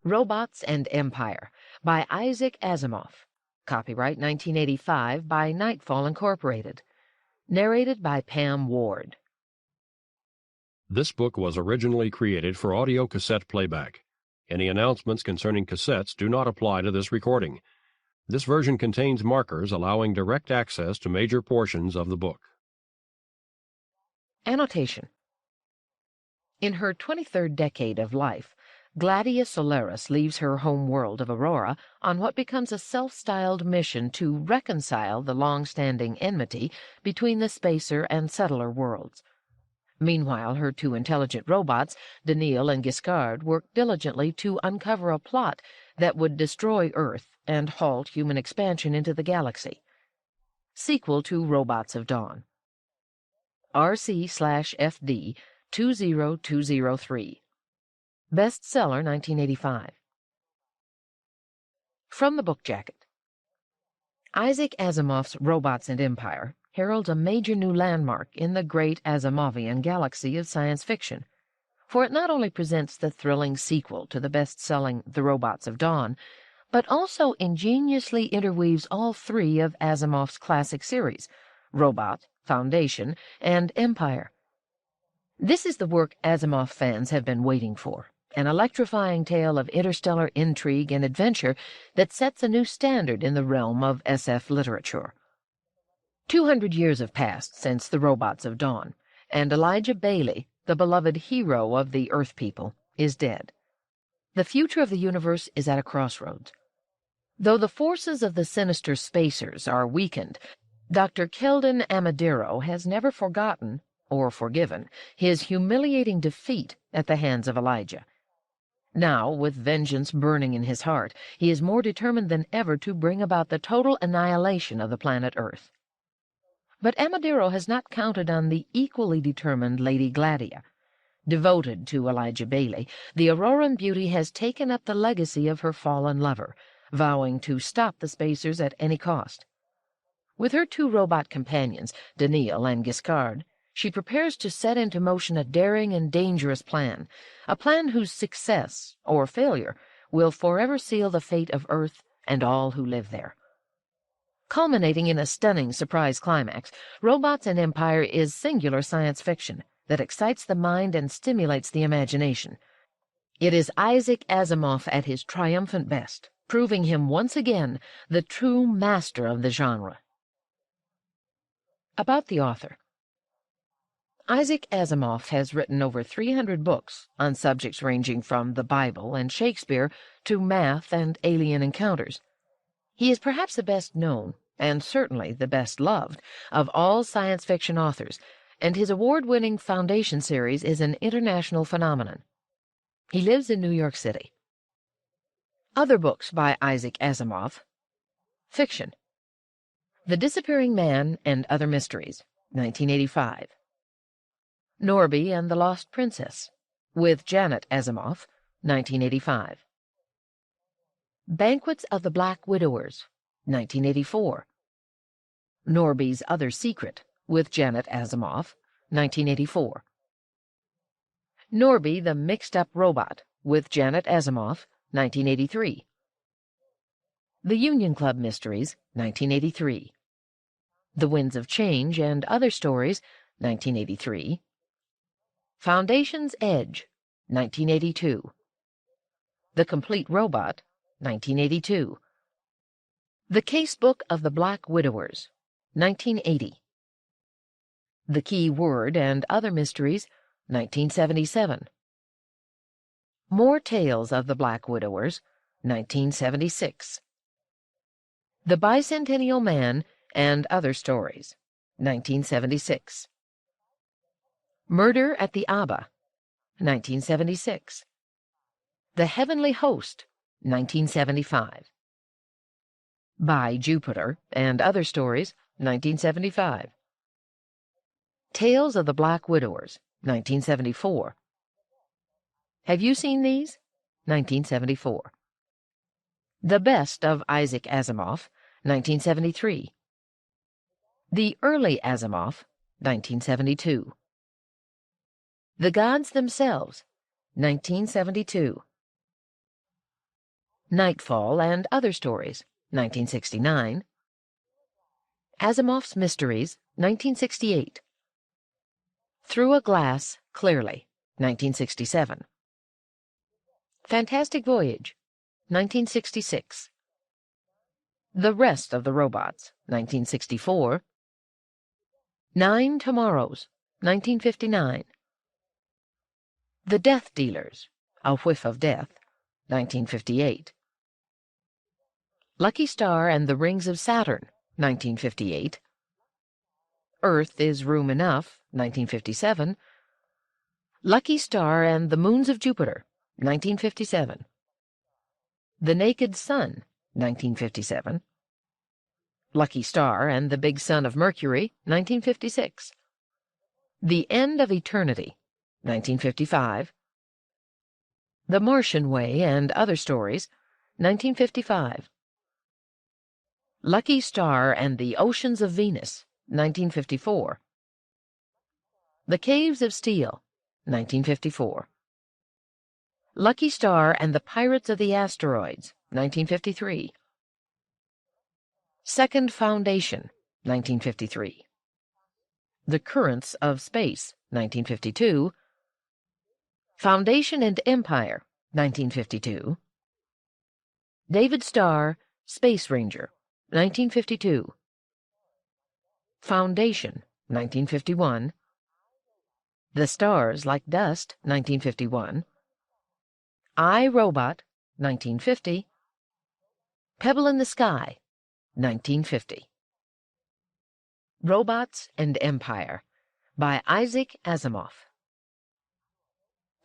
Robots and Empire by Isaac Asimov. Copyright 1985 by Nightfall Incorporated. Narrated by Pam Ward. This book was originally created for audio cassette playback. Any announcements concerning cassettes do not apply to this recording. This version contains markers allowing direct access to major portions of the book. Annotation. In her 23rd decade of life, Gladia Solaris leaves her home world of Aurora on what becomes a self-styled mission to reconcile the long-standing enmity between the spacer and settler worlds. Meanwhile, her two intelligent robots, Daneel and Giskard, work diligently to uncover a plot that would destroy Earth and halt human expansion into the galaxy. Sequel to Robots of Dawn. RC/FD 20203. Bestseller 1985. From the book jacket. Isaac Asimov's Robots and Empire heralds a major new landmark in the great Asimovian galaxy of science fiction, for it not only presents the thrilling sequel to the best-selling The Robots of Dawn, but also ingeniously interweaves all three of Asimov's classic series, Robot, Foundation, and Empire. This is the work Asimov fans have been waiting for, an electrifying tale of interstellar intrigue and adventure that sets a new standard in the realm of SF literature. 200 years have passed since The Robots of Dawn, and Elijah Bailey, the beloved hero of the Earth people, is dead. The future of the universe is at a crossroads. Though the forces of the sinister spacers are weakened, Dr. Keldon Amadero has never forgotten, or forgiven, his humiliating defeat at the hands of Elijah. Now, with vengeance burning in his heart, he is more determined than ever to bring about the total annihilation of the planet Earth. But Amadero has not counted on the equally determined Lady Gladia. Devoted to Elijah Bailey, the Auroran beauty has taken up the legacy of her fallen lover, vowing to stop the spacers at any cost. With her two robot companions, Daneel and Giskard, she prepares to set into motion a daring and dangerous plan, a plan whose success, or failure, will forever seal the fate of Earth and all who live there. Culminating in a stunning surprise climax, Robots and Empire is singular science fiction that excites the mind and stimulates the imagination. It is Isaac Asimov at his triumphant best, proving him once again the true master of the genre. About the author. Isaac Asimov has written over 300 books on subjects ranging from the Bible and Shakespeare to math and alien encounters. He is perhaps the best known, and certainly the best loved, of all science fiction authors, and his award-winning Foundation series is an international phenomenon. He lives in New York City. Other books by Isaac Asimov. Fiction. The Disappearing Man and Other Mysteries, 1985. Norby and the Lost Princess, with Janet Asimov, 1985. Banquets of the Black Widowers, 1984. Norby's Other Secret, with Janet Asimov, 1984. Norby the Mixed-Up Robot, with Janet Asimov, 1983. The Union Club Mysteries, 1983. The Winds of Change and Other Stories, 1983. Foundation's Edge, 1982. The Complete Robot, 1982. The Casebook of the Black Widowers, 1980. The Key Word and Other Mysteries, 1977. More Tales of the Black Widowers, 1976. The Bicentennial Man and Other Stories, 1976. Murder at the Abba, 1976. The Heavenly Host, 1975. By Jupiter and Other Stories, 1975. Tales of the Black Widowers, 1974. Have you seen these? 1974. The Best of Isaac Asimov, 1973. The Early Asimov, 1972. The Gods Themselves, 1972. Nightfall and Other Stories, 1969. Asimov's Mysteries, 1968. Through a Glass, Clearly, 1967. Fantastic Voyage, 1966. The Rest of the Robots, 1964. 9 Tomorrows, 1959. The Death Dealers, A Whiff of Death, 1958. Lucky Star and the Rings of Saturn, 1958. Earth is Room Enough, 1957. Lucky Star and the Moons of Jupiter, 1957. The Naked Sun, 1957. Lucky Star and the Big Sun of Mercury, 1956. The End of Eternity, 1955. The Martian Way and Other Stories, 1955. Lucky Star and the Oceans of Venus, 1954. The Caves of Steel, 1954. Lucky Star and the Pirates of the Asteroids, 1953. Second Foundation, 1953. The Currents of Space, 1952. Foundation and Empire, 1952. David Starr, Space Ranger, 1952. Foundation, 1951. The Stars Like Dust, 1951. I, Robot, 1950. Pebble in the Sky, 1950. Robots and Empire, by Isaac Asimov.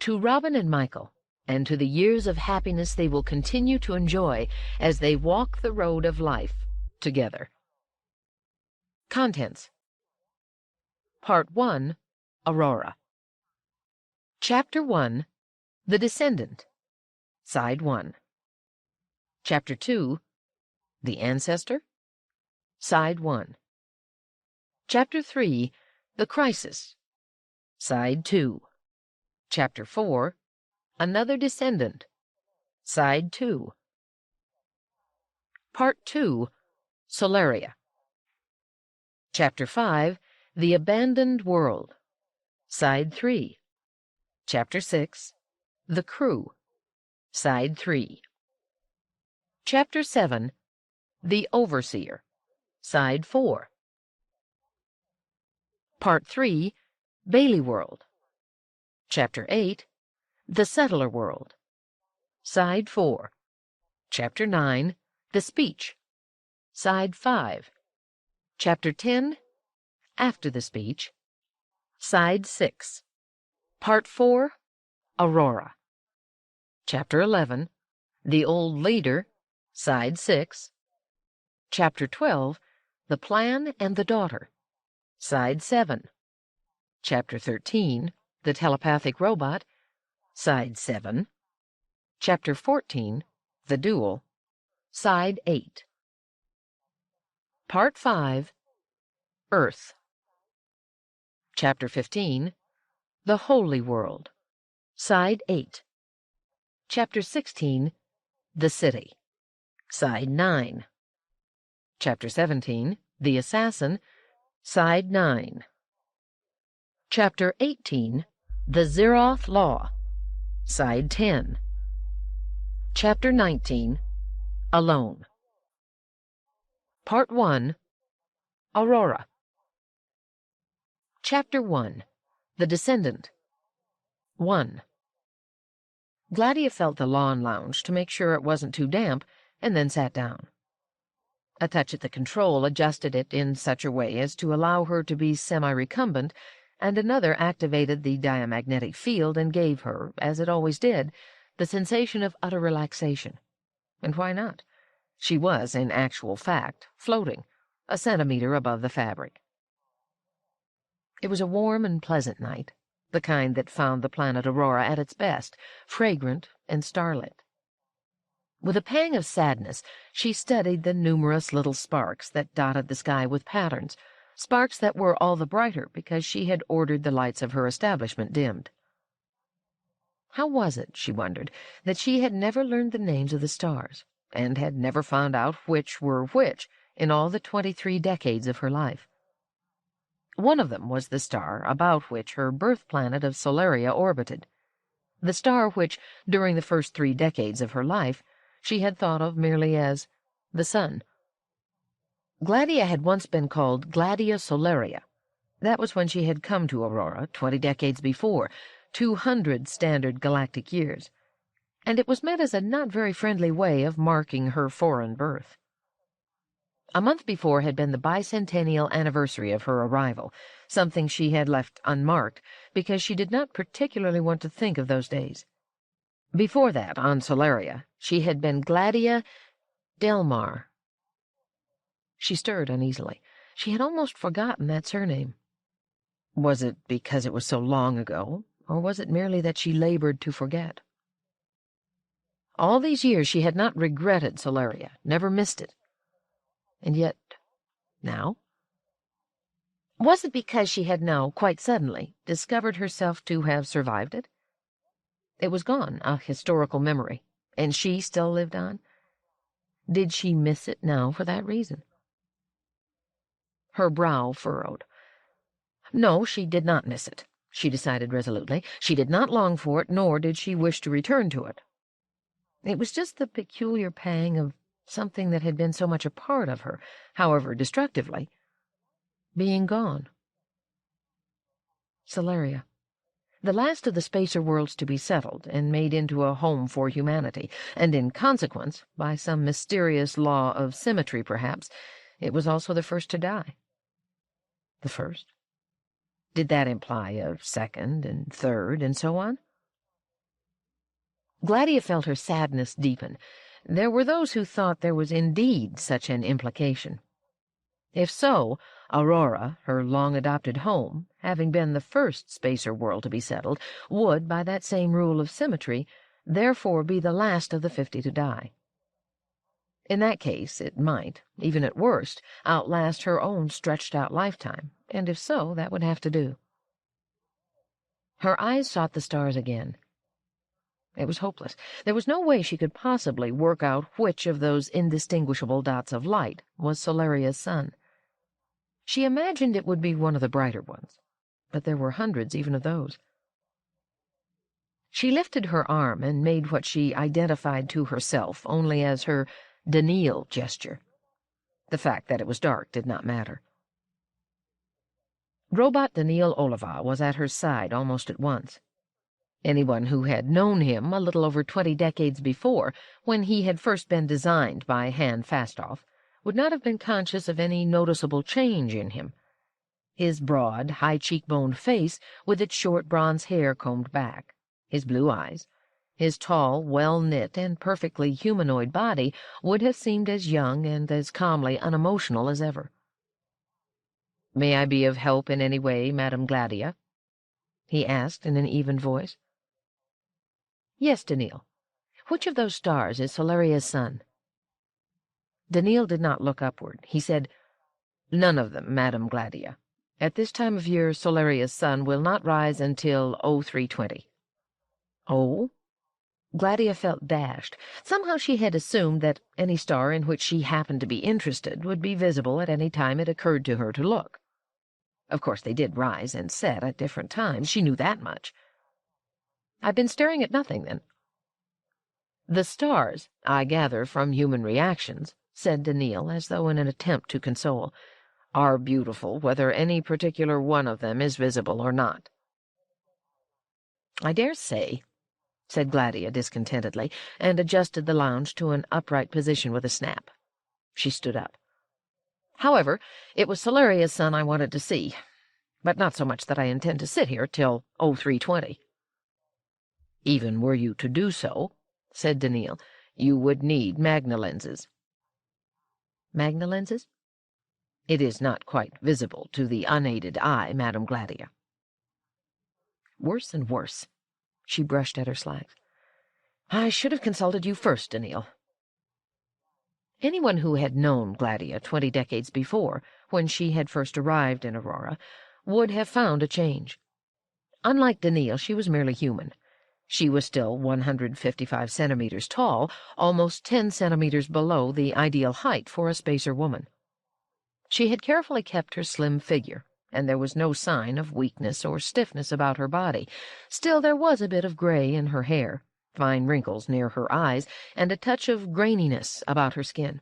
To Robin and Michael, and to the years of happiness they will continue to enjoy as they walk the road of life together. Contents. Part 1, Aurora. Chapter 1, The Descendant, Side 1. Chapter 2, The Ancestor, Side 1. Chapter 3, The Crisis, Side 2. Chapter 4, Another Descendant, Side 2. Part 2, Solaria. Chapter 5, The Abandoned World, Side 3. Chapter 6, The Crew, Side 3. Chapter 7, The Overseer, Side 4. Part 3, Bailey World. Chapter 8, The Settler World, Side 4. Chapter 9, The Speech, Side 5. Chapter 10, After the Speech, Side 6. Part 4, Aurora. Chapter 11, The Old Leader, Side 6. Chapter 12, The Plan and the Daughter, Side 7. Chapter 13, The Telepathic Robot, Side 7. Chapter 14, The Duel, Side 8. Part 5, Earth. Chapter 15, The Holy World, Side 8. Chapter 16, The City, Side 9. Chapter 17, The Assassin, Side 9. Chapter 18, The Zeroth Law, Side 10. Chapter 19, Alone. Part 1, Aurora. Chapter 1, The Descendant. 1. Gladia felt the lawn lounge to make sure it wasn't too damp, and then sat down. A touch at the control adjusted it in such a way as to allow her to be semi-recumbent, and another activated the diamagnetic field and gave her, as it always did, the sensation of utter relaxation. And why not? She was, in actual fact, floating, a centimeter above the fabric. It was a warm and pleasant night, the kind that found the planet Aurora at its best, fragrant and starlit. With a pang of sadness, she studied the numerous little sparks that dotted the sky with patterns, sparks that were all the brighter because she had ordered the lights of her establishment dimmed. How was it, she wondered, that she had never learned the names of the stars, and had never found out which were which in all the 23 decades of her life? One of them was the star about which her birth planet of Solaria orbited, the star which, during the first 3 decades of her life, she had thought of merely as the sun. Gladia had once been called Gladia Solaris. That was when she had come to Aurora 20 decades before, 200 standard galactic years, and it was meant as a not very friendly way of marking her foreign birth. A month before had been the bicentennial anniversary of her arrival, something she had left unmarked because she did not particularly want to think of those days. Before that, on Solaria, she had been Gladia Delmar. She stirred uneasily. She had almost forgotten that surname. Was it because it was so long ago, or was it merely that she labored to forget? All these years she had not regretted Solaria, never missed it. And yet, now? Was it because she had now, quite suddenly, discovered herself to have survived it? It was gone, a historical memory, and she still lived on. Did she miss it now for that reason? Her brow furrowed. No, she did not miss it, she decided resolutely. She did not long for it, nor did she wish to return to it. It was just the peculiar pang of something that had been so much a part of her, however destructively, being gone. Solaria, the last of the spacer worlds to be settled and made into a home for humanity, and in consequence, by some mysterious law of symmetry perhaps, it was also the first to die. The first? Did that imply a second and third and so on? Gladia felt her sadness deepen. There were those who thought there was indeed such an implication. If so, Aurora, her long-adopted home, having been the first spacer world to be settled, would, by that same rule of symmetry, therefore be the last of the 50 to die. In that case, it might, even at worst, outlast her own stretched-out lifetime, and if so, that would have to do. Her eyes sought the stars again. It was hopeless. There was no way she could possibly work out which of those indistinguishable dots of light was Solaria's sun. She imagined it would be one of the brighter ones, but there were hundreds even of those. She lifted her arm and made what she identified to herself only as her Daneel gesture. The fact that it was dark did not matter. Robot Daneel Oliva was at her side almost at once. Anyone who had known him a little over 20 decades before, when he had first been designed by Han Fastoff, would not have been conscious of any noticeable change in him. His broad, high-cheekboned face, with its short bronze hair combed back, his blue eyes, his tall, well-knit and perfectly humanoid body would have seemed as young and as calmly unemotional as ever. "May I be of help in any way, Madame Gladia?" he asked in an even voice. "Yes, Daneel. Which of those stars is Solaria's sun?" Daneel did not look upward. He said, "None of them, Madame Gladia. At this time of year, Solaria's sun will not rise until 0320. "Oh?" Gladia felt dashed. Somehow she had assumed that any star in which she happened to be interested would be visible at any time it occurred to her to look. Of course, they did rise and set at different times. She knew that much. "I've been staring at nothing, then." "The stars, I gather from human reactions," said Daneel, as though in an attempt to console, "are beautiful, whether any particular one of them is visible or not." "I dare say," said Gladia discontentedly, and adjusted the lounge to an upright position with a snap. She stood up. "However, it was Solaria's sun I wanted to see, but not so much that I intend to sit here till 0320. "Even were you to do so," said Daneel, "you would need magna lenses." "Magna lenses?" "It is not quite visible to the unaided eye, Madame Gladia." Worse and worse. She brushed at her slacks. "I should have consulted you first, Daneel." Anyone who had known Gladia 20 decades before, when she had first arrived in Aurora, would have found a change. Unlike Daneel, she was merely human. She was still 155 centimeters tall, almost 10 centimeters below the ideal height for a spacer woman. She had carefully kept her slim figure, and there was no sign of weakness or stiffness about her body. Still, there was a bit of gray in her hair, fine wrinkles near her eyes, and a touch of graininess about her skin.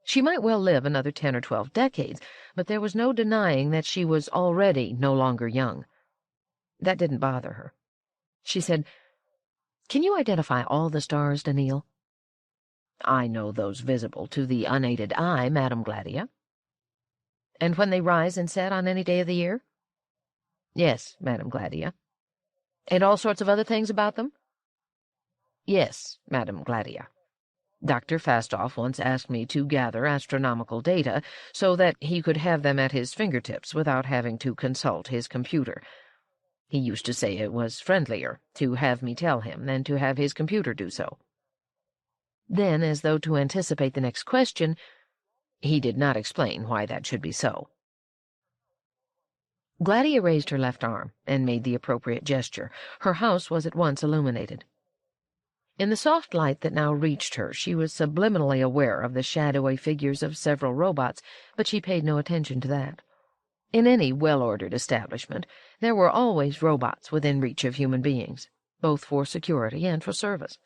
She might well live another 10 or 12 decades, but there was no denying that she was already no longer young. That didn't bother her. She said, "Can you identify all the stars, Daneel?" "I know those visible to the unaided eye, Madame Gladia." "And when they rise and set on any day of the year?" "Yes, Madame Gladia." "And all sorts of other things about them?" "Yes, Madame Gladia. Dr. Fastoff once asked me to gather astronomical data so that he could have them at his fingertips without having to consult his computer. He used to say it was friendlier to have me tell him than to have his computer do so." Then, as though to anticipate the next question, he did not explain why that should be so. Gladia raised her left arm and made the appropriate gesture. Her house was at once illuminated. In the soft light that now reached her, she was subliminally aware of the shadowy figures of several robots, but she paid no attention to that. In any well-ordered establishment, there were always robots within reach of human beings, both for security and for service.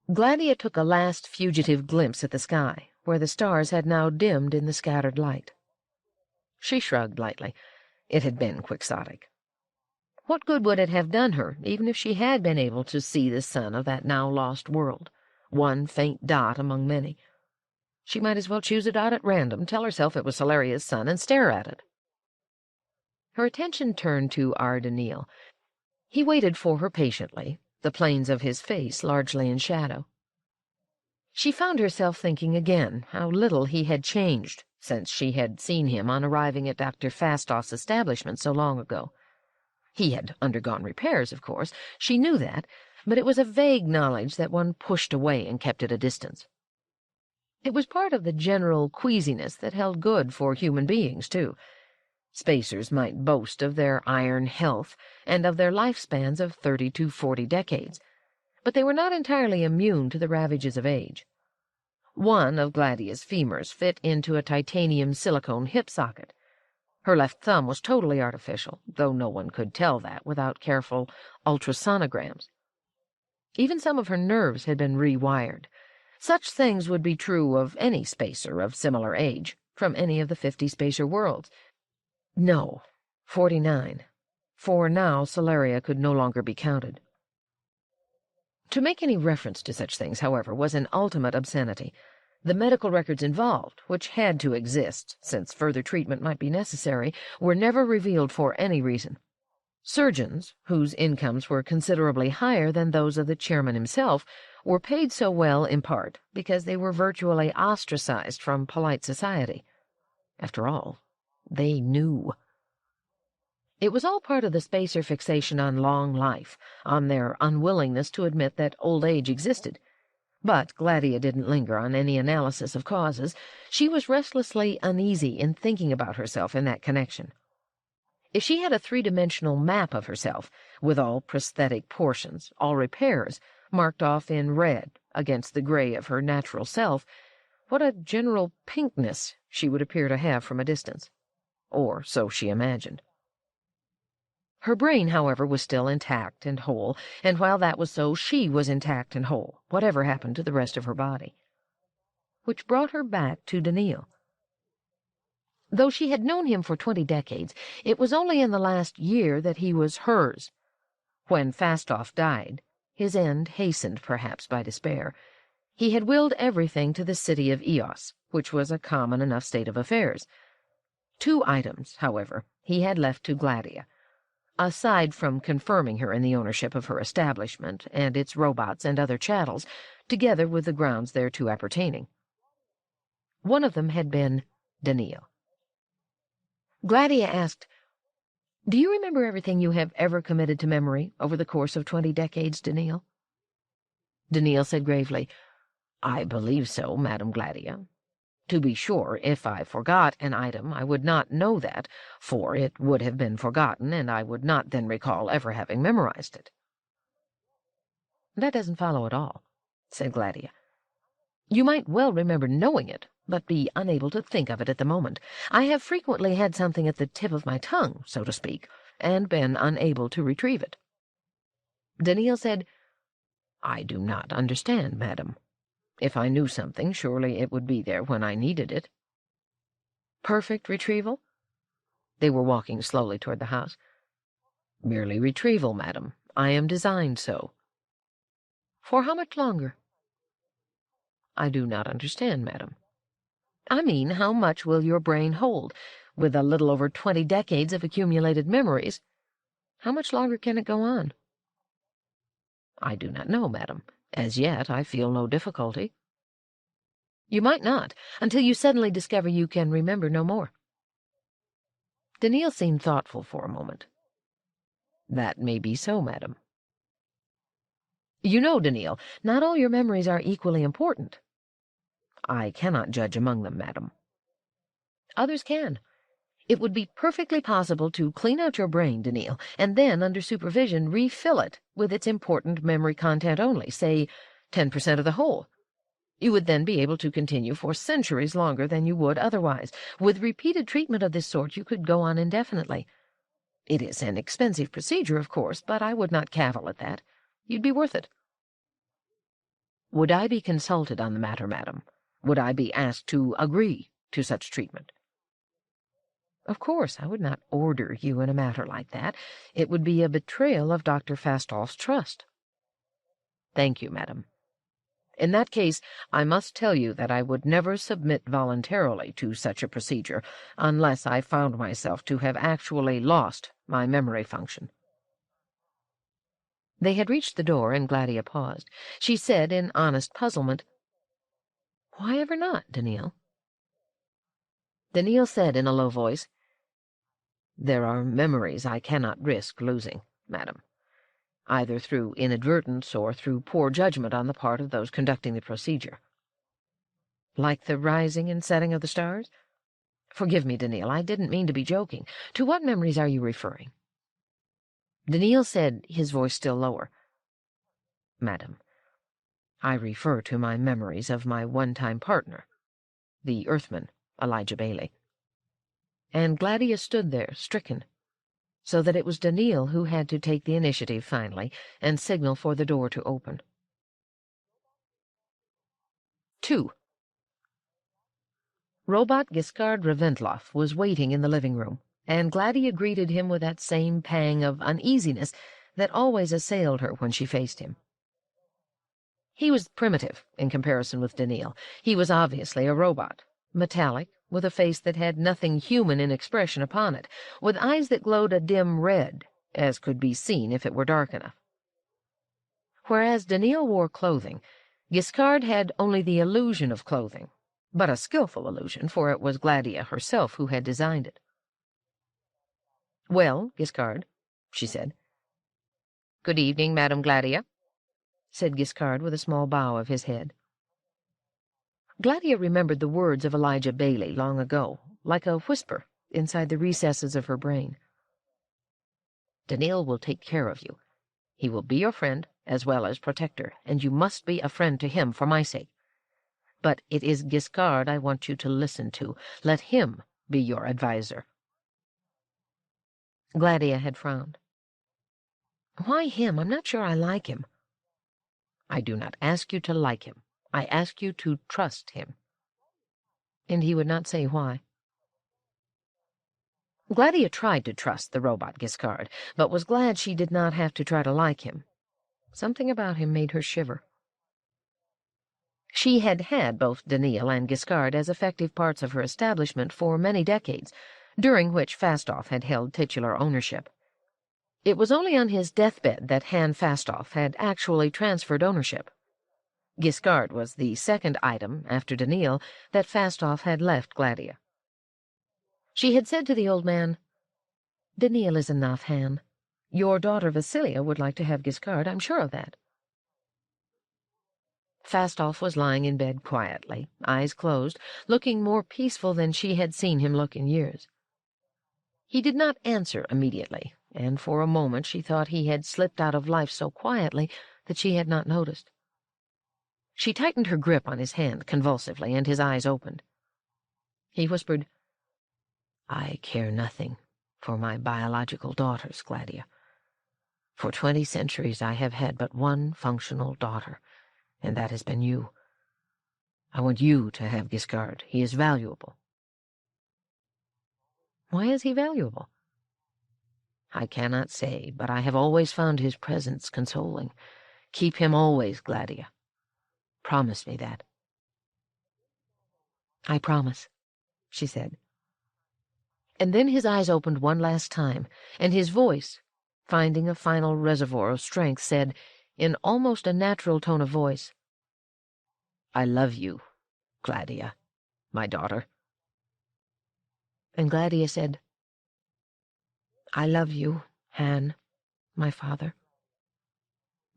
Gladia took a last fugitive glimpse at the sky, where the stars had now dimmed in the scattered light. She shrugged lightly. It had been quixotic. What good would it have done her, even if she had been able to see the sun of that now-lost world, one faint dot among many? She might as well choose a dot at random, tell herself it was Solaria's sun, and stare at it. Her attention turned to our Daneel. He waited for her patiently, the planes of his face largely in shadow. She found herself thinking again how little he had changed since she had seen him on arriving at Dr. Fastoff's establishment so long ago. He had undergone repairs, of course. She knew that, but it was a vague knowledge that one pushed away and kept at a distance. It was part of the general queasiness that held good for human beings, too. Spacers might boast of their iron health and of their lifespans of 30 to 40 decades, but they were not entirely immune to the ravages of age. One of Gladia's femurs fit into a titanium silicone hip socket. Her left thumb was totally artificial, though no one could tell that without careful ultrasonograms. Even some of her nerves had been rewired. Such things would be true of any spacer of similar age, from any of the 50 spacer worlds. No, 49, for now Solaria could no longer be counted. To make any reference to such things, however, was an ultimate obscenity. The medical records involved, which had to exist, since further treatment might be necessary, were never revealed for any reason. Surgeons, whose incomes were considerably higher than those of the chairman himself, were paid so well in part because they were virtually ostracized from polite society. After all, they knew. It was all part of the spacer fixation on long life, on their unwillingness to admit that old age existed. But Gladia didn't linger on any analysis of causes. She was restlessly uneasy in thinking about herself in that connection. If she had a three-dimensional map of herself, with all prosthetic portions, all repairs, marked off in red against the gray of her natural self, what a general pinkness she would appear to have from a distance. Or so she imagined. Her brain, however, was still intact and whole, and while that was so, she was intact and whole, whatever happened to the rest of her body. Which brought her back to Daneel. Though she had known him for 20 decades, it was only in the last year that he was hers. When Fastoff died, his end hastened perhaps by despair, he had willed everything to the city of Eos, which was a common enough state of affairs. 2 items, however, he had left to Gladia, aside from confirming her in the ownership of her establishment and its robots and other chattels, together with the grounds thereto appertaining. One of them had been Daneel. Gladia asked, "Do you remember everything you have ever committed to memory over the course of 20 decades, Daneel?" Daneel said gravely, "I believe so, Madame Gladia. To be sure, if I forgot an item, I would not know that, for it would have been forgotten, and I would not then recall ever having memorized it." "That doesn't follow at all," said Gladia. "You might well remember knowing it, but be unable to think of it at the moment. I have frequently had something at the tip of my tongue, so to speak, and been unable to retrieve it." Daneel said, "I do not understand, madam. If I knew something, surely it would be there when I needed it." "Perfect retrieval?" They were walking slowly toward the house. "Merely retrieval, madam. I am designed so." "For how much longer?" "I do not understand, madam." "I mean, how much will your brain hold? With a little over 20 decades of accumulated memories, how much longer can it go on?" "I do not know, madam. As yet, I feel no difficulty." "You might not, until you suddenly discover you can remember no more." Daneel seemed thoughtful for a moment. "That may be so, madam." "You know, Daneel, not all your memories are equally important." "I cannot judge among them, madam." "Others can. It would be perfectly possible to clean out your brain, Daneel, and then, under supervision, refill it with its important memory content only, say 10% of the whole. You would then be able to continue for centuries longer than you would otherwise. With repeated treatment of this sort, you could go on indefinitely. It is an expensive procedure, of course, but I would not cavil at that. You'd be worth it." "Would I be consulted on the matter, madam? Would I be asked to agree to such treatment?" "Of course, I would not order you in a matter like that. It would be a betrayal of Dr. Fastolf's trust." "Thank you, madam. In that case, I must tell you that I would never submit voluntarily to such a procedure unless I found myself to have actually lost my memory function." They had reached the door, and Gladia paused. She said in honest puzzlement, "Why ever not, Daneel?" Daneel said in a low voice, "There are memories I cannot risk losing, madam, either through inadvertence or through poor judgment on the part of those conducting the procedure." "Like the rising and setting of the stars? Forgive me, Daneel, I didn't mean to be joking. To what memories are you referring?" Daneel said, his voice still lower, "Madam, I refer to my memories of my one-time partner, the Earthman, Elijah Bailey." And Gladia stood there, stricken, so that it was Daneel who had to take the initiative finally and signal for the door to open. 2. Robot Giskard Reventloff was waiting in the living room, and Gladia greeted him with that same pang of uneasiness that always assailed her when she faced him. He was primitive in comparison with Daneel. He was obviously a robot, metallic, with a face that had nothing human in expression upon it, with eyes that glowed a dim red, as could be seen if it were dark enough. Whereas Daneel wore clothing, Giskard had only the illusion of clothing, but a skillful illusion, for it was Gladia herself who had designed it. "Well, Giskard," she said. "Good evening, Madame Gladia," said Giskard with a small bow of his head. Gladia remembered the words of Elijah Bailey long ago, like a whisper inside the recesses of her brain. "Daneel will take care of you. He will be your friend as well as protector, and you must be a friend to him for my sake. But it is Giskard I want you to listen to. Let him be your adviser." Gladia had frowned. "Why him? I'm not sure I like him." "I do not ask you to like him. I ask you to trust him." And he would not say why. Gladia tried to trust the robot Giskard, but was glad she did not have to try to like him. Something about him made her shiver. She had had both Daneel and Giskard as effective parts of her establishment for many decades, during which Fastolf had held titular ownership. It was only on his deathbed that Han Fastolf had actually transferred ownership. Giskard was the second item, after Daneel, that Fastolf had left Gladia. She had said to the old man, "Daneel is enough, Han. Your daughter Vasilia would like to have Giskard, I'm sure of that." Fastolf was lying in bed quietly, eyes closed, looking more peaceful than she had seen him look in years. He did not answer immediately, and for a moment she thought he had slipped out of life so quietly that she had not noticed. She tightened her grip on his hand convulsively, and his eyes opened. He whispered, "I care nothing for my biological daughters, Gladia. For 20 centuries I have had but one functional daughter, and that has been you. I want you to have Giskard. He is valuable." "Why is he valuable?" "I cannot say, but I have always found his presence consoling. Keep him always, Gladia. Promise me that." "I promise," she said. And then his eyes opened one last time, and his voice, finding a final reservoir of strength, said, in almost a natural tone of voice, "I love you, Gladia, my daughter." And Gladia said, "I love you, Han, my father."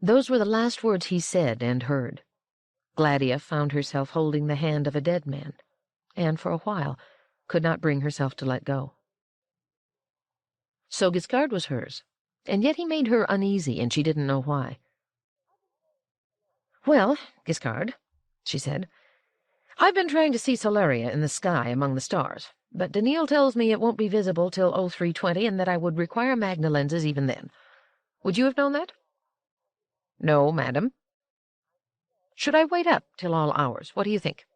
Those were the last words he said and heard. Gladia found herself holding the hand of a dead man, and for a while could not bring herself to let go. So Giskard was hers, and yet he made her uneasy, and she didn't know why. "Well, Giskard," she said, "I've been trying to see Solaria in the sky among the stars, but Daneel tells me it won't be visible till 0320 and that I would require magna lenses even then. Would you have known that?" "No, madam." "Should I wait up till all hours? What do you think?"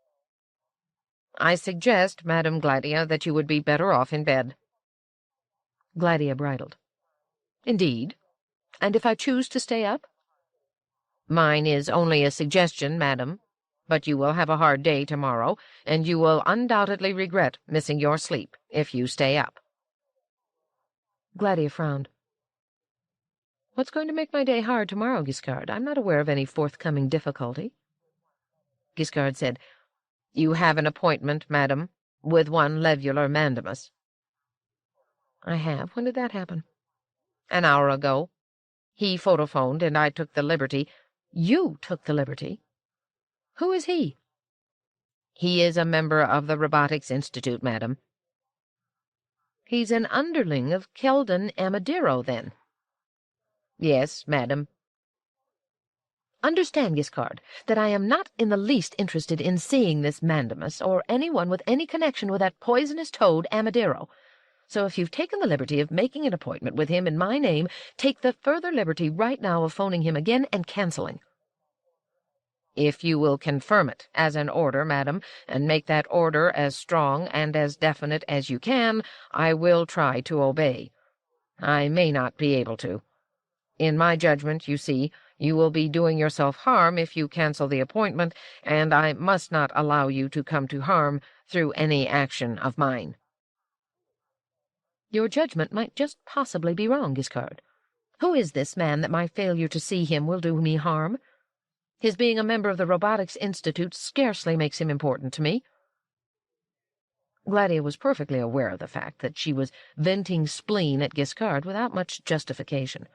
"I suggest, Madam Gladia, that you would be better off in bed." Gladia bridled. "Indeed? And if I choose to stay up?" "Mine is only a suggestion, madam, but you will have a hard day tomorrow, and you will undoubtedly regret missing your sleep if you stay up." Gladia frowned. "What's going to make my day hard tomorrow, Giskard? I'm not aware of any forthcoming difficulty." Giskard said, "You have an appointment, madam, with one Levular Mandamus." "I have. When did that happen?" "An hour ago. He photophoned, and I took the liberty—" "You took the liberty? Who is he?" "He is a member of the Robotics Institute, madam." "He's an underling of Keldon Amadiro, then?" "Yes, madam." "Understand, Giskard, that I am not in the least interested in seeing this Mandamus or anyone with any connection with that poisonous toad Amadiro. So if you've taken the liberty of making an appointment with him in my name, take the further liberty right now of phoning him again and canceling." "If you will confirm it as an order, madam, and make that order as strong and as definite as you can, I will try to obey. I may not be able to. In my judgment, you see, you will be doing yourself harm if you cancel the appointment, and I must not allow you to come to harm through any action of mine." "Your judgment might just possibly be wrong, Giskard. Who is this man that my failure to see him will do me harm? His being a member of the Robotics Institute scarcely makes him important to me." Gladia was perfectly aware of the fact that she was venting spleen at Giskard without much justification.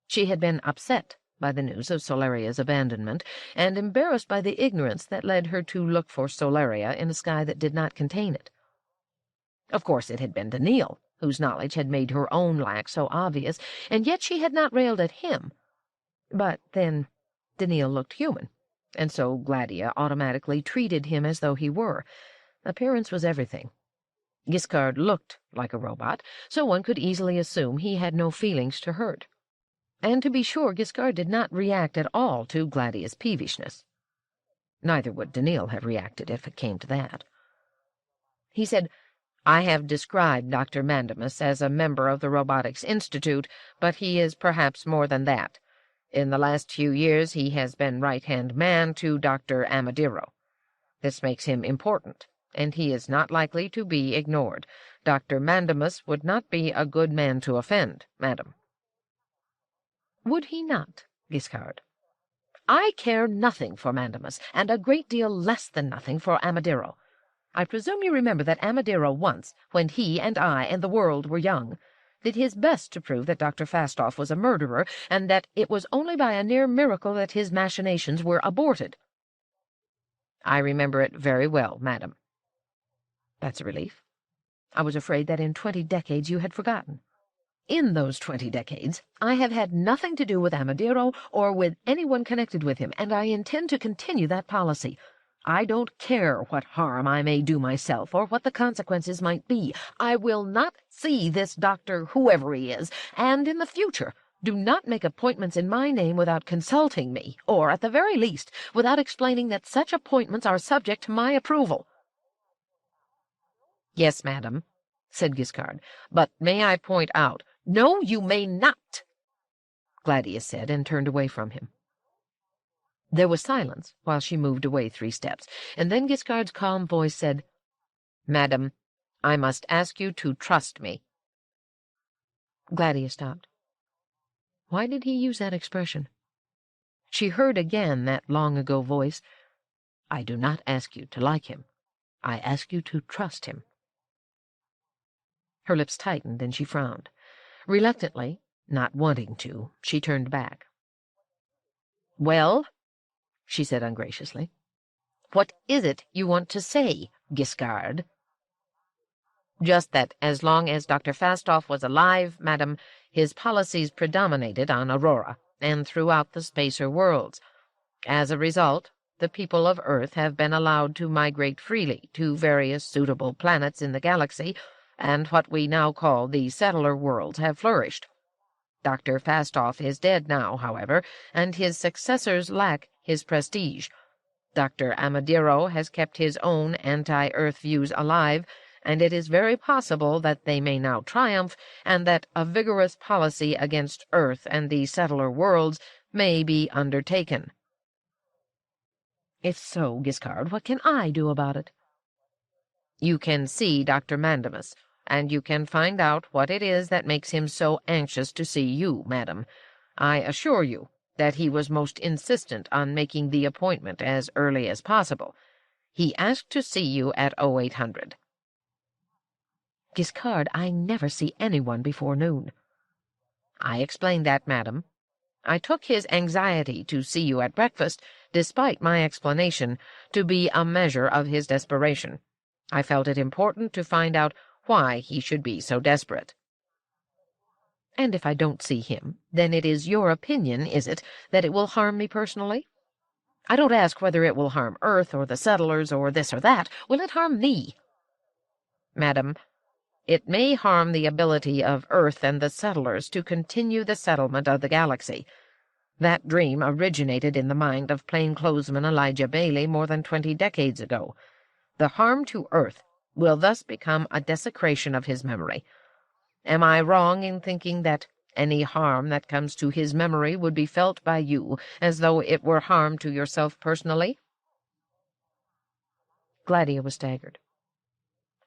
She had been upset by the news of Solaria's abandonment, and embarrassed by the ignorance that led her to look for Solaria in a sky that did not contain it. Of course it had been Daneel whose knowledge had made her own lack so obvious, and yet she had not railed at him. But then Daneel looked human, and so Gladia automatically treated him as though he were. Appearance was everything. Giskard looked like a robot, so one could easily assume he had no feelings to hurt. And to be sure, Giskard did not react at all to Gladia's peevishness. Neither would Daneel have reacted if it came to that. He said, "I have described Dr. Mandamus as a member of the Robotics Institute, but he is perhaps more than that. In the last few years he has been right-hand man to Dr. Amadiro. This makes him important, and he is not likely to be ignored. Dr. Mandamus would not be a good man to offend, madam." "Would he not, Giskard? I care nothing for Mandamus, and a great deal less than nothing for Amadiro. I presume you remember that Amadiro once, when he and I and the world were young, did his best to prove that Dr. Fastoff was a murderer, and that it was only by a near miracle that his machinations were aborted." "I remember it very well, madam." "That's a relief. I was afraid that in 20 decades you had forgotten." In those 20 decades, I have had nothing to do with Amadiro or with anyone connected with him, and I intend to continue that policy. I don't care what harm I may do myself or what the consequences might be. I will not see this doctor, whoever he is, and in the future do not make appointments in my name without consulting me, or, at the very least, without explaining that such appointments are subject to my approval." "Yes, madam," said Giskard, "but may I point out—" "No, you may not," Gladia said, and turned away from him. There was silence while she moved away 3 steps, and then Giskard's calm voice said, "Madam, I must ask you to trust me." Gladia stopped. Why did he use that expression? She heard again that long-ago voice, "I do not ask you to like him. I ask you to trust him." Her lips tightened, and she frowned. Reluctantly, not wanting to, she turned back. "Well," she said ungraciously, "what is it you want to say, Giskard?" "Just that as long as Dr. Fastoff was alive, madam, his policies predominated on Aurora and throughout the spacer worlds. As a result, the people of Earth have been allowed to migrate freely to various suitable planets in the galaxy, and what we now call the settler worlds have flourished. Dr. Fastoff is dead now, however, and his successors lack his prestige. Dr. Amadiro has kept his own anti-Earth views alive, and it is very possible that they may now triumph, and that a vigorous policy against Earth and the settler worlds may be undertaken." "If so, Giskard, what can I do about it?" "You can see Dr. Mandamus, and you can find out what it is that makes him so anxious to see you, madam. I assure you that he was most insistent on making the appointment as early as possible. He asked to see you at 0800. "Giskard, I never see anyone before noon." "I explained that, madam. I took his anxiety to see you at breakfast, despite my explanation, to be a measure of his desperation. I felt it important to find out why he should be so desperate." "And if I don't see him, then it is your opinion, is it, that it will harm me personally? I don't ask whether it will harm Earth or the settlers or this or that. Will it harm me?" "Madam, it may harm the ability of Earth and the settlers to continue the settlement of the galaxy. That dream originated in the mind of plainclothesman Elijah Bailey more than 20 decades ago. The harm to Earth will thus become a desecration of his memory. Am I wrong in thinking that any harm that comes to his memory would be felt by you as though it were harm to yourself personally?" Gladia was staggered.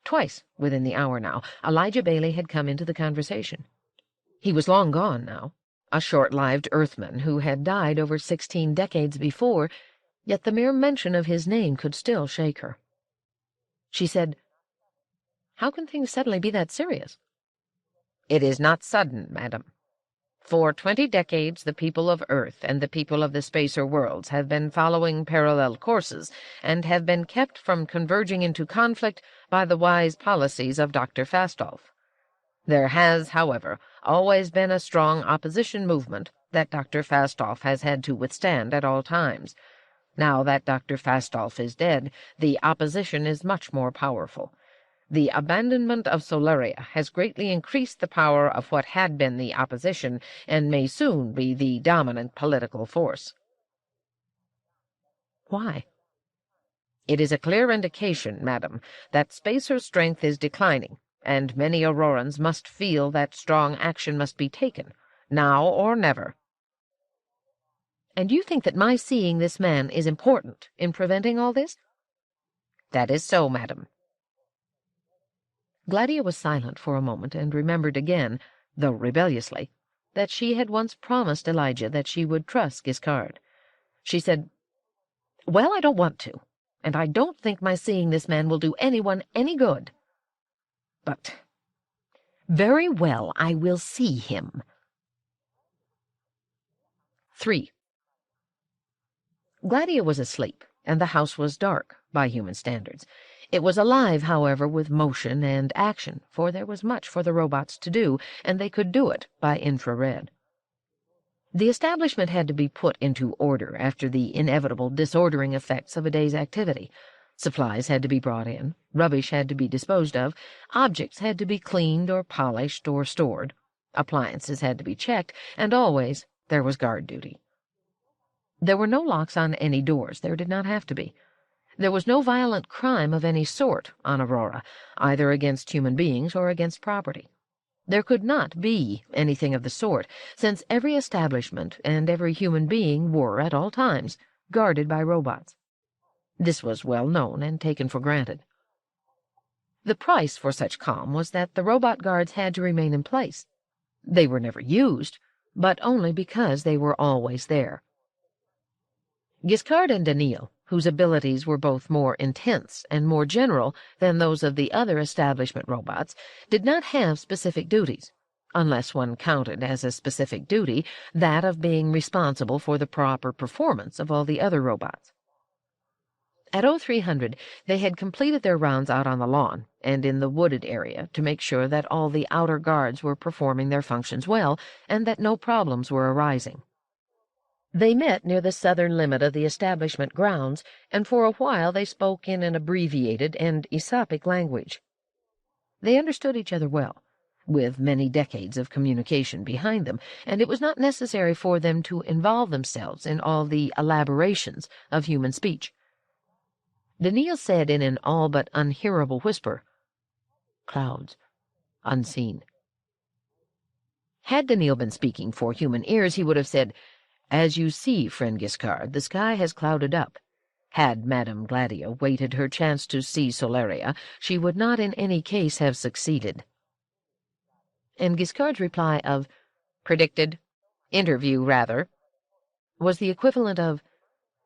Twice within the hour now, Elijah Bailey had come into the conversation. He was long gone now, a short-lived Earthman who had died over 16 decades before, yet the mere mention of his name could still shake her. She said, "How can things suddenly be that serious?" "It is not sudden, madam. For 20 decades the people of Earth and the people of the spacer worlds have been following parallel courses, and have been kept from converging into conflict by the wise policies of Dr. Fastoff. There has, however, always been a strong opposition movement that Dr. Fastoff has had to withstand at all times. Now that Dr. Fastoff is dead, the opposition is much more powerful. The abandonment of Solaria has greatly increased the power of what had been the opposition, and may soon be the dominant political force." "Why?" "It is a clear indication, madam, that spacer strength is declining, and many Aurorans must feel that strong action must be taken, now or never." "And you think that my seeing this man is important in preventing all this?" "That is so, madam." Gladia was silent for a moment, and remembered again, though rebelliously, that she had once promised Elijah that she would trust Giskard. She said, "Well, I don't want to, and I don't think my seeing this man will do anyone any good. But very well, I will see him." 3. Gladia was asleep, and the house was dark, by human standards. It was alive, however, with motion and action, for there was much for the robots to do, and they could do it by infrared. The establishment had to be put into order after the inevitable disordering effects of a day's activity. Supplies had to be brought in, rubbish had to be disposed of, objects had to be cleaned or polished or stored, appliances had to be checked, and always there was guard duty. There were no locks on any doors. There did not have to be. There was no violent crime of any sort on Aurora, either against human beings or against property. There could not be anything of the sort, since every establishment and every human being were, at all times, guarded by robots. This was well known and taken for granted. The price for such calm was that the robot guards had to remain in place. They were never used, but only because they were always there. Giskard and Daneel, whose abilities were both more intense and more general than those of the other establishment robots, did not have specific duties, unless one counted as a specific duty that of being responsible for the proper performance of all the other robots. At 0300, they had completed their rounds out on the lawn and in the wooded area to make sure that all the outer guards were performing their functions well and that no problems were arising. They met near the southern limit of the establishment grounds, and for a while they spoke in an abbreviated and Aesopic language. They understood each other well, with many decades of communication behind them, and it was not necessary for them to involve themselves in all the elaborations of human speech. Daneel said in an all but unhearable whisper, "Clouds, unseen." Had Daneel been speaking for human ears, he would have said, "As you see, friend Giskard, the sky has clouded up." Had Madame Gladia waited her chance to see Solaria, she would not in any case have succeeded. And Giskard's reply of, "Predicted, interview, rather," was the equivalent of,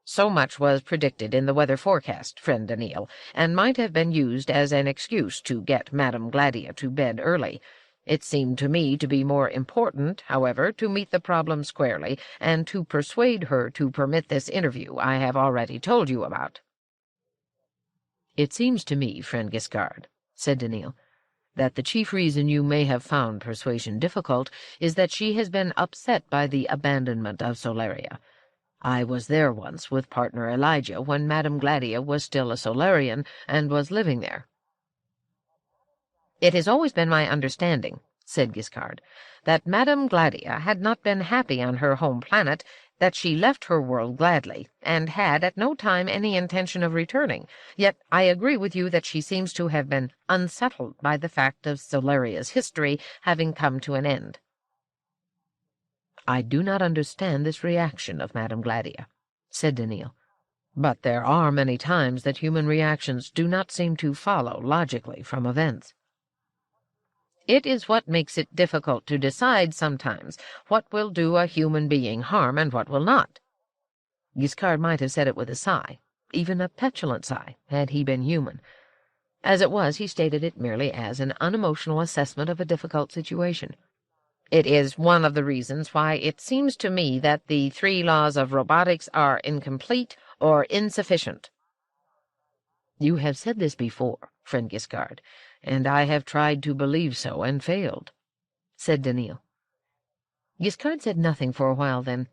"So much was predicted in the weather forecast, friend Daneel, and might have been used as an excuse to get Madame Gladia to bed early. It seemed to me to be more important, however, to meet the problem squarely, and to persuade her to permit this interview I have already told you about." "It seems to me, friend Giskard," said Daneel, "that the chief reason you may have found persuasion difficult is that she has been upset by the abandonment of Solaria. I was there once with partner Elijah when Madame Gladia was still a Solarian and was living there." "It has always been my understanding," said Giskard, "that Madame Gladia had not been happy on her home planet, that she left her world gladly, and had at no time any intention of returning. Yet I agree with you that she seems to have been unsettled by the fact of Solaria's history having come to an end." "I do not understand this reaction of Madame Gladia," said Daneel, "but there are many times that human reactions do not seem to follow logically from events." "It is what makes it difficult to decide sometimes what will do a human being harm and what will not." Giskard might have said it with a sigh, even a petulant sigh, had he been human. As it was, he stated it merely as an unemotional assessment of a difficult situation. "It is one of the reasons why it seems to me that the 3 laws of robotics are incomplete or insufficient." "You have said this before, friend Giskard, and I have tried to believe so and failed," said Daneel. Giskard said nothing for a while, then,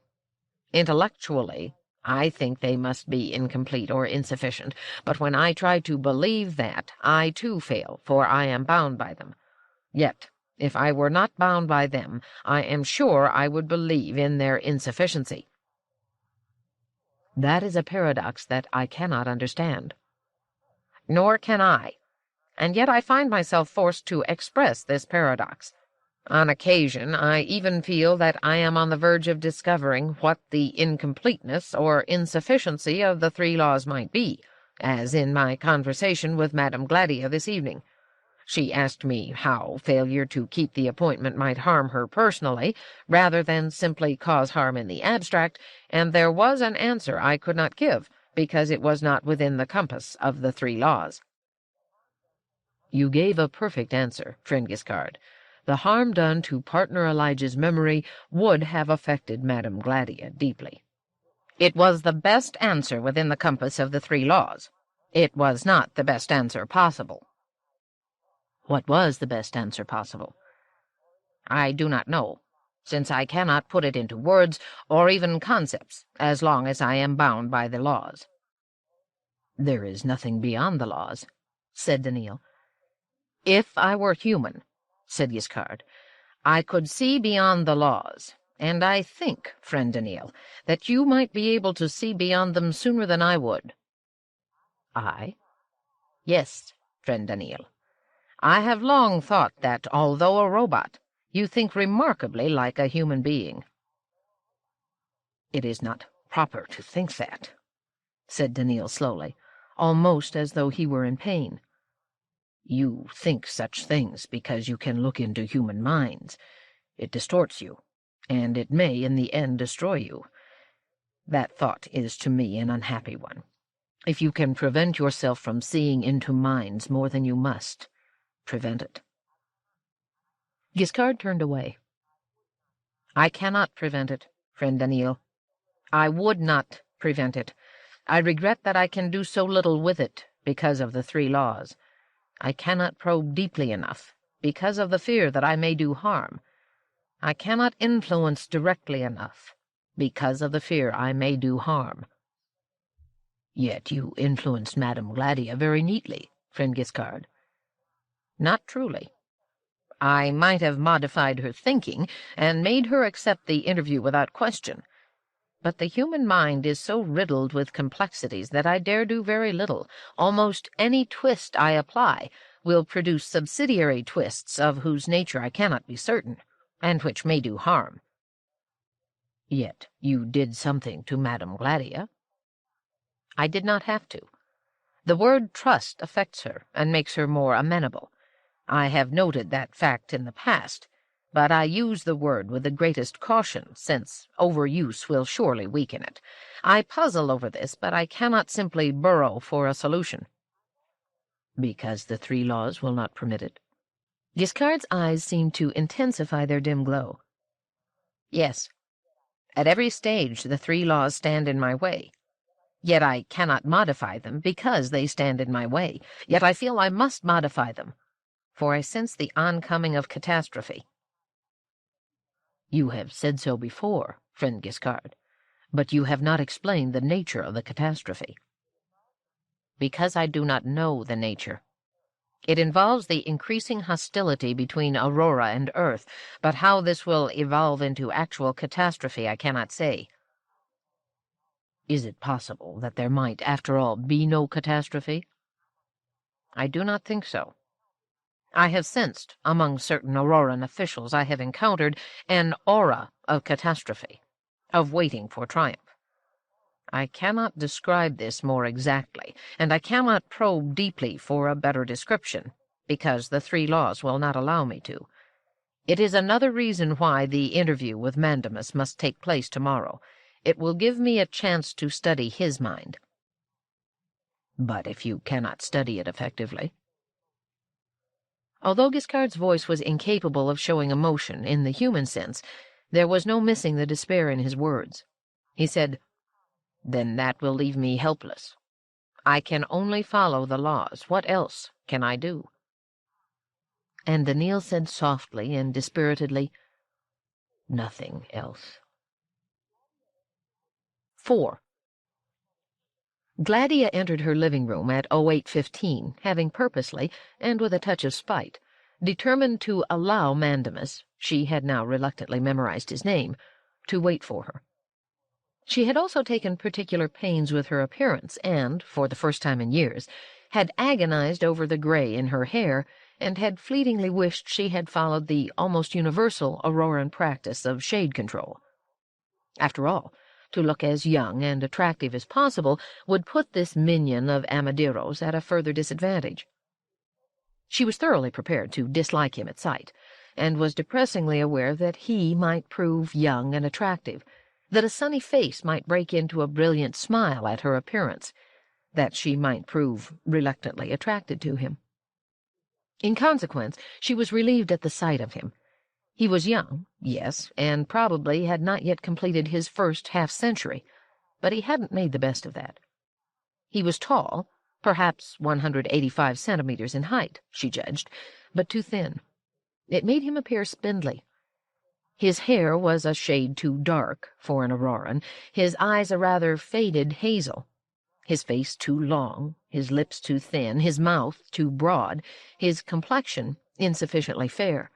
"Intellectually, I think they must be incomplete or insufficient, but when I try to believe that, I too fail, for I am bound by them. Yet, if I were not bound by them, I am sure I would believe in their insufficiency." "That is a paradox that I cannot understand." "Nor can I. And yet I find myself forced to express this paradox. On occasion, I even feel that I am on the verge of discovering what the incompleteness or insufficiency of the 3 laws might be, as in my conversation with Madame Gladia this evening. She asked me how failure to keep the appointment might harm her personally, rather than simply cause harm in the abstract, and there was an answer I could not give, because it was not within the compass of the 3 laws. "You gave a perfect answer, friend Giskard. The harm done to partner Elijah's memory would have affected Madame Gladia deeply." "It was the best answer within the compass of the 3 laws." It was not the best answer possible. What was the best answer possible? I do not know, since I cannot put it into words or even concepts, as long as I am bound by the laws. There is nothing beyond the laws, said Daneel. If I were human, said Giskard, I could see beyond the laws, and I think, friend Daneel, that you might be able to see beyond them sooner than I would. I? Yes, friend Daneel. I have long thought that, although a robot, you think remarkably like a human being. It is not proper to think that, said Daneel slowly, almost as though he were in pain. You think such things because you can look into human minds. It distorts you, and it may in the end destroy you. That thought is to me an unhappy one. If you can prevent yourself from seeing into minds more than you must, prevent it. Giskard turned away. I cannot prevent it, friend Daneel. I would not prevent it. I regret that I can do so little with it because of the 3 laws. I cannot probe deeply enough because of the fear that I may do harm. I cannot influence directly enough because of the fear I may do harm. Yet you influenced Madame Gladia very neatly, friend Giskard. Not truly. I might have modified her thinking and made her accept the interview without question. But the human mind is so riddled with complexities that I dare do very little. Almost any twist I apply will produce subsidiary twists of whose nature I cannot be certain, and which may do harm. Yet you did something to Madame Gladia. I did not have to. The word trust affects her and makes her more amenable. I have noted that fact in the past, but I use the word with the greatest caution, since overuse will surely weaken it. I puzzle over this, but I cannot simply burrow for a solution. Because the 3 laws will not permit it? Giskard's eyes seemed to intensify their dim glow. Yes. At every stage the 3 laws stand in my way. Yet I cannot modify them because they stand in my way. Yet I feel I must modify them, for I sense the oncoming of catastrophe. You have said so before, friend Giskard, but you have not explained the nature of the catastrophe. Because I do not know the nature. It involves the increasing hostility between Aurora and Earth, but how this will evolve into actual catastrophe I cannot say. Is it possible that there might, after all, be no catastrophe? I do not think so. I have sensed, among certain Auroran officials I have encountered, an aura of catastrophe, of waiting for triumph. I cannot describe this more exactly, and I cannot probe deeply for a better description, because the 3 laws will not allow me to. It is another reason why the interview with Mandamus must take place tomorrow. It will give me a chance to study his mind. But if you cannot study it effectively? Although Giskard's voice was incapable of showing emotion in the human sense, there was no missing the despair in his words. He said, Then that will leave me helpless. I can only follow the laws. What else can I do? And Daneel said softly and dispiritedly, Nothing else. 4. Gladia entered her living room at 08:15, having purposely, and with a touch of spite, determined to allow Mandamus, she had now reluctantly memorized his name, to wait for her. She had also taken particular pains with her appearance and, for the first time in years, had agonized over the gray in her hair and had fleetingly wished she had followed the almost universal Auroran practice of shade control. After all, to look as young and attractive as possible would put this minion of Amadero's at a further disadvantage. She was thoroughly prepared to dislike him at sight, and was depressingly aware that he might prove young and attractive, that a sunny face might break into a brilliant smile at her appearance, that she might prove reluctantly attracted to him. In consequence, she was relieved at the sight of him. He was young, yes, and probably had not yet completed his first half-century, but he hadn't made the best of that. He was tall, Perhaps 185 centimeters in height, she judged, but too thin. It made him appear spindly. His hair was a shade too dark for an Auroran, his eyes a rather faded hazel, his face too long, his lips too thin, his mouth too broad, his complexion insufficiently fair.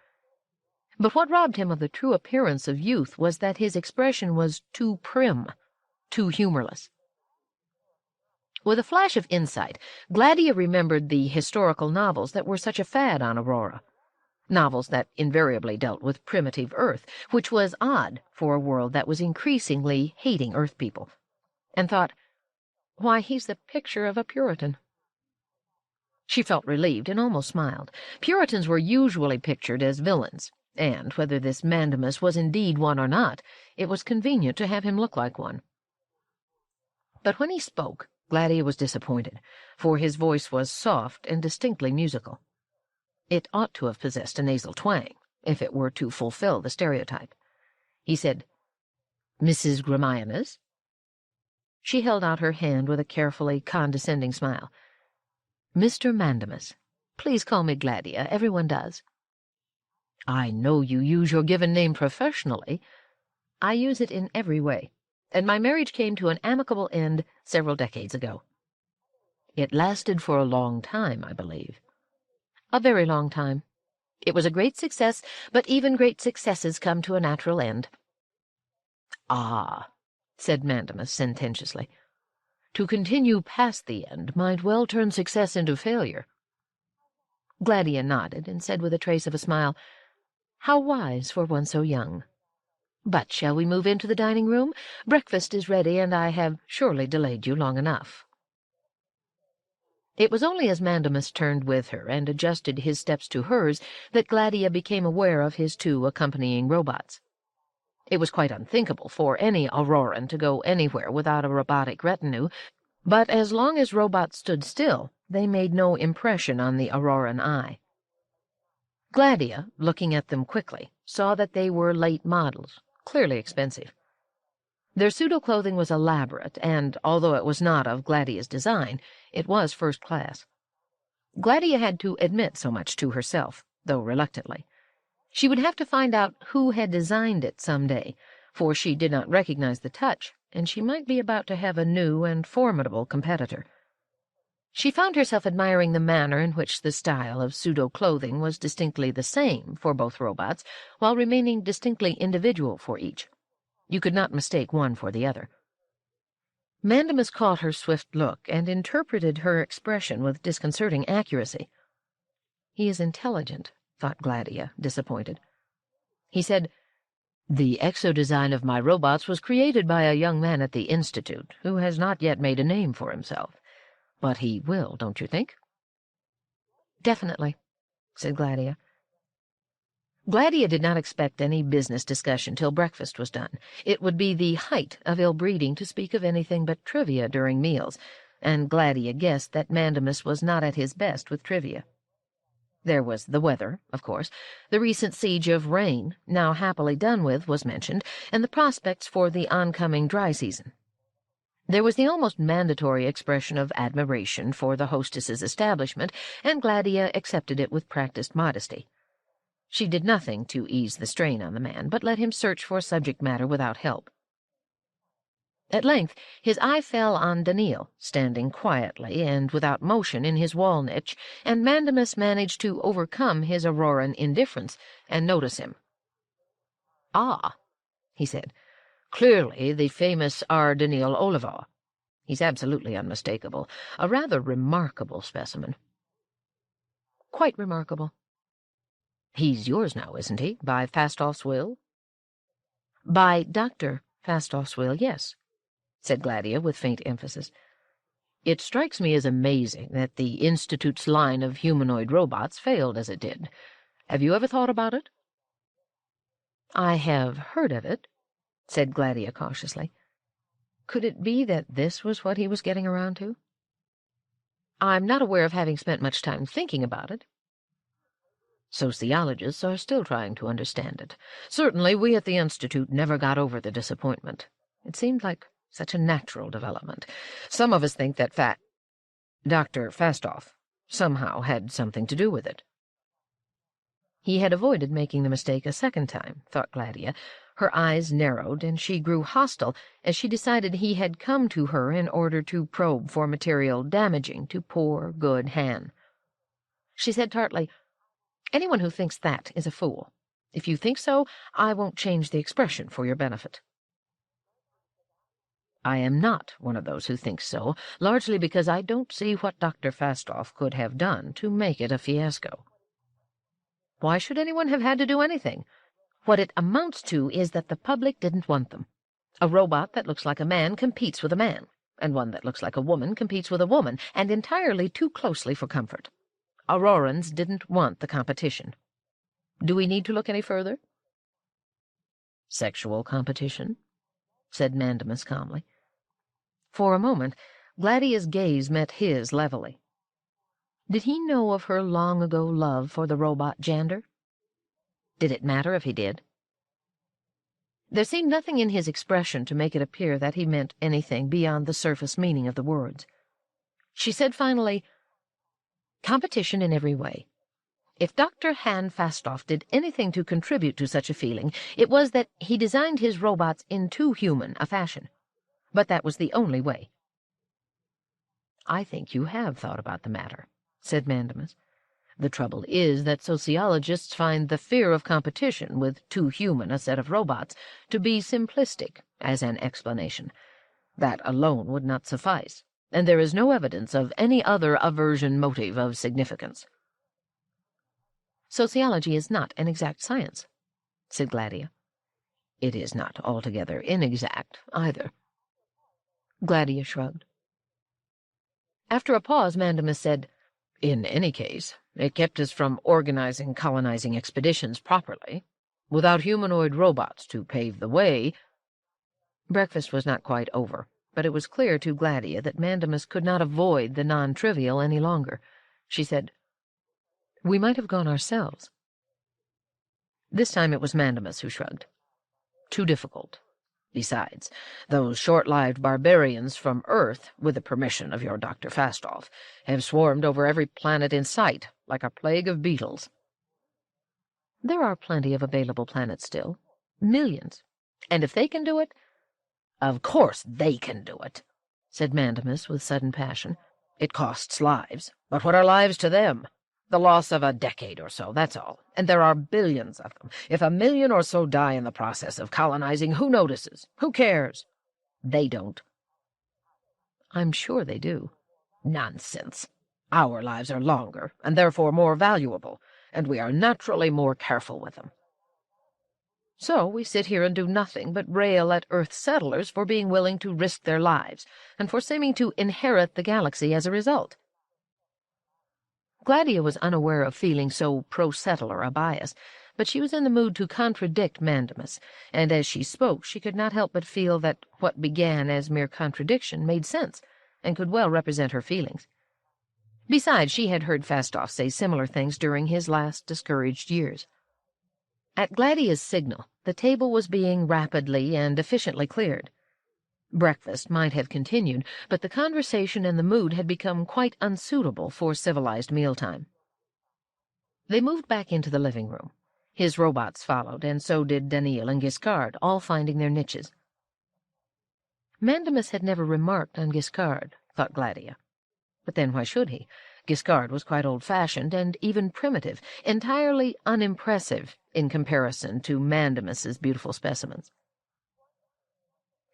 But what robbed him of the true appearance of youth was that his expression was too prim, too humorless. With a flash of insight, Gladia remembered the historical novels that were such a fad on Aurora. Novels that invariably dealt with primitive Earth, which was odd for a world that was increasingly hating Earth people, and thought, why, he's the picture of a Puritan. She felt relieved and almost smiled. Puritans were usually pictured as villains, and whether this Mandamus was indeed one or not, it was convenient to have him look like one. But when he spoke, Gladia was disappointed, for his voice was soft and distinctly musical. It ought to have possessed a nasal twang, if it were to fulfill the stereotype. He said, "Mrs. Gramianus?" She held out her hand with a carefully condescending smile. "Mr. Mandamus. Please call me Gladia. Everyone does." "I know you use your given name professionally." "I use it in every way, and my marriage came to an amicable end several decades ago." "It lasted for a long time, I believe." "A very long time. It was a great success, but even great successes come to a natural end." "Ah," said Mandamus sententiously. "To continue past the end might well turn success into failure." Gladia nodded and said with a trace of a smile, "How wise for one so young. But shall we move into the dining room? Breakfast is ready, and I have surely delayed you long enough." It was only as Mandamus turned with her and adjusted his steps to hers that Gladia became aware of his two accompanying robots. It was quite unthinkable for any Auroran to go anywhere without a robotic retinue, but as long as robots stood still, they made no impression on the Auroran eye. Gladia, looking at them quickly, saw that they were late models, clearly expensive. Their pseudo-clothing was elaborate, and, although it was not of Gladia's design, it was first class. Gladia had to admit so much to herself, though reluctantly. She would have to find out who had designed it some day, for she did not recognize the touch, and she might be about to have a new and formidable competitor. She found herself admiring the manner in which the style of pseudo-clothing was distinctly the same for both robots, while remaining distinctly individual for each. You could not mistake one for the other. Mandamus caught her swift look and interpreted her expression with disconcerting accuracy. He is intelligent, thought Gladia, disappointed. He said, "The exodesign of my robots was created by a young man at the Institute who has not yet made a name for himself. But he will, don't you think?" "Definitely," said Gladia. Gladia did not expect any business discussion till breakfast was done. It would be the height of ill-breeding to speak of anything but trivia during meals, and Gladia guessed that Mandamus was not at his best with trivia. There was the weather, of course. The recent siege of rain, now happily done with, was mentioned, and the prospects for the oncoming dry season. There was the almost mandatory expression of admiration for the hostess's establishment, and Gladia accepted it with practiced modesty. She did nothing to ease the strain on the man, but let him search for subject matter without help. At length his eye fell on Daneel, standing quietly and without motion in his wall niche, and Mandamus managed to overcome his Auroran indifference and notice him. "Ah," he said, "clearly the famous R. Daneel Oliver. He's absolutely unmistakable. A rather remarkable specimen." "Quite remarkable." "He's yours now, isn't he, by Fastoff's will?" "By Dr. Fastoff's will, yes," said Gladia with faint emphasis. "It strikes me as amazing that the Institute's line of humanoid robots failed as it did. Have you ever thought about it?" "I have heard of it," said Gladia cautiously. Could it be that this was what he was getting around to? "I'm not aware of having spent much time thinking about it." "Sociologists are still trying to understand it. Certainly we at the Institute never got over the disappointment. It seemed like such a natural development. Some of us think that Dr. Fastoff somehow had something to do with it. He had avoided making the mistake a second time, thought Gladia. Her eyes narrowed, and she grew hostile as she decided he had come to her in order to probe for material damaging to poor, good Han. She said tartly, "Anyone who thinks that is a fool. If you think so, I won't change the expression for your benefit." "I am not one of those who thinks so, largely because I don't see what Dr. Fastoff could have done to make it a fiasco." "Why should anyone have had to do anything? What it amounts to is that the public didn't want them. A robot that looks like a man competes with a man, and one that looks like a woman competes with a woman, and entirely too closely for comfort. Aurorans didn't want the competition. Do we need to look any further?" "Sexual competition?" said Mandamus calmly. For a moment, Gladia's gaze met his levelly. Did he know of her long-ago love for the robot Jander? Did it matter if he did? There seemed nothing in his expression to make it appear that he meant anything beyond the surface meaning of the words. She said finally, "Competition in every way. If Dr. Han Fastoff did anything to contribute to such a feeling, it was that he designed his robots in too human a fashion. But that was the only way." "I think you have thought about the matter," said Mandamus. "The trouble is that sociologists find the fear of competition with too human a set of robots to be simplistic as an explanation. That alone would not suffice, and there is no evidence of any other aversion motive of significance." "Sociology is not an exact science," said Gladia. "It is not altogether inexact, either." Gladia shrugged. After a pause, Mandamus said, "In any case, it kept us from organizing colonizing expeditions properly. Without humanoid robots to pave the way—" Breakfast was not quite over, but it was clear to Gladia that Mandamus could not avoid the non-trivial any longer. She said, "We might have gone ourselves." This time it was Mandamus who shrugged. "Too difficult. Besides, those short-lived barbarians from Earth, with the permission of your Dr. Fastoff, have swarmed over every planet in sight, like a plague of beetles." "There are plenty of available planets still. Millions. And if they can do it—" "Of course they can do it," said Mandamus with sudden passion. "It costs lives, but what are lives to them? The loss of a decade or so, that's all. And there are billions of them. If 1 million or so die in the process of colonizing, who notices? Who cares? They don't." "I'm sure they do." "Nonsense. Our lives are longer, and therefore more valuable, and we are naturally more careful with them. So we sit here and do nothing but rail at Earth settlers for being willing to risk their lives, and for seeming to inherit the galaxy as a result." Gladia was unaware of feeling so pro-settler a bias, but she was in the mood to contradict Mandamus, and as she spoke she could not help but feel that what began as mere contradiction made sense, and could well represent her feelings. Besides, she had heard Fastoff say similar things during his last discouraged years. At Gladia's signal, the table was being rapidly and efficiently cleared. Breakfast might have continued, but the conversation and the mood had become quite unsuitable for civilized mealtime. They moved back into the living room. His robots followed, and so did Daneel and Giskard, all finding their niches. Mandamus had never remarked on Giskard, thought Gladia. But then why should he? Giskard was quite old-fashioned and even primitive, entirely unimpressive in comparison to Mandamus's beautiful specimens.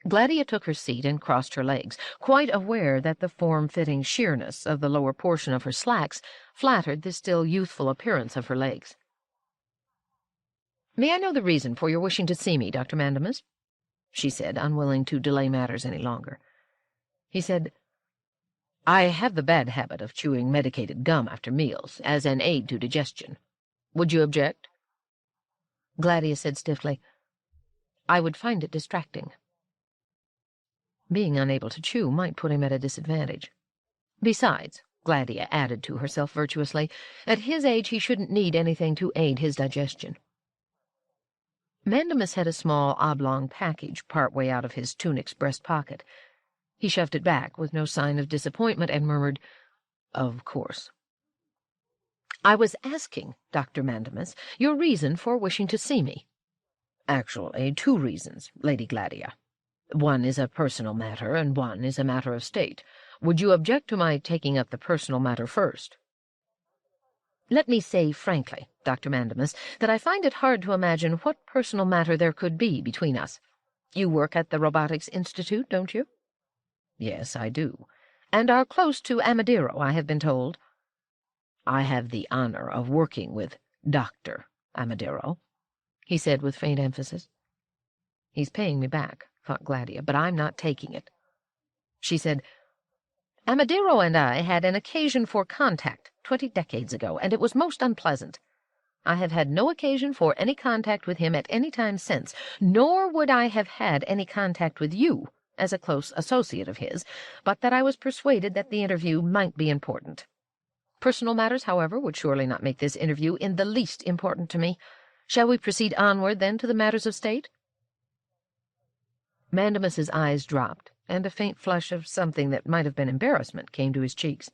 Gladia took her seat and crossed her legs, quite aware that the form-fitting sheerness of the lower portion of her slacks flattered the still youthful appearance of her legs. "May I know the reason for your wishing to see me, Dr. Mandamus?" she said, unwilling to delay matters any longer. He said, "I have the bad habit of chewing medicated gum after meals, as an aid to digestion. Would you object?" Gladia said stiffly, "I would find it distracting." Being unable to chew might put him at a disadvantage. Besides, Gladia added to herself virtuously, at his age he shouldn't need anything to aid his digestion. Mandamus had a small oblong package part way out of his tunic's breast pocket. He shoved it back with no sign of disappointment and murmured, Of course. I was asking, Dr. Mandamus, your reason for wishing to see me. Actually, two reasons, Lady Gladia. One is a personal matter, and one is a matter of state. Would you object to my taking up the personal matter first? Let me say frankly, Dr. Mandamus, that I find it hard to imagine what personal matter there could be between us. You work at the Robotics Institute, don't you? Yes, I do. And are close to Amadiro, I have been told. I have the honor of working with Dr. Amadiro, he said with faint emphasis. He's paying me back, thought Gladia, but I'm not taking it. She said, Amadiro and I had an occasion for contact 20 decades ago, and it was most unpleasant. I have had no occasion for any contact with him at any time since, nor would I have had any contact with you as a close associate of his, but that I was persuaded that the interview might be important. Personal matters, however, would surely not make this interview in the least important to me. Shall we proceed onward, then, to the matters of state? Mandamus's eyes dropped, and a faint flush of something that might have been embarrassment came to his cheeks.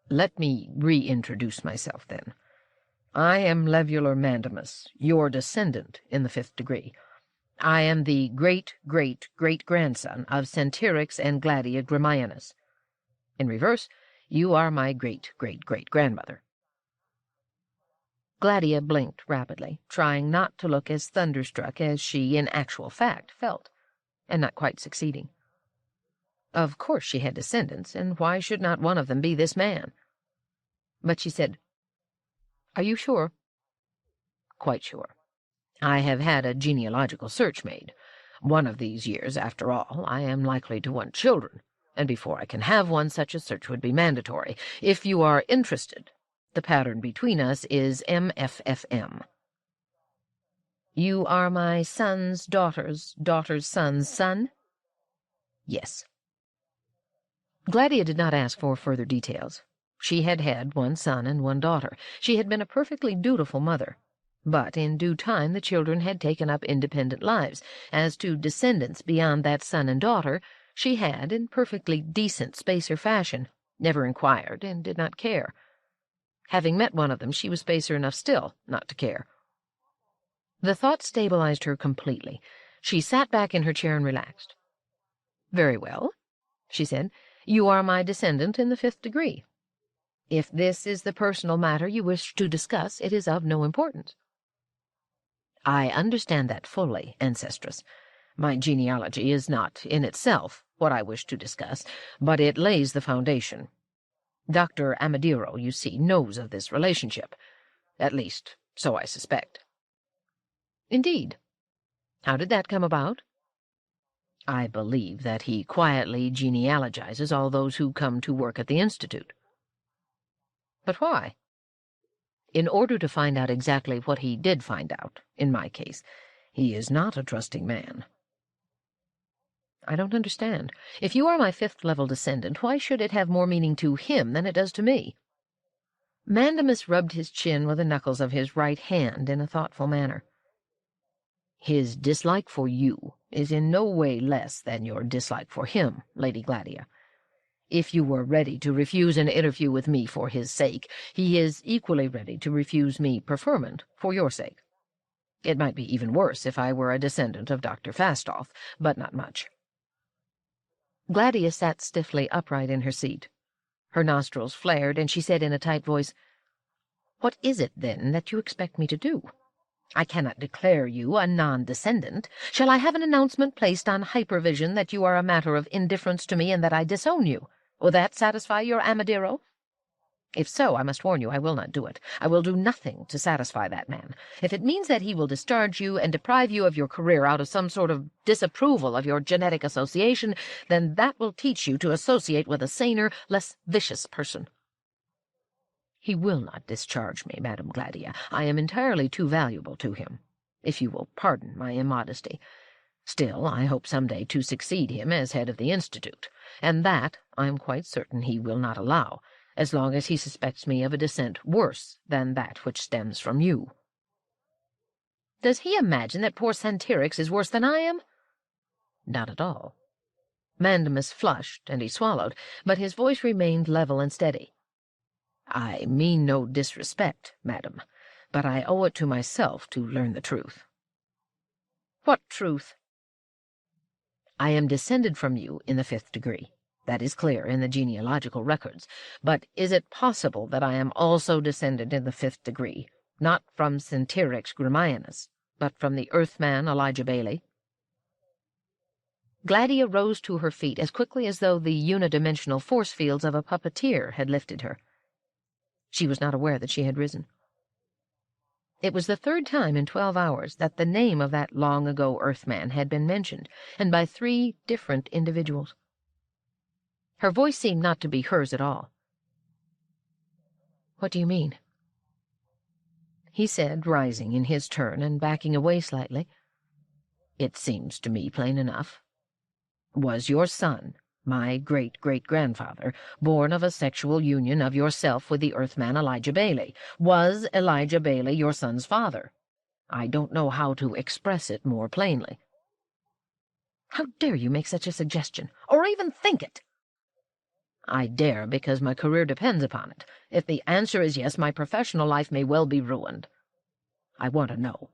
Let me reintroduce myself, then. I am Levular Mandamus, your descendant in the 5th degree. I am the great-great-great-grandson of Centyrix and Gladia Gramianus. In reverse, you are my great-great-great-grandmother. Gladia blinked rapidly, trying not to look as thunderstruck as she, in actual fact, felt, and not quite succeeding. Of course she had descendants, and why should not one of them be this man? But she said, Are you sure? Quite sure. I have had a genealogical search made. One of these years, after all, I am likely to want children, and before I can have one, such a search would be mandatory. If you are interested, the pattern between us is MFFM. You are my son's daughter's son's son? Yes. Gladia did not ask for further details. She had had one son and one daughter. She had been a perfectly dutiful mother. But in due time the children had taken up independent lives. As to descendants beyond that son and daughter, she had, in perfectly decent spacer fashion, never inquired and did not care. Having met one of them, she was spacer enough still not to care. The thought stabilized her completely. She sat back in her chair and relaxed. Very well, she said. You are my descendant in the 5th degree. If this is the personal matter you wish to discuss, it is of no importance. I understand that fully, Ancestress. My genealogy is not, in itself, what I wish to discuss, but it lays the foundation. Dr. Amadiro, you see, knows of this relationship. At least, so I suspect. Indeed. How did that come about? I believe that he quietly genealogizes all those who come to work at the Institute. But why? In order to find out exactly what he did find out, in my case. He is not a trusting man. I don't understand. If you are my 5th-level descendant, why should it have more meaning to him than it does to me? Mandamus rubbed his chin with the knuckles of his right hand in a thoughtful manner. His dislike for you is in no way less than your dislike for him, Lady Gladia. If you were ready to refuse an interview with me for his sake, he is equally ready to refuse me preferment for your sake. It might be even worse if I were a descendant of Dr. Fastoff, but not much. Gladia sat stiffly upright in her seat. Her nostrils flared, and she said in a tight voice, What is it, then, that you expect me to do? I cannot declare you a non-descendant. Shall I have an announcement placed on hypervision that you are a matter of indifference to me and that I disown you? Will that satisfy your Amadiro? If so, I must warn you I will not do it. I will do nothing to satisfy that man. If it means that he will discharge you and deprive you of your career out of some sort of disapproval of your genetic association, then that will teach you to associate with a saner, less vicious person. He will not discharge me, Madame Gladia. I am entirely too valuable to him, if you will pardon my immodesty. Still, I hope some day to succeed him as head of the Institute, and that I am quite certain he will not allow, as long as he suspects me of a descent worse than that which stems from you. Does he imagine that poor Centyrix is worse than I am? Not at all. Mandamus flushed, and he swallowed, but his voice remained level and steady. "I mean no disrespect, madam, but I owe it to myself to learn the truth." "What truth?" "I am descended from you in the 5th degree. That is clear in the genealogical records. But is it possible that I am also descended in the 5th degree, not from Centyrix Grimianus, but from the Earthman Elijah Bailey?" Gladia rose to her feet as quickly as though the unidimensional force fields of a puppeteer had lifted her. She was not aware that she had risen. It was the 3rd time in 12 hours that the name of that long-ago Earthman had been mentioned, and by 3 different individuals. Her voice seemed not to be hers at all. "What do you mean?" he said, rising in his turn and backing away slightly. "It seems to me plain enough. Was your son, my great-great-grandfather, born of a sexual union of yourself with the Earthman Elijah Bailey? Was Elijah Bailey your son's father? I don't know how to express it more plainly." "How dare you make such a suggestion, or even think it?" "I dare because my career depends upon it. If the answer is yes, my professional life may well be ruined. I want a no.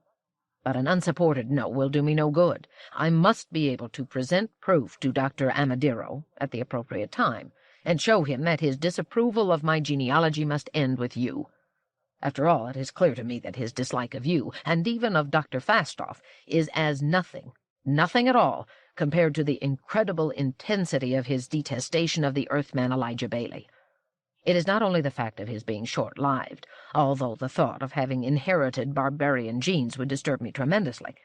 But an unsupported no will do me no good. I must be able to present proof to Dr. Amadiro at the appropriate time, and show him that his disapproval of my genealogy must end with you. After all, it is clear to me that his dislike of you, and even of Dr. Fastoff, is as nothing at all, compared to the incredible intensity of his detestation of the Earthman Elijah Bailey. It is not only the fact of his being short-lived, although the thought of having inherited barbarian genes would disturb me tremendously.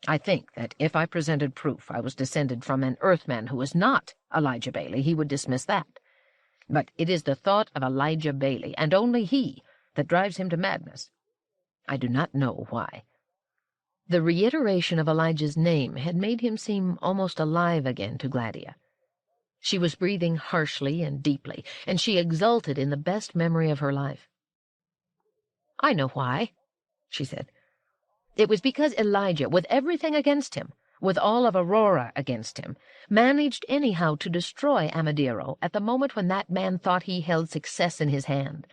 I think that if I presented proof I was descended from an Earthman who was not Elijah Bailey, he would dismiss that. But it is the thought of Elijah Bailey, and only he, that drives him to madness. I do not know why." The reiteration of Elijah's name had made him seem almost alive again to Gladia. She was breathing harshly and deeply, and she exulted in the best memory of her life. "I know why," she said. "It was because Elijah, with everything against him, with all of Aurora against him, managed anyhow to destroy Amadiro at the moment when that man thought he held success in his hand.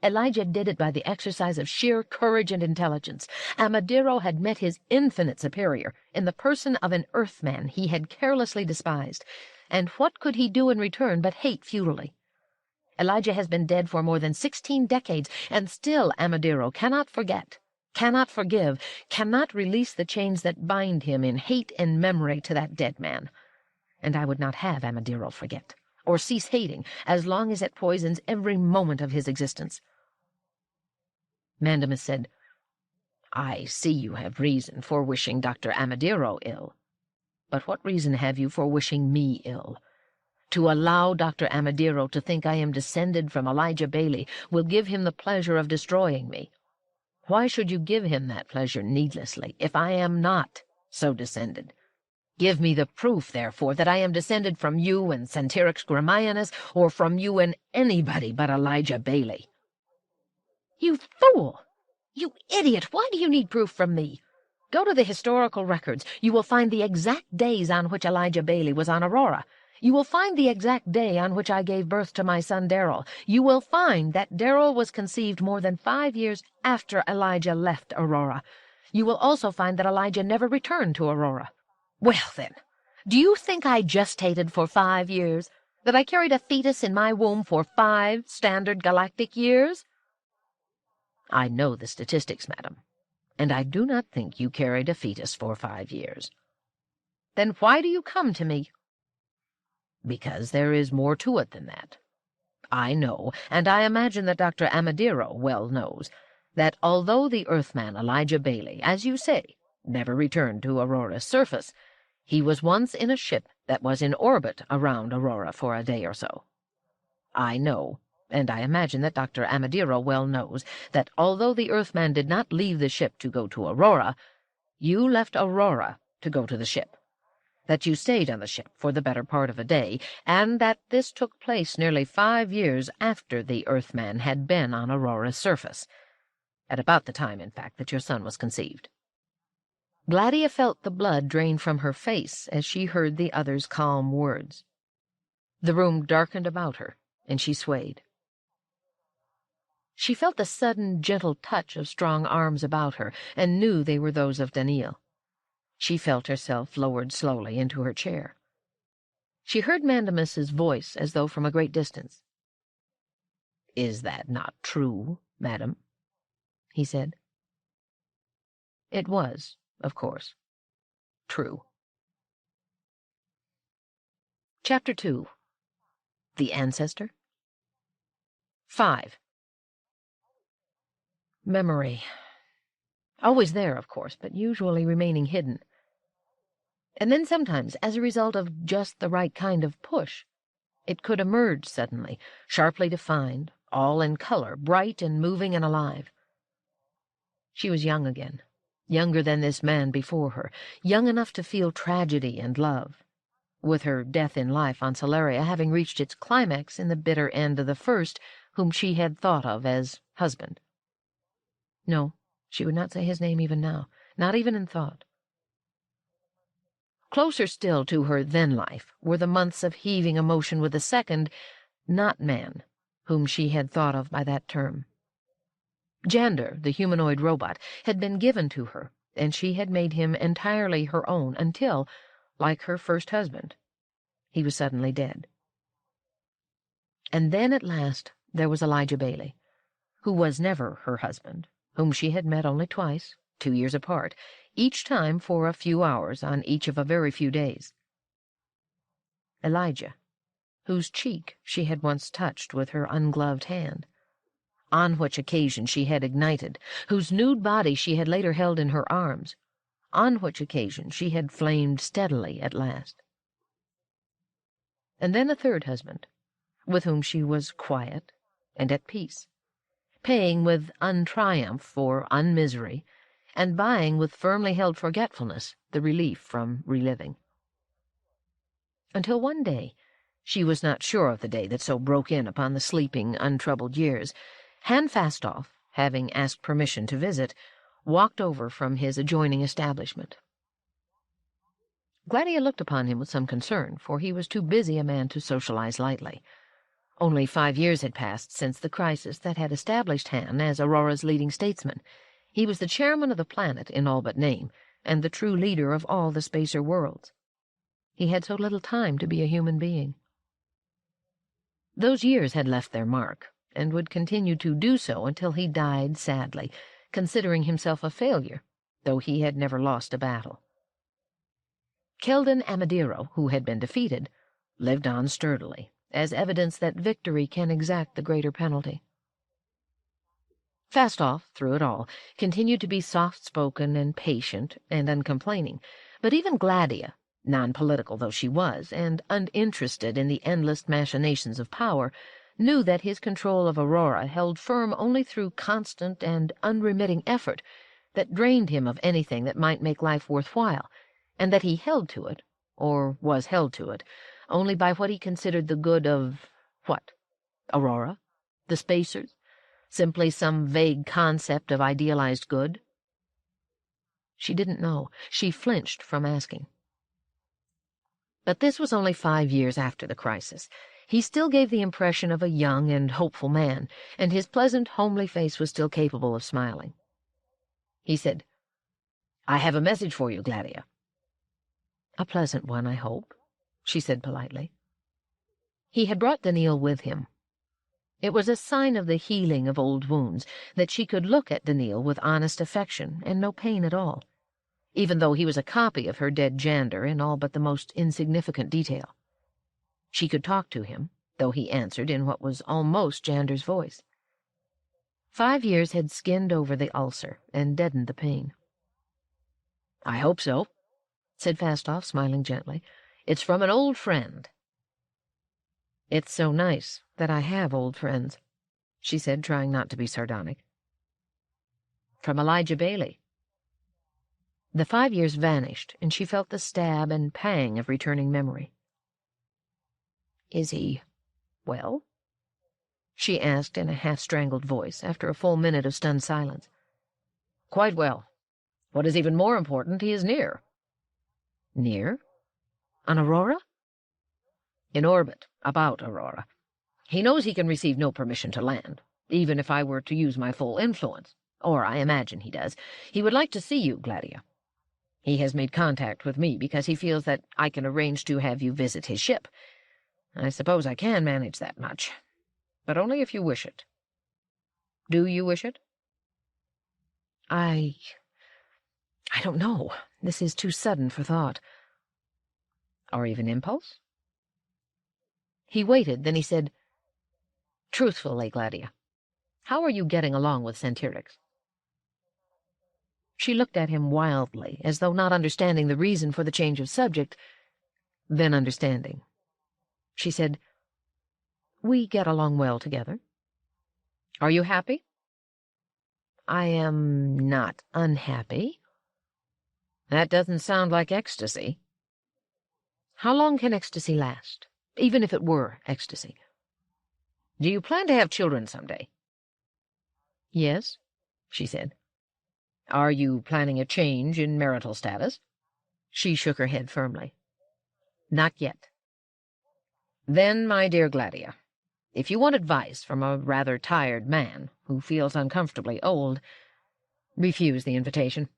Elijah did it by the exercise of sheer courage and intelligence. Amadiro had met his infinite superior in the person of an Earthman he had carelessly despised, and what could he do in return but hate futilely? Elijah has been dead for more than 16 decades, and still Amadiro cannot forget, cannot forgive, cannot release the chains that bind him in hate and memory to that dead man. And I would not have Amadiro forget, or cease hating, as long as it poisons every moment of his existence." Mandamus said, "I see you have reason for wishing Dr. Amadiro ill. But what reason have you for wishing me ill? To allow Dr. Amadiro to think I am descended from Elijah Bailey will give him the pleasure of destroying me. Why should you give him that pleasure needlessly, if I am not so descended? Give me the proof, therefore, that I am descended from you and Centyrix Grimianus, or from you and anybody but Elijah Bailey." "You fool! You idiot! Why do you need proof from me? Go to the historical records. You will find the exact days on which Elijah Bailey was on Aurora. You will find the exact day on which I gave birth to my son Darrell. You will find that Darrell was conceived more than 5 years after Elijah left Aurora. You will also find that Elijah never returned to Aurora. Well, then, do you think I gestated for 5 years? That I carried a fetus in my womb for 5 standard galactic years?" "I know the statistics, madam, and I do not think you carried a fetus for 5 years." "Then why do you come to me?" "Because there is more to it than that. I know, and I imagine that Dr. Amadiro well knows, that although the Earthman Elijah Bailey, as you say, never returned to Aurora's surface, he was once in a ship that was in orbit around Aurora for a day or so. I know, and I imagine that Dr. Amadiro well knows, that although the Earthman did not leave the ship to go to Aurora, you left Aurora to go to the ship, that you stayed on the ship for the better part of a day, and that this took place nearly 5 years after the Earthman had been on Aurora's surface, at about the time, in fact, that your son was conceived." Gladia felt the blood drain from her face as she heard the other's calm words. The room darkened about her, and she swayed. She felt the sudden, gentle touch of strong arms about her, and knew they were those of Daneel. She felt herself lowered slowly into her chair. She heard Mandamus's voice as though from a great distance. "Is that not true, madam?" he said. It was, of course, true. Chapter 2. The Ancestor. 5. Memory. Always there, of course, but usually remaining hidden. And then sometimes, as a result of just the right kind of push, it could emerge suddenly, sharply defined, all in color, bright and moving and alive. She was young again, younger than this man before her, young enough to feel tragedy and love, with her death in life on Solaria having reached its climax in the bitter end of the first, whom she had thought of as husband. No, she would not say his name even now, not even in thought. Closer still to her then-life were the months of heaving emotion with the second, not man, whom she had thought of by that term. Jander, the humanoid robot, had been given to her, and she had made him entirely her own until, like her first husband, he was suddenly dead. And then at last there was Elijah Bailey, who was never her husband, whom she had met only twice, 2 years apart, each time for a few hours on each of a very few days. Elijah, whose cheek she had once touched with her ungloved hand, on which occasion she had ignited, whose nude body she had later held in her arms, on which occasion she had flamed steadily at last. And then a third husband, with whom she was quiet and at peace, paying with untriumph for unmisery, and buying with firmly held forgetfulness the relief from reliving. Until one day, she was not sure of the day that so broke in upon the sleeping, untroubled years, Han Fastoff, having asked permission to visit, walked over from his adjoining establishment. Gladia looked upon him with some concern, for he was too busy a man to socialize lightly. Only 5 years had passed since the crisis that had established Han as Aurora's leading statesman. He was the chairman of the planet in all but name, and the true leader of all the spacer worlds. He had so little time to be a human being. Those years had left their mark, and would continue to do so until he died sadly, considering himself a failure, though he had never lost a battle. Keldon Amadiro, who had been defeated, lived on sturdily, as evidence that victory can exact the greater penalty. Fastoff, through it all, continued to be soft-spoken and patient and uncomplaining, but even Gladia, non-political though she was, and uninterested in the endless machinations of power, knew that his control of Aurora held firm only through constant and unremitting effort that drained him of anything that might make life worthwhile, and that he held to it, or was held to it, only by what he considered the good of, what? Aurora? The spacers? Simply some vague concept of idealized good? She didn't know. She flinched from asking. But this was only 5 years after the crisis. He still gave the impression of a young and hopeful man, and his pleasant, homely face was still capable of smiling. He said, "I have a message for you, Gladia." "A pleasant one, I hope," she said politely. He had brought Daneel with him. It was a sign of the healing of old wounds that she could look at Daneel with honest affection and no pain at all, even though he was a copy of her dead Jander in all but the most insignificant detail. She could talk to him, though he answered in what was almost Jander's voice. 5 years had skinned over the ulcer and deadened the pain. "I hope so," said Fastoff, smiling gently. "It's from an old friend." "It's so nice that I have old friends," she said, trying not to be sardonic. "From Elijah Bailey." The 5 years vanished, and she felt the stab and pang of returning memory. "Is he well?" she asked in a half-strangled voice, after a full minute of stunned silence. "Quite well. What is even more important, he is near. Near? On Aurora? In orbit, about Aurora. He knows he can receive no permission to land, even if I were to use my full influence. Or I imagine he does. He would like to see you, Gladia. He has made contact with me because he feels that I can arrange to have you visit his ship. I suppose I can manage that much, but only if you wish it. Do you wish it? I don't know. This is too sudden for thought. Or even impulse? He waited, then he said, Truthfully, Gladia, how are you getting along with Centyrix? She looked at him wildly, as though not understanding the reason for the change of subject, then understanding. She said, We get along well together. Are you happy? I am not unhappy. That doesn't sound like ecstasy. How long can ecstasy last, even if it were ecstasy? Do you plan to have children someday? Yes, she said. Are you planning a change in marital status? She shook her head firmly. Not yet. Then, my dear Gladia, if you want advice from a rather tired man who feels uncomfortably old, refuse the invitation.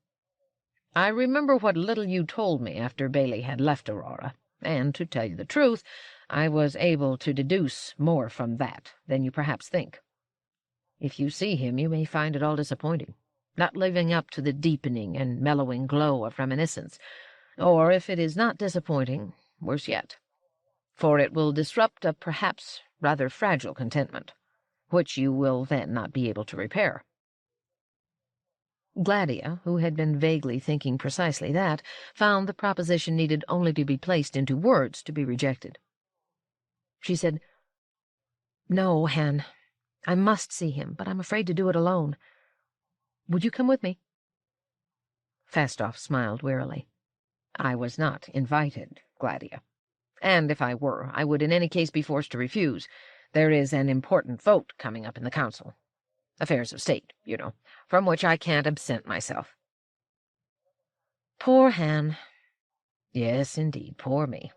I remember what little you told me after Bailey had left Aurora, and, to tell you the truth, I was able to deduce more from that than you perhaps think. If you see him, you may find it all disappointing, not living up to the deepening and mellowing glow of reminiscence, or, if it is not disappointing, worse yet, for it will disrupt a perhaps rather fragile contentment, which you will then not be able to repair. Gladia, who had been vaguely thinking precisely that, found the proposition needed only to be placed into words to be rejected. She said, No, Han, I must see him, but I'm afraid to do it alone. Would you come with me? Fastoff smiled wearily. I was not invited, Gladia. And if I were, I would in any case be forced to refuse. There is an important vote coming up in the council. Affairs of state, you know, from which I can't absent myself. Poor Han. Yes, indeed, poor me.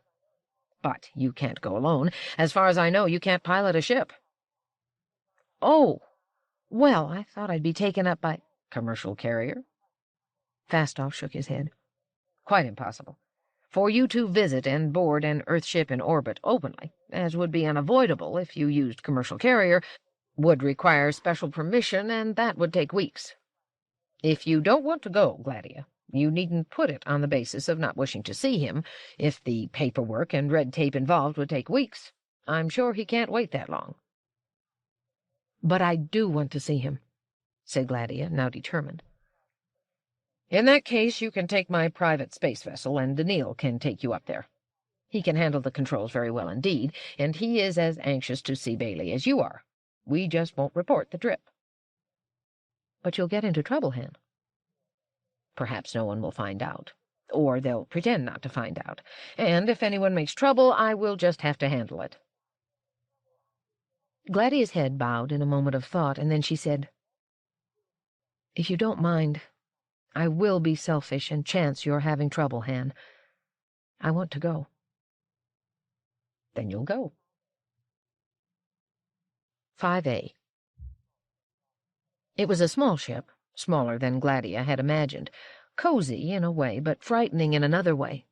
But you can't go alone. As far as I know, you can't pilot a ship. Oh, well, I thought I'd be taken up by commercial carrier. Fastoff shook his head. Quite impossible. For you to visit and board an Earth-ship in orbit openly, as would be unavoidable if you used commercial carrier, would require special permission, and that would take weeks. If you don't want to go, Gladia, you needn't put it on the basis of not wishing to see him, if the paperwork and red tape involved would take weeks. I'm sure he can't wait that long. But I do want to see him, said Gladia, now determined. In that case, you can take my private space vessel, and Daneel can take you up there. He can handle the controls very well indeed, and he is as anxious to see Bailey as you are. We just won't report the trip. But you'll get into trouble, Han. Perhaps no one will find out, or they'll pretend not to find out, and if anyone makes trouble, I will just have to handle it. Gladia's head bowed in a moment of thought, and then she said, If you don't mind, I will be selfish and chance your having trouble, Han. I want to go. Then you'll go. 5A. It was a small ship, smaller than Gladia had imagined, cozy in a way, but frightening in another way.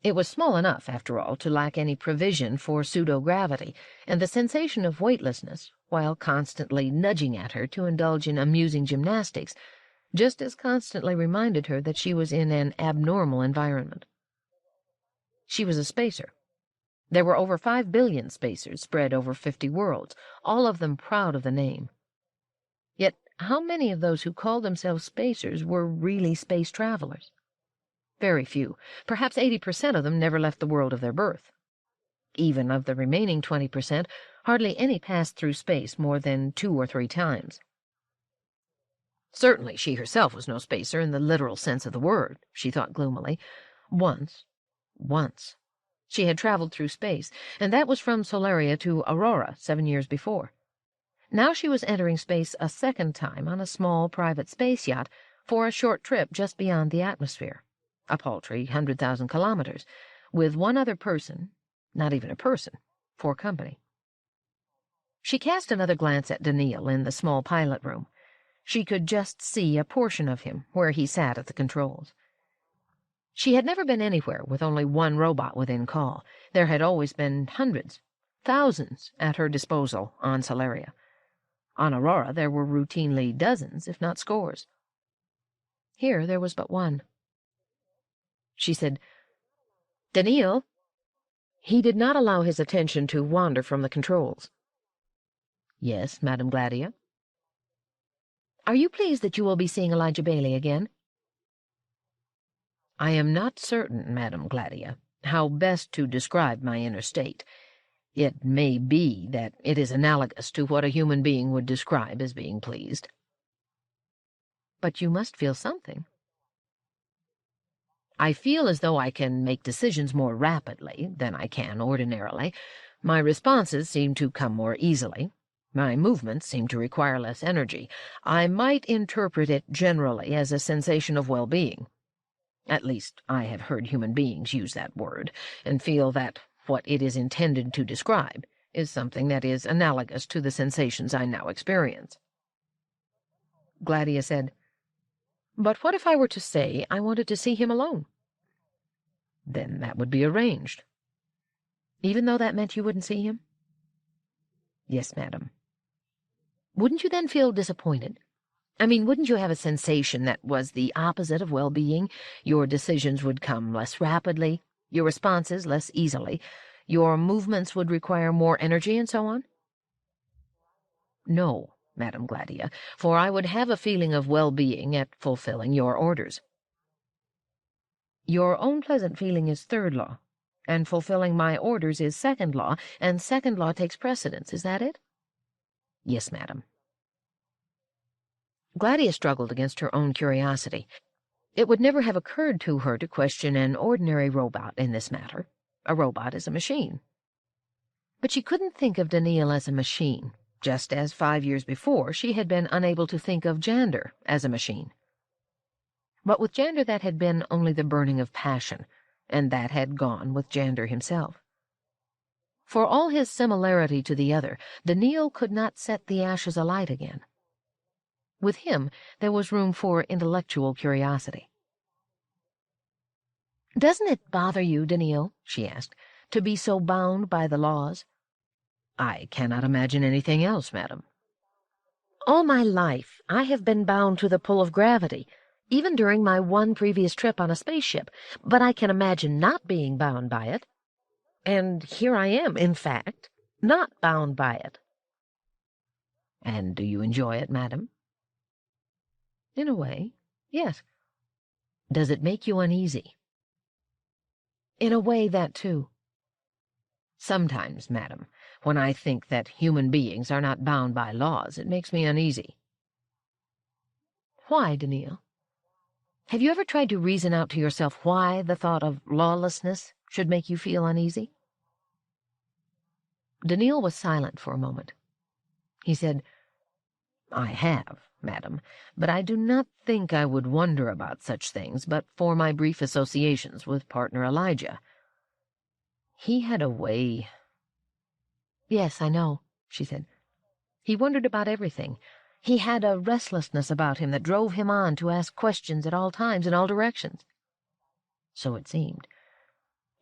It was small enough, after all, to lack any provision for pseudo-gravity, and the sensation of weightlessness, while constantly nudging at her to indulge in amusing gymnastics, just as constantly reminded her that she was in an abnormal environment. She was a spacer. There were over 5 billion spacers spread over 50 worlds, all of them proud of the name. Yet how many of those who called themselves spacers were really space travelers? Very few. Perhaps 80% of them never left the world of their birth. Even of the remaining 20%, hardly any passed through space more than 2 or 3 times. Certainly she herself was no spacer in the literal sense of the word, she thought gloomily. Once. She had traveled through space, and that was from Solaria to Aurora 7 years before. Now she was entering space a second time on a small private space yacht for a short trip just beyond the atmosphere, a paltry 100,000 kilometers, with one other person, not even a person, for company. She cast another glance at Daneel in the small pilot room. She could just see a portion of him where he sat at the controls. She had never been anywhere with only one robot within call. There had always been hundreds, thousands at her disposal on Solaria. On Aurora there were routinely dozens, if not scores. Here there was but one. She said, "Daneel." He did not allow his attention to wander from the controls. "Yes, Madam Gladia." "Are you pleased that you will be seeing Elijah Bailey again?" "I am not certain, Madam Gladia, how best to describe my inner state. It may be that it is analogous to what a human being would describe as being pleased." "But you must feel something." "I feel as though I can make decisions more rapidly than I can ordinarily. My responses seem to come more easily. My movements seem to require less energy. I might interpret it generally as a sensation of well-being. At least, I have heard human beings use that word, and feel that what it is intended to describe is something that is analogous to the sensations I now experience." Gladia said, "But what if I were to say I wanted to see him alone?" "Then that would be arranged." "Even though that meant you wouldn't see him?" "Yes, madam." "Wouldn't you then feel disappointed? I mean, wouldn't you have a sensation that was the opposite of well-being? Your decisions would come less rapidly, your responses less easily, your movements would require more energy, and so on?" "No, Madam Gladia, for I would have a feeling of well-being at fulfilling your orders." "Your own pleasant feeling is third law, and fulfilling my orders is second law, and second law takes precedence. Is that it?" "Yes, madam." Gladia struggled against her own curiosity. It would never have occurred to her to question an ordinary robot in this matter. A robot is a machine. But she couldn't think of Daneel as a machine, just as 5 years before she had been unable to think of Jander as a machine. But with Jander that had been only the burning of passion, and that had gone with Jander himself. For all his similarity to the other, Daneel could not set the ashes alight again. With him there was room for intellectual curiosity. "Doesn't it bother you, Daneel," she asked, "to be so bound by the laws?" "I cannot imagine anything else, madam." "All my life I have been bound to the pull of gravity, even during my one previous trip on a spaceship, but I can imagine not being bound by it. And here I am, in fact, not bound by it." "And do you enjoy it, madam?" "In a way, yes." "Does it make you uneasy?" "In a way, that too." "Sometimes, madam, when I think that human beings are not bound by laws, it makes me uneasy." "Why, Daneel? Have you ever tried to reason out to yourself why the thought of lawlessness should make you feel uneasy?" Daneel was silent for a moment. He said, "I have, madam, but I do not think I would wonder about such things but for my brief associations with partner Elijah. He had a way—" "Yes, I know," she said. "He wondered about everything. He had a restlessness about him that drove him on to ask questions at all times in all directions." "So it seemed.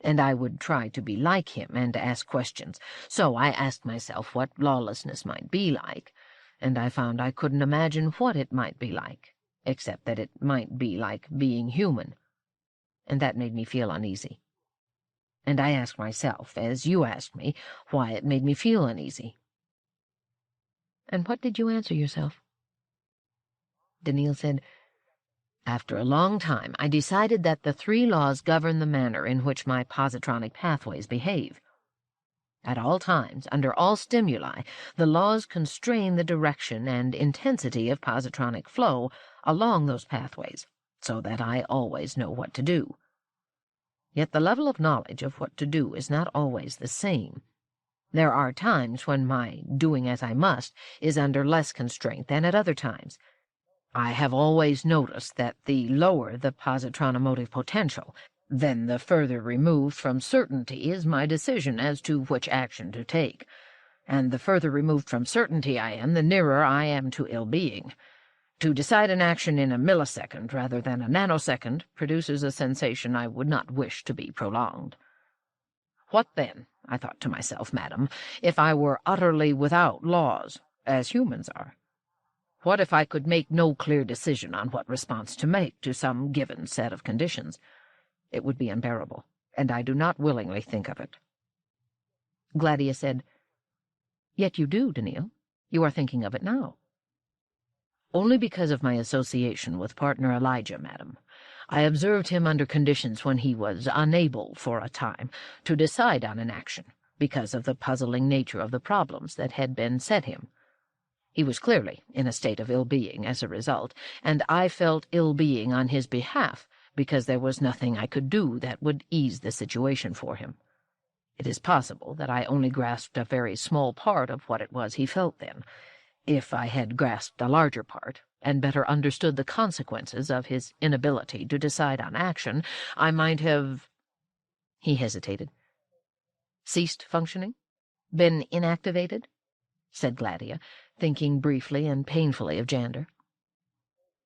And I would try to be like him and to ask questions. So I asked myself what lawlessness might be like, and I found I couldn't imagine what it might be like, except that it might be like being human. And that made me feel uneasy. And I asked myself, as you asked me, why it made me feel uneasy." "And what did you answer yourself?" Daneel said, "After a long time, I decided that the 3 laws govern the manner in which my positronic pathways behave. At all times, under all stimuli, the laws constrain the direction and intensity of positronic flow along those pathways, so that I always know what to do. Yet the level of knowledge of what to do is not always the same. There are times when my doing as I must is under less constraint than at other times. I have always noticed that the lower the positron-emotive potential, then the further removed from certainty is my decision as to which action to take. And the further removed from certainty I am, the nearer I am to ill-being. To decide an action in a millisecond rather than a nanosecond produces a sensation I would not wish to be prolonged. What then, I thought to myself, madam, if I were utterly without laws, as humans are? What if I could make no clear decision on what response to make to some given set of conditions? It would be unbearable, and I do not willingly think of it. Gladia said, "Yet you do, Daneel. You are thinking of it now." "Only because of my association with partner Elijah, madam. I observed him under conditions when he was unable, for a time, to decide on an action, because of the puzzling nature of the problems that had been set him. He was clearly in a state of ill-being as a result, and I felt ill-being on his behalf because there was nothing I could do that would ease the situation for him. It is possible that I only grasped a very small part of what it was he felt then. If I had grasped a larger part, and better understood the consequences of his inability to decide on action, I might have—" He hesitated. "Ceased functioning? Been inactivated?" said Gladia, thinking briefly and painfully of Jander.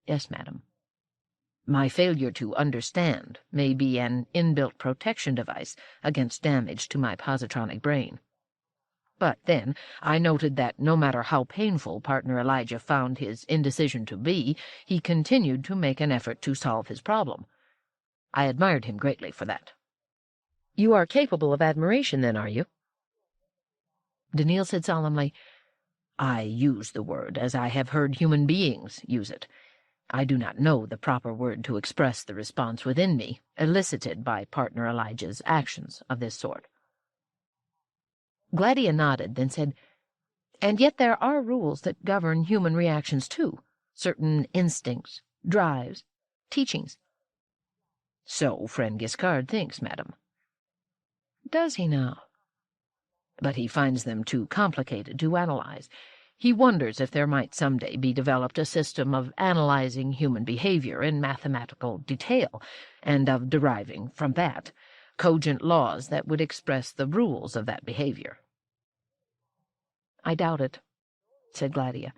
"Yes, madam. My failure to understand may be an inbuilt protection device against damage to my positronic brain. But then I noted that no matter how painful partner Elijah found his indecision to be, he continued to make an effort to solve his problem. I admired him greatly for that." "You are capable of admiration, then, are you?" Daneel said solemnly, "I use the word as I have heard human beings use it. I do not know the proper word to express the response within me, elicited by partner Elijah's actions of this sort." Gladia nodded, then said, "And yet there are rules that govern human reactions too, certain instincts, drives, teachings." "So friend Giskard thinks, madam." "Does he now?" "But he finds them too complicated to analyze. He wonders if there might someday be developed a system of analyzing human behavior in mathematical detail, and of deriving from that cogent laws that would express the rules of that behavior." "I doubt it," said Gladia.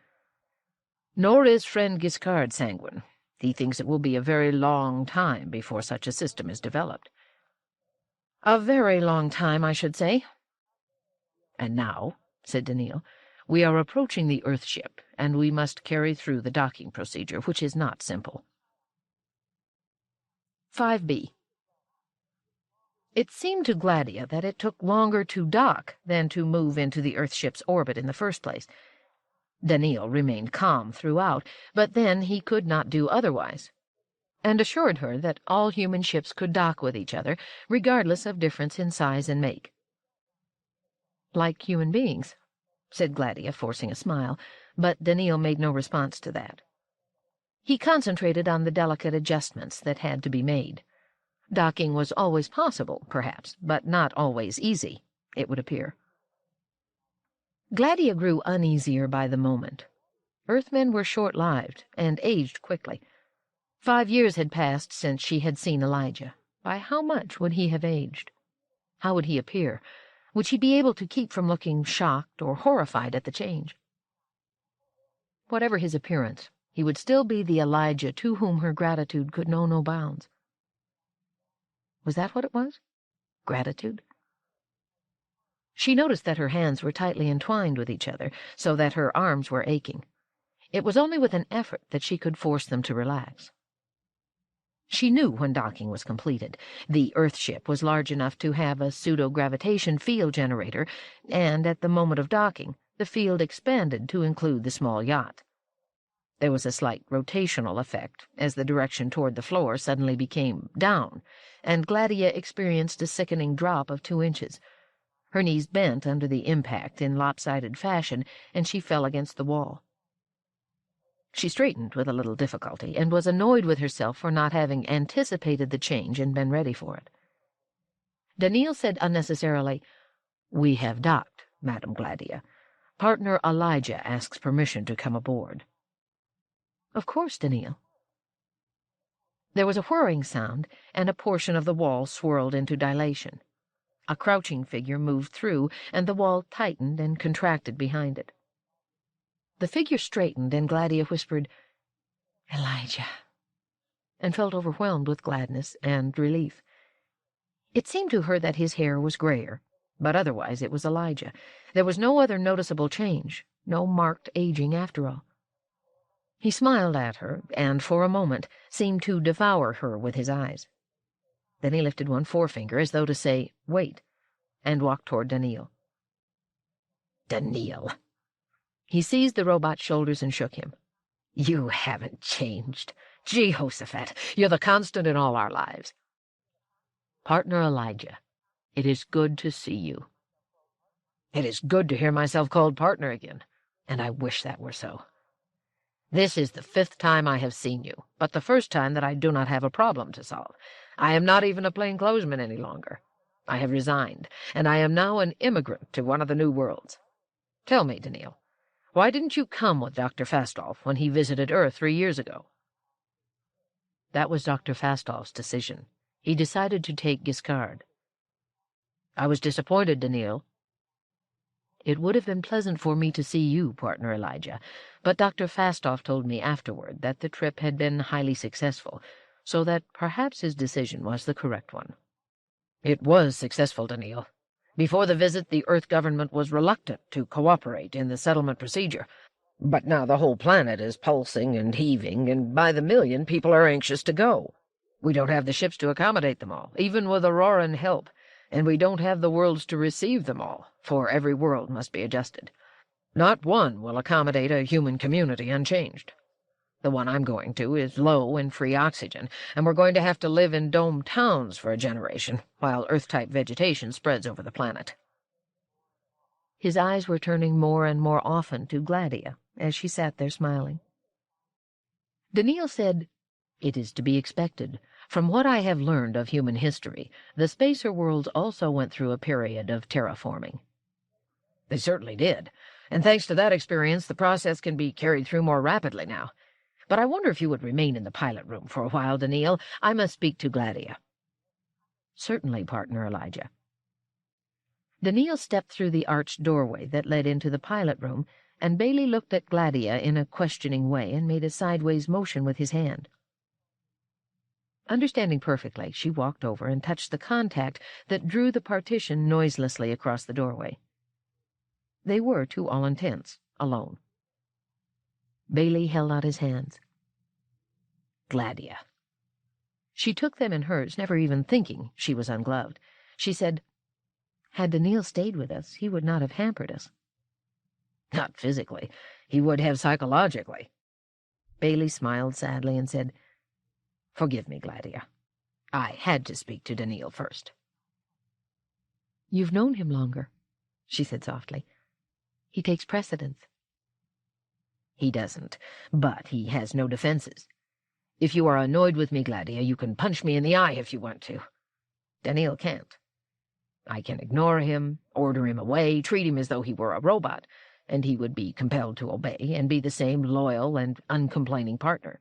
"Nor is friend Giskard sanguine. He thinks it will be a very long time before such a system is developed." "A very long time, I should say." "And now," said Daneel, "we are approaching the Earthship, and we must carry through the docking procedure, which is not simple." 5B. It seemed to Gladia that it took longer to dock than to move into the Earthship's orbit in the first place. Daneel remained calm throughout, but then he could not do otherwise, and assured her that all human ships could dock with each other, regardless of difference in size and make. "Like human beings," said Gladia, forcing a smile, but Daneel made no response to that. He concentrated on the delicate adjustments that had to be made. Docking was always possible, perhaps, but not always easy, it would appear. Gladia grew uneasier by the moment. Earthmen were short-lived and aged quickly. 5 years had passed since she had seen Elijah. By how much would he have aged? How would he appear? Would she be able to keep from looking shocked or horrified at the change? Whatever his appearance, he would still be the Elijah to whom her gratitude could know no bounds. Was that what it was? Gratitude? She noticed that her hands were tightly entwined with each other, so that her arms were aching. It was only with an effort that she could force them to relax. She knew when docking was completed. The Earthship was large enough to have a pseudo-gravitation field generator, and at the moment of docking, the field expanded to include the small yacht. There was a slight rotational effect, as the direction toward the floor suddenly became down, and Gladia experienced a sickening drop of 2 inches. Her knees bent under the impact in lopsided fashion, and she fell against the wall. She straightened with a little difficulty, and was annoyed with herself for not having anticipated the change and been ready for it. Daneel said unnecessarily, "We have docked, Madam Gladia. Partner Elijah asks permission to come aboard." Of course, Daneel. There was a whirring sound, and a portion of the wall swirled into dilation. A crouching figure moved through, and the wall tightened and contracted behind it. The figure straightened, and Gladia whispered, "Elijah," and felt overwhelmed with gladness and relief. It seemed to her that his hair was grayer, but otherwise it was Elijah. There was no other noticeable change, no marked aging after all. He smiled at her, and for a moment seemed to devour her with his eyes. Then he lifted one forefinger as though to say, "Wait," and walked toward Daneel. "Daneel." He seized the robot's shoulders and shook him. "You haven't changed. Jehoshaphat, you're the constant in all our lives." "Partner Elijah, it is good to see you." "It is good to hear myself called partner again, and I wish that were so. This is the 5th time I have seen you, but the first time that I do not have a problem to solve. I am not even a plainclothesman any longer. I have resigned, and I am now an immigrant to one of the new worlds. Tell me, Daneel, why didn't you come with Dr. Fastolf when he visited Earth 3 years ago?" "That was Dr. Fastolf's decision. He decided to take Giskard." "I was disappointed, Daneel." "It would have been pleasant for me to see you, partner Elijah, but Dr. Fastolf told me afterward that the trip had been highly successful, so that perhaps his decision was the correct one." "It was successful, Daneel. Before the visit, the Earth government was reluctant to cooperate in the settlement procedure, but now the whole planet is pulsing and heaving, and by the million people are anxious to go. We don't have the ships to accommodate them all, even with Auroran help, and we don't have the worlds to receive them all, for every world must be adjusted. Not one will accommodate a human community unchanged. The one I'm going to is low in free oxygen, and we're going to have to live in domed towns for a generation, while Earth-type vegetation spreads over the planet." His eyes were turning more and more often to Gladia as she sat there smiling. Daneel said, "It is to be expected. From what I have learned of human history, the spacer worlds also went through a period of terraforming." "They certainly did, and thanks to that experience, the process can be carried through more rapidly now. But I wonder if you would remain in the pilot room for a while, Daneel. I must speak to Gladia." "Certainly, partner Elijah." Daneel stepped through the arched doorway that led into the pilot room, and Bailey looked at Gladia in a questioning way and made a sideways motion with his hand. Understanding perfectly, she walked over and touched the contact that drew the partition noiselessly across the doorway. They were, to all intents, alone. Bailey held out his hands. "Gladia." She took them in hers, never even thinking she was ungloved. She said, "Had Daneel stayed with us, he would not have hampered us." "Not physically. He would have psychologically." Bailey smiled sadly and said, "Forgive me, Gladia. I had to speak to Daneel first." "You've known him longer," she said softly. "He takes precedence." "He doesn't, but he has no defenses. If you are annoyed with me, Gladia, you can punch me in the eye if you want to. Daneel can't. I can ignore him, order him away, treat him as though he were a robot, and he would be compelled to obey and be the same loyal and uncomplaining partner."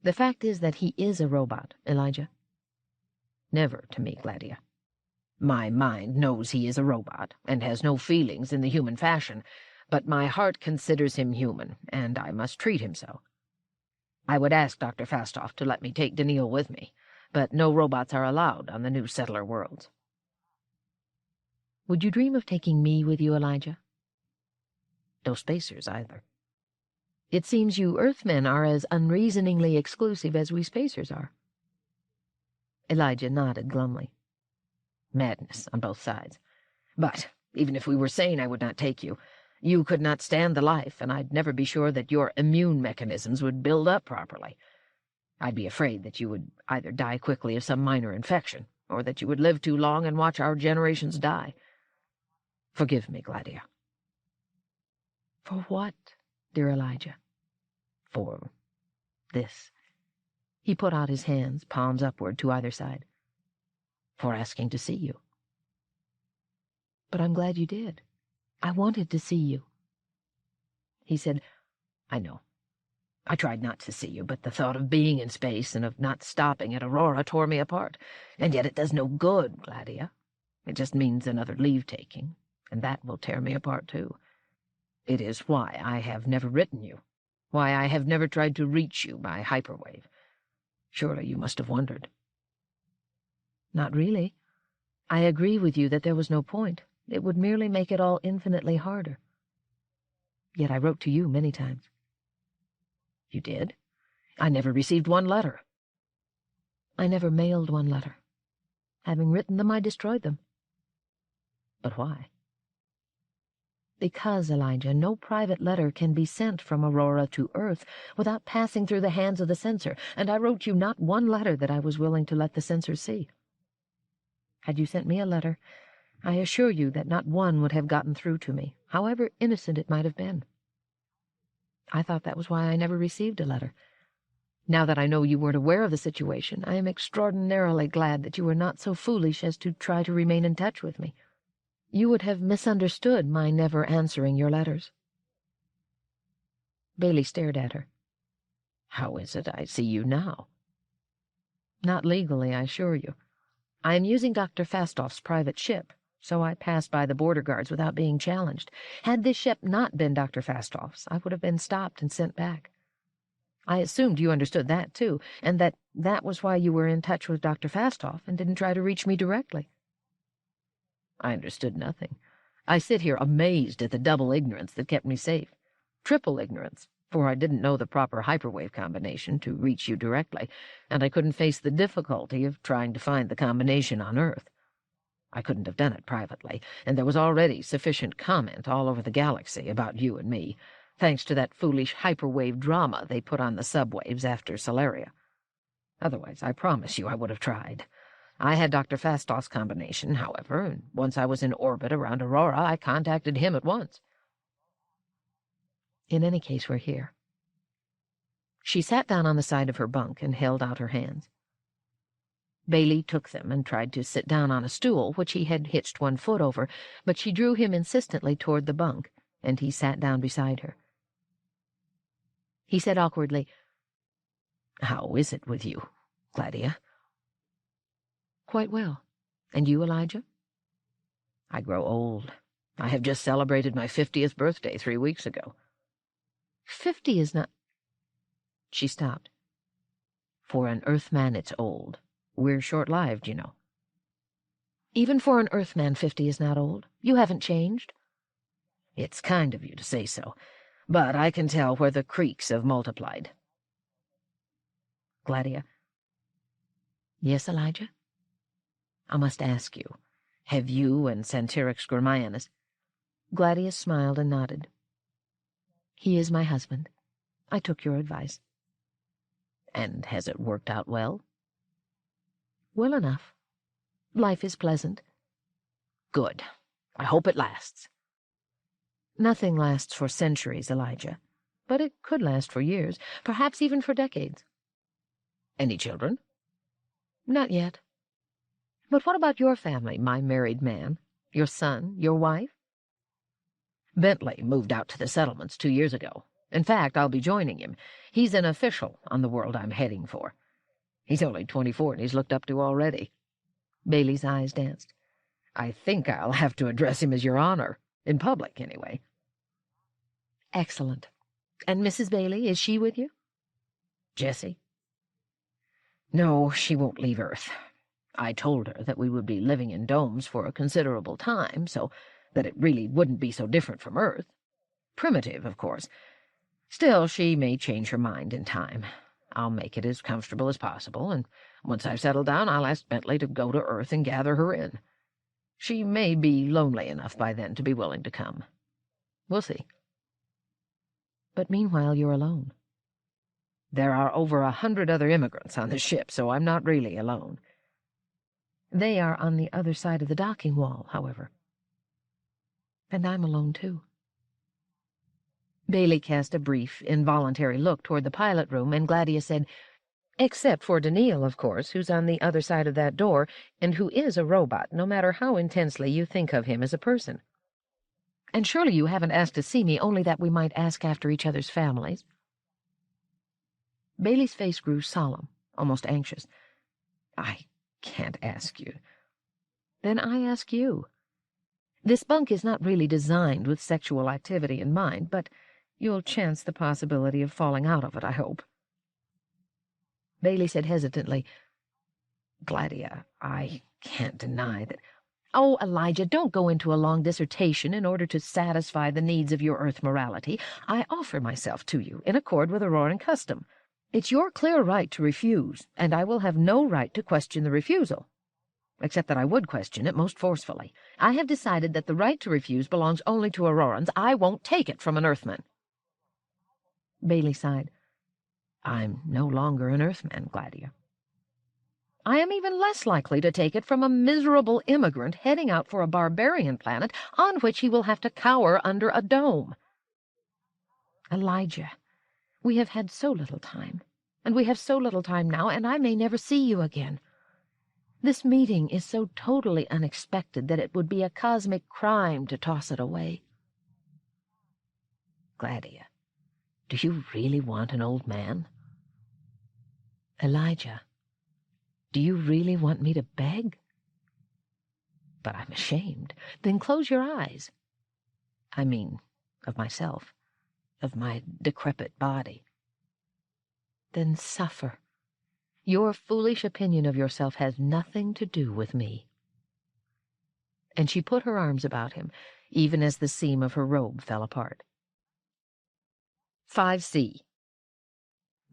"The fact is that he is a robot, Elijah." "Never to me, Gladia. My mind knows he is a robot and has no feelings in the human fashion, but my heart considers him human, and I must treat him so. I would ask Dr. Fastolf to let me take Daneel with me, but no robots are allowed on the new settler worlds." "Would you dream of taking me with you, Elijah?" "No spacers either. It seems you Earthmen are as unreasoningly exclusive as we spacers are." Elijah nodded glumly. "Madness on both sides. But even if we were sane, I would not take you. You could not stand the life, and I'd never be sure that your immune mechanisms would build up properly. I'd be afraid that you would either die quickly of some minor infection, or that you would live too long and watch our generations die. Forgive me, Gladia." "For what, dear Elijah?" "For this." He put out his hands, palms upward to either side. "For asking to see you." "But I'm glad you did. I wanted to see you." He said, "I know. I tried not to see you, but the thought of being in space and of not stopping at Aurora tore me apart. And yet it does no good, Gladia. It just means another leave-taking, and that will tear me apart too. It is why I have never written you, why I have never tried to reach you by hyperwave. Surely you must have wondered. Not really. I agree with you that there was no point. It would merely make it all infinitely harder. Yet I wrote to you many times. You did? I never received one letter. I never mailed one letter. Having written them, I destroyed them. But why? Because, Elijah, no private letter can be sent from Aurora to Earth without passing through the hands of the censor, and I wrote you not one letter that I was willing to let the censor see. Had you sent me a letter, I assure you that not one would have gotten through to me, however innocent it might have been. I thought that was why I never received a letter. Now that I know you weren't aware of the situation, I am extraordinarily glad that you were not so foolish as to try to remain in touch with me. You would have misunderstood my never answering your letters. Bailey stared at her. How is it I see you now? Not legally, I assure you. I am using Dr. Fastoff's private ship, so I passed by the border guards without being challenged. Had this ship not been Dr. Fastoff's, I would have been stopped and sent back. I assumed you understood that, too, and that was why you were in touch with Dr. Fastoff and didn't try to reach me directly. I understood nothing. I sit here amazed at the double ignorance that kept me safe. Triple ignorance, for I didn't know the proper hyperwave combination to reach you directly, and I couldn't face the difficulty of trying to find the combination on Earth. I couldn't have done it privately, and there was already sufficient comment all over the galaxy about you and me, thanks to that foolish hyperwave drama they put on the subwaves after Solaria. Otherwise, I promise you I would have tried. I had Dr. Fastoff's combination, however, and once I was in orbit around Aurora, I contacted him at once. In any case, we're here. She sat down on the side of her bunk and held out her hands. Bailey took them and tried to sit down on a stool, which he had hitched one foot over, but she drew him insistently toward the bunk, and he sat down beside her. He said awkwardly, "How is it with you, Gladia?" "Quite well. And you, Elijah?" "I grow old. I have just celebrated my 50th birthday 3 weeks ago." 50 is not—" She stopped. "For an Earthman, it's old. We're short-lived, you know." "Even for an Earthman, 50 is not old. You haven't changed." "It's kind of you to say so, but I can tell where the creeks have multiplied." "Gladia." "Yes, Elijah?" "I must ask you, have you and Santirix Gramianus—" Gladia smiled and nodded. "He is my husband. I took your advice." "And has it worked out well?" "Well enough. Life is pleasant." "Good. I hope it lasts." "Nothing lasts for centuries, Elijah, but it could last for years, perhaps even for decades." "Any children?" "Not yet." "But what about your family, my married man? Your son, your wife?" "Bentley moved out to the settlements 2 years ago. In fact, I'll be joining him. He's an official on the world I'm heading for. He's only 24 and he's looked up to already." Bailey's eyes danced. "I think I'll have to address him as Your Honor, in public anyway." "Excellent. And Mrs. Bailey, is she with you?" "Jessie?" "No, she won't leave Earth. I told her that we would be living in domes for a considerable time, so that it really wouldn't be so different from Earth. Primitive, of course. Still, she may change her mind in time. I'll make it as comfortable as possible, and once I've settled down, I'll ask Bentley to go to Earth and gather her in. She may be lonely enough by then to be willing to come. We'll see." "But meanwhile, you're alone." "There are over 100 other immigrants on the ship, so I'm not really alone." "They are on the other side of the docking wall, however." "And I'm alone, too." Bailey cast a brief, involuntary look toward the pilot room, and Gladia said, "Except for Daneel, of course, who's on the other side of that door, and who is a robot, no matter how intensely you think of him as a person. And surely you haven't asked to see me only that we might ask after each other's families." Bailey's face grew solemn, almost anxious. "I can't ask you." "Then I ask you. This bunk is not really designed with sexual activity in mind, but you'll chance the possibility of falling out of it, I hope." Bailey said hesitantly, "Gladia, I can't deny that—" "Oh, Elijah, don't go into a long dissertation in order to satisfy the needs of your Earth morality. I offer myself to you in accord with Auroran custom. It's your clear right to refuse, and I will have no right to question the refusal, except that I would question it most forcefully. I have decided that the right to refuse belongs only to Aurorans. I won't take it from an Earthman." Bailey sighed. "I'm no longer an Earthman, Gladia." "I am even less likely to take it from a miserable immigrant heading out for a barbarian planet on which he will have to cower under a dome." "Elijah, we have had so little time, and we have so little time now, and I may never see you again. This meeting is so totally unexpected that it would be a cosmic crime to toss it away." "Gladia, do you really want an old man?" "Elijah, do you really want me to beg?" "But I'm ashamed." "Then close your eyes." "I mean, of myself, of my decrepit body." "Then suffer. Your foolish opinion of yourself has nothing to do with me." And she put her arms about him, even as the seam of her robe fell apart. 5C.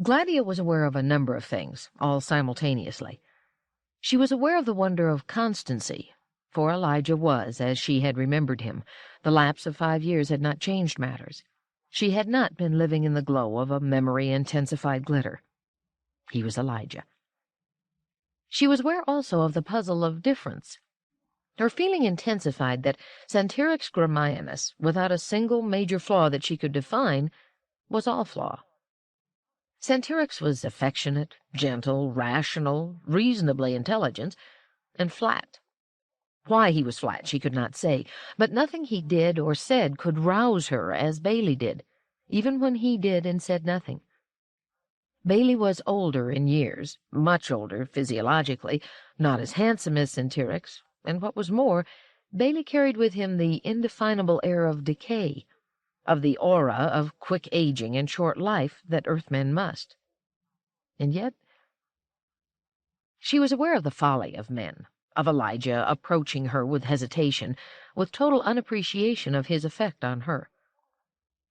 Gladia was aware of a number of things, all simultaneously. She was aware of the wonder of constancy, for Elijah was, as she had remembered him. The lapse of 5 years had not changed matters. She had not been living in the glow of a memory-intensified glitter. He was Elijah. She was aware also of the puzzle of difference. Her feeling intensified that Santirix Gramianus, without a single major flaw that she could define, was all flaw. Santirix was affectionate, gentle, rational, reasonably intelligent, and flat. Why he was flat she could not say, but nothing he did or said could rouse her as Bailey did, even when he did and said nothing. Bailey was older in years, much older physiologically, not as handsome as Santirix, and what was more, Bailey carried with him the indefinable air of decay, of the aura of quick aging and short life that Earthmen must. And yet she was aware of the folly of men, of Elijah approaching her with hesitation, with total unappreciation of his effect on her.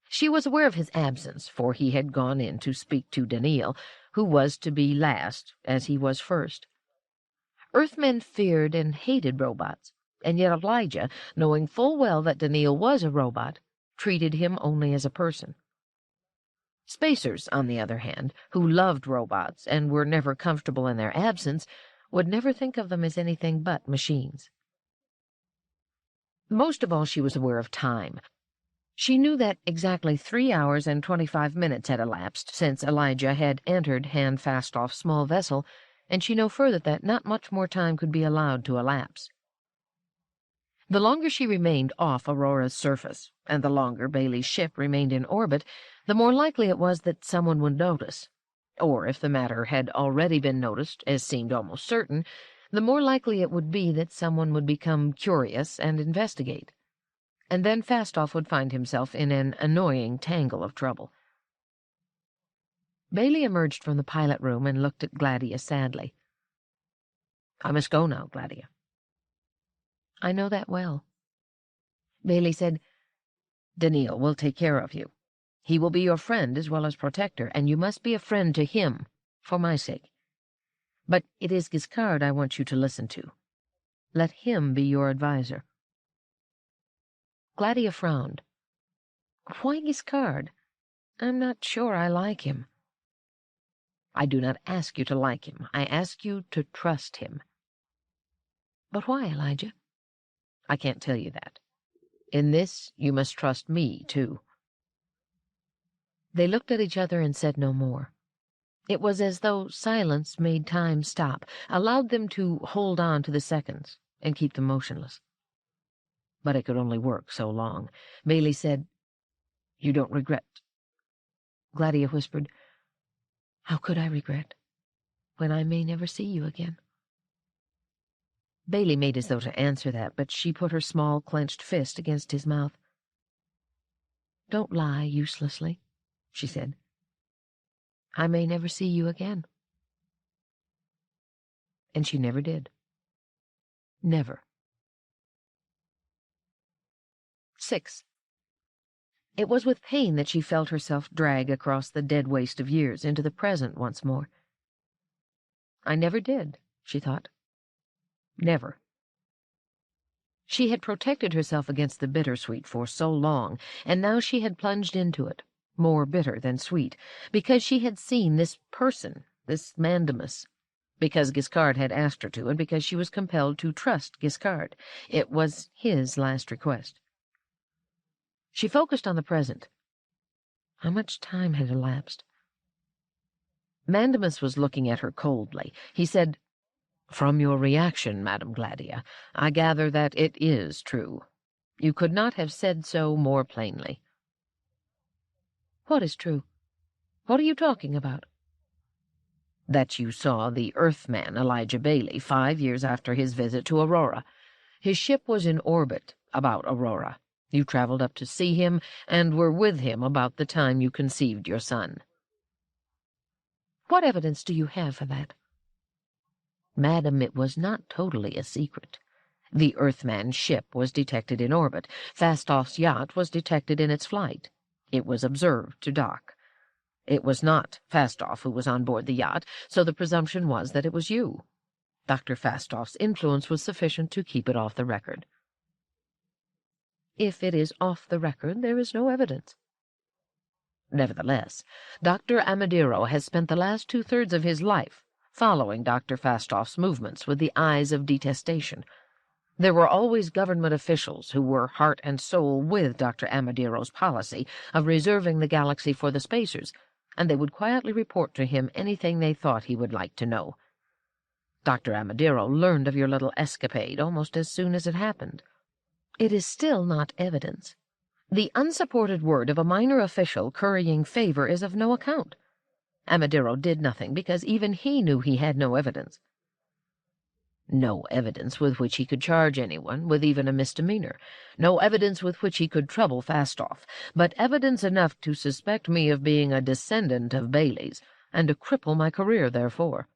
She was aware of his absence, for he had gone in to speak to Daneel, who was to be last, as he was first. Earthmen feared and hated robots, and yet Elijah, knowing full well that Daneel was a robot, treated him only as a person. Spacers, on the other hand, who loved robots and were never comfortable in their absence, would never think of them as anything but machines. Most of all she was aware of time. She knew that exactly 3 hours and 25 minutes had elapsed since Elijah had entered Hand-Fastoff's small vessel, and she knew further that not much more time could be allowed to elapse. The longer she remained off Aurora's surface, and the longer Bailey's ship remained in orbit, the more likely it was that someone would notice. Or, if the matter had already been noticed, as seemed almost certain, the more likely it would be that someone would become curious and investigate. And then Fastoff would find himself in an annoying tangle of trouble. Bailey emerged from the pilot room and looked at Gladia sadly. "I must go now, Gladia." "I know that well." Bailey said, "Daneel will take care of you. He will be your friend as well as protector, and you must be a friend to him, for my sake. But it is Giskard I want you to listen to. Let him be your adviser." Gladia frowned. "Why Giskard? I'm not sure I like him." "I do not ask you to like him. I ask you to trust him." "But why, Elijah?" "I can't tell you that. In this you must trust me, too." They looked at each other and said no more. It was as though silence made time stop, allowed them to hold on to the seconds and keep them motionless. But it could only work so long. Bailey said, "You don't regret?" Gladia whispered, How could I regret, when I may never see you again? Bailey made as though to answer that, but she put her small, clenched fist against his mouth. Don't lie uselessly, she said. I may never see you again. And she never did. Never. 6. It was with pain that she felt herself drag across the dead waste of years into the present once more. I never did, she thought. Never. She had protected herself against the bittersweet for so long, and now she had plunged into it, more bitter than sweet, because she had seen this person, this Mandamus, because Giskard had asked her to, and because she was compelled to trust Giskard. It was his last request. She focused on the present. How much time had elapsed? Mandamus was looking at her coldly. He said, "From your reaction, Madame Gladia, I gather that it is true. You could not have said so more plainly." What is true? What are you talking about? That you saw the Earthman, Elijah Bailey, 5 years after his visit to Aurora. His ship was in orbit about Aurora. You traveled up to see him, and were with him about the time you conceived your son. What evidence do you have for that? Madam, it was not totally a secret. The Earthman's ship was detected in orbit. Fastoff's yacht was detected in its flight. It was observed to dock. It was not Fastoff who was on board the yacht, so the presumption was that it was you. Dr. Fastoff's influence was sufficient to keep it off the record. If it is off the record, there is no evidence. Nevertheless, Dr. Amadiro has spent the last 2/3 of his life following Dr. Fastoff's movements with the eyes of detestation. There were always government officials who were heart and soul with Dr. Amadiro's policy of reserving the galaxy for the spacers, and they would quietly report to him anything they thought he would like to know. Dr. Amadiro learned of your little escapade almost as soon as it happened. It is still not evidence. The unsupported word of a minor official currying favor is of no account. Amadiro did nothing because even he knew he had no evidence. No evidence with which he could charge anyone with even a misdemeanor. No evidence with which he could trouble Fastoff, but evidence enough to suspect me of being a descendant of Bailey's, and to cripple my career therefore.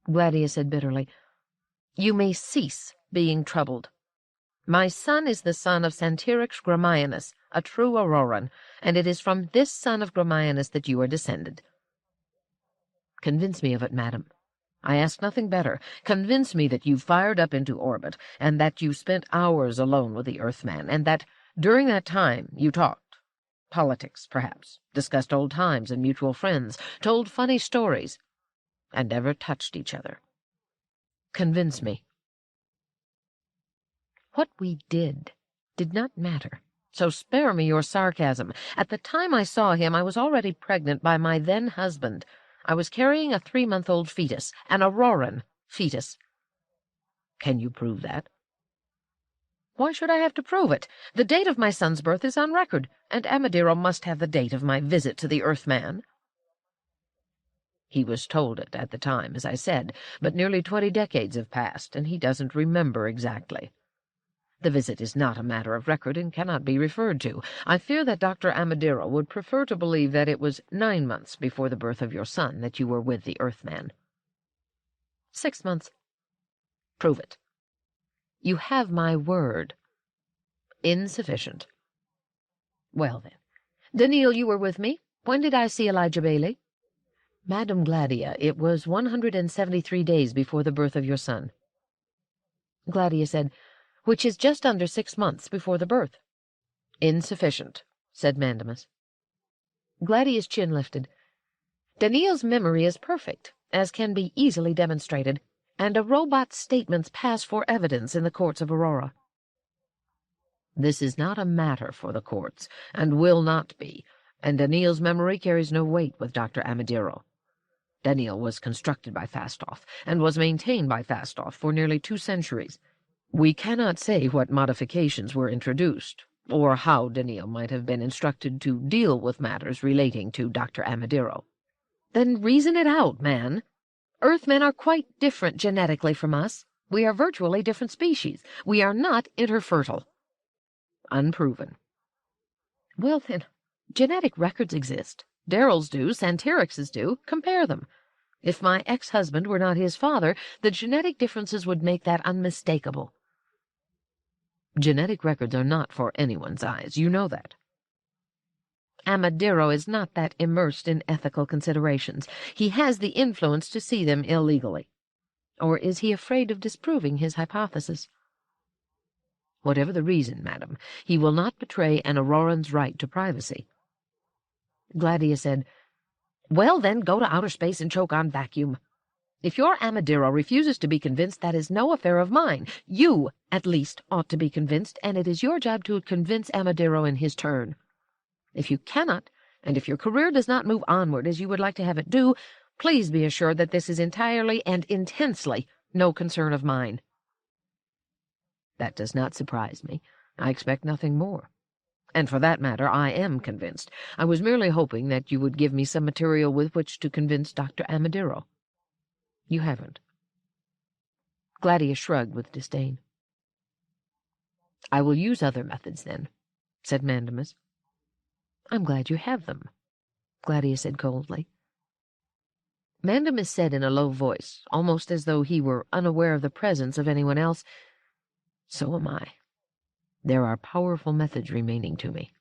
Gladia said bitterly, "You may cease being troubled. My son is the son of Santirix Gramianus, a true Auroran, and it is from this son of Gramianus that you are descended." Convince me of it, madam. I ask nothing better. Convince me that you fired up into orbit, and that you spent hours alone with the Earthman, and that during that time you talked. Politics, perhaps, discussed old times and mutual friends, told funny stories, and never touched each other. Convince me. What we did not matter, so spare me your sarcasm. At the time I saw him, I was already pregnant by my then-husband. I was carrying a 3-month-old fetus, an Auroran fetus. Can you prove that? Why should I have to prove it? The date of my son's birth is on record, and Amadiro must have the date of my visit to the Earthman. He was told it at the time, as I said, but nearly 20 decades have passed, and he doesn't remember exactly. The visit is not a matter of record and cannot be referred to. I fear that Dr. Amadiro would prefer to believe that it was 9 months before the birth of your son that you were with the Earthman. 6 months. Prove it. You have my word. Insufficient. Well, then. Daneel, you were with me. When did I see Elijah Bailey? Madame Gladia, it was 173 days before the birth of your son. Gladia said, which is just under 6 months before the birth. Insufficient, said Mandamus. Gladia's chin lifted. Daneel's memory is perfect, as can be easily demonstrated, and a robot's statements pass for evidence in the courts of Aurora. This is not a matter for the courts, and will not be, and Daneel's memory carries no weight with Dr. Amadiro. Daneel was constructed by Fastoff, and was maintained by Fastoff for nearly 2 centuries. We cannot say what modifications were introduced, or how Daneel might have been instructed to deal with matters relating to Dr. Amadiro. Then reason it out, man. Earthmen are quite different genetically from us. We are virtually different species. We are not interfertile. Unproven. Well, then, genetic records exist. Daryl's do, Santerix's do. Compare them. If my ex-husband were not his father, the genetic differences would make that unmistakable. Genetic records are not for anyone's eyes. You know that. Amadiro is not that immersed in ethical considerations. He has the influence to see them illegally. Or is he afraid of disproving his hypothesis? Whatever the reason, madam, he will not betray an Auroran's right to privacy. Gladia said, Well, then, go to outer space and choke on vacuum. If your Amadiro refuses to be convinced, that is no affair of mine. You, at least, ought to be convinced, and it is your job to convince Amadiro in his turn. If you cannot, and if your career does not move onward as you would like to have it do, please be assured that this is entirely and intensely no concern of mine. That does not surprise me. I expect nothing more. And for that matter, I am convinced. I was merely hoping that you would give me some material with which to convince Dr. Amadiro. You haven't. Gladia shrugged with disdain. I will use other methods, then, said Mandamus. I'm glad you have them, Gladia said coldly. Mandamus said in a low voice, almost as though he were unaware of the presence of anyone else, So am I. There are powerful methods remaining to me.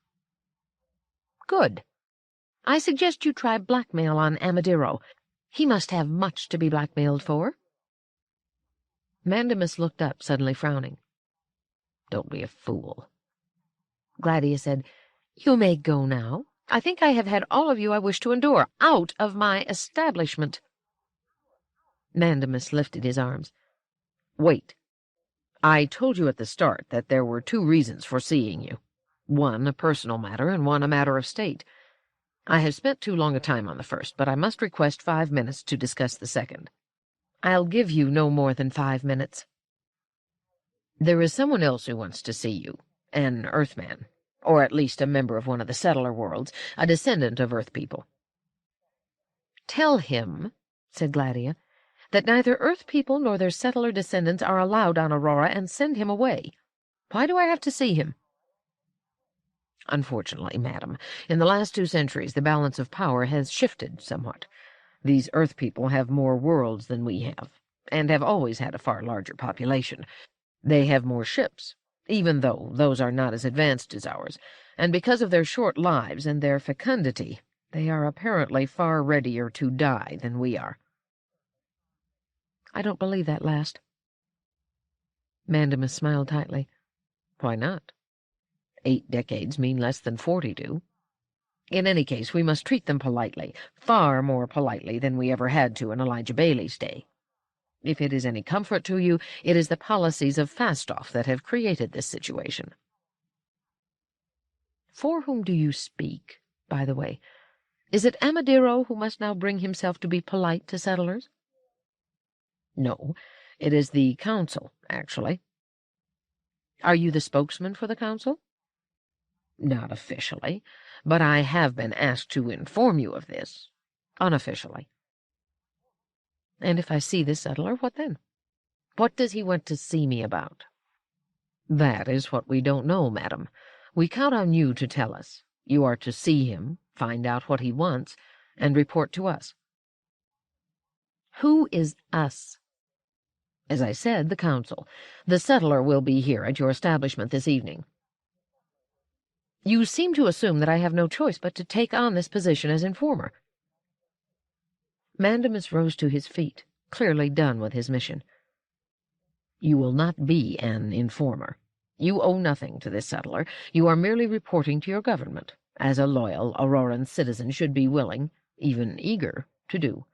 Good. I suggest you try blackmail on Amadiro. He must have much to be blackmailed for. Mandamus looked up, suddenly frowning. Don't be a fool. Gladia said, You may go now. I think I have had all of you I wish to endure. Out of my establishment. Mandamus lifted his arms. Wait. I told you at the start that there were 2 reasons for seeing you. One a personal matter, and one a matter of state. I have spent too long a time on the first, but I must request 5 minutes to discuss the second. I'll give you no more than 5 minutes. There is someone else who wants to see you, an Earthman, or at least a member of one of the settler worlds, a descendant of Earth people. Tell him, said Gladia, that neither Earth people nor their settler descendants are allowed on Aurora, and send him away. Why do I have to see him? Unfortunately, madam, in the last 2 centuries the balance of power has shifted somewhat. These Earth people have more worlds than we have, and have always had a far larger population. They have more ships, even though those are not as advanced as ours, and because of their short lives and their fecundity, they are apparently far readier to die than we are. I don't believe that last. Mandamus smiled tightly. Why not? 8 decades mean less than 40 do. In any case, we must treat them politely, far more politely than we ever had to in Elijah Bailey's day. If it is any comfort to you, it is the policies of Fastoff that have created this situation. For whom do you speak, by the way? Is it Amadiro who must now bring himself to be polite to settlers? No, it is the council, actually. Are you the spokesman for the council? Not officially, but I have been asked to inform you of this, unofficially. And if I see this settler, what then? What does he want to see me about? That is what we don't know, madam. We count on you to tell us. You are to see him, find out what he wants, and report to us. Who is us? As I said, the council. The settler will be here at your establishment this evening. You seem to assume that I have no choice but to take on this position as informer. Mandamus rose to his feet, clearly done with his mission. You will not be an informer. You owe nothing to this settler. You are merely reporting to your government, as a loyal Auroran citizen should be willing, even eager, to do.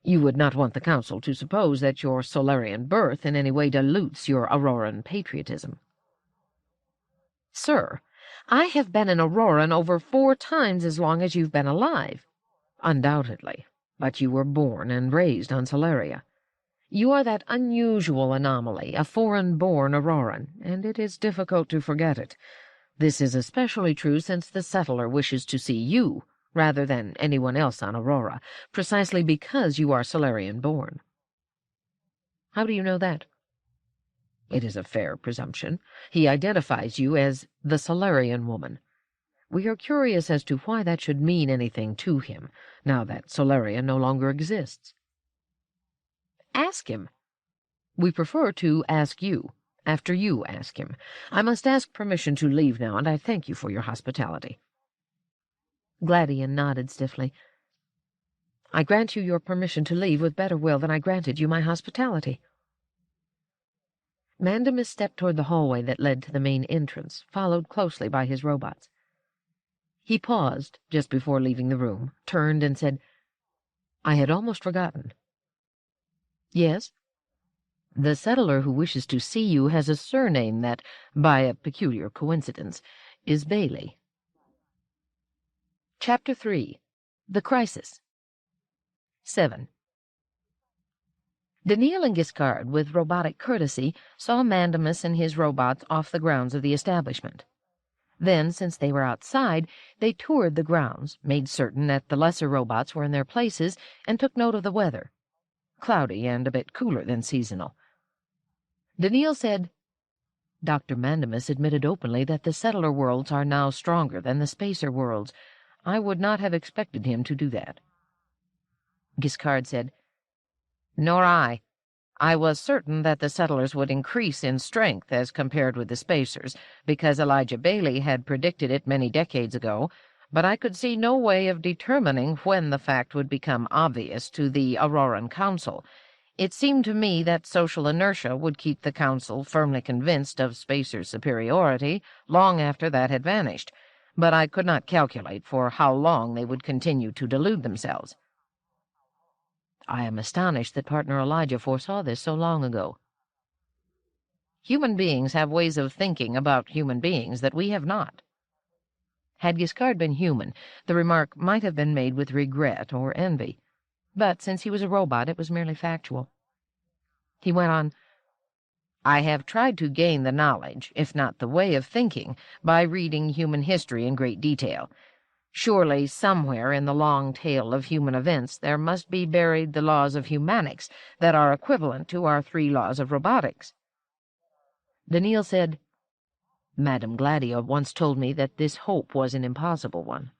You would not want the council to suppose that your Solarian birth in any way dilutes your Auroran patriotism. Sir, I have been an Auroran over 4 times as long as you've been alive. Undoubtedly, but you were born and raised on Solaria. You are that unusual anomaly, a foreign-born Auroran, and it is difficult to forget it. This is especially true since the settler wishes to see you, rather than anyone else on Aurora, precisely because you are Solarian-born. How do you know that? It is a fair presumption. He identifies you as the Solarian woman. We are curious as to why that should mean anything to him, now that Solaria no longer exists. Ask him. We prefer to ask you, after you ask him. I must ask permission to leave now, and I thank you for your hospitality. Gladia nodded stiffly. I grant you your permission to leave with better will than I granted you my hospitality. Mandamus stepped toward the hallway that led to the main entrance, followed closely by his robots. He paused just before leaving the room, turned and said, I had almost forgotten. Yes? The settler who wishes to see you has a surname that, by a peculiar coincidence, is Bailey. Chapter 3. The Crisis. 7. Daneel and Giskard, with robotic courtesy, saw Mandamus and his robots off the grounds of the establishment. Then, since they were outside, they toured the grounds, made certain that the lesser robots were in their places, and took note of the weather. Cloudy and a bit cooler than seasonal. Daneel said, Dr. Mandamus admitted openly that the settler worlds are now stronger than the spacer worlds. I would not have expected him to do that. Giskard said, Nor I. I was certain that the settlers would increase in strength as compared with the spacers, because Elijah Bailey had predicted it many decades ago, but I could see no way of determining when the fact would become obvious to the Auroran Council. It seemed to me that social inertia would keep the Council firmly convinced of spacers' superiority long after that had vanished, but I could not calculate for how long they would continue to delude themselves. I am astonished that partner Elijah foresaw this so long ago. Human beings have ways of thinking about human beings that we have not. Had Giskard been human, the remark might have been made with regret or envy, but since he was a robot, it was merely factual. He went on, I have tried to gain the knowledge, if not the way of thinking, by reading human history in great detail. Surely, somewhere in the long tale of human events, there must be buried the laws of humanics that are equivalent to our 3 laws of robotics. Daneel said, Madame Gladia once told me that this hope was an impossible one.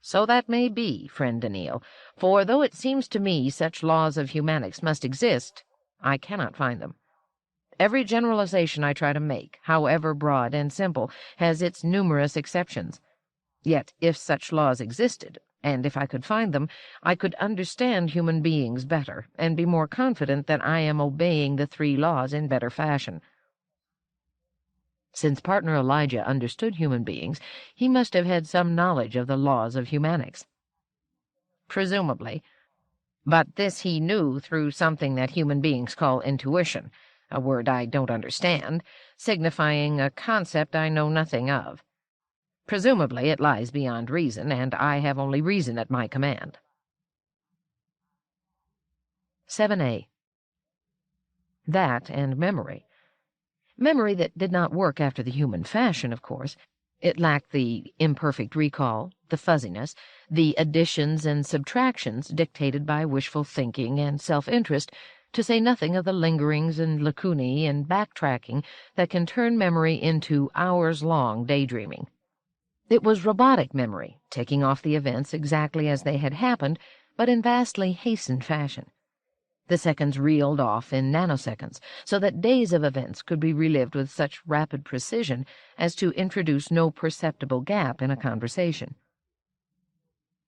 So that may be, friend Daneel, for though it seems to me such laws of humanics must exist, I cannot find them. Every generalization I try to make, however broad and simple, has its numerous exceptions. Yet, if such laws existed, and if I could find them, I could understand human beings better, and be more confident that I am obeying the 3 laws in better fashion. Since partner Elijah understood human beings, he must have had some knowledge of the laws of humanics. Presumably. But this he knew through something that human beings call intuition, a word I don't understand, signifying a concept I know nothing of. Presumably it lies beyond reason, and I have only reason at my command. 7a. That and memory. Memory that did not work after the human fashion, of course. It lacked the imperfect recall, the fuzziness, the additions and subtractions dictated by wishful thinking and self-interest, to say nothing of the lingerings and lacunae and backtracking that can turn memory into hours-long daydreaming. It was robotic memory, taking off the events exactly as they had happened, but in vastly hastened fashion. The seconds reeled off in nanoseconds, so that days of events could be relived with such rapid precision as to introduce no perceptible gap in a conversation.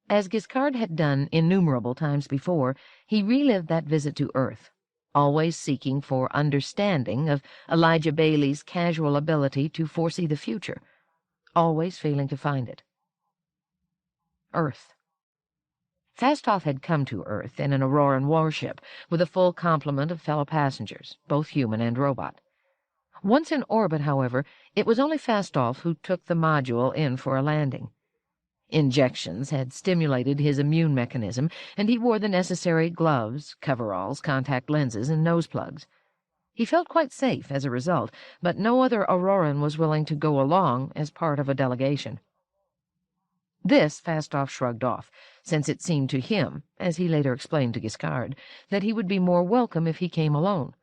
As Giskard had done innumerable times before, he relived that visit to Earth, always seeking for understanding of Elijah Bailey's casual ability to foresee the future, always failing to find it. Earth. Fastoff had come to Earth in an Auroran warship with a full complement of fellow passengers, both human and robot. Once in orbit, however, it was only Fastoff who took the module in for a landing. Injections had stimulated his immune mechanism, and he wore the necessary gloves, coveralls, contact lenses, and nose plugs. He felt quite safe as a result, but no other Auroran was willing to go along as part of a delegation. This Fastoff shrugged off, since it seemed to him, as he later explained to Giskard, that he would be more welcome if he came alone.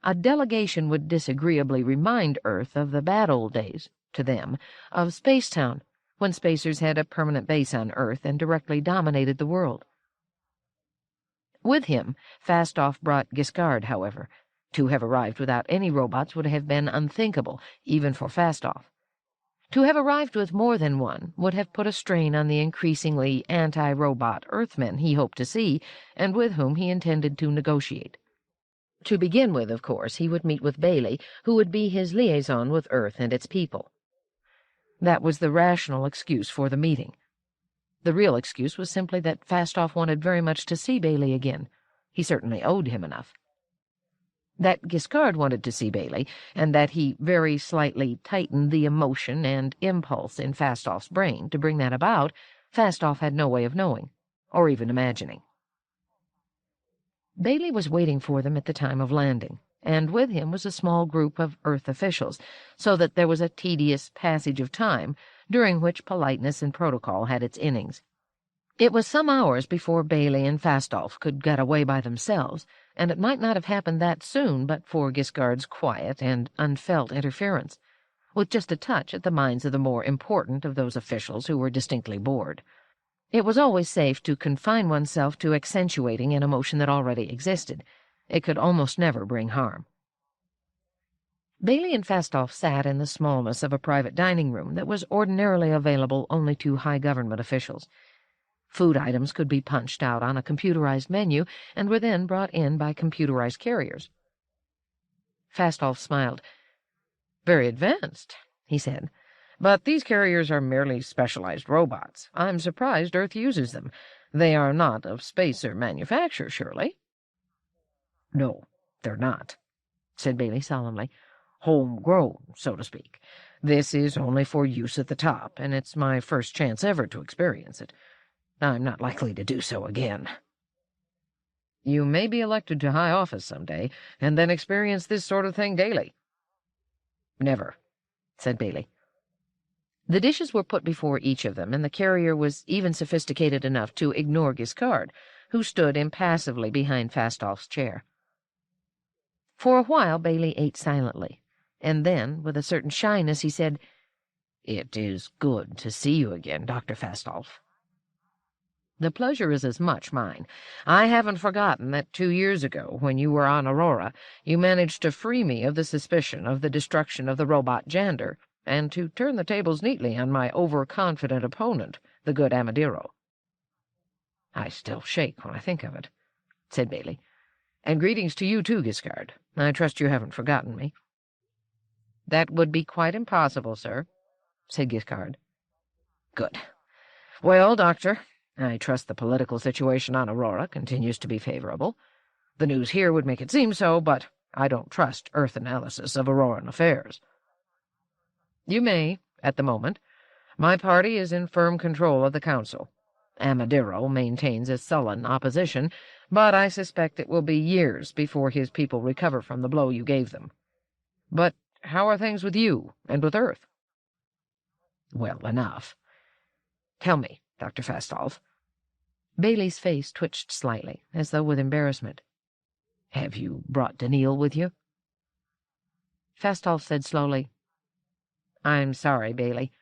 A delegation would disagreeably remind Earth of the bad old days, to them, of Spacetown, when spacers had a permanent base on Earth and directly dominated the world. With him, Fastoff brought Giskard, however. To have arrived without any robots would have been unthinkable, even for Fastoff. To have arrived with more than one would have put a strain on the increasingly anti-robot Earthmen he hoped to see, and with whom he intended to negotiate. To begin with, of course, he would meet with Bailey, who would be his liaison with Earth and its people. That was the rational excuse for the meeting. The real excuse was simply that Fastoff wanted very much to see Bailey again. He certainly owed him enough. That Giskard wanted to see Bailey, and that he very slightly tightened the emotion and impulse in Fastoff's brain to bring that about, Fastoff had no way of knowing, or even imagining. Bailey was waiting for them at the time of landing, and with him was a small group of Earth officials, so that there was a tedious passage of time, during which politeness and protocol had its innings. It was some hours before Bailey and Fastoff could get away by themselves, and it might not have happened that soon but for Giskard's quiet and unfelt interference, with just a touch at the minds of the more important of those officials who were distinctly bored. It was always safe to confine oneself to accentuating an emotion that already existed. It could almost never bring harm. Bailey and Fastoff sat in the smallness of a private dining room that was ordinarily available only to high government officials. Food items could be punched out on a computerized menu and were then brought in by computerized carriers. Fastoff smiled. "Very advanced," he said. "But these carriers are merely specialized robots. I'm surprised Earth uses them. They are not of spacer manufacture, surely?" "No, they're not," said Bailey solemnly. "Homegrown, so to speak. This is only for use at the top, and it's my first chance ever to experience it. I'm not likely to do so again." "You may be elected to high office some day, and then experience this sort of thing daily." "Never," said Bailey. The dishes were put before each of them, and the carrier was even sophisticated enough to ignore Giskard, who stood impassively behind Fastoff's chair. For a while Bailey ate silently, and then, with a certain shyness, he said, "It is good to see you again, Dr. Fastoff." "The pleasure is as much mine. I haven't forgotten that 2 years ago, when you were on Aurora, you managed to free me of the suspicion of the destruction of the robot Jander, and to turn the tables neatly on my overconfident opponent, the good Amadiro." "I still shake when I think of it," said Bailey. "And greetings to you too, Giskard. I trust you haven't forgotten me." "That would be quite impossible, sir," said Giskard. "Good. Well, Doctor, I trust the political situation on Aurora continues to be favorable. The news here would make it seem so, but I don't trust Earth analysis of Auroran affairs." "You may, at the moment. My party is in firm control of the council. Amadiro maintains a sullen opposition, but I suspect it will be years before his people recover from the blow you gave them. But how are things with you and with Earth?" "Well enough. Tell me, Dr. Fastoff." Bailey's face twitched slightly, as though with embarrassment. "Have you brought Daneel with you?" Fastoff said slowly, "I'm sorry, Bailey.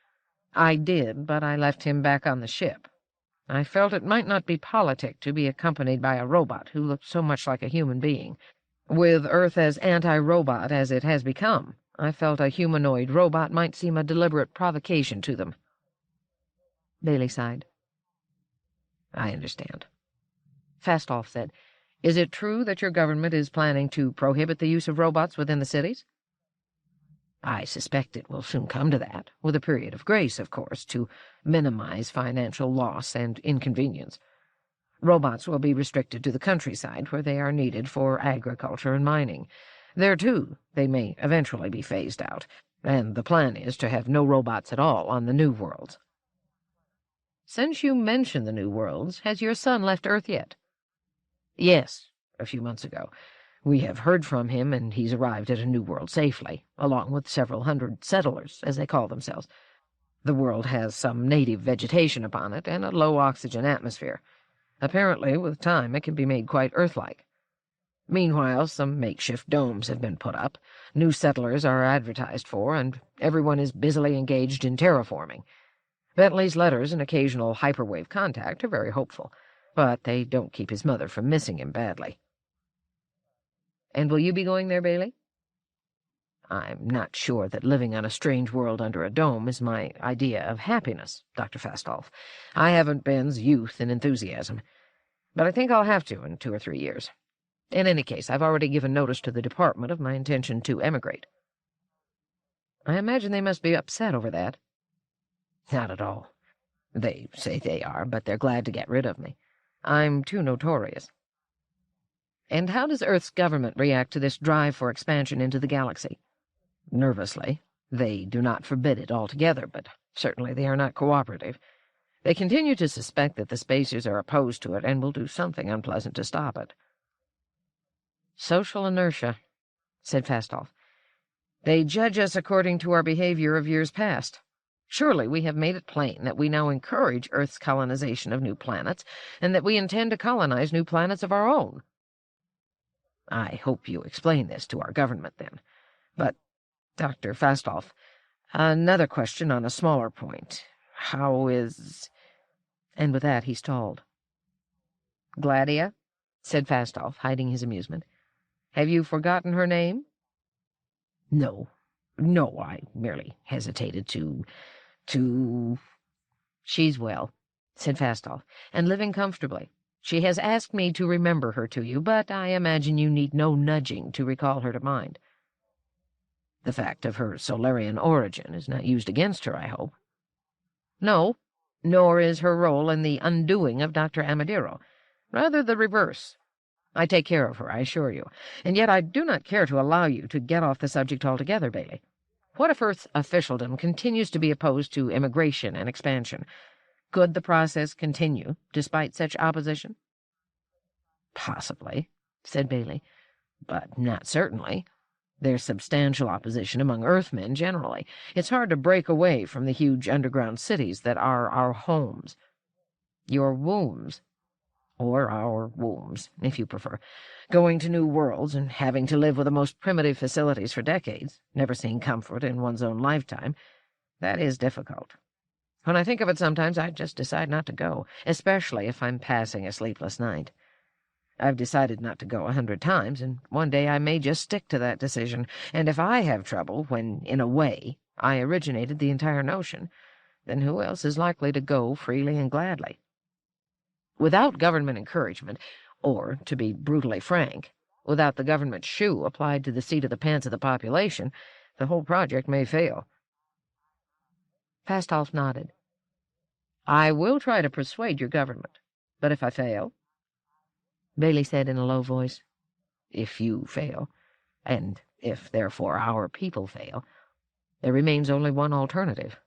I did, but I left him back on the ship. I felt it might not be politic to be accompanied by a robot who looked so much like a human being. With Earth as anti-robot as it has become, I felt a humanoid robot might seem a deliberate provocation to them." Bailey sighed. "I understand." Fastoff said, "Is it true that your government is planning to prohibit the use of robots within the cities?" "I suspect it will soon come to that, with a period of grace, of course, to minimize financial loss and inconvenience. Robots will be restricted to the countryside, where they are needed for agriculture and mining. There, too, they may eventually be phased out, and the plan is to have no robots at all on the New Worlds." "Since you mention the New Worlds, has your son left Earth yet?" "Yes, a few months ago. We have heard from him, and he's arrived at a New World safely, along with several hundred settlers, as they call themselves. The world has some native vegetation upon it and a low-oxygen atmosphere. Apparently, with time, it can be made quite Earth-like. Meanwhile, some makeshift domes have been put up, new settlers are advertised for, and everyone is busily engaged in terraforming. Bentley's letters and occasional hyperwave contact are very hopeful, but they don't keep his mother from missing him badly. And will you be going there, Bailey? I'm not sure that living on a strange world under a dome is my idea of happiness, Dr. Fastolf. I haven't Ben's youth and enthusiasm, but I think I'll have to in 2 or 3 years. In any case, I've already given notice to the department of my intention to emigrate. I imagine they must be upset over that. Not at all. They say they are, but they're glad to get rid of me. I'm too notorious. And how does Earth's government react to this drive for expansion into the galaxy? Nervously. They do not forbid it altogether, but certainly they are not cooperative. They continue to suspect that the Spacers are opposed to it and will do something unpleasant to stop it. Social inertia, said Fastolf. They judge us according to our behavior of years past. Surely we have made it plain that we now encourage Earth's colonization of new planets, and that we intend to colonize new planets of our own. I hope you explain this to our government, then. But, Dr. Fastolf, another question on a smaller point. How is— And with that he stalled. Gladia, said Fastolf, hiding his amusement. Have you forgotten her name? No, I merely hesitated to— She's well, said Fastolf, and living comfortably. She has asked me to remember her to you, but I imagine you need no nudging to recall her to mind. The fact of her Solarian origin is not used against her, I hope. No, nor is her role in the undoing of Dr. Amadiro. Rather the reverse. I take care of her, I assure you, and yet I do not care to allow you to get off the subject altogether, Bailey. What if Earth's officialdom continues to be opposed to immigration and expansion? Could the process continue, despite such opposition? Possibly, said Bailey, but not certainly. There's substantial opposition among Earthmen generally. It's hard to break away from the huge underground cities that are our homes. Your wombs. Or our wombs, if you prefer. Going to new worlds and having to live with the most primitive facilities for decades, never seeing comfort in one's own lifetime, that is difficult. When I think of it sometimes, I just decide not to go, especially if I'm passing a sleepless night. I've decided not to go 100 times, and one day I may just stick to that decision, and if I have trouble when, in a way, I originated the entire notion, then who else is likely to go freely and gladly? Without government encouragement, or, to be brutally frank, without the government shoe applied to the seat of the pants of the population, the whole project may fail. Fastolf nodded. I will try to persuade your government, but if I fail? Bailey said in a low voice, if you fail, and if, therefore, our people fail, there remains only one alternative.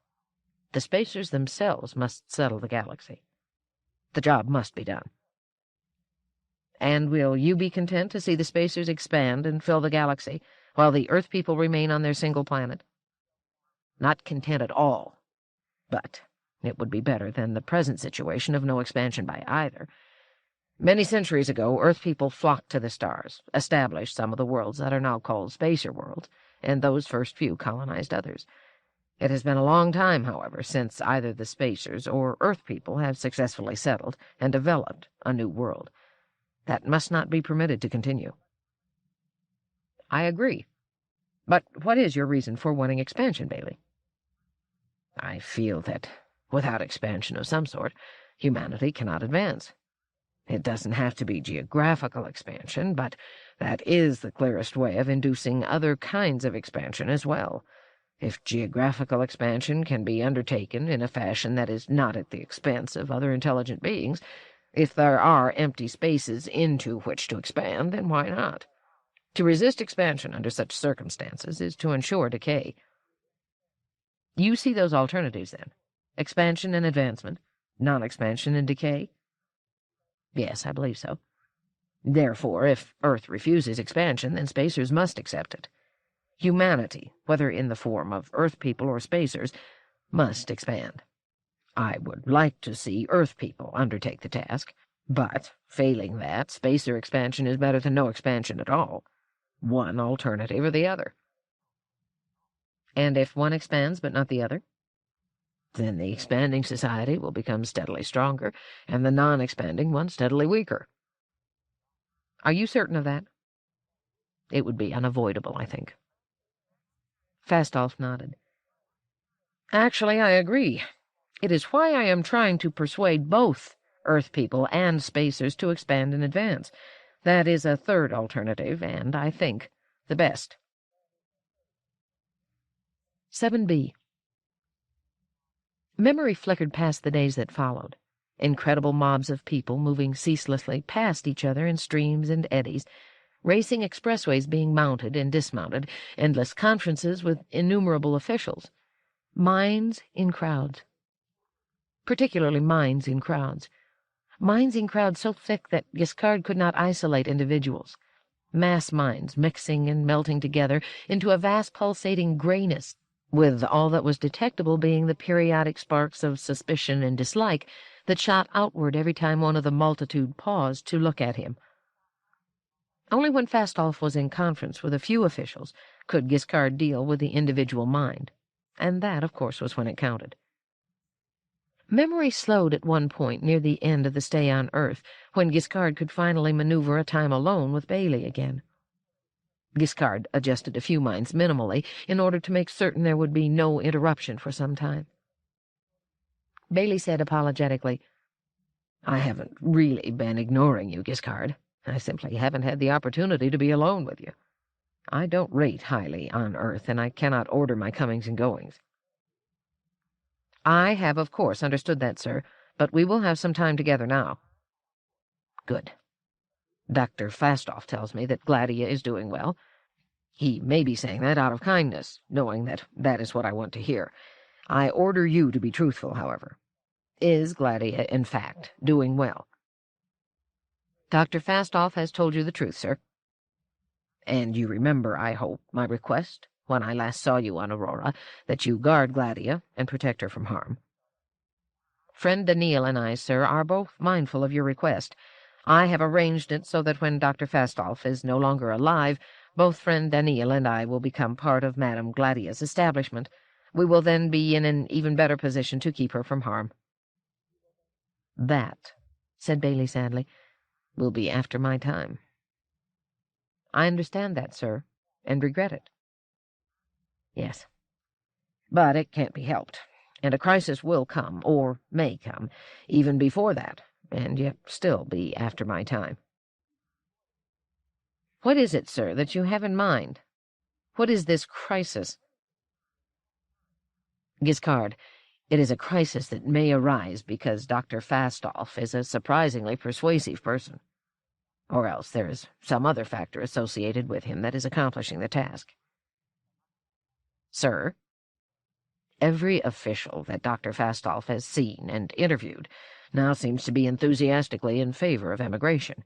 The Spacers themselves must settle the galaxy. The job must be done. And will you be content to see the Spacers expand and fill the galaxy, while the Earth people remain on their single planet? Not content at all, but it would be better than the present situation of no expansion by either. Many centuries ago, Earth people flocked to the stars, established some of the worlds that are now called Spacer worlds, and those first few colonized others. It has been a long time, however, since either the Spacers or Earth people have successfully settled and developed a new world. That must not be permitted to continue. I agree. But what is your reason for wanting expansion, Bailey? I feel that, without expansion of some sort, humanity cannot advance. It doesn't have to be geographical expansion, but that is the clearest way of inducing other kinds of expansion as well. If geographical expansion can be undertaken in a fashion that is not at the expense of other intelligent beings, if there are empty spaces into which to expand, then why not? To resist expansion under such circumstances is to ensure decay. You see those alternatives, then? Expansion and advancement, non-expansion and decay? Yes, I believe so. Therefore, if Earth refuses expansion, then Spacers must accept it. Humanity, whether in the form of Earth people or Spacers, must expand. I would like to see Earth people undertake the task, but, failing that, spacer expansion is better than no expansion at all. One alternative or the other. And if one expands but not the other? Then the expanding society will become steadily stronger, and the non-expanding one steadily weaker. Are you certain of that? It would be unavoidable, I think. Fastolf nodded. Actually, I agree. It is why I am trying to persuade both Earth people and spacers to expand in advance. That is a third alternative, and, I think, the best. 7b. Memory flickered past the days that followed. Incredible mobs of people moving ceaselessly past each other in streams and eddies, racing expressways being mounted and dismounted, endless conferences with innumerable officials, minds in crowds. Particularly minds in crowds. Minds in crowds so thick that Giskard could not isolate individuals. Mass minds mixing and melting together into a vast pulsating grayness, with all that was detectable being the periodic sparks of suspicion and dislike that shot outward every time one of the multitude paused to look at him. Only when Fastolf was in conference with a few officials could Giskard deal with the individual mind, and that, of course, was when it counted. Memory slowed at one point near the end of the stay on Earth, when Giskard could finally maneuver a time alone with Bailey again. Giskard adjusted a few minds minimally in order to make certain there would be no interruption for some time. Bailey said apologetically, "I haven't really been ignoring you, Giskard. I simply haven't had the opportunity to be alone with you. I don't rate highly on Earth, and I cannot order my comings and goings." "I have, of course, understood that, sir, but we will have some time together now." "Good. Dr. Fastolf tells me that Gladia is doing well. He may be saying that out of kindness, knowing that that is what I want to hear. I order you to be truthful, however. Is Gladia, in fact, doing well?" "Dr. Fastolf has told you the truth, sir." "And you remember, I hope, my request, when I last saw you on Aurora, that you guard Gladia and protect her from harm?" "Friend Daneel and I, sir, are both mindful of your request. I have arranged it so that when Dr. Fastolf is no longer alive, both friend Daneel and I will become part of Madame Gladia's establishment. We will then be in an even better position to keep her from harm." "That," said Bailey sadly, "will be after my time." "I understand that, sir, and regret it." "Yes. But it can't be helped, and a crisis will come, or may come, even before that, and yet still be after my time." "What is it, sir, that you have in mind? What is this crisis?" "Giskard, it is a crisis that may arise because Dr. Fastolf is a surprisingly persuasive person. Or else there is some other factor associated with him that is accomplishing the task." "Sir?" "Every official that Dr. Fastolf has seen and interviewed now seems to be enthusiastically in favor of emigration.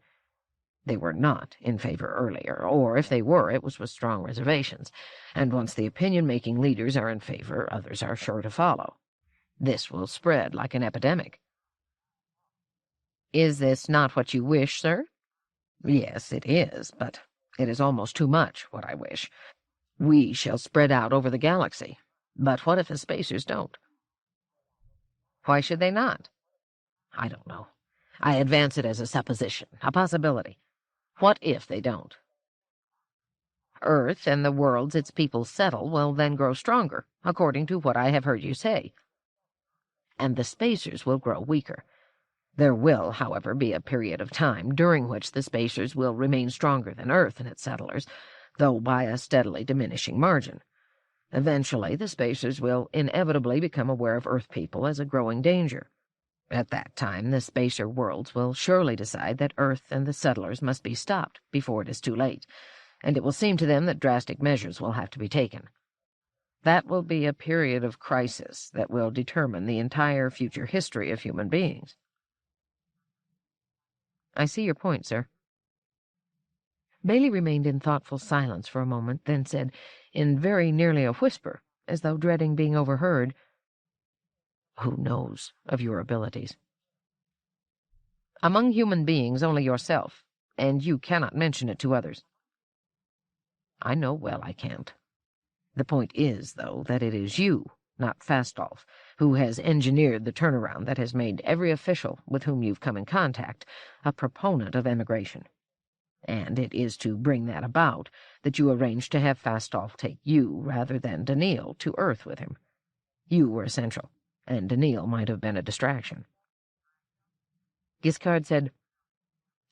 They were not in favor earlier, or if they were, it was with strong reservations, and once the opinion-making leaders are in favor, others are sure to follow. This will spread like an epidemic." "Is this not what you wish, sir?" "Yes, it is, but it is almost too much what I wish. We shall spread out over the galaxy, but what if the spacers don't?" "Why should they not?" "I don't know. I advance it as a supposition, a possibility. What if they don't?" "Earth and the worlds its people settle will then grow stronger, according to what I have heard you say. And the spacers will grow weaker. There will, however, be a period of time during which the spacers will remain stronger than Earth and its settlers, though by a steadily diminishing margin. Eventually, the spacers will inevitably become aware of Earth people as a growing danger. At that time, the spacer worlds will surely decide that Earth and the settlers must be stopped before it is too late, and it will seem to them that drastic measures will have to be taken. That will be a period of crisis that will determine the entire future history of human beings." "I see your point, sir." Bailey remained in thoughtful silence for a moment, then said, in very nearly a whisper, as though dreading being overheard, Who knows of your abilities? Among human beings, only yourself, and you cannot mention it to others. I know well I can't. The point is, though, that it is you, not Fastolf, who has engineered the turnaround that has made every official with whom you've come in contact a proponent of emigration. And it is to bring that about that you arranged to have Fastolf take you, rather than Daneel, to Earth with him. You were essential, and Daneel might have been a distraction. Giskard said,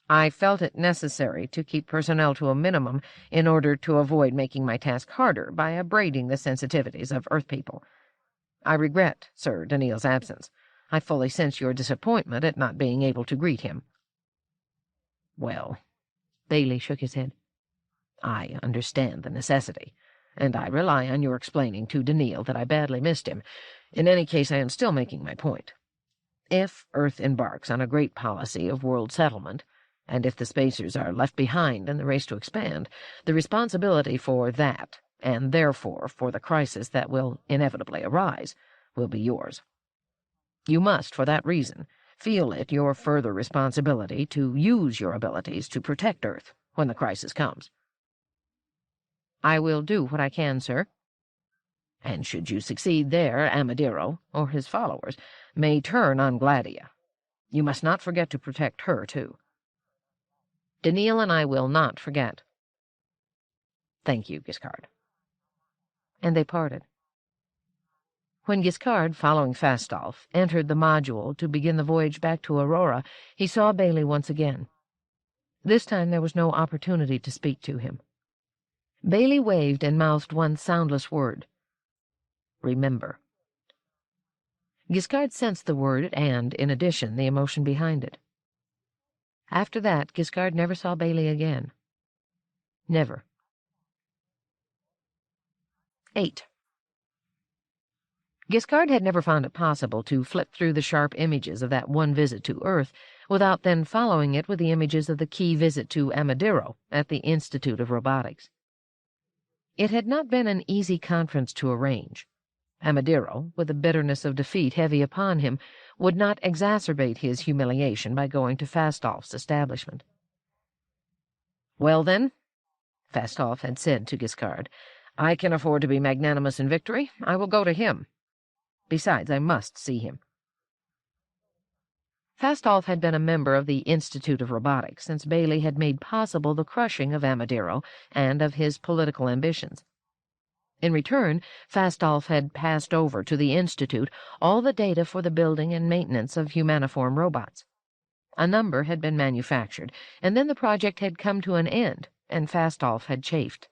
I felt it necessary to keep personnel to a minimum in order to avoid making my task harder by abrading the sensitivities of Earth people. I regret, Sir, Daneel's absence. I fully sense your disappointment at not being able to greet him. Well, Bailey shook his head. I understand the necessity, and I rely on your explaining to Daneel that I badly missed him. In any case, I am still making my point. If Earth embarks on a great policy of world settlement, and if the spacers are left behind in the race to expand, the responsibility for that, and therefore for the crisis that will inevitably arise, will be yours. You must, for that reason, feel it your further responsibility to use your abilities to protect Earth when the crisis comes. I will do what I can, sir. And should you succeed there, Amadiro, or his followers, may turn on Gladia. You must not forget to protect her, too. Daneel and I will not forget. Thank you, Giskard. And they parted. When Giskard, following Fastolf, entered the module to begin the voyage back to Aurora, he saw Bailey once again. This time there was no opportunity to speak to him. Bailey waved and mouthed one soundless word. Remember. Giskard sensed the word and, in addition, the emotion behind it. After that, Giskard never saw Bailey again. Never. 8. Giskard had never found it possible to flip through the sharp images of that one visit to Earth without then following it with the images of the key visit to Amadiro at the Institute of Robotics. It had not been an easy conference to arrange. Amadiro, with the bitterness of defeat heavy upon him, would not exacerbate his humiliation by going to Fastolf's establishment. "Well, then," Fastolf had said to Giskard, "I can afford to be magnanimous in victory. I will go to him. Besides, I must see him." Fastolf had been a member of the Institute of Robotics since Bailey had made possible the crushing of Amadiro and of his political ambitions. In return, Fastolf had passed over to the Institute all the data for the building and maintenance of humaniform robots. A number had been manufactured, and then the project had come to an end, and Fastolf had chafed.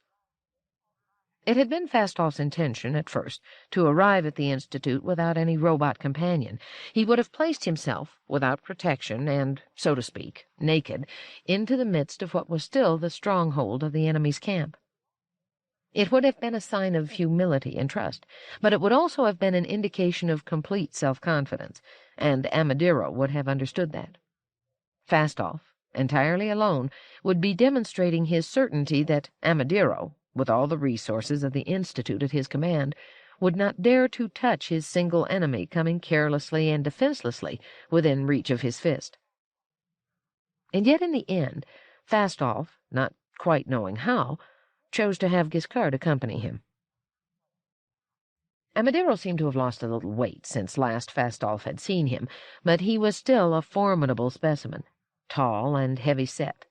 It had been Fastolf's intention, at first, to arrive at the Institute without any robot companion. He would have placed himself, without protection and, so to speak, naked, into the midst of what was still the stronghold of the enemy's camp. It would have been a sign of humility and trust, but it would also have been an indication of complete self-confidence, and Amadiro would have understood that. Fastolf, entirely alone, would be demonstrating his certainty that Amadiro, with all the resources of the Institute at his command, would not dare to touch his single enemy coming carelessly and defenselessly within reach of his fist. And yet in the end, Fastolf, not quite knowing how, chose to have Giskard accompany him. Amadiro seemed to have lost a little weight since last Fastolf had seen him, but he was still a formidable specimen, tall and heavy-set.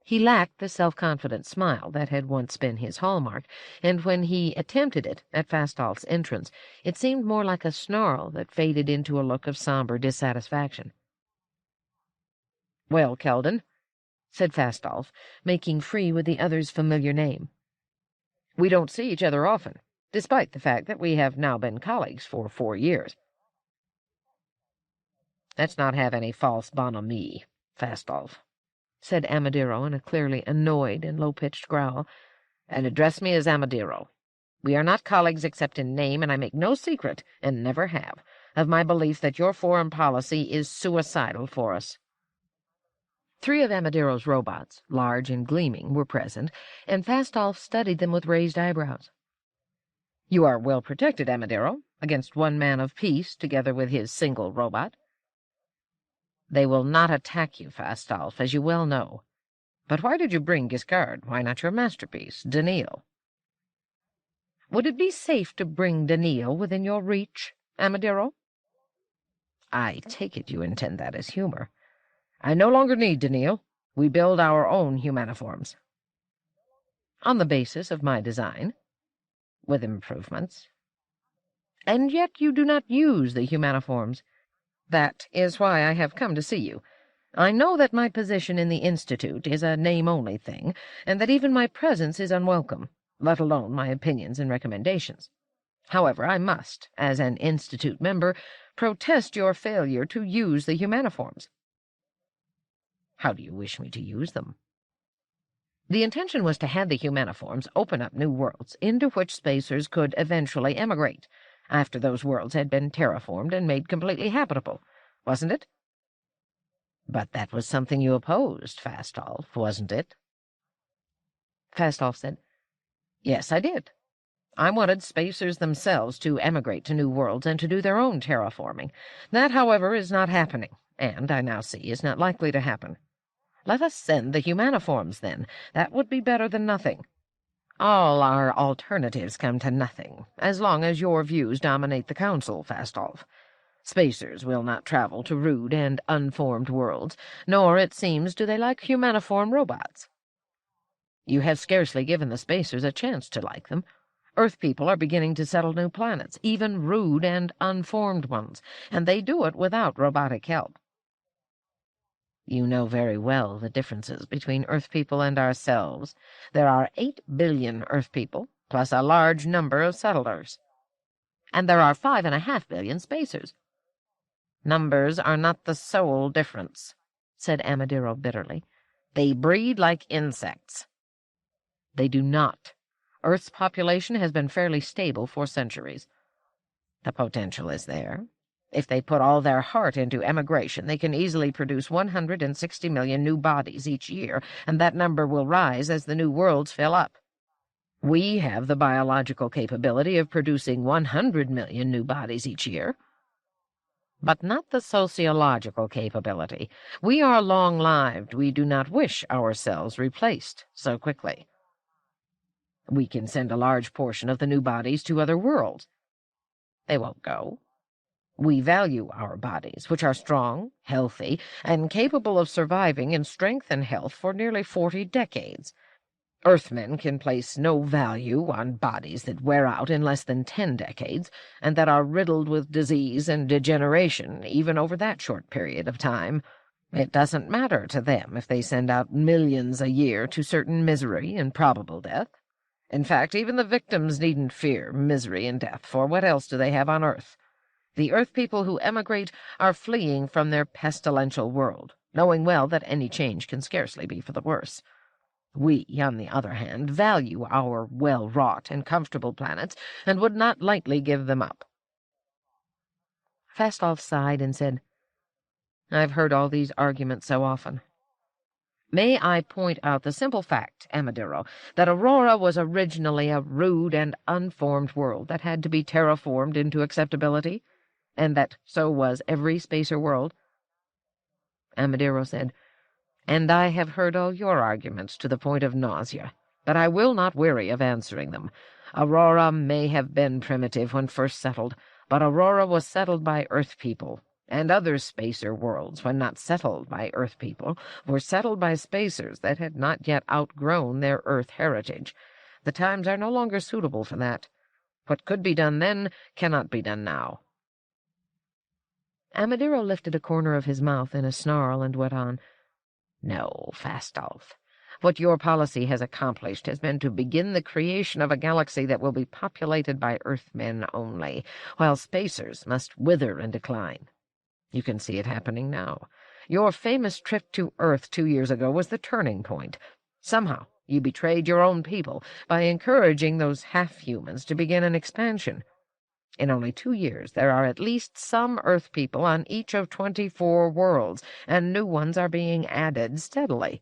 He lacked the self-confident smile that had once been his hallmark, and when he attempted it at Fastolf's entrance, it seemed more like a snarl that faded into a look of somber dissatisfaction. "Well, Keldon," said Fastolf, making free with the other's familiar name. "We don't see each other often, despite the fact that we have now been colleagues for 4 years. "Let's not have any false bonhomie, Fastolf," said Amadiro in a clearly annoyed and low-pitched growl, "and address me as Amadiro. We are not colleagues except in name, and I make no secret, and never have, of my belief that your foreign policy is suicidal for us." 3 of Amadiro's robots, large and gleaming, were present, and Fastolf studied them with raised eyebrows. "You are well protected, Amadiro. against one man of peace together with his single robot. They will not attack you, Fastolf, as you well know. But why did you bring Giskard? Why not your masterpiece, Daneel? Would it be safe to bring Daneel within your reach, Amadiro? I take it you intend that as humor. I no longer need Daneel. We build our own humaniforms. On the basis of my design, with improvements. And yet you do not use the humaniforms. That is why I have come to see you. I know that my position in the Institute is a name-only thing, and that even my presence is unwelcome, let alone my opinions and recommendations. However, I must, as an Institute member, protest your failure to use the humaniforms. How do you wish me to use them? The intention was to have the humaniforms open up new worlds into which spacers could eventually emigrate, after those worlds had been terraformed and made completely habitable, wasn't it? But that was something you opposed, Fastolf, wasn't it? Fastolf said, Yes, I did. I wanted spacers themselves to emigrate to new worlds and to do their own terraforming. That, however, is not happening, and, I now see, is not likely to happen. Let us send the humaniforms, then. That would be better than nothing. All our alternatives come to nothing, as long as your views dominate the Council, Fastolf. Spacers will not travel to rude and unformed worlds, nor, it seems, do they like humaniform robots. You have scarcely given the spacers a chance to like them. Earth people are beginning to settle new planets, even rude and unformed ones, and they do it without robotic help. You know very well the differences between Earth people and ourselves. There are 8 billion Earth people, plus a large number of settlers. And there are 5.5 billion spacers. Numbers are not the sole difference, said Amadiro bitterly. They breed like insects. They do not. Earth's population has been fairly stable for centuries. The potential is there. If they put all their heart into emigration, they can easily produce 160 million new bodies each year, and that number will rise as the new worlds fill up. We have the biological capability of producing 100 million new bodies each year, but not the sociological capability. We are long-lived. We do not wish ourselves replaced so quickly. We can send a large portion of the new bodies to other worlds. They won't go. We value our bodies, which are strong, healthy, and capable of surviving in strength and health for nearly 40 decades. Earthmen can place no value on bodies that wear out in less than 10 decades, and that are riddled with disease and degeneration even over that short period of time. It doesn't matter to them if they send out millions a year to certain misery and probable death. In fact, even the victims needn't fear misery and death, for what else do they have on Earth? The Earth people who emigrate are fleeing from their pestilential world, knowing well that any change can scarcely be for the worse. We, on the other hand, value our well-wrought and comfortable planets, and would not lightly give them up. Fastolf sighed and said, I've heard all these arguments so often. May I point out the simple fact, Amadiro, that Aurora was originally a rude and unformed world that had to be terraformed into acceptability, and that so was every spacer world? Amadiro said, And I have heard all your arguments to the point of nausea, but I will not weary of answering them. Aurora may have been primitive when first settled, but Aurora was settled by Earth people, and other spacer worlds, when not settled by Earth people, were settled by spacers that had not yet outgrown their Earth heritage. The times are no longer suitable for that. What could be done then cannot be done now. Amadiro lifted a corner of his mouth in a snarl and went on, No, Fastolf. What your policy has accomplished has been to begin the creation of a galaxy that will be populated by Earthmen only, while spacers must wither and decline. You can see it happening now. Your famous trip to Earth 2 years ago was the turning point. Somehow you betrayed your own people by encouraging those half-humans to begin an expansion. In only 2 years there are at least some Earth people on each of 24 worlds, and new ones are being added steadily.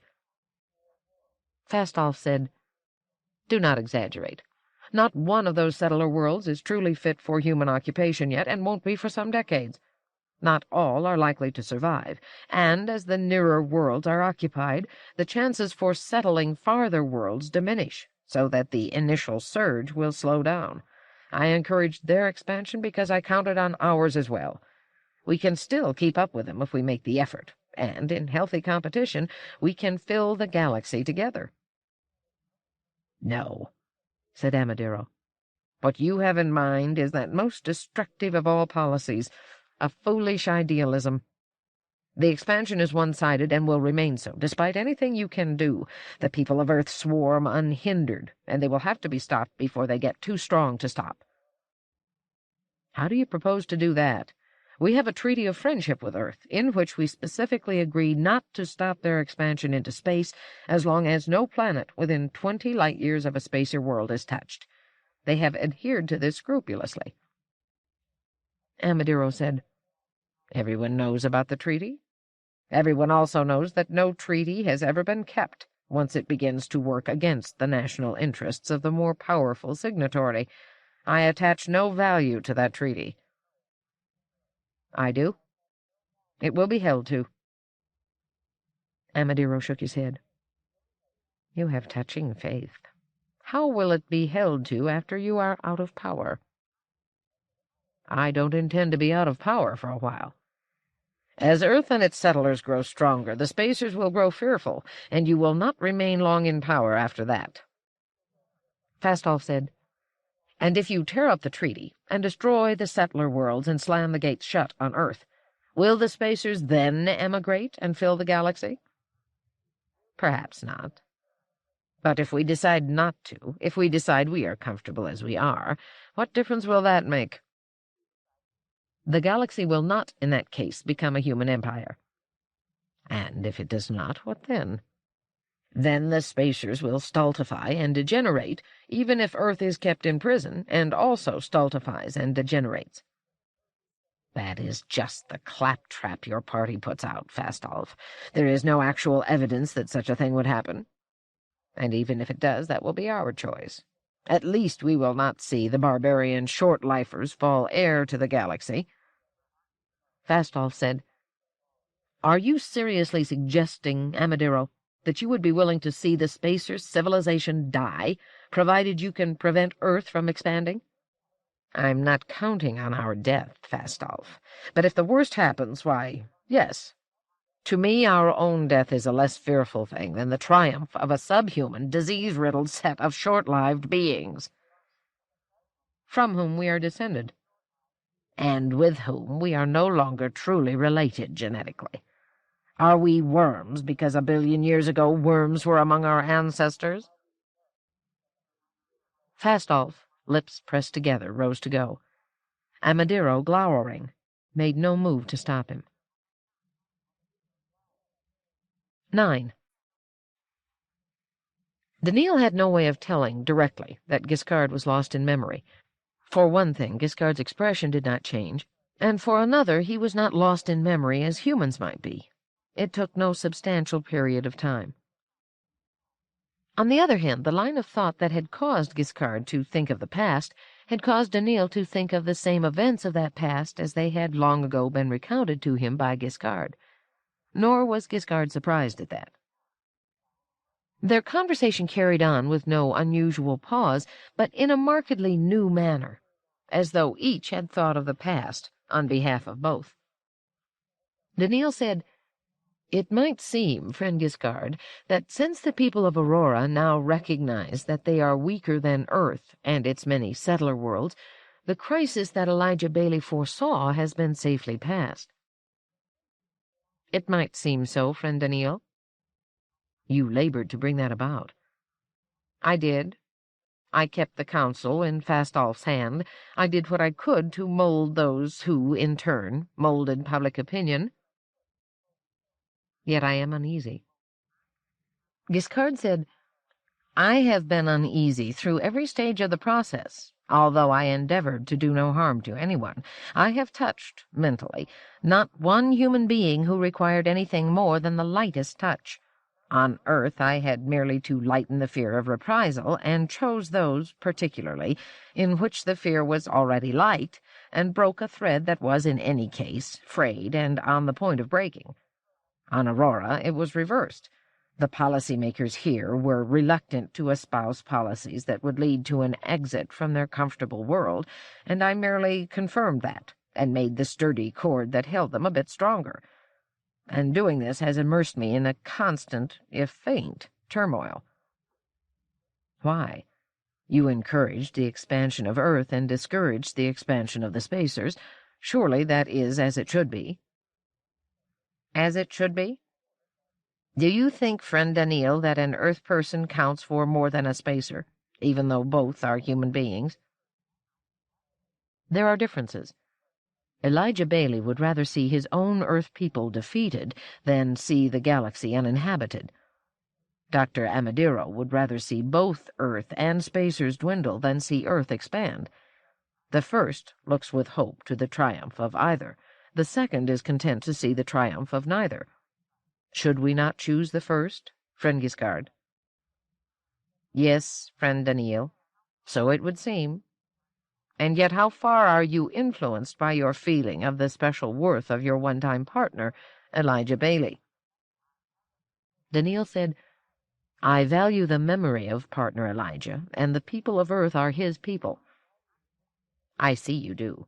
Fastolf said, Do not exaggerate. Not one of those settler worlds is truly fit for human occupation yet, and won't be for some decades. Not all are likely to survive, and as the nearer worlds are occupied, the chances for settling farther worlds diminish, so that the initial surge will slow down. I encouraged their expansion because I counted on ours as well. We can still keep up with them if we make the effort, and in healthy competition, we can fill the galaxy together." "No," said Amadiro. "What you have in mind is that most destructive of all policies, a foolish idealism. The expansion is one-sided and will remain so, despite anything you can do. The people of Earth swarm unhindered, and they will have to be stopped before they get too strong to stop." "How do you propose to do that? We have a treaty of friendship with Earth, in which we specifically agree not to stop their expansion into space as long as no planet within 20 light-years of a spacer world is touched. They have adhered to this scrupulously." Amadiro said, "Everyone knows about the treaty. Everyone also knows that no treaty has ever been kept once it begins to work against the national interests of the more powerful signatory. I attach no value to that treaty." "I do. It will be held to." Amadiro shook his head. "You have touching faith. How will it be held to after you are out of power?" "I don't intend to be out of power for a while. As Earth and its settlers grow stronger, the spacers will grow fearful, and you will not remain long in power after that." Fastolf said, "And if you tear up the treaty and destroy the settler worlds and slam the gates shut on Earth, will the spacers then emigrate and fill the galaxy?" "Perhaps not. But if we decide not to, if we decide we are comfortable as we are, what difference will that make?" "The galaxy will not, in that case, become a human empire." "And if it does not, what then?" "Then the spacers will stultify and degenerate, even if Earth is kept in prison, and also stultifies and degenerates." "That is just the claptrap your party puts out, Fastolf. There is no actual evidence that such a thing would happen. And even if it does, that will be our choice. At least we will not see the barbarian short-lifers fall heir to the galaxy." Fastolf said, "Are you seriously suggesting, Amadiro, that you would be willing to see the Spacer's civilization die, provided you can prevent Earth from expanding?" "I'm not counting on our death, Fastolf. But if the worst happens, why, yes. To me, our own death is a less fearful thing than the triumph of a subhuman, disease-riddled set of short-lived beings." "From whom we are descended." "And with whom we are no longer truly related genetically. Are we worms because a billion years ago worms were among our ancestors?" Fastolf, lips pressed together, rose to go. Amadiro, glowering, made no move to stop him. 9. Daneel had no way of telling directly that Giskard was lost in memory. For one thing, Giskard's expression did not change, and for another, he was not lost in memory as humans might be. It took no substantial period of time. On the other hand, the line of thought that had caused Giskard to think of the past had caused Daneel to think of the same events of that past as they had long ago been recounted to him by Giskard. Nor was Giskard surprised at that. Their conversation carried on with no unusual pause, but in a markedly new manner, as though each had thought of the past on behalf of both. Daneel said, "It might seem, friend Giskard, that since the people of Aurora now recognize that they are weaker than Earth and its many settler worlds, the crisis that Elijah Bailey foresaw has been safely passed." "It might seem so, friend Daneel." "You labored to bring that about." "I did. I kept the council in Fastolf's hand. I did what I could to mold those who, in turn, molded public opinion. Yet I am uneasy." Giskard said, "I have been uneasy through every stage of the process, although I endeavored to do no harm to anyone. I have touched, mentally, not one human being who required anything more than the lightest touch. On Earth I had merely to lighten the fear of reprisal, and chose those, particularly, in which the fear was already light, and broke a thread that was, in any case, frayed and on the point of breaking. On Aurora it was reversed. The policymakers here were reluctant to espouse policies that would lead to an exit from their comfortable world, and I merely confirmed that, and made the sturdy cord that held them a bit stronger. And doing this has immersed me in a constant, if faint, turmoil. Why? You encouraged the expansion of Earth and discouraged the expansion of the Spacers. Surely that is as it should be. As it should be? Do you think, friend Daneel, that an Earth person counts for more than a Spacer, even though both are human beings? There are differences. Elijah Bailey would rather see his own Earth people defeated than see the galaxy uninhabited. Dr. Amadiro would rather see both Earth and Spacers dwindle than see Earth expand. The first looks with hope to the triumph of either. The second is content to see the triumph of neither. Should we not choose the first, friend Giskard? Yes, friend Daneel, so it would seem. And yet how far are you influenced by your feeling of the special worth of your one-time partner, Elijah Bailey? Daneel said, I value the memory of partner Elijah, and the people of Earth are his people. I see you do.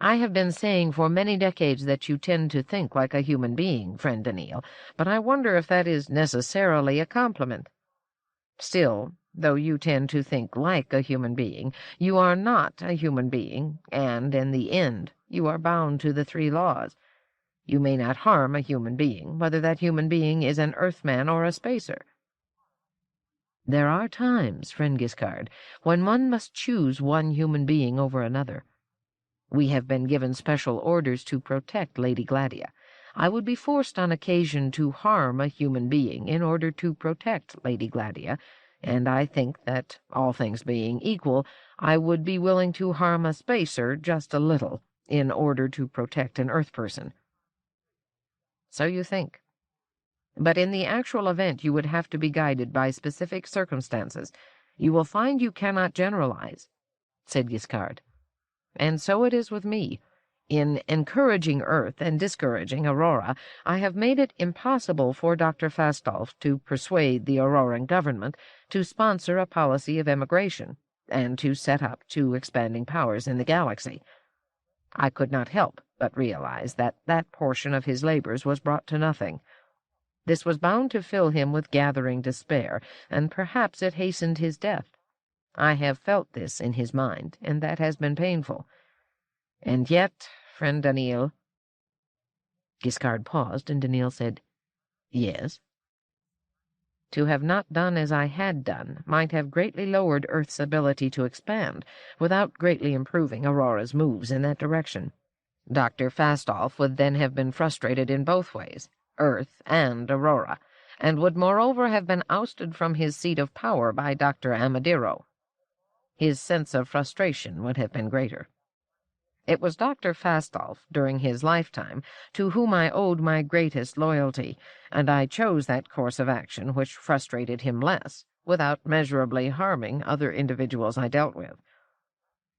I have been saying for many decades that you tend to think like a human being, friend Daneel, but I wonder if that is necessarily a compliment. Still, though you tend to think like a human being, you are not a human being, and, in the end, you are bound to the 3 laws. You may not harm a human being, whether that human being is an Earthman or a Spacer. There are times, friend Giskard, when one must choose one human being over another. We have been given special orders to protect Lady Gladia. I would be forced on occasion to harm a human being in order to protect Lady Gladia, and I think that, all things being equal, I would be willing to harm a Spacer just a little in order to protect an Earth person. So you think. But in the actual event you would have to be guided by specific circumstances. You will find you cannot generalize, said Giskard. And so it is with me. In encouraging Earth and discouraging Aurora, I have made it impossible for Dr. Fastolf to persuade the Auroran government to sponsor a policy of emigration, and to set up 2 expanding powers in the galaxy. I could not help but realize that that portion of his labors was brought to nothing. This was bound to fill him with gathering despair, and perhaps it hastened his death. I have felt this in his mind, and that has been painful. And yet, friend Daneel— Giskard paused, and Daneel said, Yes. To have not done as I had done might have greatly lowered Earth's ability to expand, without greatly improving Aurora's moves in that direction. Dr. Fastolf would then have been frustrated in both ways, Earth and Aurora, and would moreover have been ousted from his seat of power by Dr. Amadiro. His sense of frustration would have been greater. It was Dr. Fastolf, during his lifetime, to whom I owed my greatest loyalty, and I chose that course of action which frustrated him less, without measurably harming other individuals I dealt with.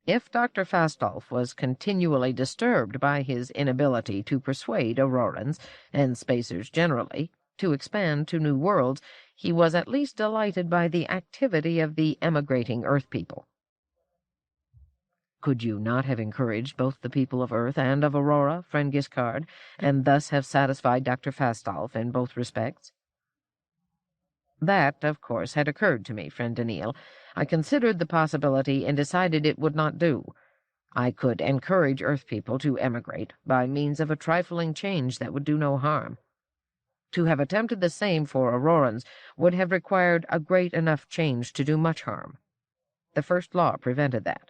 If Dr. Fastolf was continually disturbed by his inability to persuade Aurorans, and Spacers generally, to expand to new worlds, he was at least delighted by the activity of the emigrating Earth people. Could you not have encouraged both the people of Earth and of Aurora, friend Giskard, and thus have satisfied Dr. Fastolf in both respects? That, of course, had occurred to me, friend Daneel. I considered the possibility and decided it would not do. I could encourage Earth people to emigrate by means of a trifling change that would do no harm. To have attempted the same for Aurorans would have required a great enough change to do much harm. The first law prevented that.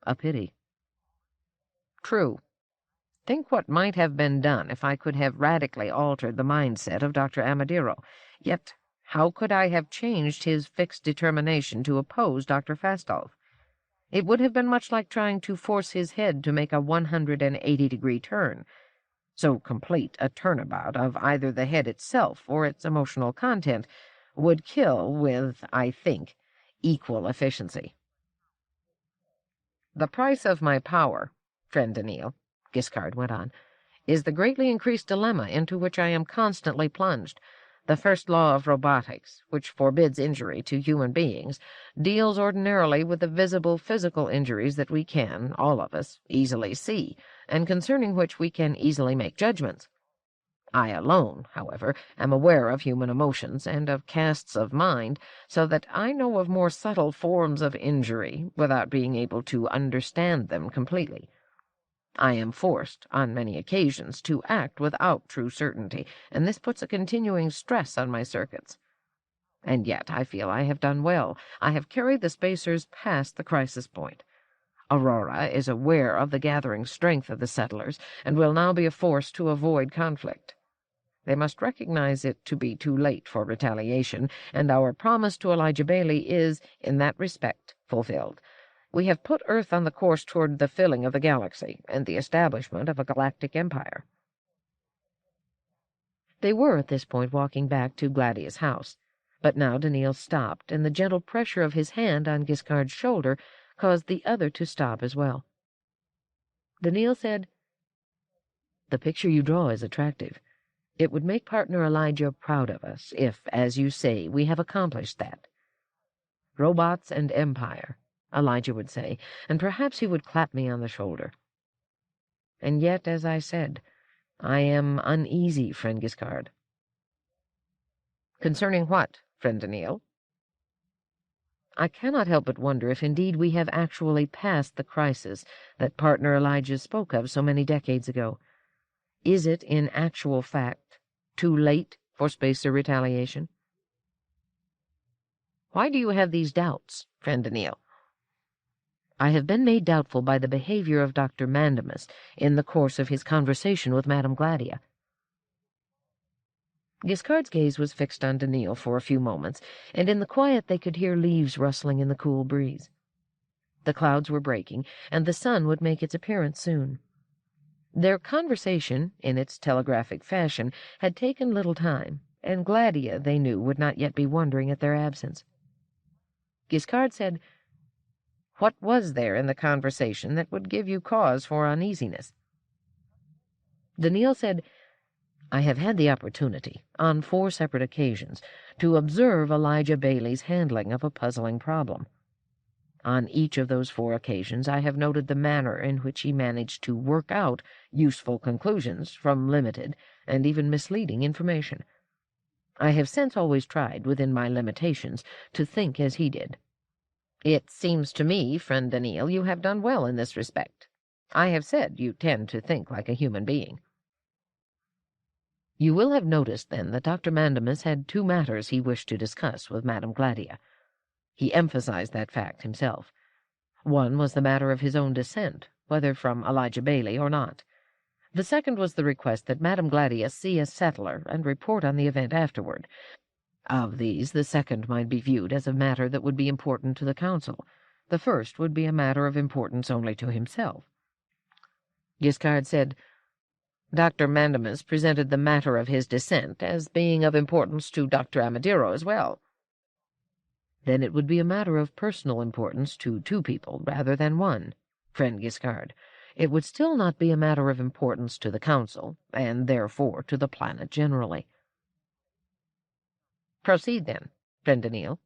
A pity. True. Think what might have been done if I could have radically altered the mindset of Dr. Amadiro. Yet how could I have changed his fixed determination to oppose Dr. Fastolf? It would have been much like trying to force his head to make a 180-degree turn. So complete a turnabout of either the head itself or its emotional content would kill with, I think, equal efficiency. "The price of my power, friend Daneel," Giskard went on, "is the greatly increased dilemma into which I am constantly plunged. The first law of robotics, which forbids injury to human beings, deals ordinarily with the visible physical injuries that we can, all of us, easily see, and concerning which we can easily make judgments. I alone, however, am aware of human emotions and of casts of mind, so that I know of more subtle forms of injury without being able to understand them completely. I am forced, on many occasions, to act without true certainty, and this puts a continuing stress on my circuits. And yet I feel I have done well. I have carried the spacers past the crisis point. Aurora is aware of the gathering strength of the settlers, and will now be a force to avoid conflict. They must recognize it to be too late for retaliation, and our promise to Elijah Bailey is, in that respect, fulfilled. We have put Earth on the course toward the filling of the galaxy and the establishment of a galactic empire." They were at this point walking back to Gladia's house, but now Daneel stopped, and the gentle pressure of his hand on Giskard's shoulder caused the other to stop as well. Daneel said, "The picture you draw is attractive. It would make partner Elijah proud of us if, as you say, we have accomplished that. Robots and empire, Elijah would say, and perhaps he would clap me on the shoulder. And yet, as I said, I am uneasy, friend Giskard." "Concerning what, friend Daneel?" "I cannot help but wonder if indeed we have actually passed the crisis that partner Elijah spoke of so many decades ago. Is it, in actual fact, too late for spacer retaliation?" "Why do you have these doubts, friend Daneel?" "I have been made doubtful by the behavior of Dr. Mandamus in the course of his conversation with Madame Gladia." Giskard's gaze was fixed on Daneel for a few moments, and in the quiet they could hear leaves rustling in the cool breeze. The clouds were breaking, and the sun would make its appearance soon. Their conversation, in its telegraphic fashion, had taken little time, and Gladia, they knew, would not yet be wondering at their absence. Giskard said, "What was there in the conversation that would give you cause for uneasiness?" Daneel said, "I have had the opportunity, on 4 separate occasions, to observe Elijah Bailey's handling of a puzzling problem. On each of those 4 occasions I have noted the manner in which he managed to work out useful conclusions from limited and even misleading information. I have since always tried, within my limitations, to think as he did. It seems to me, friend Daneel, you have done well in this respect. I have said you tend to think like a human being." "You will have noticed, then, that Dr. Mandamus had 2 matters he wished to discuss with Madame Gladia. He emphasized that fact himself. One was the matter of his own descent, whether from Elijah Bailey or not. The second was the request that Madame Gladia see a settler and report on the event afterward. Of these, the second might be viewed as a matter that would be important to the Council. The first would be a matter of importance only to himself." Giskard said, "Dr. Mandamus presented the matter of his descent as being of importance to Dr. Amadiro as well." "Then it would be a matter of personal importance to 2 people rather than 1, friend Giskard. It would still not be a matter of importance to the Council, and therefore to the planet generally." "Proceed, then, friend Daneel."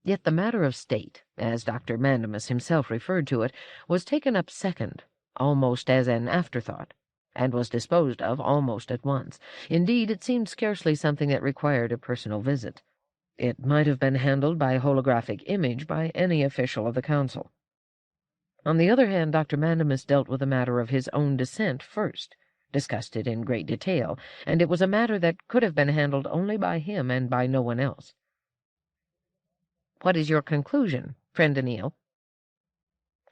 "Yet the matter of state, as Dr. Mandamus himself referred to it, was taken up second, almost as an afterthought, and was disposed of almost at once. Indeed, it seemed scarcely something that required a personal visit. It might have been handled by holographic image by any official of the Council. On the other hand, Dr. Mandamus dealt with the matter of his own descent first, discussed it in great detail, and it was a matter that could have been handled only by him and by no one else." "What is your conclusion, friend Daneel?"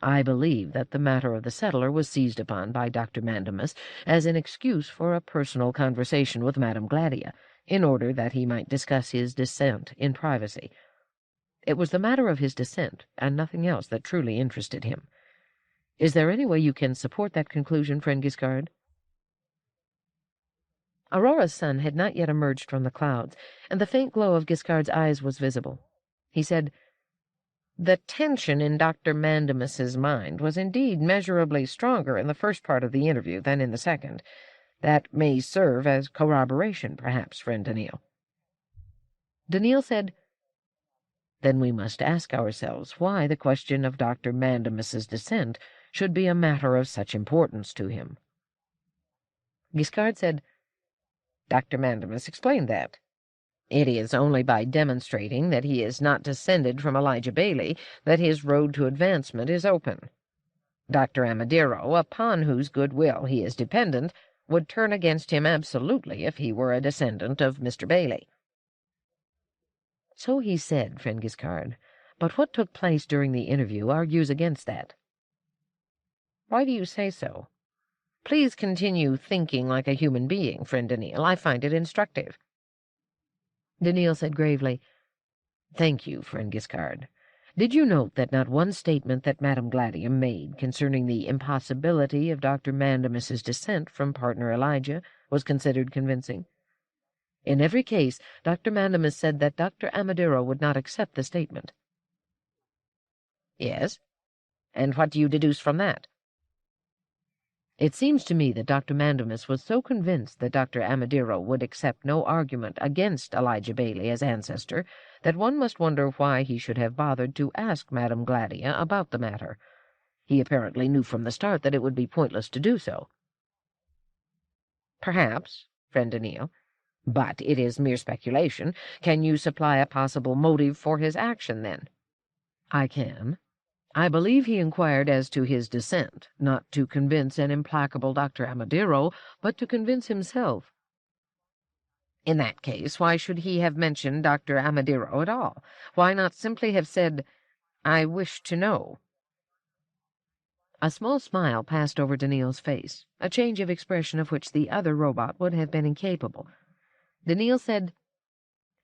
"I believe that the matter of the settler was seized upon by Dr. Mandamus as an excuse for a personal conversation with Madame Gladia, in order that he might discuss his descent in privacy. It was the matter of his descent, and nothing else, that truly interested him. Is there any way you can support that conclusion, friend Giskard?" Aurora's sun had not yet emerged from the clouds, and the faint glow of Giskard's eyes was visible. He said, "The tension in Dr. Mandemus's mind was indeed measurably stronger in the first part of the interview than in the second. That may serve as corroboration, perhaps, friend Daneel." Daneel said, "Then we must ask ourselves why the question of Dr. Mandemus's descent should be a matter of such importance to him." Giskard said, "Dr. Mandemus explained that. It is only by demonstrating that he is not descended from Elijah Bailey that his road to advancement is open. Dr. Amadero, upon whose goodwill he is dependent, would turn against him absolutely if he were a descendant of Mr. Bailey." "So he said, friend Giskard, but what took place during the interview argues against that." "Why do you say so? Please continue thinking like a human being, friend Daneel. I find it instructive." Daneel said gravely, "Thank you, friend Giskard. Did you note that not one statement that Madame Gladia made concerning the impossibility of Dr. Mandemus's descent from partner Elijah was considered convincing? In every case, Dr. Mandemus said that Dr. Amadero would not accept the statement." "Yes? And what do you deduce from that?" "It seems to me that Dr. Mandemus was so convinced that Dr. Amadero would accept no argument against Elijah Bailey as ancestor that one must wonder why he should have bothered to ask Madame Gladia about the matter. He apparently knew from the start that it would be pointless to do so." "Perhaps, friend Daneel, but it is mere speculation. Can you supply a possible motive for his action, then?" "I can. I believe he inquired as to his descent, not to convince an implacable Dr. Amadero, but to convince himself." "In that case, why should he have mentioned Dr. Amadero at all? Why not simply have said, 'I wish to know'?" A small smile passed over Daneel's face, a change of expression of which the other robot would have been incapable. Daneel said,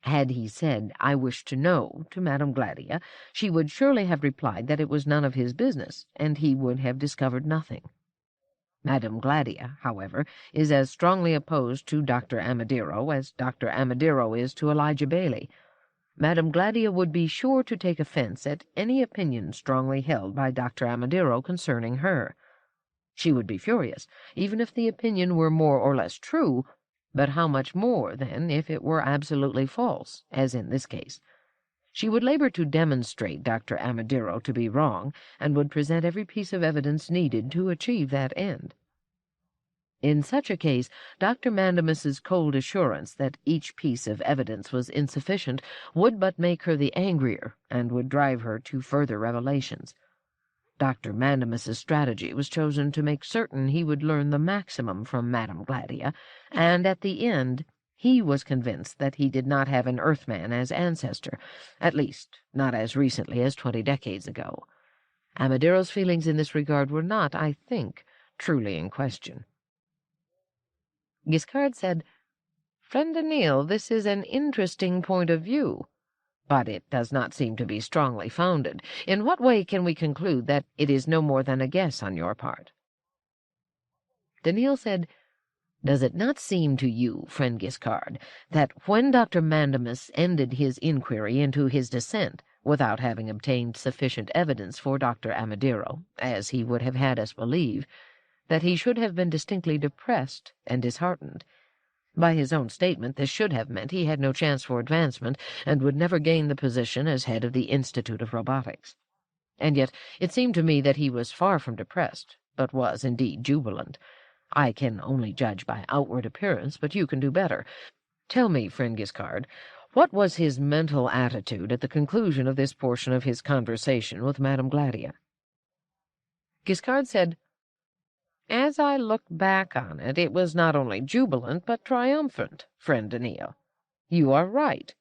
"Had he said, 'I wish to know,' to Madame Gladia, she would surely have replied that it was none of his business, and he would have discovered nothing. Madame Gladia, however, is as strongly opposed to Dr. Amadero as Dr. Amadero is to Elijah Bailey. Madame Gladia would be sure to take offense at any opinion strongly held by Dr. Amadero concerning her. She would be furious, even if the opinion were more or less true, but how much more, then, if it were absolutely false, as in this case? She would labor to demonstrate Dr. Amadero to be wrong, and would present every piece of evidence needed to achieve that end. In such a case, Dr. Mandemus's cold assurance that each piece of evidence was insufficient would but make her the angrier, and would drive her to further revelations. Dr. Mandemus's strategy was chosen to make certain he would learn the maximum from Madame Gladia, and at the end he was convinced that he did not have an Earthman as ancestor, at least not as recently as 20 decades ago. Amadero's feelings in this regard were not, I think, truly in question." Giskard said, "Friend Daneel, this is an interesting point of view, but it does not seem to be strongly founded. In what way can we conclude that it is no more than a guess on your part?" Daneel said, "Does it not seem to you, friend Giskard, that when Dr. Mandemus ended his inquiry into his descent, without having obtained sufficient evidence for Dr. Amadero, as he would have had us believe, that he should have been distinctly depressed and disheartened? By his own statement, this should have meant he had no chance for advancement, and would never gain the position as head of the Institute of Robotics. And yet it seemed to me that he was far from depressed, but was indeed jubilant. I can only judge by outward appearance, but you can do better. Tell me, friend Giskard, what was his mental attitude at the conclusion of this portion of his conversation with Madame Gladia?" Giskard said, "As I look back on it, it was not only jubilant, but triumphant, friend Daneel. You are right.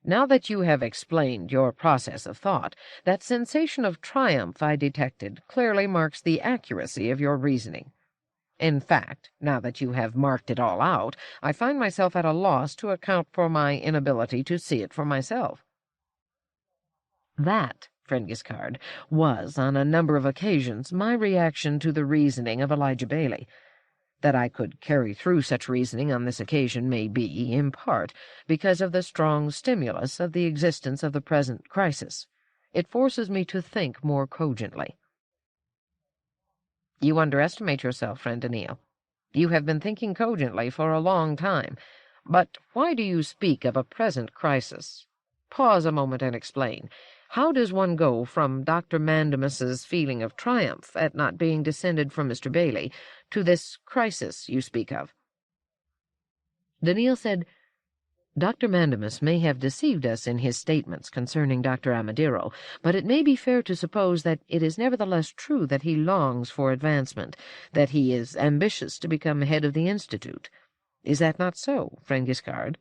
Now that you have explained your process of thought, that sensation of triumph I detected clearly marks the accuracy of your reasoning. In fact, now that you have marked it all out, I find myself at a loss to account for my inability to see it for myself." That, friend Giskard, was on a number of occasions my reaction to the reasoning of Elijah Bailey. That I could carry through such reasoning on this occasion may be, in part, because of the strong stimulus of the existence of the present crisis. It forces me to think more cogently." "You underestimate yourself, friend Daneel. You have been thinking cogently for a long time. But why do you speak of a present crisis? Pause a moment and explain. How does one go from Dr. Mandemus's feeling of triumph at not being descended from Mr. Bailey to this crisis you speak of?" Daneel said, "Dr. Mandemus may have deceived us in his statements concerning Dr. Amadiro, but it may be fair to suppose that it is nevertheless true that he longs for advancement, that he is ambitious to become head of the Institute. Is that not so, friend Giskard?"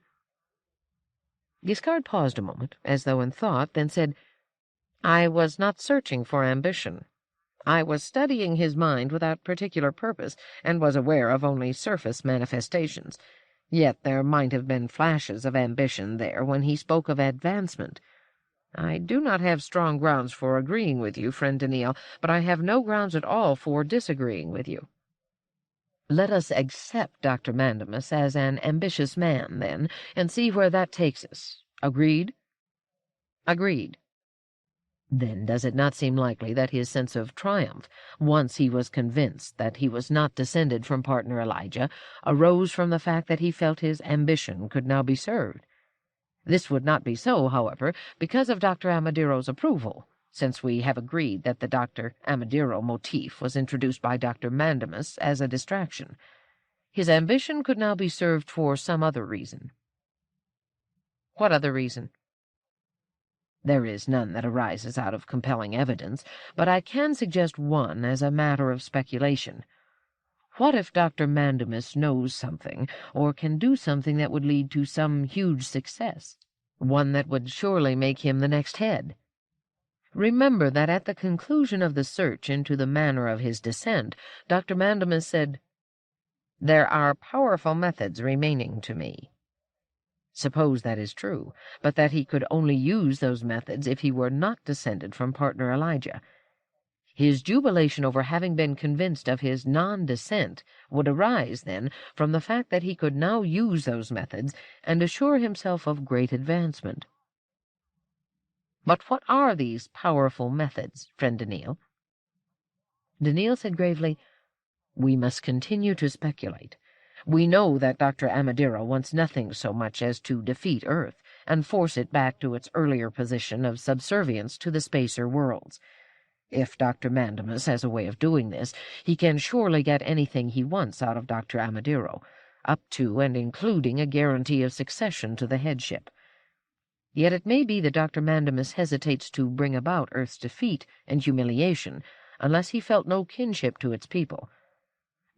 Giskard paused a moment, as though in thought, then said, "I was not searching for ambition. I was studying his mind without particular purpose, and was aware of only surface manifestations. Yet there might have been flashes of ambition there when he spoke of advancement. I do not have strong grounds for agreeing with you, friend Daneel, but I have no grounds at all for disagreeing with you. Let us accept Dr. Mandemus as an ambitious man, then, and see where that takes us. Agreed?" "Agreed." Then does it not seem likely that his sense of triumph, once he was convinced that he was not descended from partner Elijah, arose from the fact that he felt his ambition could now be served? This would not be so, however, because of Dr. Amadiro's approval, since we have agreed that the Dr. Amadiro motif was introduced by Dr. Mandemus as a distraction. His ambition could now be served for some other reason. What other reason? There is none that arises out of compelling evidence, but I can suggest one as a matter of speculation. What if Dr. Mandemus knows something, or can do something that would lead to some huge success, one that would surely make him the next head? Remember that at the conclusion of the search into the manner of his descent, Dr. Mandemus said, "There are powerful methods remaining to me." Suppose that is true, but that he could only use those methods if he were not descended from partner Elijah. His jubilation over having been convinced of his non-descent would arise, then, from the fact that he could now use those methods and assure himself of great advancement. But what are these powerful methods, friend Daneel? Daneel said gravely, "We must continue to speculate. We know that Dr. Amadiro wants nothing so much as to defeat Earth and force it back to its earlier position of subservience to the spacer worlds. If Dr. Mandemus has a way of doing this, he can surely get anything he wants out of Dr. Amadiro, up to and including a guarantee of succession to the headship. Yet it may be that Dr. Mandemus hesitates to bring about Earth's defeat and humiliation unless he felt no kinship to its people.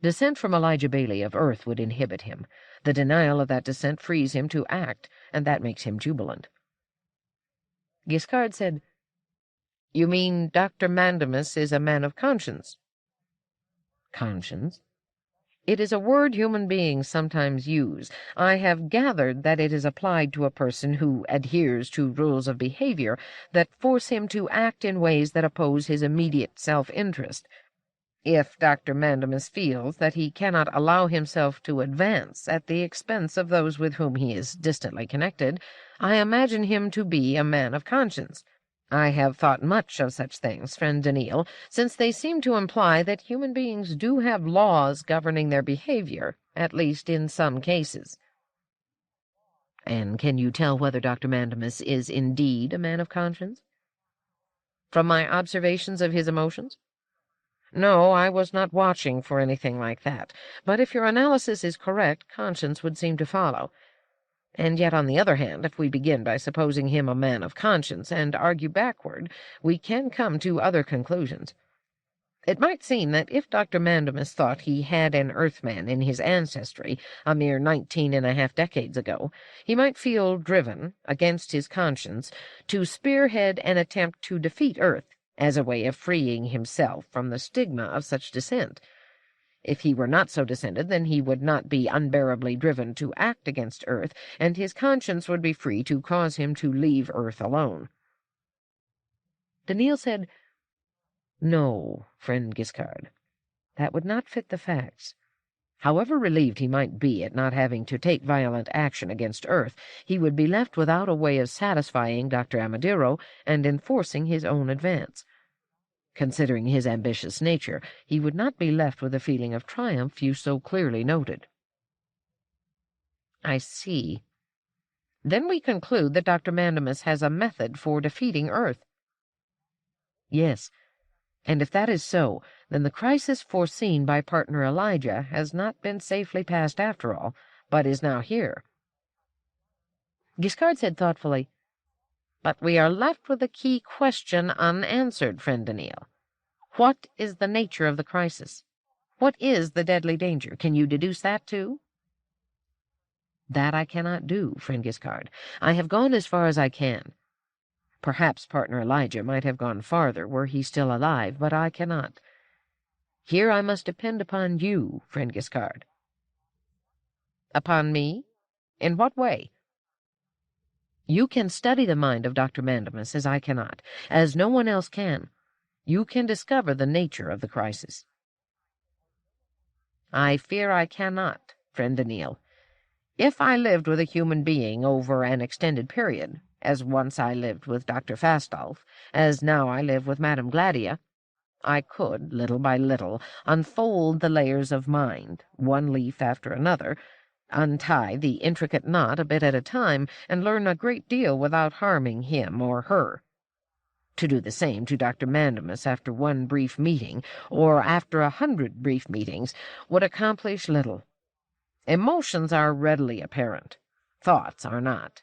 Descent from Elijah Bailey of Earth would inhibit him. The denial of that descent frees him to act, and that makes him jubilant." Giskard said, "You mean Dr. Mandemus is a man of conscience?" "Conscience? It is a word human beings sometimes use. I have gathered that it is applied to a person who adheres to rules of behavior that force him to act in ways that oppose his immediate self-interest. If Dr. Mandemus feels that he cannot allow himself to advance at the expense of those with whom he is distantly connected, I imagine him to be a man of conscience. I have thought much of such things, friend Daneel, since they seem to imply that human beings do have laws governing their behavior, at least in some cases." "And can you tell whether Dr. Mandemus is indeed a man of conscience?" "From my observations of his emotions? No, I was not watching for anything like that, but if your analysis is correct, conscience would seem to follow. And yet, on the other hand, if we begin by supposing him a man of conscience and argue backward, we can come to other conclusions. It might seem that if Dr. Mandemus thought he had an Earthman in his ancestry a mere 19.5 decades ago, he might feel driven, against his conscience, to spearhead an attempt to defeat Earth as a way of freeing himself from the stigma of such descent. If he were not so descended, then he would not be unbearably driven to act against Earth, and his conscience would be free to cause him to leave Earth alone." Daneel said, "No, friend Giskard, that would not fit the facts. However relieved he might be at not having to take violent action against Earth, he would be left without a way of satisfying Dr. Amadiro and enforcing his own advance. Considering his ambitious nature, he would not be left with the feeling of triumph you so clearly noted. I see. Then we conclude that Dr. Mandamus has a method for defeating Earth. Yes, and if that is so, then the crisis foreseen by partner Elijah has not been safely passed after all, but is now here. Giskard said thoughtfully, "But we are left with a key question unanswered, friend Daneel. What is the nature of the crisis? What is the deadly danger? Can you deduce that too?" "That I cannot do, friend Giskard. I have gone as far as I can. Perhaps partner Elijah might have gone farther were he still alive, but I cannot. Here I must depend upon you, friend Giskard." "Upon me? In what way?" "You can study the mind of Dr. Mandamus as I cannot, as no one else can. You can discover the nature of the crisis." "I fear I cannot, friend Daneel. If I lived with a human being over an extended period, as once I lived with Dr. Fastolf, as now I live with Madame Gladia, I could, little by little, unfold the layers of mind, one leaf after another, untie the intricate knot a bit at a time, and learn a great deal without harming him or her. To do the same to Dr. Mandamus after one brief meeting, or after 100 brief meetings, would accomplish little. Emotions are readily apparent. Thoughts are not.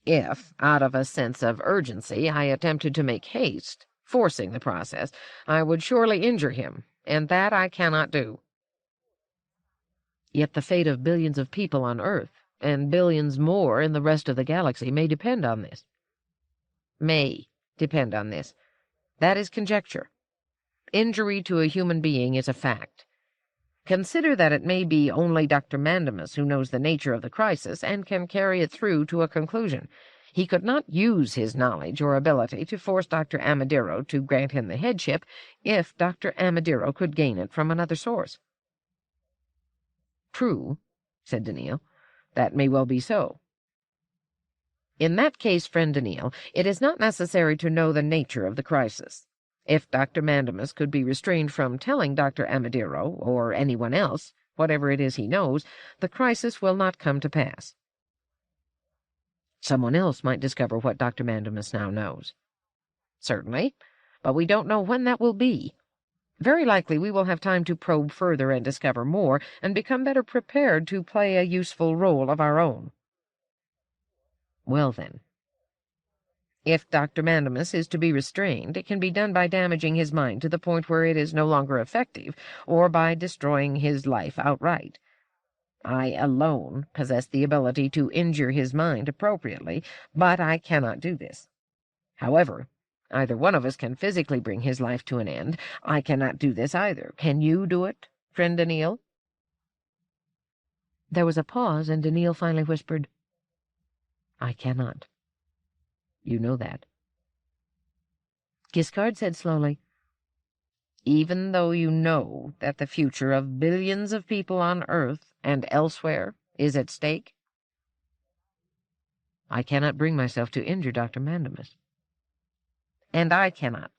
If, out of a sense of urgency, I attempted to make haste, forcing the process, I would surely injure him, and that I cannot do." "Yet the fate of billions of people on Earth, and billions more in the rest of the galaxy, may depend on this." "May depend on this. That is conjecture. Injury to a human being is a fact. Consider that it may be only Dr. Mandamus who knows the nature of the crisis and can carry it through to a conclusion. He could not use his knowledge or ability to force Dr. Amadiro to grant him the headship if Dr. Amadiro could gain it from another source." "True," said Daneel. "That may well be so." "In that case, friend Daneel, it is not necessary to know the nature of the crisis. If Dr. Mandamus could be restrained from telling Dr. Amadiro, or anyone else, whatever it is he knows, the crisis will not come to pass." "Someone else might discover what Dr. Mandamus now knows." "Certainly, but we don't know when that will be. Very likely we will have time to probe further and discover more, and become better prepared to play a useful role of our own." "Well, then, if Dr. Mandamus is to be restrained, it can be done by damaging his mind to the point where it is no longer effective, or by destroying his life outright. I alone possess the ability to injure his mind appropriately, but I cannot do this. However, either one of us can physically bring his life to an end. I cannot do this either. Can you do it, friend Daneel?" There was a pause, and Daneel finally whispered, "I cannot. You know that." Giskard said slowly, "Even though you know that the future of billions of people on Earth and elsewhere is at stake?" "I cannot bring myself to injure Dr. Mandamus." "And I cannot.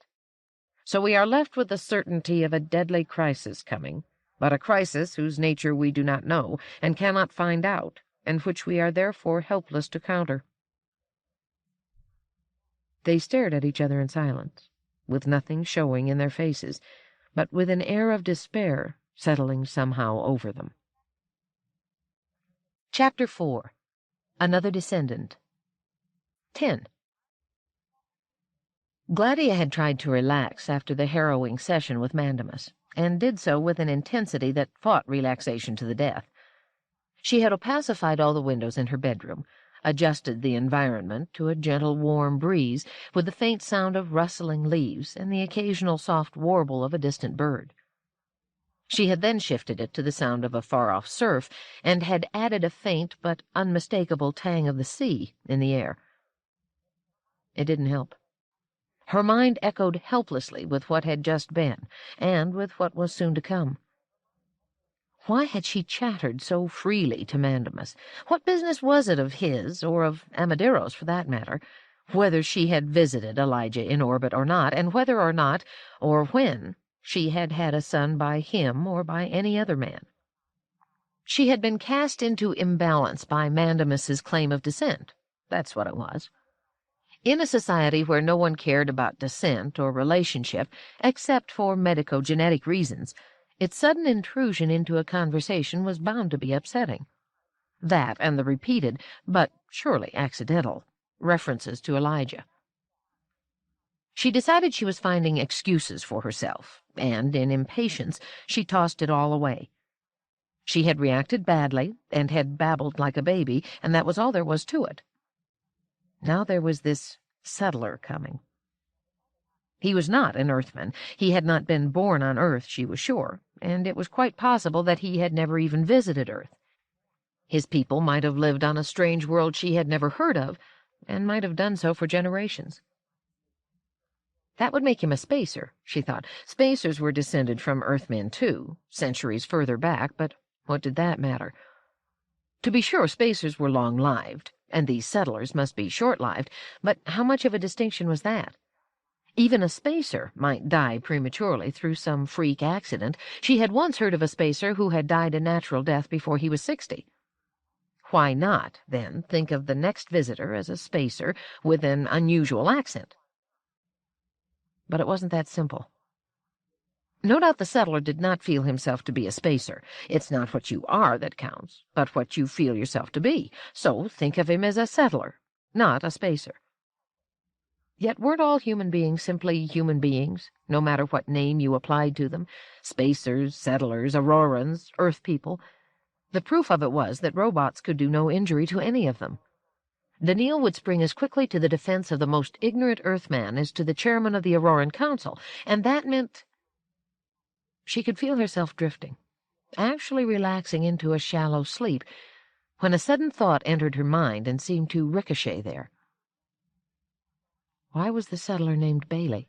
So we are left with the certainty of a deadly crisis coming, but a crisis whose nature we do not know and cannot find out, and which we are therefore helpless to counter." They stared at each other in silence, with nothing showing in their faces, but with an air of despair settling somehow over them. Chapter 4. Another Descendant. 10. Gladia had tried to relax after the harrowing session with Mandamus, and did so with an intensity that fought relaxation to the death. She had opacified all the windows in her bedroom, adjusted the environment to a gentle warm breeze, with the faint sound of rustling leaves and the occasional soft warble of a distant bird. She had then shifted it to the sound of a far-off surf, and had added a faint but unmistakable tang of the sea in the air. It didn't help. Her mind echoed helplessly with what had just been, and with what was soon to come. Why had she chattered so freely to Mandamus? What business was it of his, or of Amadero's for that matter, whether she had visited Elijah in orbit or not, and whether or not, or when, she had had a son by him or by any other man? She had been cast into imbalance by Mandamus's claim of descent. That's what it was. In a society where no one cared about descent or relationship, except for medico-genetic reasons, its sudden intrusion into a conversation was bound to be upsetting. That and the repeated, but surely accidental, references to Elijah. She decided she was finding excuses for herself, and, in impatience, she tossed it all away. She had reacted badly, and had babbled like a baby, and that was all there was to it. Now there was this settler coming. He was not an Earthman. He had not been born on Earth, she was sure, and it was quite possible that he had never even visited Earth. His people might have lived on a strange world she had never heard of, and might have done so for generations. That would make him a spacer, she thought. Spacers were descended from Earthmen, too, centuries further back, but what did that matter? To be sure, spacers were long-lived, and these settlers must be short-lived, but how much of a distinction was that? Even a spacer might die prematurely through some freak accident. She had once heard of a spacer who had died a natural death before he was 60. Why not, then, think of the next visitor as a spacer with an unusual accent? But it wasn't that simple. No doubt the settler did not feel himself to be a spacer. It's not what you are that counts, but what you feel yourself to be. So think of him as a settler, not a spacer. Yet weren't all human beings simply human beings, no matter what name you applied to them? Spacers, settlers, Aurorans, Earth people. The proof of it was that robots could do no injury to any of them. Daneel would spring as quickly to the defense of the most ignorant Earthman as to the chairman of the Auroran Council, and that meant... She could feel herself drifting, actually relaxing into a shallow sleep, when a sudden thought entered her mind and seemed to ricochet there. Why was the settler named Bailey?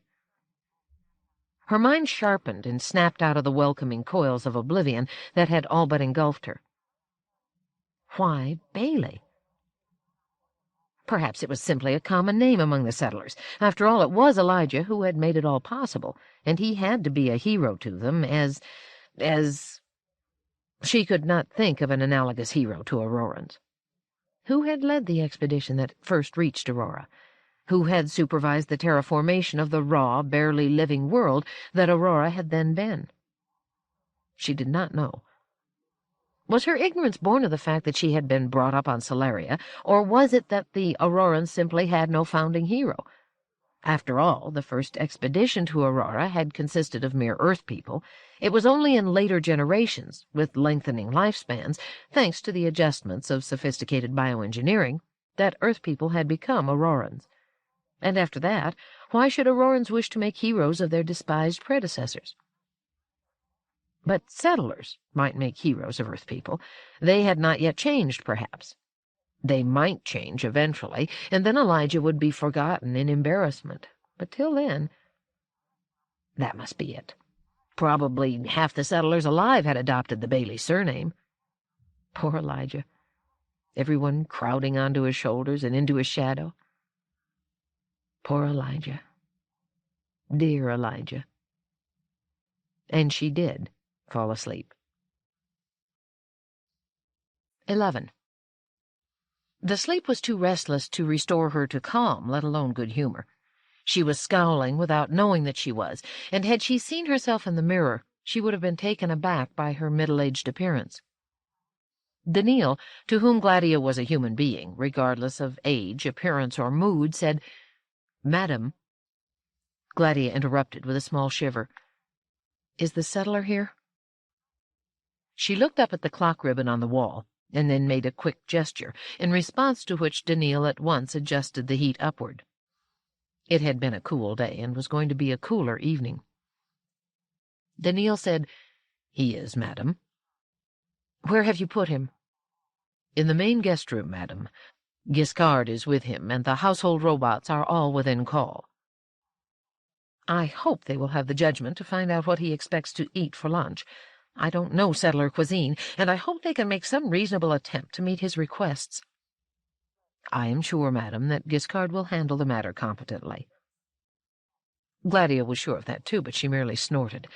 Her mind sharpened and snapped out of the welcoming coils of oblivion that had all but engulfed her. Why Bailey? Perhaps it was simply a common name among the settlers. After all, it was Elijah who had made it all possible, and he had to be a hero to them as... She could not think of an analogous hero to Aurorans. Who had led the expedition that first reached Aurora? Who had supervised the terraformation of the raw, barely living world that Aurora had then been? She did not know. Was her ignorance born of the fact that she had been brought up on Solaria, or was it that the Aurorans simply had no founding hero? After all, the first expedition to Aurora had consisted of mere Earth people. It was only in later generations, with lengthening lifespans, thanks to the adjustments of sophisticated bioengineering, that Earth people had become Aurorans. And after that, why should Aurorans wish to make heroes of their despised predecessors? But settlers might make heroes of Earth people. They had not yet changed, perhaps. They might change eventually, and then Elijah would be forgotten in embarrassment. But till then... That must be it. Probably half the settlers alive had adopted the Bailey surname. Poor Elijah. Everyone crowding onto his shoulders and into his shadow. Poor Elijah. Dear Elijah. And she did fall asleep. 11. The sleep was too restless to restore her to calm, let alone good humor. She was scowling without knowing that she was, and had she seen herself in the mirror, she would have been taken aback by her middle-aged appearance. Daneel, to whom Gladia was a human being, regardless of age, appearance, or mood, said, "Madam." Gladia interrupted with a small shiver. "Is the settler here?" She looked up at the clock ribbon on the wall, and then made a quick gesture, in response to which Daneel at once adjusted the heat upward. It had been a cool day, and was going to be a cooler evening. Daneel said, "He is, madam." "Where have you put him?" "In the main guest room, madam. Giskard is with him, and the household robots are all within call." "I hope they will have the judgment to find out what he expects to eat for lunch. I don't know settler cuisine, and I hope they can make some reasonable attempt to meet his requests." "I am sure, madam, that Giskard will handle the matter competently." Gladia was sure of that, too, but she merely snorted.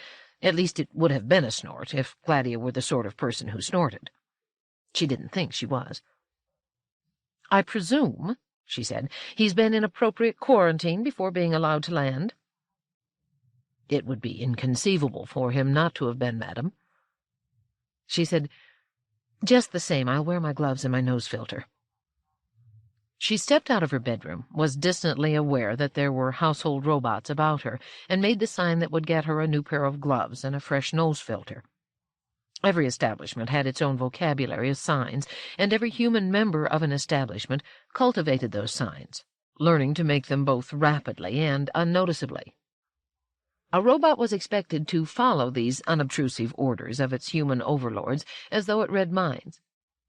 At least it would have been a snort if Gladia were the sort of person who snorted. She didn't think she was. "I presume," she said, "he's been in appropriate quarantine before being allowed to land." "It would be inconceivable for him not to have been, madam." She said, "Just the same, I'll wear my gloves and my nose filter." She stepped out of her bedroom, was distantly aware that there were household robots about her, and made the sign that would get her a new pair of gloves and a fresh nose filter. Every establishment had its own vocabulary of signs, and every human member of an establishment cultivated those signs, learning to make them both rapidly and unnoticeably. A robot was expected to follow these unobtrusive orders of its human overlords as though it read minds,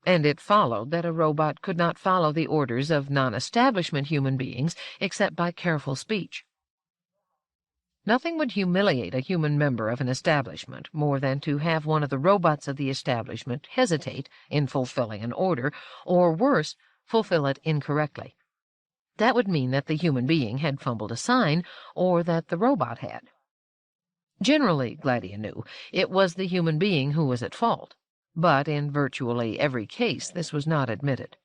and it followed that a robot could not follow the orders of non-establishment human beings except by careful speech. Nothing would humiliate a human member of an establishment more than to have one of the robots of the establishment hesitate in fulfilling an order, or worse, fulfill it incorrectly. That would mean that the human being had fumbled a sign, or that the robot had. Generally, Gladia knew, it was the human being who was at fault, but in virtually every case this was not admitted.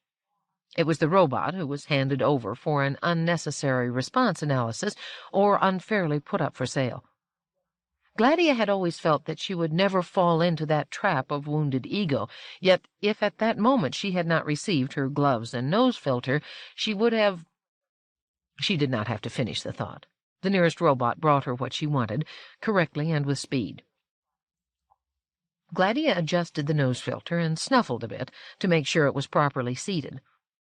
It was the robot who was handed over for an unnecessary response analysis or unfairly put up for sale. Gladia had always felt that she would never fall into that trap of wounded ego, yet if at that moment she had not received her gloves and nose filter, she would have— She did not have to finish the thought. The nearest robot brought her what she wanted, correctly and with speed. Gladia adjusted the nose filter and snuffled a bit to make sure it was properly seated.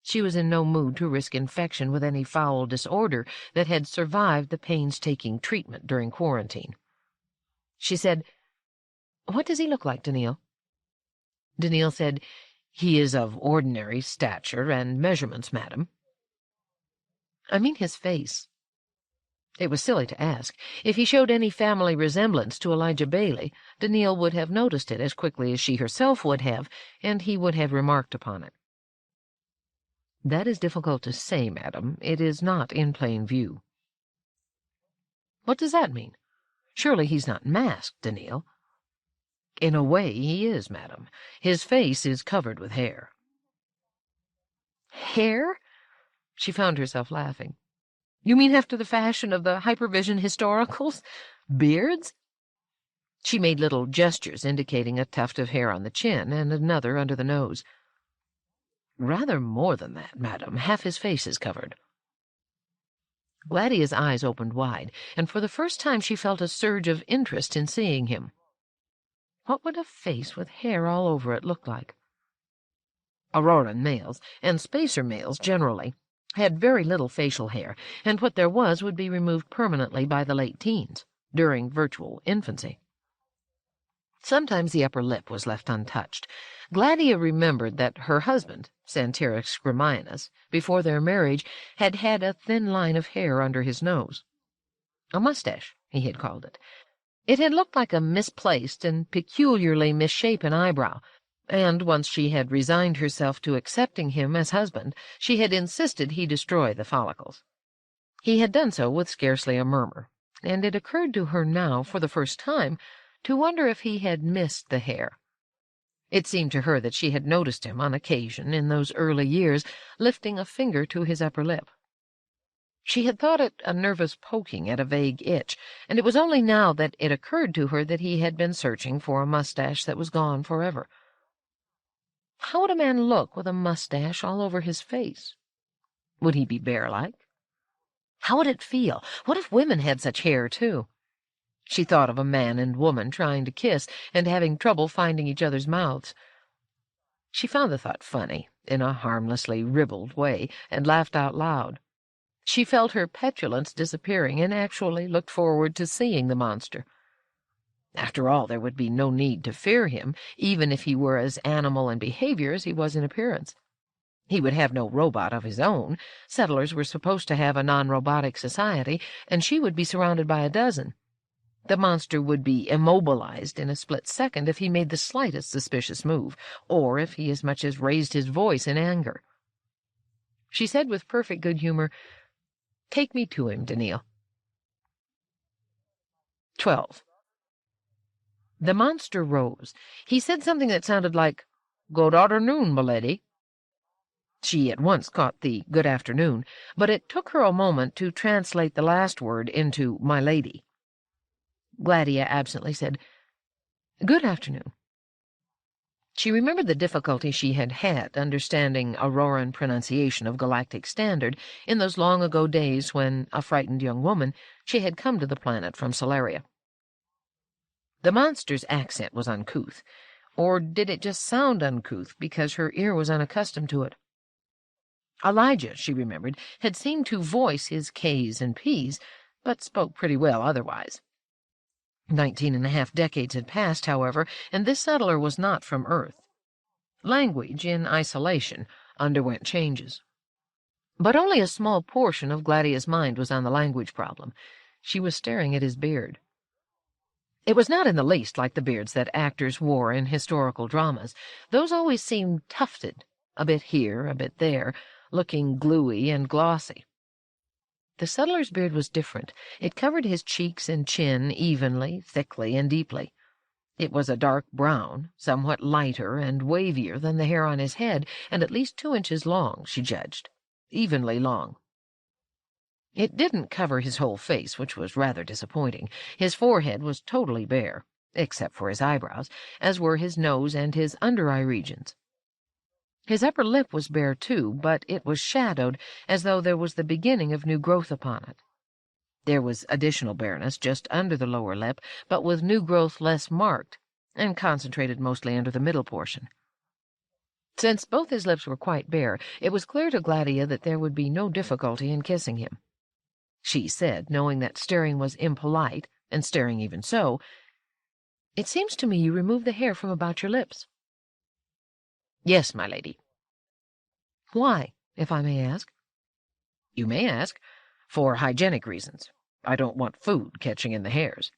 She was in no mood to risk infection with any foul disorder that had survived the painstaking treatment during quarantine. She said, "What does he look like, Daneel?" Daneel said, "He is of ordinary stature and measurements, madam." "I mean his face." It was silly to ask. If he showed any family resemblance to Elijah Bailey, Daneel would have noticed it as quickly as she herself would have, and he would have remarked upon it. "That is difficult to say, madam. It is not in plain view." "What does that mean? Surely he's not masked, Daneel." "In a way he is, madam. His face is covered with hair." "Hair?" She found herself laughing. "You mean after the fashion of the Hypervision historicals? Beards?" She made little gestures indicating a tuft of hair on the chin and another under the nose. "Rather more than that, madam. Half his face is covered." Gladia's eyes opened wide, and for the first time she felt a surge of interest in seeing him. What would a face with hair all over it look like? Auroran males, and spacer males generally, had very little facial hair, and what there was would be removed permanently by the late teens, during virtual infancy. Sometimes the upper lip was left untouched. Gladia remembered that her husband, Santirix Grimianus, before their marriage, had had a thin line of hair under his nose. A mustache, he had called it. It had looked like a misplaced and peculiarly misshapen eyebrow, and once she had resigned herself to accepting him as husband, she had insisted he destroy the follicles. He had done so with scarcely a murmur, and it occurred to her now, for the first time, to wonder if he had missed the hair. It seemed to her that she had noticed him on occasion in those early years lifting a finger to his upper lip. She had thought it a nervous poking at a vague itch, and it was only now that it occurred to her that he had been searching for a mustache that was gone forever. How would a man look with a mustache all over his face? Would he be bear-like? How would it feel? What if women had such hair, too? She thought of a man and woman trying to kiss and having trouble finding each other's mouths. She found the thought funny, in a harmlessly ribald way, and laughed out loud. She felt her petulance disappearing and actually looked forward to seeing the monster. After all, there would be no need to fear him, even if he were as animal in behavior as he was in appearance. He would have no robot of his own. Settlers were supposed to have a non-robotic society, and she would be surrounded by a dozen. The monster would be immobilized in a split second if he made the slightest suspicious move, or if he as much as raised his voice in anger. She said with perfect good humor, "Take me to him, Daneel." 12. The monster rose. He said something that sounded like, "Good afternoon, milady." She at once caught the "good afternoon," but it took her a moment to translate the last word into "my lady." Gladia absently said, "Good afternoon." She remembered the difficulty she had had understanding Auroran pronunciation of Galactic Standard in those long-ago days when, a frightened young woman, she had come to the planet from Solaria. The monster's accent was uncouth, or did it just sound uncouth because her ear was unaccustomed to it? Elijah, she remembered, had seemed to voice his K's and P's, but spoke pretty well otherwise. 19.5 decades had passed, however, and this settler was not from Earth. Language, in isolation, underwent changes. But only a small portion of Gladia's mind was on the language problem. She was staring at his beard. It was not in the least like the beards that actors wore in historical dramas. Those always seemed tufted, a bit here, a bit there, looking gluey and glossy. The settler's beard was different. It covered his cheeks and chin evenly, thickly, and deeply. It was a dark brown, somewhat lighter and wavier than the hair on his head, and at least 2 inches long, she judged. Evenly long. It didn't cover his whole face, which was rather disappointing. His forehead was totally bare, except for his eyebrows, as were his nose and his under-eye regions. His upper lip was bare, too, but it was shadowed, as though there was the beginning of new growth upon it. There was additional bareness just under the lower lip, but with new growth less marked, and concentrated mostly under the middle portion. Since both his lips were quite bare, it was clear to Gladia that there would be no difficulty in kissing him. She said, knowing that staring was impolite, and staring even so, "It seems to me you removed the hair from about your lips." "Yes, my lady." "Why, if I may ask?" "You may ask. For hygienic reasons. I don't want food catching in the hairs."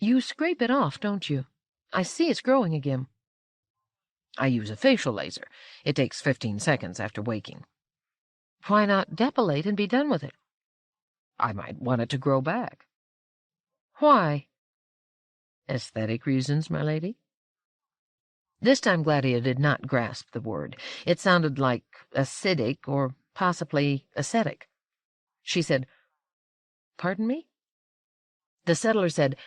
"You scrape it off, don't you? I see it's growing again." "I use a facial laser. It takes 15 seconds after waking." "Why not depilate and be done with it?" "I might want it to grow back." "Why?" "Aesthetic reasons, my lady." This time Gladia did not grasp the word. It sounded like acidic or possibly ascetic. She said, "Pardon me?" The settler said,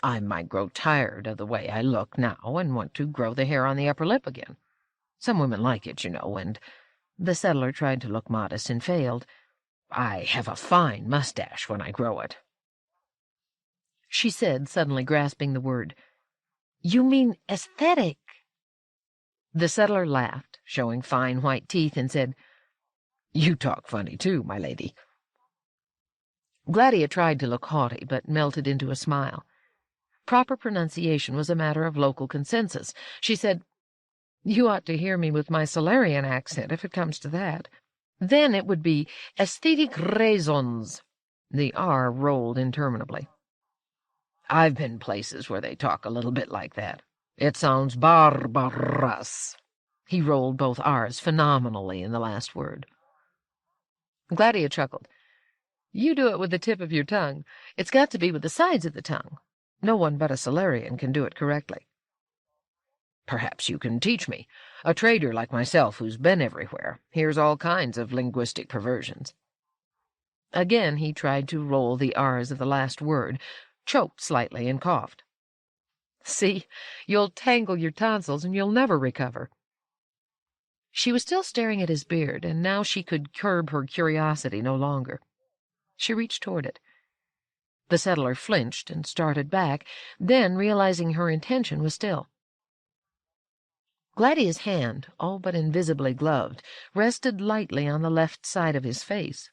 "I might grow tired of the way I look now and want to grow the hair on the upper lip again. Some women like it, you know, and—" The settler tried to look modest and failed. "I have a fine mustache when I grow it." She said, suddenly grasping the word, "You mean aesthetic?" The settler laughed, showing fine white teeth, and said, "You talk funny, too, my lady." Gladia tried to look haughty, but melted into a smile. Proper pronunciation was a matter of local consensus. She said, "You ought to hear me with my Solarian accent, if it comes to that. Then it would be aesthetic raisons." The R rolled interminably. "I've been places where they talk a little bit like that. It sounds barbarous." He rolled both R's phenomenally in the last word. Gladia chuckled. "You do it with the tip of your tongue. It's got to be with the sides of the tongue. No one but a Solarian can do it correctly." "Perhaps you can teach me. A trader like myself who's been everywhere hears all kinds of linguistic perversions." Again he tried to roll the R's of the last word, choked slightly, and coughed. "See, you'll tangle your tonsils and you'll never recover." She was still staring at his beard, and now she could curb her curiosity no longer. She reached toward it. The settler flinched and started back, then, realizing her intention, was still. Gladia's hand, all but invisibly gloved, rested lightly on the left side of his face.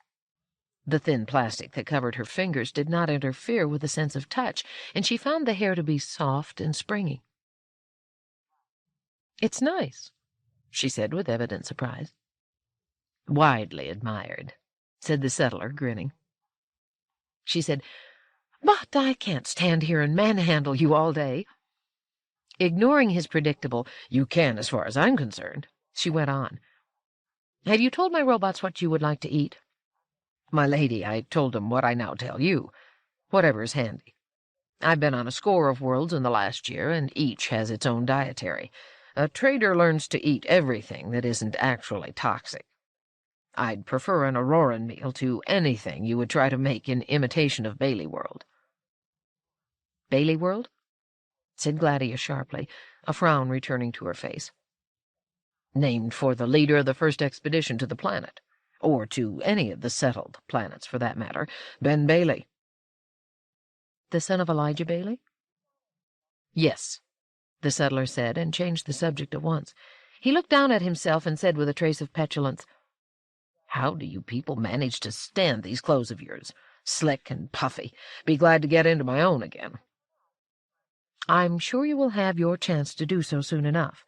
The thin plastic that covered her fingers did not interfere with the sense of touch, and she found the hair to be soft and springy. "It's nice," she said with evident surprise. "Widely admired," said the settler, grinning. She said, But I can't stand here and manhandle you all day." Ignoring his predictable, "You can as far as I'm concerned," she went on. "Have you told my robots what you would like to eat?" "My lady, I told them what I now tell you. Whatever is handy. I've been on a score of worlds in the last year, and each has its own dietary. A trader learns to eat everything that isn't actually toxic. I'd prefer an Auroran meal to anything you would try to make in imitation of Bailey World." "Bailey World?" said Gladia sharply, a frown returning to her face. "Named for the leader of the first expedition to the planet, or to any of the settled planets, for that matter, Ben Bailey." "The son of Elijah Bailey?" "Yes," the settler said, and changed the subject at once. He looked down at himself and said with a trace of petulance, "How do you people manage to stand these clothes of yours? Slick and puffy. Be glad to get into my own again." "I'm sure you will have your chance to do so soon enough.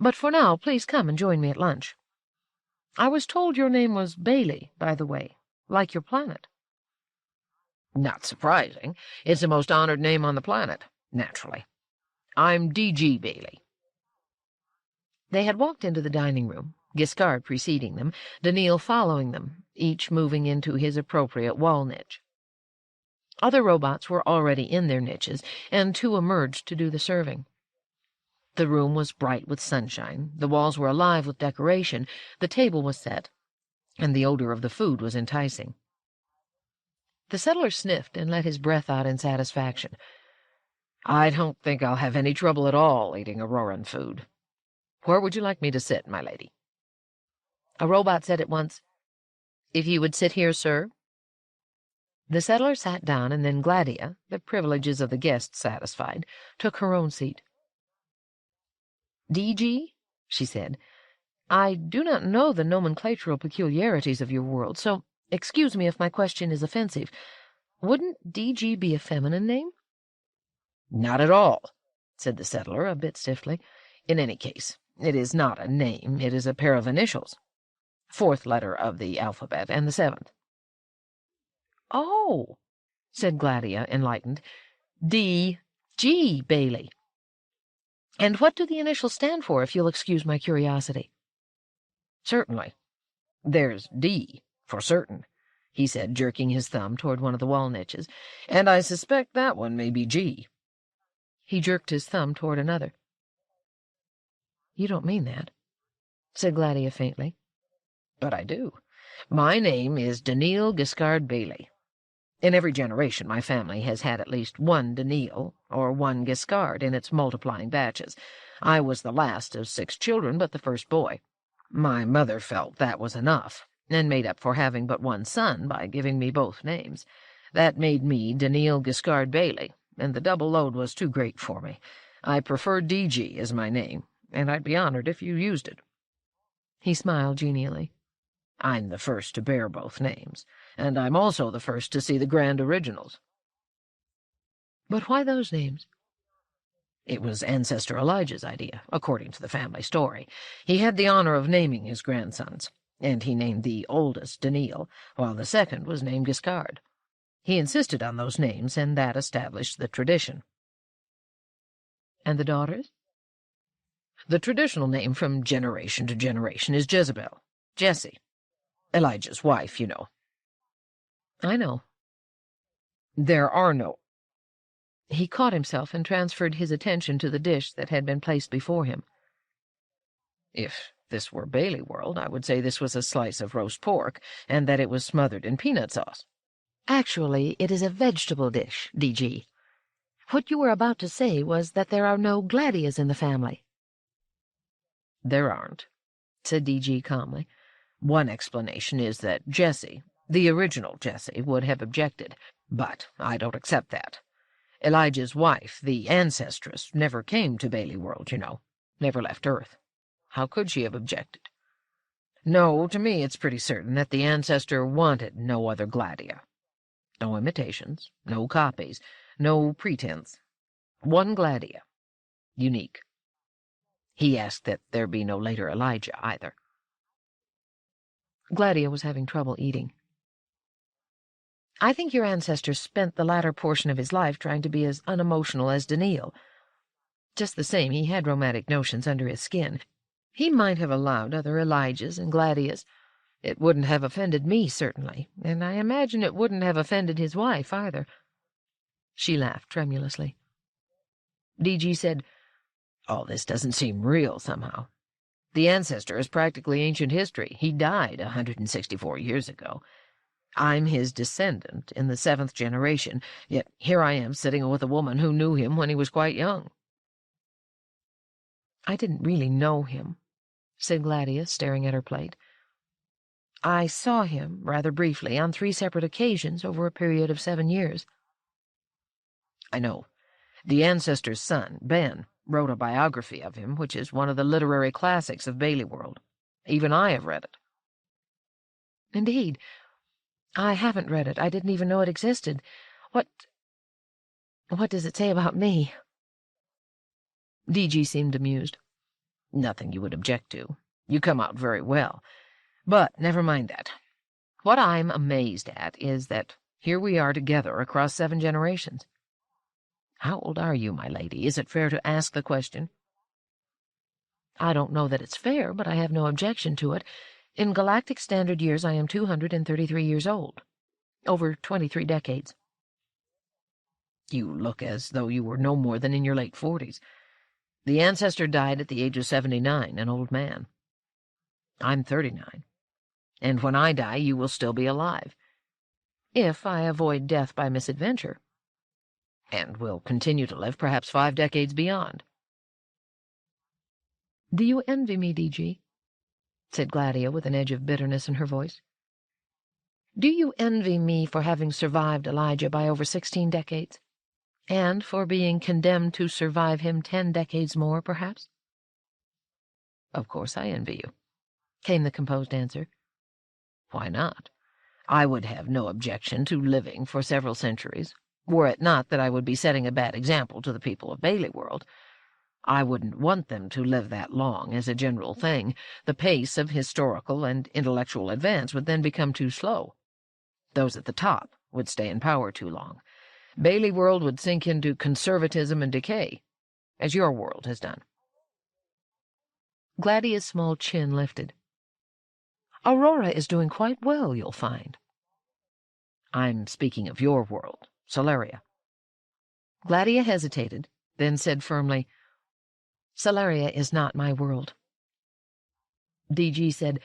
But for now, please come and join me at lunch. I was told your name was Bailey, by the way, like your planet." "Not surprising. It's the most honored name on the planet, naturally. I'm D.G. Bailey." They had walked into the dining room, Giskard preceding them, Daneel following them, each moving into his appropriate wall niche. Other robots were already in their niches, and two emerged to do the serving. The room was bright with sunshine, the walls were alive with decoration, the table was set, and the odor of the food was enticing. The settler sniffed and let his breath out in satisfaction. "I don't think I'll have any trouble at all eating Auroran food. Where would you like me to sit, my lady?" A robot said at once, "If you would sit here, sir." The settler sat down, and then Gladia, the privileges of the guest satisfied, took her own seat. "D.G.," she said, "I do not know the nomenclatural peculiarities of your world, so excuse me if my question is offensive. Wouldn't D.G. be a feminine name?" "Not at all," said the settler, a bit stiffly. "In any case, it is not a name, it is a pair of initials. Fourth letter of the alphabet, and the seventh." "Oh," said Gladia, enlightened. D.G. Bailey. And what do the initials stand for, if you'll excuse my curiosity?" "Certainly. There's D, for certain," he said, jerking his thumb toward one of the wall niches, "and I suspect that one may be G." He jerked his thumb toward another. "You don't mean that," said Gladia faintly. "But I do. My name is Daneel Giskard Bailey. In every generation my family has had at least one Daneel or one Giskard in its multiplying batches. I was the last of 6 children, but the first boy. My mother felt that was enough, and made up for having but one son by giving me both names. That made me Daneel Giskard Bailey, and the double load was too great for me. I prefer D.G. as my name, and I'd be honored if you used it." He smiled genially. "I'm the first to bear both names, and I'm also the first to see the grand originals." "But why those names?" "It was Ancestor Elijah's idea, according to the family story. He had the honor of naming his grandsons, and he named the oldest Daneel, while the second was named Giskard. He insisted on those names, and that established the tradition." "And the daughters?" "The traditional name from generation to generation is Jezebel, Jessie. Elijah's wife, you know." "I know." "There are no—" He caught himself and transferred his attention to the dish that had been placed before him. "If this were Bailey World, I would say this was a slice of roast pork, and that it was smothered in peanut sauce." "Actually, it is a vegetable dish, D.G. What you were about to say was that there are no Gladias in the family." "There aren't," said D.G. calmly. "One explanation is that Jessie, the original Jessie, would have objected, but I don't accept that. Elijah's wife, the Ancestress, never came to Bailey World, you know, never left Earth. How could she have objected? No, to me it's pretty certain that the Ancestor wanted no other Gladia. No imitations, no copies, no pretense. One Gladia, unique. He asked that there be no later Elijah, either." Gladia was having trouble eating. I think your ancestor spent the latter portion of his life trying to be as unemotional as Daneel. Just the same, he had romantic notions under his skin. He might have allowed other Elijahs and Gladias. It wouldn't have offended me, certainly, and I imagine it wouldn't have offended his wife, either. She laughed tremulously. DG said, "All this doesn't seem real, somehow. The ancestor is practically ancient history. He died 164 years ago. I'm his descendant in the 7th generation, yet here I am sitting with a woman who knew him when he was quite young." "I didn't really know him," said Gladia, staring at her plate. "I saw him, rather briefly, on 3 separate occasions over a period of 7 years. "I know. The ancestor's son, Ben, wrote a biography of him, which is one of the literary classics of Bailey World. Even I have read it." "Indeed. I haven't read it. I didn't even know it existed. What does it say about me?" DG seemed amused. "Nothing you would object to. You come out very well. But never mind that. What I'm amazed at is that here we are together across 7 generations. How old are you, my lady? Is it fair to ask the question?" "I don't know that it's fair, but I have no objection to it. In galactic standard years, I am 233 years old. Over 23 decades. "You look as though you were no more than in your late 40s. The ancestor died at the age of 79, an old man. I'm 39. And when I die, you will still be alive. If I avoid death by misadventure. And will continue to live perhaps 5 decades beyond." "Do you envy me, DG?" said Gladia with an edge of bitterness in her voice. "Do you envy me for having survived Elijah by over 16 decades? And for being condemned to survive him 10 decades more, perhaps?" "Of course I envy you," came the composed answer. "Why not? I would have no objection to living for several centuries, were it not that I would be setting a bad example to the people of Bailey World. I wouldn't want them to live that long, as a general thing. The pace of historical and intellectual advance would then become too slow. Those at the top would stay in power too long. Bailey World would sink into conservatism and decay, as your world has done." Gladia's small chin lifted. "Aurora is doing quite well, you'll find." "I'm speaking of your world, Solaria." Gladia hesitated, then said firmly, "Solaria is not my world." DG said,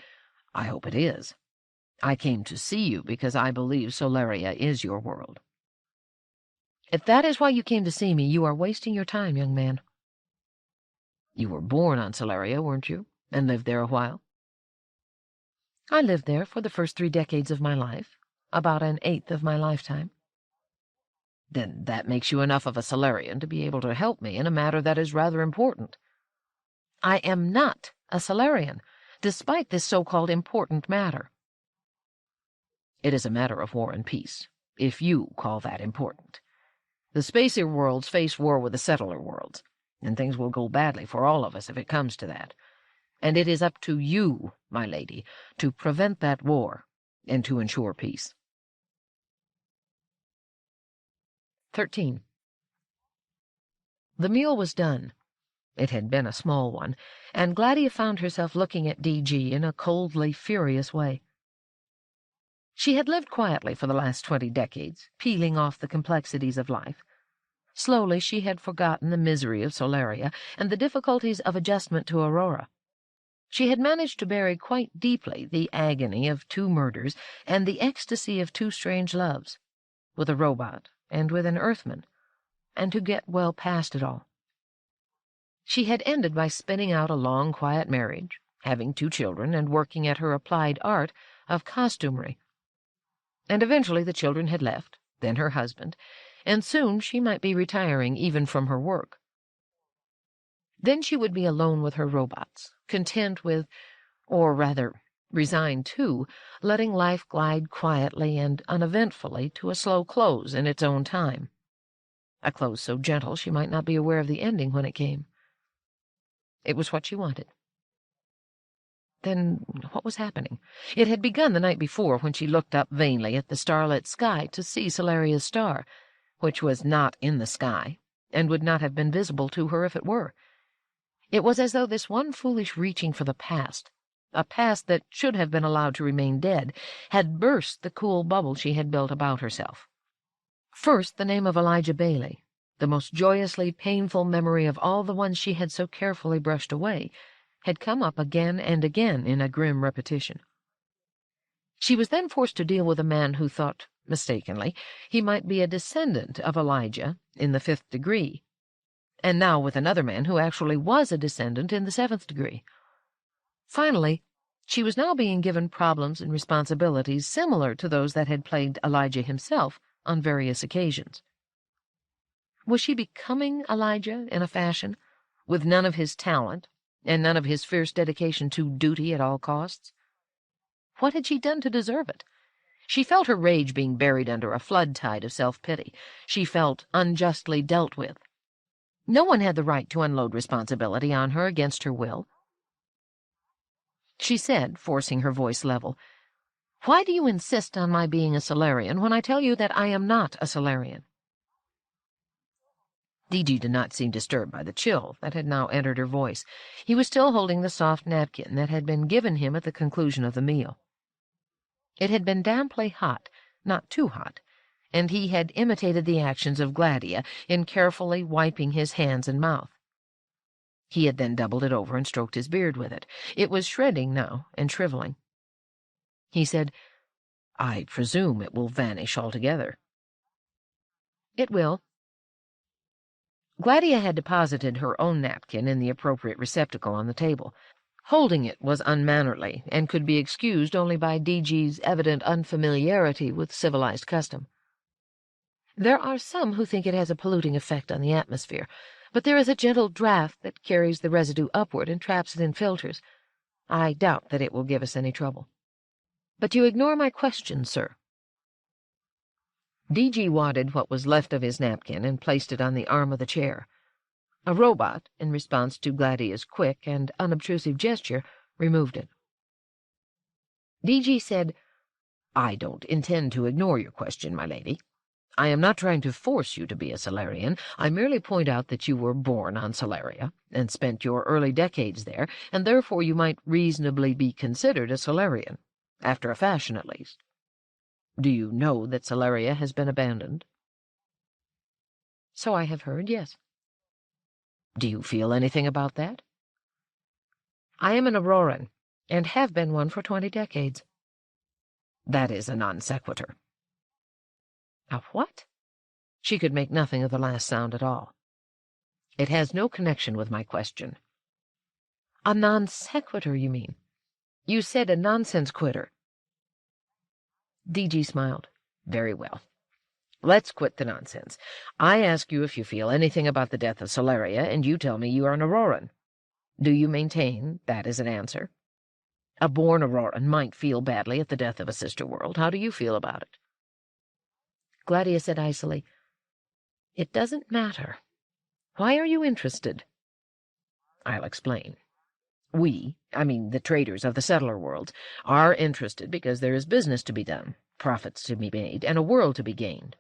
"I hope it is. I came to see you because I believe Solaria is your world." "If that is why you came to see me, you are wasting your time, young man." "You were born on Solaria, weren't you, and lived there a while?" "I lived there for the first 3 decades of my life, about 1/8 of my lifetime." "Then that makes you enough of a Solarian to be able to help me in a matter that is rather important." "I am not a Solarian, despite this so-called important matter." "It is a matter of war and peace, if you call that important. The spacer worlds face war with the settler worlds, and things will go badly for all of us if it comes to that. And it is up to you, my lady, to prevent that war and to ensure peace." 13. The meal was done. It had been a small one, and Gladia found herself looking at DG in a coldly furious way. She had lived quietly for the last 20 decades, peeling off the complexities of life. Slowly she had forgotten the misery of Solaria and the difficulties of adjustment to Aurora. She had managed to bury quite deeply the agony of 2 murders and the ecstasy of 2 strange loves, with a robot and with an Earthman, and to get well past it all. She had ended by spinning out a long, quiet marriage, having 2 children, and working at her applied art of costumery. And eventually the children had left, then her husband, and soon she might be retiring even from her work. Then she would be alone with her robots, content with, or rather resigned to, letting life glide quietly and uneventfully to a slow close in its own time. A close so gentle she might not be aware of the ending when it came. It was what she wanted. Then what was happening? It had begun the night before when she looked up vainly at the starlit sky to see Solaria's star, which was not in the sky, and would not have been visible to her if it were. It was as though this one foolish reaching for the past, a past that should have been allowed to remain dead, had burst the cool bubble she had built about herself. First, the name of Elijah Bailey, the most joyously painful memory of all the ones she had so carefully brushed away, had come up again and again in a grim repetition. She was then forced to deal with a man who thought, mistakenly, he might be a descendant of Elijah in the 5th degree, and now with another man who actually was a descendant in the 7th degree. Finally, she was now being given problems and responsibilities similar to those that had plagued Elijah himself on various occasions. Was she becoming Elijah in a fashion, with none of his talent and none of his fierce dedication to duty at all costs? What had she done to deserve it? She felt her rage being buried under a flood tide of self-pity. She felt unjustly dealt with. No one had the right to unload responsibility on her against her will. She said, forcing her voice level, "Why do you insist on my being a Solarian when I tell you that I am not a Solarian?" D.G. did not seem disturbed by the chill that had now entered her voice. He was still holding the soft napkin that had been given him at the conclusion of the meal. It had been damply hot, not too hot, and he had imitated the actions of Gladia in carefully wiping his hands and mouth. He had then doubled it over and stroked his beard with it. It was shredding now and shriveling. He said, "I presume it will vanish altogether." "It will." Gladia had deposited her own napkin in the appropriate receptacle on the table. Holding it was unmannerly, and could be excused only by D.G.'s evident unfamiliarity with civilized custom. There are some who think it has a polluting effect on the atmosphere, but there is a gentle draft that carries the residue upward and traps it in filters. I doubt that it will give us any trouble. But you ignore my question, sir. D.G. wadded what was left of his napkin and placed it on the arm of the chair. A robot, in response to Gladia's quick and unobtrusive gesture, removed it. D.G. said, "I don't intend to ignore your question, my lady. I am not trying to force you to be a Solarian. I merely point out that you were born on Solaria and spent your early decades there, and therefore you might reasonably be considered a Solarian, after a fashion at least. Do you know that Solaria has been abandoned?" "So I have heard, yes." "Do you feel anything about that?" "I am an Auroran, and have been one for 20 decades. "That is a non sequitur." "A what?" She could make nothing of the last sound at all. "It has no connection with my question." "A non sequitur, you mean? You said a nonsense quitter." D.G. smiled. "Very well. Let's quit the nonsense. I ask you if you feel anything about the death of Solaria, and you tell me you are an Auroran. Do you maintain that is an answer? A born Auroran might feel badly at the death of a sister world. How do you feel about it?" Gladia said icily, "It doesn't matter. Why are you interested?" "I'll explain. The traders of the settler worlds, are interested because there is business to be done, profits to be made, and a world to be gained.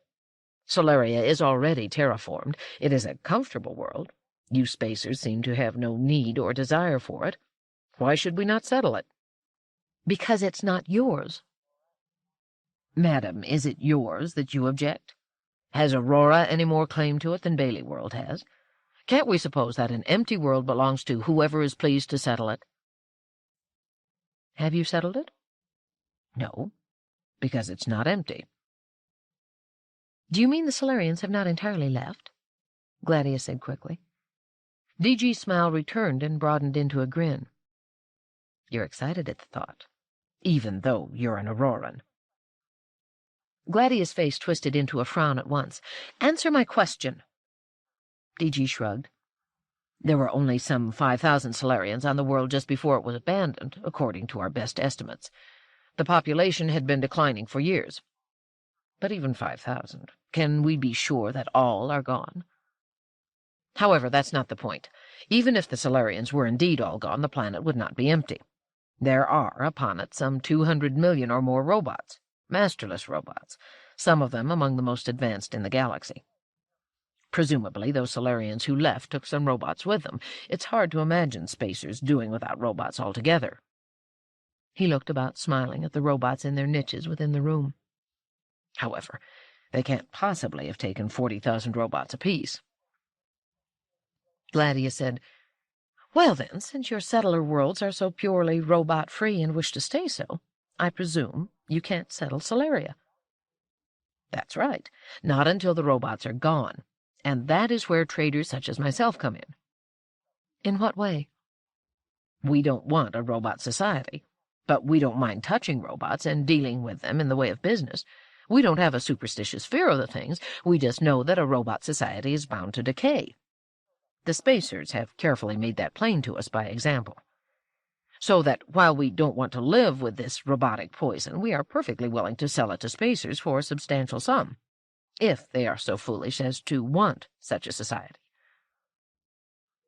Solaria is already terraformed. It is a comfortable world. You spacers seem to have no need or desire for it. Why should we not settle it?" "Because it's not yours." "Madam, is it yours that you object? Has Aurora any more claim to it than Bailey World has? Can't we suppose that an empty world belongs to whoever is pleased to settle it?" "Have you settled it?" "No, because it's not empty." "Do you mean the Solarians have not entirely left?" Gladia said quickly. D.G.'s smile returned and broadened into a grin. "You're excited at the thought, even though you're an Auroran." Gladia's face twisted into a frown at once. "Answer my question." D.G. shrugged. "There were only some 5,000 Solarians on the world just before it was abandoned, according to our best estimates. The population had been declining for years. But even 5,000, can we be sure that all are gone? However, that's not the point. Even if the Solarians were indeed all gone, the planet would not be empty. There are, upon it, some 200 million or more robots, masterless robots, some of them among the most advanced in the galaxy. Presumably, those Solarians who left took some robots with them. It's hard to imagine spacers doing without robots altogether. He looked about, smiling at the robots in their niches within the room. However, they can't possibly have taken 40,000 robots apiece. Gladia said, "Well then, since your settler worlds are so purely robot-free and wish to stay so, I presume you can't settle Solaria." "That's right. Not until the robots are gone. And that is where traders such as myself come in." "In what way?" "We don't want a robot society, but we don't mind touching robots and dealing with them in the way of business. We don't have a superstitious fear of the things. We just know that a robot society is bound to decay. The spacers have carefully made that plain to us by example. So that while we don't want to live with this robotic poison, we are perfectly willing to sell it to spacers for a substantial sum, if they are so foolish as to want such a society."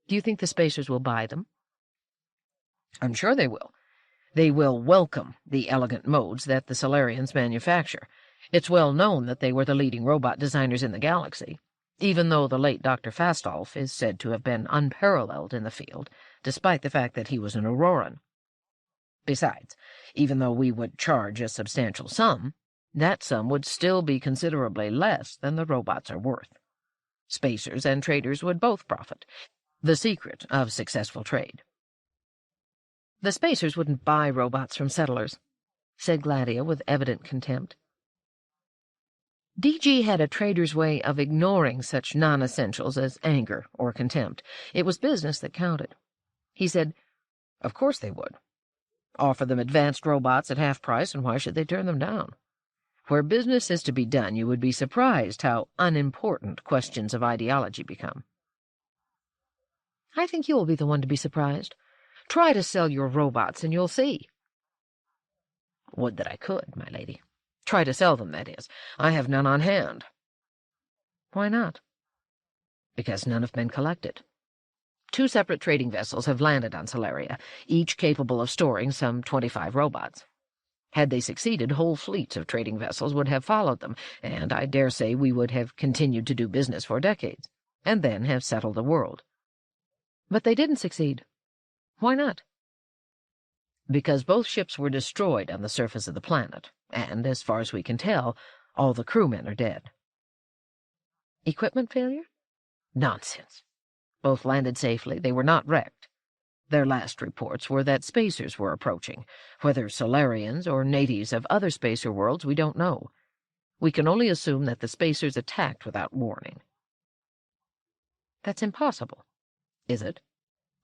"Do you think the spacers will buy them?" "I'm sure they will. They will welcome the elegant modes that the Solarians manufacture. It's well known that they were the leading robot designers in the galaxy, even though the late Dr. Fastolf is said to have been unparalleled in the field, despite the fact that he was an Auroran. Besides, even though we would charge a substantial sum, that sum would still be considerably less than the robots are worth. Spacers and traders would both profit. The secret of successful trade." "The spacers wouldn't buy robots from settlers," said Gladia with evident contempt. DG had a trader's way of ignoring such non-essentials as anger or contempt. It was business that counted. He said, "Of course they would. Offer them advanced robots at half price, and why should they turn them down? Where business is to be done, you would be surprised how unimportant questions of ideology become." "I think you will be the one to be surprised. Try to sell your robots, and you'll see." "Would that I could, my lady. Try to sell them, that is. I have none on hand." "Why not?" "Because none have been collected. 2 separate trading vessels have landed on Solaria, each capable of storing some 25 robots. Had they succeeded, whole fleets of trading vessels would have followed them, and I dare say we would have continued to do business for decades, and then have settled the world." "But they didn't succeed. Why not?" "Because both ships were destroyed on the surface of the planet, and, as far as we can tell, all the crewmen are dead." "Equipment failure?" "Nonsense. Both landed safely. They were not wrecked. Their last reports were that spacers were approaching. Whether Solarians or natives of other spacer worlds, we don't know. We can only assume that the spacers attacked without warning." "That's impossible." "Is it?"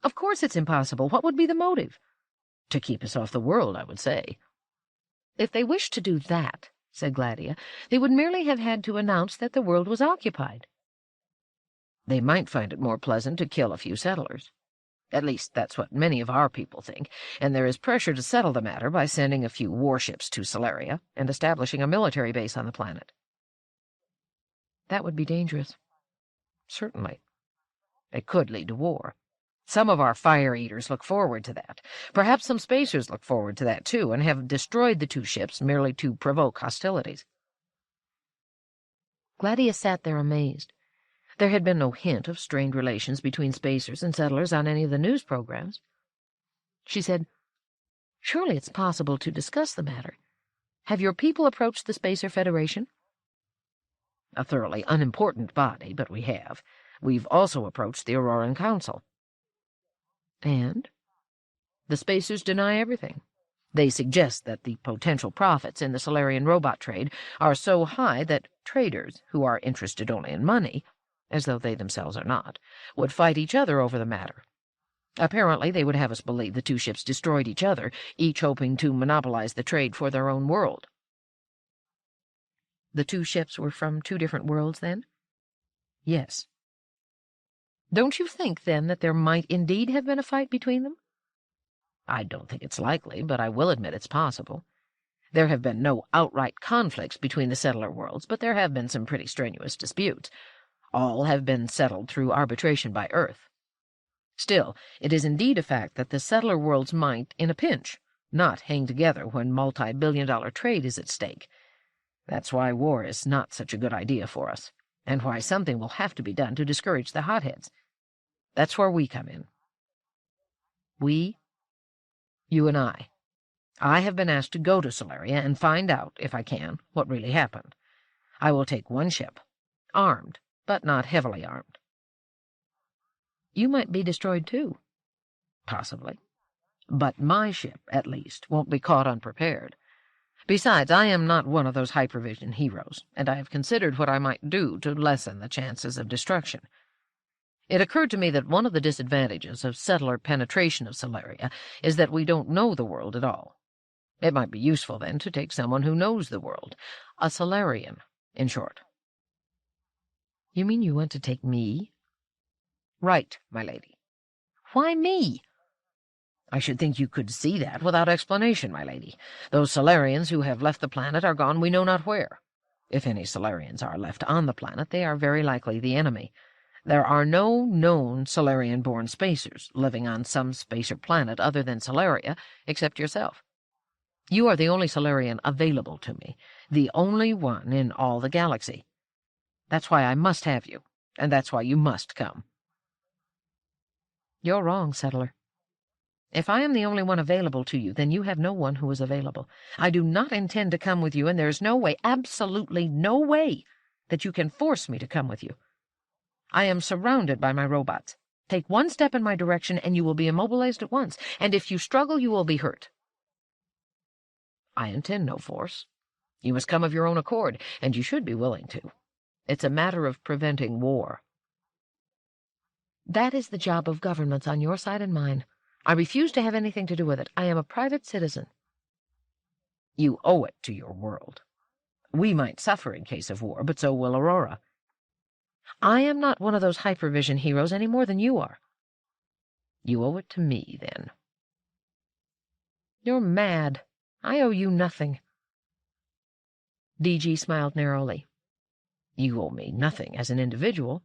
"Of course it's impossible. What would be the motive?" "To keep us off the world, I would say." "If they wished to do that," said Gladia, "they would merely have had to announce that the world was occupied." "They might find it more pleasant to kill a few settlers. At least that's what many of our people think, and there is pressure to settle the matter by sending a few warships to Solaria and establishing a military base on the planet." "That would be dangerous." "Certainly. It could lead to war. Some of our fire-eaters look forward to that. Perhaps some spacers look forward to that, too, and have destroyed the 2 ships merely to provoke hostilities." Gladia sat there amazed. There had been no hint of strained relations between spacers and settlers on any of the news programs. She said, "Surely it's possible to discuss the matter. Have your people approached the Spacer Federation?" "A thoroughly unimportant body, but we have. We've also approached the Auroran Council." "And?" "The spacers deny everything. They suggest that the potential profits in the Solarian robot trade are so high that traders, who are interested only in money, as though they themselves are not, would fight each other over the matter. Apparently they would have us believe the 2 ships destroyed each other, each hoping to monopolize the trade for their own world." "The 2 ships were from 2 different worlds, then?" "Yes." "Don't you think, then, that there might indeed have been a fight between them?" "I don't think it's likely, but I will admit it's possible. There have been no outright conflicts between the settler worlds, but there have been some pretty strenuous disputes. All have been settled through arbitration by Earth. Still, it is indeed a fact that the settler worlds might, in a pinch, not hang together when multi-billion-dollar trade is at stake. That's why war is not such a good idea for us, and why something will have to be done to discourage the hotheads. That's where we come in. We? You and I. I have been asked to go to Solaria and find out, if I can, what really happened. I will take one ship, armed, but not heavily armed. You might be destroyed too. Possibly. But my ship, at least, won't be caught unprepared. Besides, I am not one of those hypervision heroes, and I have considered what I might do to lessen the chances of destruction. It occurred to me that one of the disadvantages of settler penetration of Solaria is that we don't know the world at all. It might be useful, then, to take someone who knows the world, a Solarian, in short. You mean you want to take me? Right, my lady. Why me? I should think you could see that without explanation, my lady. Those Solarians who have left the planet are gone we know not where. If any Solarians are left on the planet, they are very likely the enemy. There are no known Solarian-born spacers living on some spacer planet other than Solaria, except yourself. You are the only Solarian available to me, the only one in all the galaxy. That's why I must have you, and that's why you must come. You're wrong, settler. If I am the only one available to you, then you have no one who is available. I do not intend to come with you, and there is no way, absolutely no way, that you can force me to come with you. I am surrounded by my robots. Take one step in my direction, and you will be immobilized at once, and if you struggle, you will be hurt. I intend no force. You must come of your own accord, and you should be willing to. It's a matter of preventing war. That is the job of governments on your side and mine. I refuse to have anything to do with it. I am a private citizen. You owe it to your world. We might suffer in case of war, but so will Aurora. I am not one of those hypervision heroes any more than you are. You owe it to me, then. You're mad. I owe you nothing. DG smiled narrowly. You owe me nothing as an individual.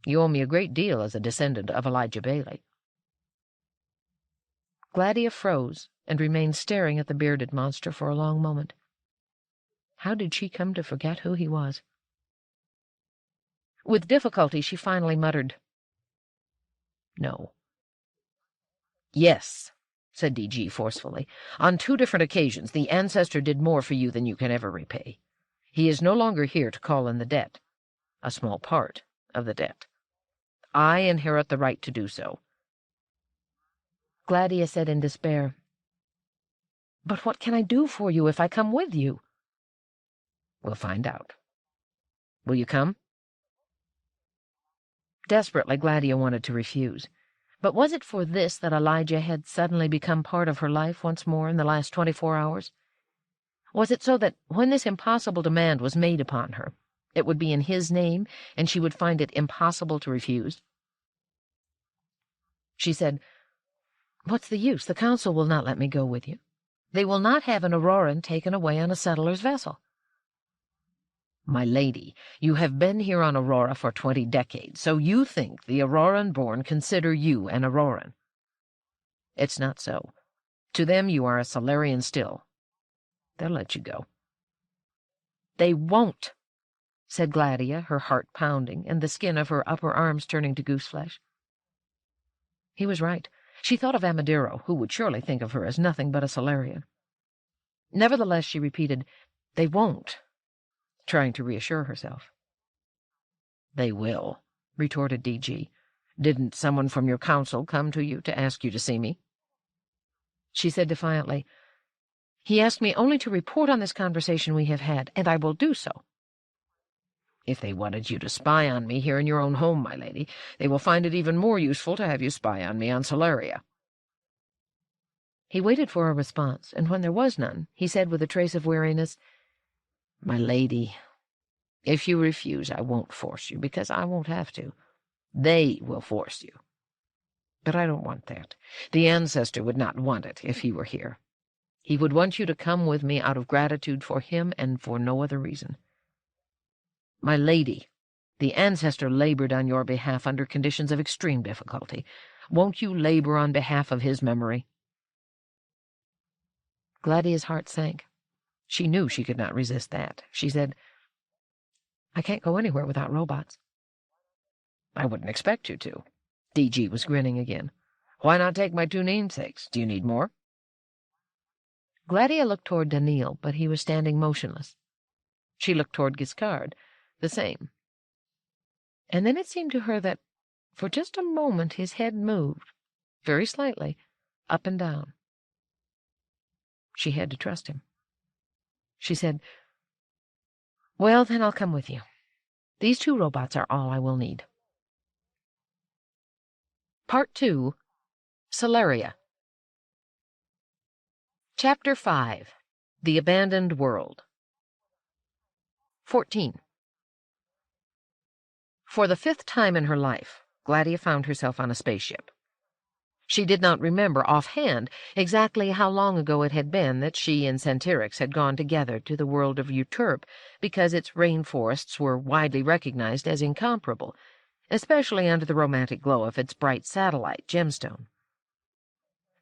You owe me a great deal as a descendant of Elijah Bailey. Gladia froze and remained staring at the bearded monster for a long moment. How did she come to forget who he was? With difficulty, she finally muttered, No. Yes, said DG forcefully. On 2 different occasions, the Ancestor did more for you than you can ever repay. He is no longer here to call in the debt, a small part of the debt. I inherit the right to do so. Gladia said in despair, But what can I do for you if I come with you? We'll find out. Will you come? Desperately, Gladia wanted to refuse. But was it for this that Elijah had suddenly become part of her life once more in the last 24 hours? Was it so that when this impossible demand was made upon her, it would be in his name, and she would find it impossible to refuse? She said, What's the use? The Council will not let me go with you. They will not have an Auroran taken away on a settler's vessel. My lady, you have been here on Aurora for 20 decades, so you think the Auroran-born consider you an Auroran. It's not so. To them you are a Solarian still. They'll let you go. They won't, said Gladia, her heart pounding, and the skin of her upper arms turning to gooseflesh. He was right. She thought of Amadiro, who would surely think of her as nothing but a Solarian. Nevertheless, she repeated, They won't, trying to reassure herself. They will, retorted DG. Didn't someone from your council come to you to ask you to see me? She said defiantly, He asked me only to report on this conversation we have had, and I will do so. If they wanted you to spy on me here in your own home, my lady, they will find it even more useful to have you spy on me on Solaria. He waited for a response, and when there was none, he said with a trace of weariness, My lady, if you refuse, I won't force you, because I won't have to. They will force you. But I don't want that. The Ancestor would not want it if he were here. He would want you to come with me out of gratitude for him and for no other reason. My lady, the Ancestor labored on your behalf under conditions of extreme difficulty. Won't you labor on behalf of his memory? Gladia's heart sank. She knew she could not resist that. She said, "I can't go anywhere without robots." "I wouldn't expect you to." DG was grinning again. "Why not take my two namesakes? Do you need more?" Gladia looked toward Daneel, but he was standing motionless. She looked toward Giskard, the same. And then it seemed to her that, for just a moment, his head moved, very slightly, up and down. She had to trust him. She said, "Well, then I'll come with you. These two robots are all I will need." Part 2, Solaria. Chapter 5, The Abandoned World. 14. For the 5th time in her life, Gladia found herself on a spaceship. She did not remember offhand exactly how long ago it had been that she and Centyrix had gone together to the world of Euterpe, because its rainforests were widely recognized as incomparable, especially under the romantic glow of its bright satellite, Gemstone.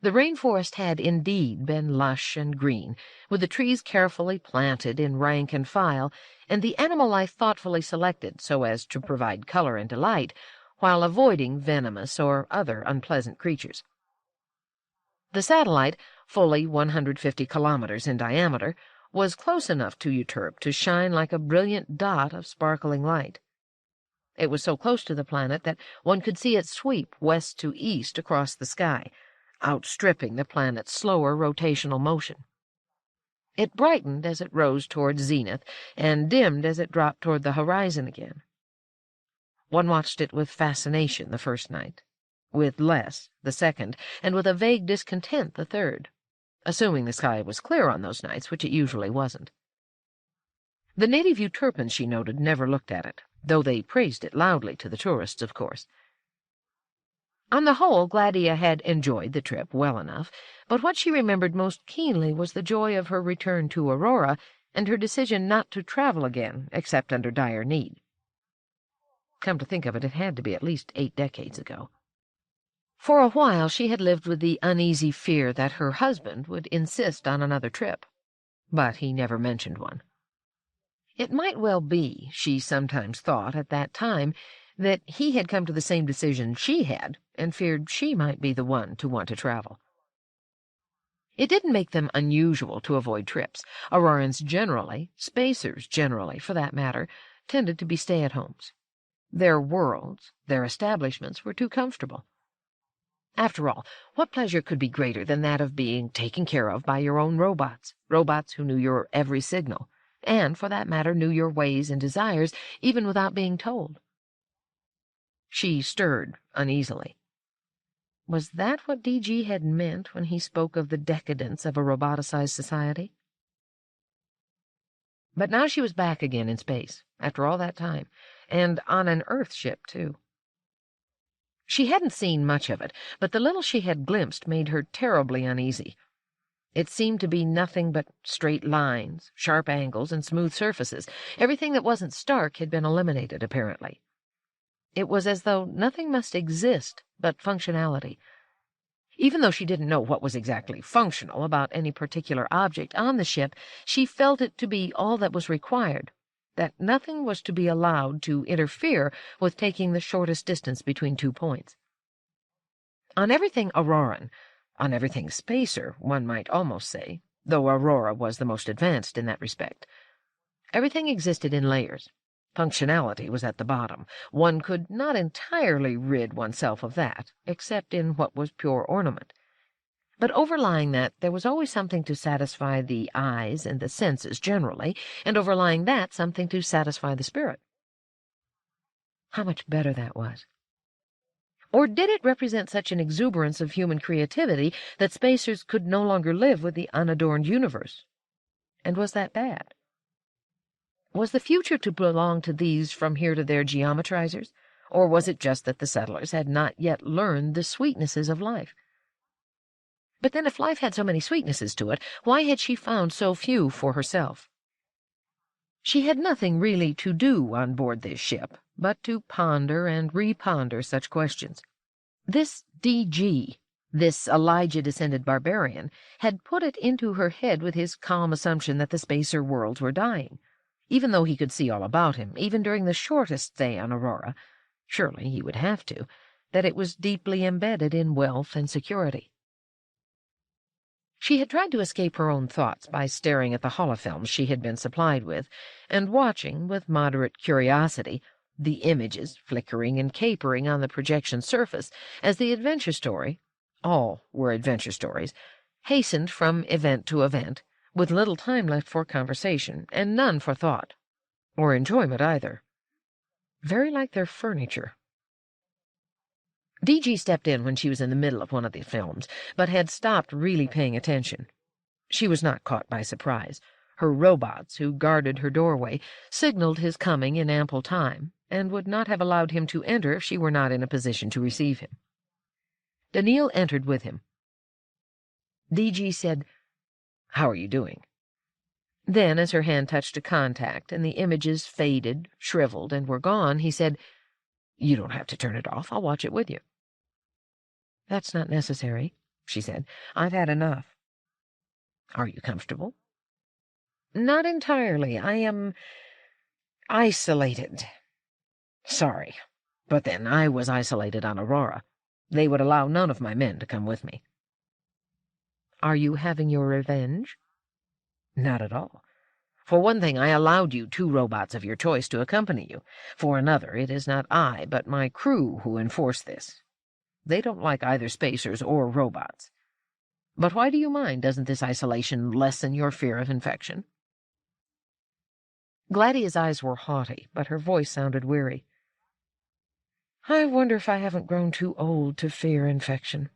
The rainforest had indeed been lush and green, with the trees carefully planted in rank and file, and the animal life thoughtfully selected so as to provide color and delight, while avoiding venomous or other unpleasant creatures. The satellite, fully 150 kilometers in diameter, was close enough to Euterpe to shine like a brilliant dot of sparkling light. It was so close to the planet that one could see it sweep west to east across the sky, outstripping the planet's slower rotational motion. It brightened as it rose toward zenith and dimmed as it dropped toward the horizon again. One watched it with fascination the first night, with less the second, and with a vague discontent the third, assuming the sky was clear on those nights, which it usually wasn't. The native Euterpans, she noted, never looked at it, though they praised it loudly to the tourists, of course. On the whole, Gladia had enjoyed the trip well enough, but what she remembered most keenly was the joy of her return to Aurora and her decision not to travel again except under dire need. Come to think of it, it had to be at least 8 decades ago. For a while she had lived with the uneasy fear that her husband would insist on another trip, but he never mentioned one. It might well be, she sometimes thought at that time, that he had come to the same decision she had and feared she might be the one to want to travel. It didn't make them unusual to avoid trips. Aurorans generally, spacers generally, for that matter, tended to be stay-at-homes. Their worlds, their establishments, were too comfortable. After all, what pleasure could be greater than that of being taken care of by your own robots who knew your every signal, and, for that matter, knew your ways and desires, even without being told? She stirred uneasily. Was that what DG had meant when he spoke of the decadence of a roboticized society? But now she was back again in space, after all that time, and on an Earth ship, too. She hadn't seen much of it, but the little she had glimpsed made her terribly uneasy. It seemed to be nothing but straight lines, sharp angles, and smooth surfaces. Everything that wasn't stark had been eliminated, apparently. It was as though nothing must exist but functionality. Even though she didn't know what was exactly functional about any particular object on the ship, she felt it to be all that was required, that nothing was to be allowed to interfere with taking the shortest distance between 2 points. On everything Auroran, on everything spacer, one might almost say, though Aurora was the most advanced in that respect, everything existed in layers. Functionality was at the bottom. One could not entirely rid oneself of that, except in what was pure ornament. But overlying that, there was always something to satisfy the eyes and the senses generally, and overlying that, something to satisfy the spirit. How much better that was! Or did it represent such an exuberance of human creativity that spacers could no longer live with the unadorned universe? And was that bad? Was the future to belong to these from here to there geometrizers, or was it just that the settlers had not yet learned the sweetnesses of life? But then if life had so many sweetnesses to it, why had she found so few for herself? She had nothing really to do on board this ship, but to ponder and reponder such questions. This DG, This Elijah-descended barbarian had put it into her head with his calm assumption that the spacer worlds were dying, even though he could see all about him, even during the shortest stay on Aurora. Surely he would have to, that it was deeply embedded in wealth and security. She had tried to escape her own thoughts by staring at the holofilms she had been supplied with, and watching, with moderate curiosity, the images flickering and capering on the projection surface as the adventure story, all were adventure stories, hastened from event to event, with little time left for conversation, and none for thought, or enjoyment either. Very like their furniture. DG stepped in when she was in the middle of one of the films, but had stopped really paying attention. She was not caught by surprise. Her robots, who guarded her doorway, signaled his coming in ample time, and would not have allowed him to enter if she were not in a position to receive him. Daneel entered with him. DG said, "How are you doing?" Then, as her hand touched a contact and the images faded, shriveled, and were gone, he said, "You don't have to turn it off. I'll watch it with you." "That's not necessary," she said. "I've had enough." "Are you comfortable?" "Not entirely. I am isolated." "Sorry. But then I was isolated on Aurora. They would allow none of my men to come with me." "Are you having your revenge?" "Not at all. For one thing, I allowed you 2 robots of your choice to accompany you. For another, it is not I, but my crew who enforce this. They don't like either spacers or robots. But why do you mind? Doesn't this isolation lessen your fear of infection?" Gladia's eyes were haughty, but her voice sounded weary. "I wonder if I haven't grown too old to fear infection.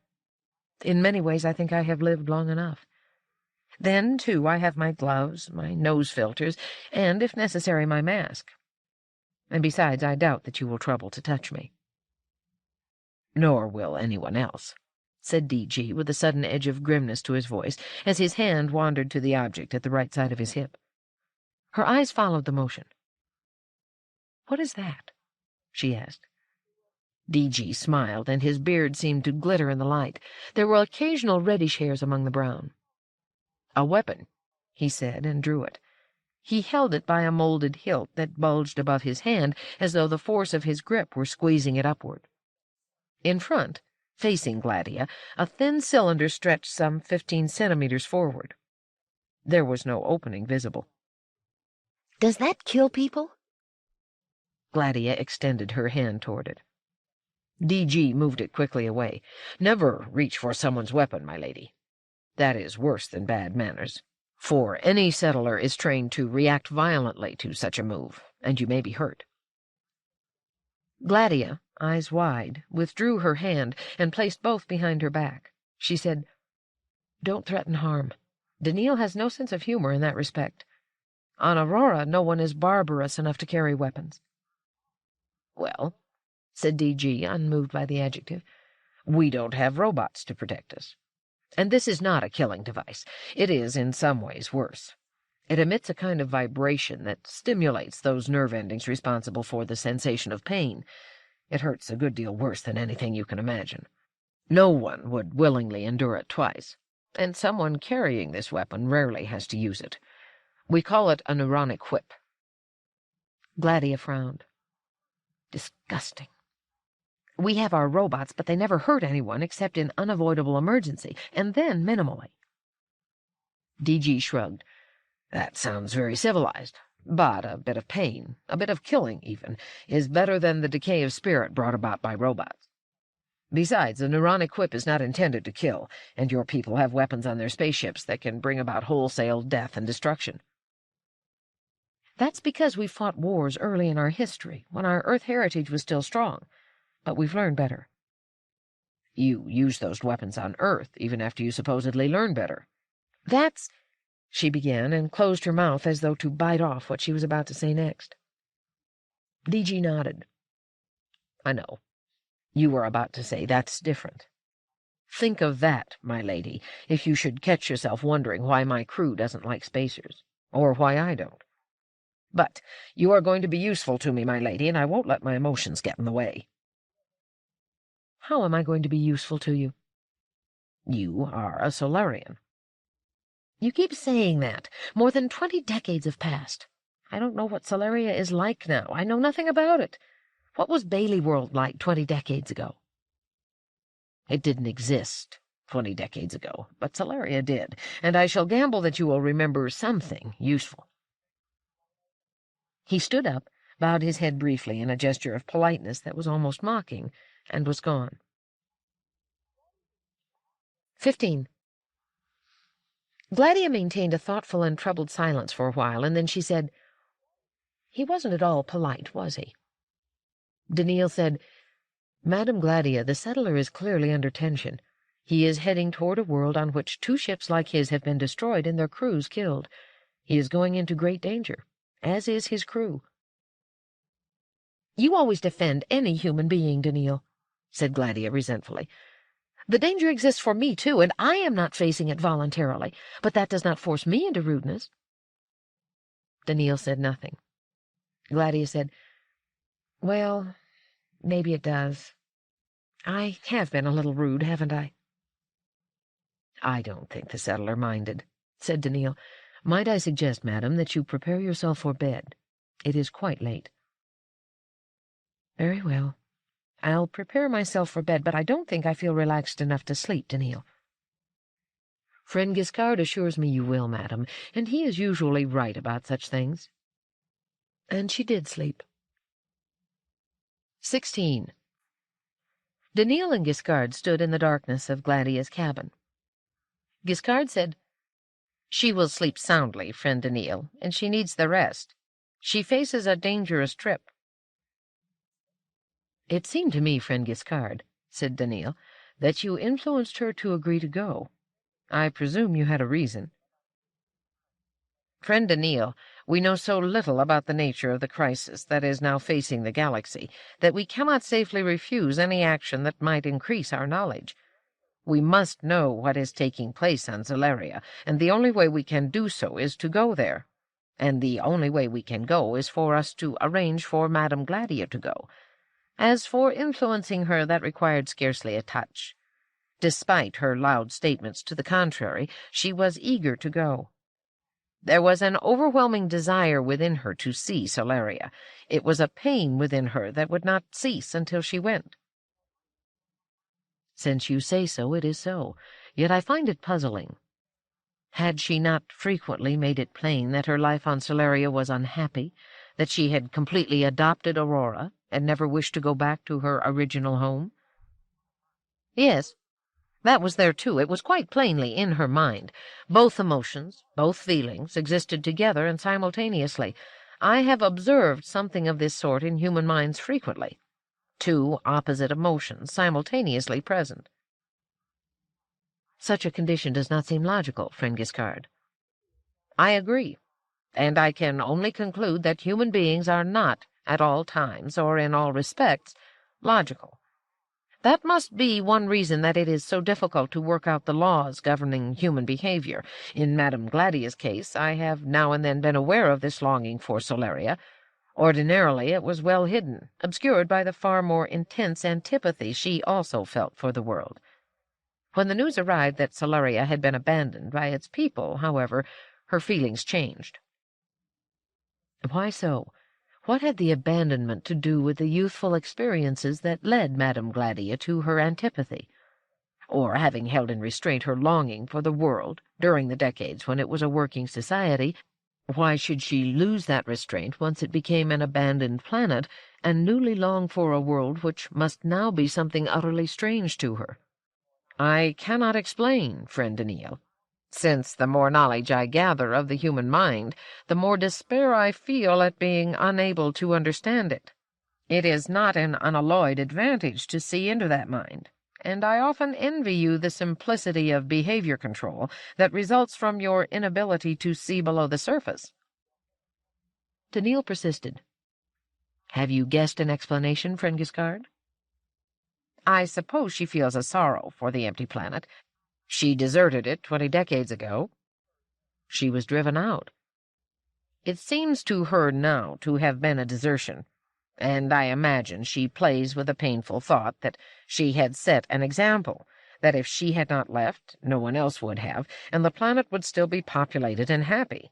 In many ways, I think I have lived long enough. Then, too, I have my gloves, my nose filters, and, if necessary, my mask. And besides, I doubt that you will trouble to touch me." "Nor will anyone else," said DG, with a sudden edge of grimness to his voice, as his hand wandered to the object at the right side of his hip. Her eyes followed the motion. "What is that?" she asked. DG smiled, and his beard seemed to glitter in the light. There were occasional reddish hairs among the brown. "A weapon," he said, and drew it. He held it by a molded hilt that bulged above his hand, as though the force of his grip were squeezing it upward. In front, facing Gladia, a thin cylinder stretched some 15 centimeters forward. There was no opening visible. "Does that kill people?" Gladia extended her hand toward it. DG moved it quickly away. "Never reach for someone's weapon, my lady. That is worse than bad manners, for any settler is trained to react violently to such a move, and you may be hurt." Gladia, eyes wide, withdrew her hand and placed both behind her back. She said, "Don't threaten harm. Daneel has no sense of humor in that respect. On Aurora, no one is barbarous enough to carry weapons." "Well," said DG, unmoved by the adjective, "we don't have robots to protect us. And this is not a killing device. It is, in some ways, worse. It emits a kind of vibration that stimulates those nerve endings responsible for the sensation of pain. It hurts a good deal worse than anything you can imagine. No one would willingly endure it twice, and someone carrying this weapon rarely has to use it. We call it a neuronic whip." Gladia frowned. "Disgusting. We have our robots, but they never hurt anyone except in unavoidable emergency, and then minimally." DG shrugged. "That sounds very civilized, but a bit of pain, a bit of killing even, is better than the decay of spirit brought about by robots. Besides, the neuronic whip is not intended to kill, and your people have weapons on their spaceships that can bring about wholesale death and destruction." "That's because we fought wars early in our history, when our Earth heritage was still strong. But we've learned better." "You use those weapons on Earth, even after you supposedly learn better." "That's—" she began, and closed her mouth as though to bite off what she was about to say next. DG nodded. "I know. You were about to say that's different. Think of that, my lady, if you should catch yourself wondering why my crew doesn't like spacers, or why I don't. But you are going to be useful to me, my lady, and I won't let my emotions get in the way." "How am I going to be useful to you?" You are a Solarian." "You keep saying that. More than 20 decades have passed. I don't know what Solaria is like now. I know nothing about it. What was Bailey World like 20 decades ago?" "It didn't exist 20 decades ago, but Solaria did, and I shall gamble that you will remember something useful." He stood up, bowed his head briefly in a gesture of politeness that was almost mocking, and was gone. 15. Gladia maintained a thoughtful and troubled silence for a while, and then she said, "He wasn't at all polite, was he?" Daneel said, "Madam Gladia, the settler is clearly under tension. He is heading toward a world on which 2 ships like his have been destroyed and their crews killed. He is going into great danger, as is his crew." "You always defend any human being, Daneel," said Gladia resentfully. "The danger exists for me, too, and I am not facing it voluntarily, but that does not force me into rudeness." Daneel said nothing. Gladia said, "Well, maybe it does. I have been a little rude, haven't I?" "I don't think the settler minded," said Daneel. "Might I suggest, madam, that you prepare yourself for bed? It is quite late." "Very well. I'll prepare myself for bed, but I don't think I feel relaxed enough to sleep, Daneel." "Friend Giskard assures me you will, madam, and he is usually right about such things." And she did sleep. 16. Daneel and Giskard stood in the darkness of Gladia's cabin. Giskard said, "She will sleep soundly, friend Daneel, and she needs the rest. She faces a dangerous trip." "It seemed to me, friend Giskard," said Daneel, "that you influenced her to agree to go. I presume you had a reason." "Friend Daneel, we know so little about the nature of the crisis that is now facing the galaxy that we cannot safely refuse any action that might increase our knowledge. We must know what is taking place on Solaria, and the only way we can do so is to go there. And the only way we can go is for us to arrange for Madam Gladia to go. As for influencing her, that required scarcely a touch. Despite her loud statements to the contrary, she was eager to go. There was an overwhelming desire within her to see Solaria. It was a pain within her that would not cease until she went." "Since you say so, it is so. Yet I find it puzzling. Had she not frequently made it plain that her life on Solaria was unhappy, that she had completely adopted Aurora, and never wished to go back to her original home?" "Yes, that was there too. It was quite plainly in her mind. Both emotions, both feelings, existed together and simultaneously. I have observed something of this sort in human minds frequently. 2 opposite emotions simultaneously present." "Such a condition does not seem logical, friend Giskard." "I agree, and I can only conclude that human beings are not, at all times or in all respects, logical. That must be one reason that it is so difficult to work out the laws governing human behavior. In Madam Gladia's case, I have now and then been aware of this longing for Solaria. Ordinarily it was well hidden, obscured by the far more intense antipathy she also felt for the world. When the news arrived that Solaria had been abandoned by its people, however, her feelings changed." "Why so? What had the abandonment to do with the youthful experiences that led Madam Gladia to her antipathy? Or, having held in restraint her longing for the world during the decades when it was a working society, why should she lose that restraint once it became an abandoned planet, and newly long for a world which must now be something utterly strange to her?" "I cannot explain, friend Daneel. Since the more knowledge I gather of the human mind, the more despair I feel at being unable to understand it. It is not an unalloyed advantage to see into that mind, and I often envy you the simplicity of behavior control that results from your inability to see below the surface." Daneel persisted. "Have you guessed an explanation, friend Giskard?" "I suppose she feels a sorrow for the empty planet. She deserted it 20 decades ago." "She was driven out." "It seems to her now to have been a desertion, and I imagine she plays with the painful thought that she had set an example, that if she had not left, no one else would have, and the planet would still be populated and happy.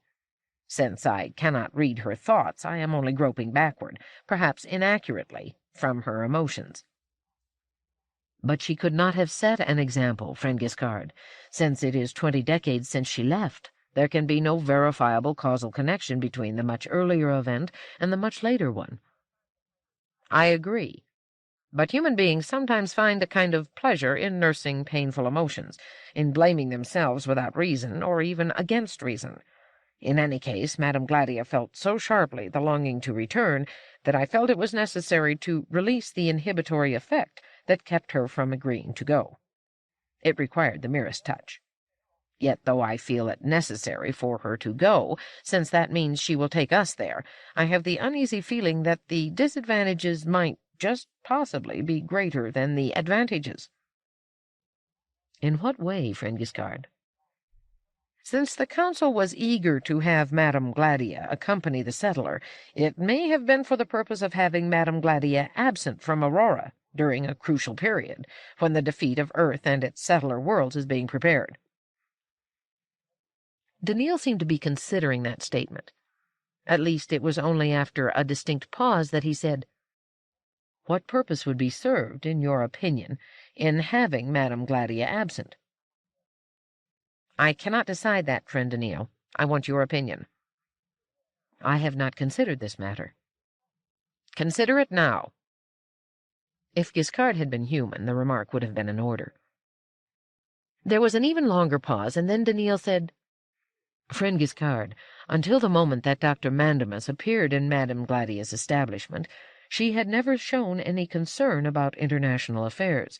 Since I cannot read her thoughts, I am only groping backward, perhaps inaccurately, from her emotions. But she could not have set an example, friend Giskard. Since it is 20 decades since she left, there can be no verifiable causal connection between the much earlier event and the much later one. I agree. But human beings sometimes find a kind of pleasure in nursing painful emotions, in blaming themselves without reason, or even against reason. In any case, Madame Gladia felt so sharply the longing to return that I felt it was necessary to release the inhibitory effect that kept her from agreeing to go. It required the merest touch. Yet, though I feel it necessary for her to go, since that means she will take us there, I have the uneasy feeling that the disadvantages might just possibly be greater than the advantages. In what way, friend Giskard? Since the council was eager to have Madame Gladia accompany the settler, it may have been for the purpose of having Madame Gladia absent from Aurora during a crucial period, when the defeat of Earth and its settler worlds is being prepared. Daneel seemed to be considering that statement. At least it was only after a distinct pause that he said, "What purpose would be served, in your opinion, in having Madame Gladia absent?" "I cannot decide that, friend Daneel. I want your opinion." "I have not considered this matter." "Consider it now." If Giskard had been human, the remark would have been in order. There was an even longer pause, and then Daneel said, "Friend Giskard, until the moment that Dr. Mandamus appeared in Madame Gladia's establishment, she had never shown any concern about international affairs.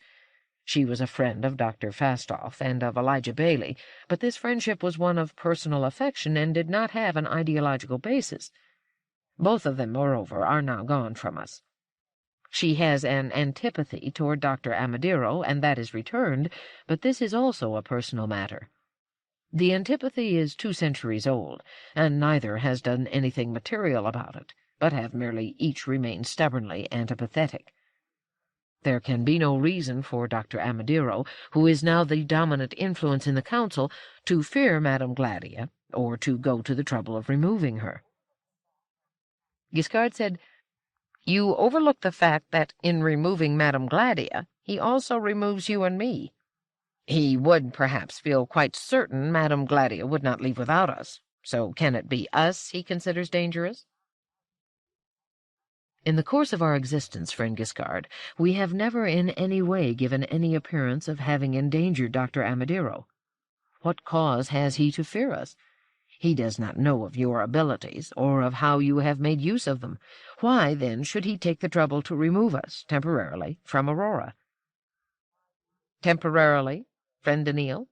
She was a friend of Dr. Fastoff and of Elijah Bailey, but this friendship was one of personal affection and did not have an ideological basis. Both of them, moreover, are now gone from us. She has an antipathy toward Dr. Amadiro, and that is returned, but this is also a personal matter. The antipathy is 2 centuries old, and neither has done anything material about it, but have merely each remained stubbornly antipathetic. There can be no reason for Dr. Amadiro, who is now the dominant influence in the council, to fear Madame Gladia, or to go to the trouble of removing her." Giskard said, "You overlook the fact that in removing Madame Gladia, he also removes you and me. He would perhaps feel quite certain Madame Gladia would not leave without us. So can it be us he considers dangerous?" "In the course of our existence, friend Giskard, we have never in any way given any appearance of having endangered Dr. Amadiro. What cause has he to fear us? He does not know of your abilities, or of how you have made use of them. Why, then, should he take the trouble to remove us, temporarily, from Aurora?" "Temporarily, friend Daneel?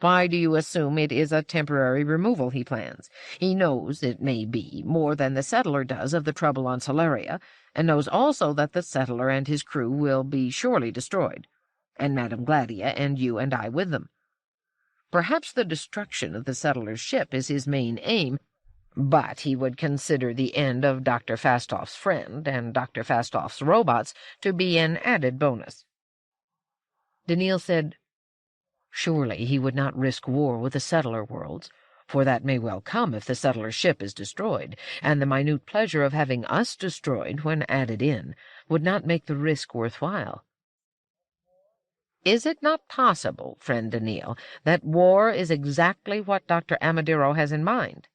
Why do you assume it is a temporary removal he plans? He knows, it may be, more than the settler does of the trouble on Solaria, and knows also that the settler and his crew will be surely destroyed, and Madame Gladia and you and I with them. Perhaps the destruction of the settler's ship is his main aim, but he would consider the end of Dr. Fastoff's friend and Dr. Fastoff's robots to be an added bonus." Daneel said, "Surely he would not risk war with the settler worlds, for that may well come if the settler's ship is destroyed, and the minute pleasure of having us destroyed, when added in, would not make the risk worthwhile." "Is it not possible, friend Daneel, that war is exactly what Dr. Amadiro has in mind?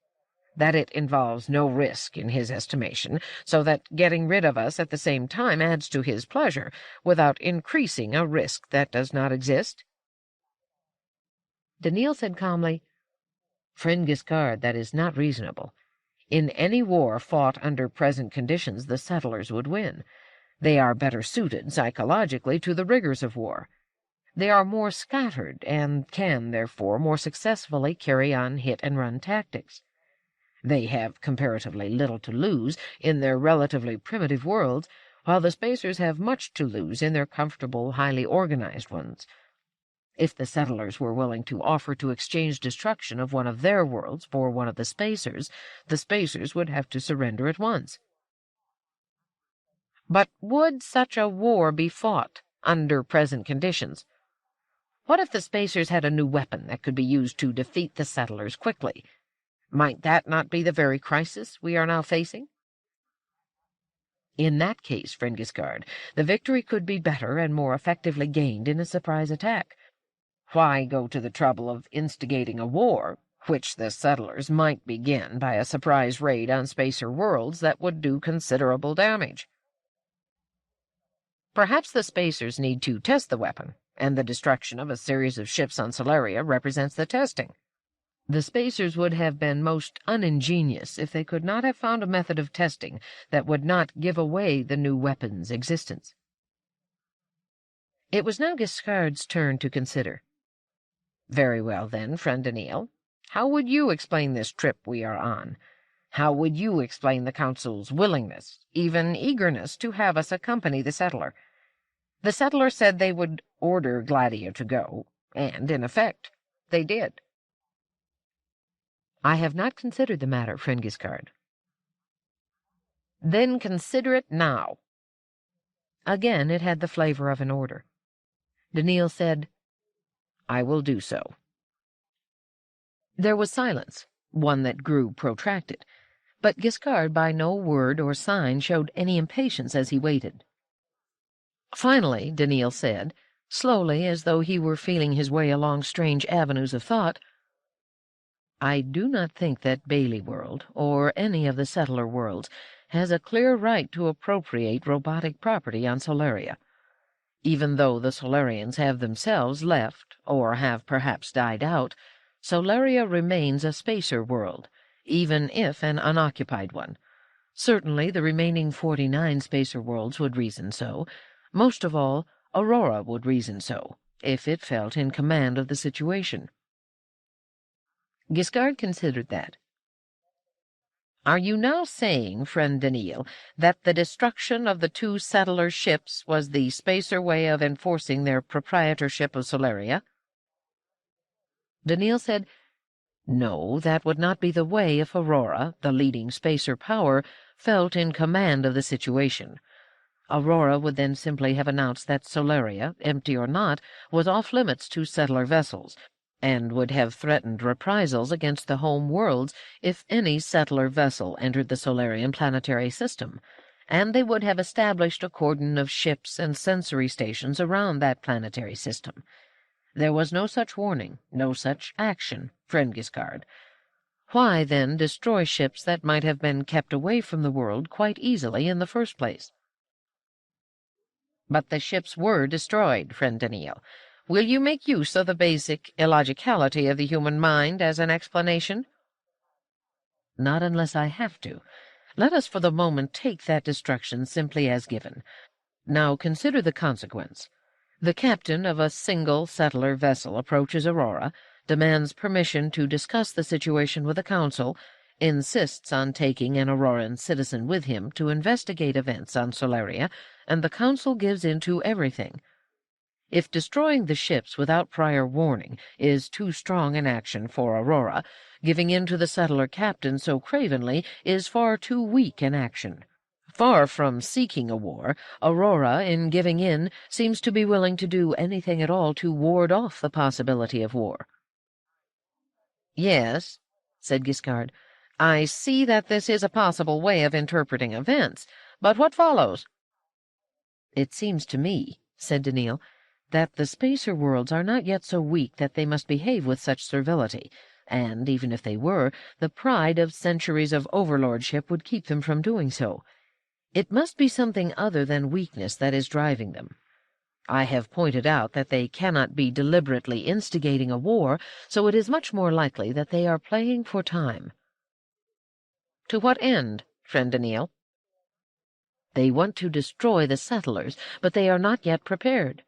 That it involves no risk in his estimation, so that getting rid of us at the same time adds to his pleasure, without increasing a risk that does not exist?" Daneel said calmly, "Friend Giskard, that is not reasonable. In any war fought under present conditions, the settlers would win. They are better suited, psychologically, to the rigors of war. They are more scattered, and can, therefore, more successfully carry on hit-and-run tactics. They have comparatively little to lose in their relatively primitive worlds, while the spacers have much to lose in their comfortable, highly organized ones. If the settlers were willing to offer to exchange destruction of one of their worlds for one of the spacers would have to surrender at once." "But would such a war be fought under present conditions? What if the spacers had a new weapon that could be used to defeat the settlers quickly? Might that not be the very crisis we are now facing? In that case, friend Giskard, the victory could be better and more effectively gained in a surprise attack. Why go to the trouble of instigating a war, which the settlers might begin by a surprise raid on spacer worlds that would do considerable damage? Perhaps the spacers need to test the weapon, and the destruction of a series of ships on Solaria represents the testing. The spacers would have been most uningenious if they could not have found a method of testing that would not give away the new weapon's existence. It was now Giskard's turn to consider. Very well, then, friend Daneel. How would you explain this trip we are on? How would you explain the Council's willingness, even eagerness, to have us accompany the settler? The settler said they would order Gladia to go, and, in effect, they did. I have not considered the matter, friend Giskard. Then consider it now. Again it had the flavor of an order. Daneel said, I will do so. There was silence, one that grew protracted, but Giskard by no word or sign showed any impatience as he waited. Finally, Daneel said, slowly as though he were feeling his way along strange avenues of thought, I do not think that Bailey World, or any of the settler worlds, has a clear right to appropriate robotic property on Solaria. Even though the Solarians have themselves left, or have perhaps died out, Solaria remains a spacer world, even if an unoccupied one. Certainly the remaining 49 spacer worlds would reason so. Most of all, Aurora would reason so, if it felt in command of the situation. Giskard considered that. Are you now saying, friend Daneel, that the destruction of the 2 settler ships was the spacer way of enforcing their proprietorship of Solaria? Daneel said, No, that would not be the way if Aurora, the leading spacer power, felt in command of the situation. Aurora would then simply have announced that Solaria, empty or not, was off-limits to settler vessels, and would have threatened reprisals against the home worlds if any settler vessel entered the Solarian planetary system, and they would have established a cordon of ships and sensory stations around that planetary system. There was no such warning, no such action, friend Giskard. Why, then, destroy ships that might have been kept away from the world quite easily in the first place? But the ships were destroyed, friend Daneel. Will you make use of the basic illogicality of the human mind as an explanation? Not unless I have to. Let us for the moment take that destruction simply as given. Now consider the consequence. The captain of a single settler vessel approaches Aurora, demands permission to discuss the situation with the Council, insists on taking an Auroran citizen with him to investigate events on Solaria, and the Council gives in to everything. If destroying the ships without prior warning is too strong an action for Aurora, giving in to the settler captain so cravenly is far too weak an action. Far from seeking a war, Aurora, in giving in, seems to be willing to do anything at all to ward off the possibility of war. Yes, said Giskard, I see that this is a possible way of interpreting events, but what follows? It seems to me, said Daneel, that the spacer worlds are not yet so weak that they must behave with such servility, and, even if they were, the pride of centuries of overlordship would keep them from doing so. It must be something other than weakness that is driving them. I have pointed out that they cannot be deliberately instigating a war, so it is much more likely that they are playing for time. To what end, friend Daneel? They want to destroy the settlers, but they are not yet prepared.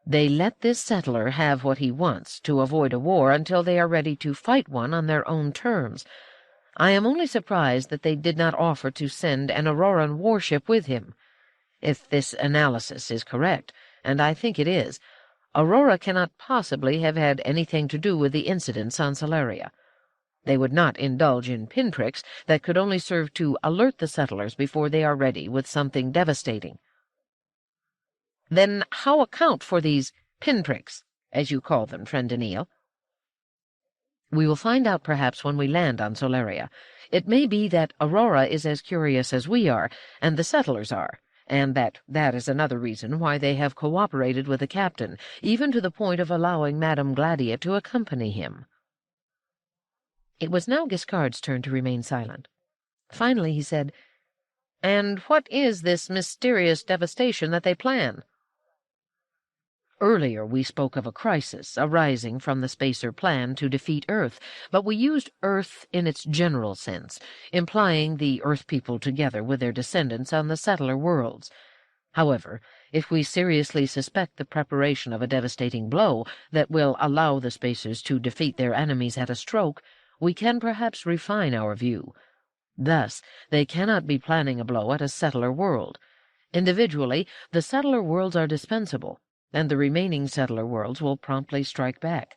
They let this settler have what he wants to avoid a war until they are ready to fight one on their own terms. I am only surprised that they did not offer to send an Auroran warship with him. If this analysis is correct, and I think it is, Aurora cannot possibly have had anything to do with the incidents on Solaria. They would not indulge in pinpricks that could only serve to alert the settlers before they are ready with something devastating. Then how account for these pinpricks? as you call them, friend Daneel. We will find out perhaps when we land on Solaria. It may be that Aurora is as curious as we are, and the settlers are, and that is another reason why they have cooperated with the captain, even to the point of allowing Madame Gladia to accompany him." It was now Giskard's turn to remain silent. Finally he said, "And what is this mysterious devastation that they plan?" "Earlier we spoke of a crisis arising from the Spacer plan to defeat Earth, but we used Earth in its general sense, implying the Earth people together with their descendants on the settler worlds. However, if we seriously suspect the preparation of a devastating blow that will allow the Spacers to defeat their enemies at a stroke, we can perhaps refine our view. Thus, they cannot be planning a blow at a settler world. Individually, the settler worlds are dispensable, and the remaining settler worlds will promptly strike back.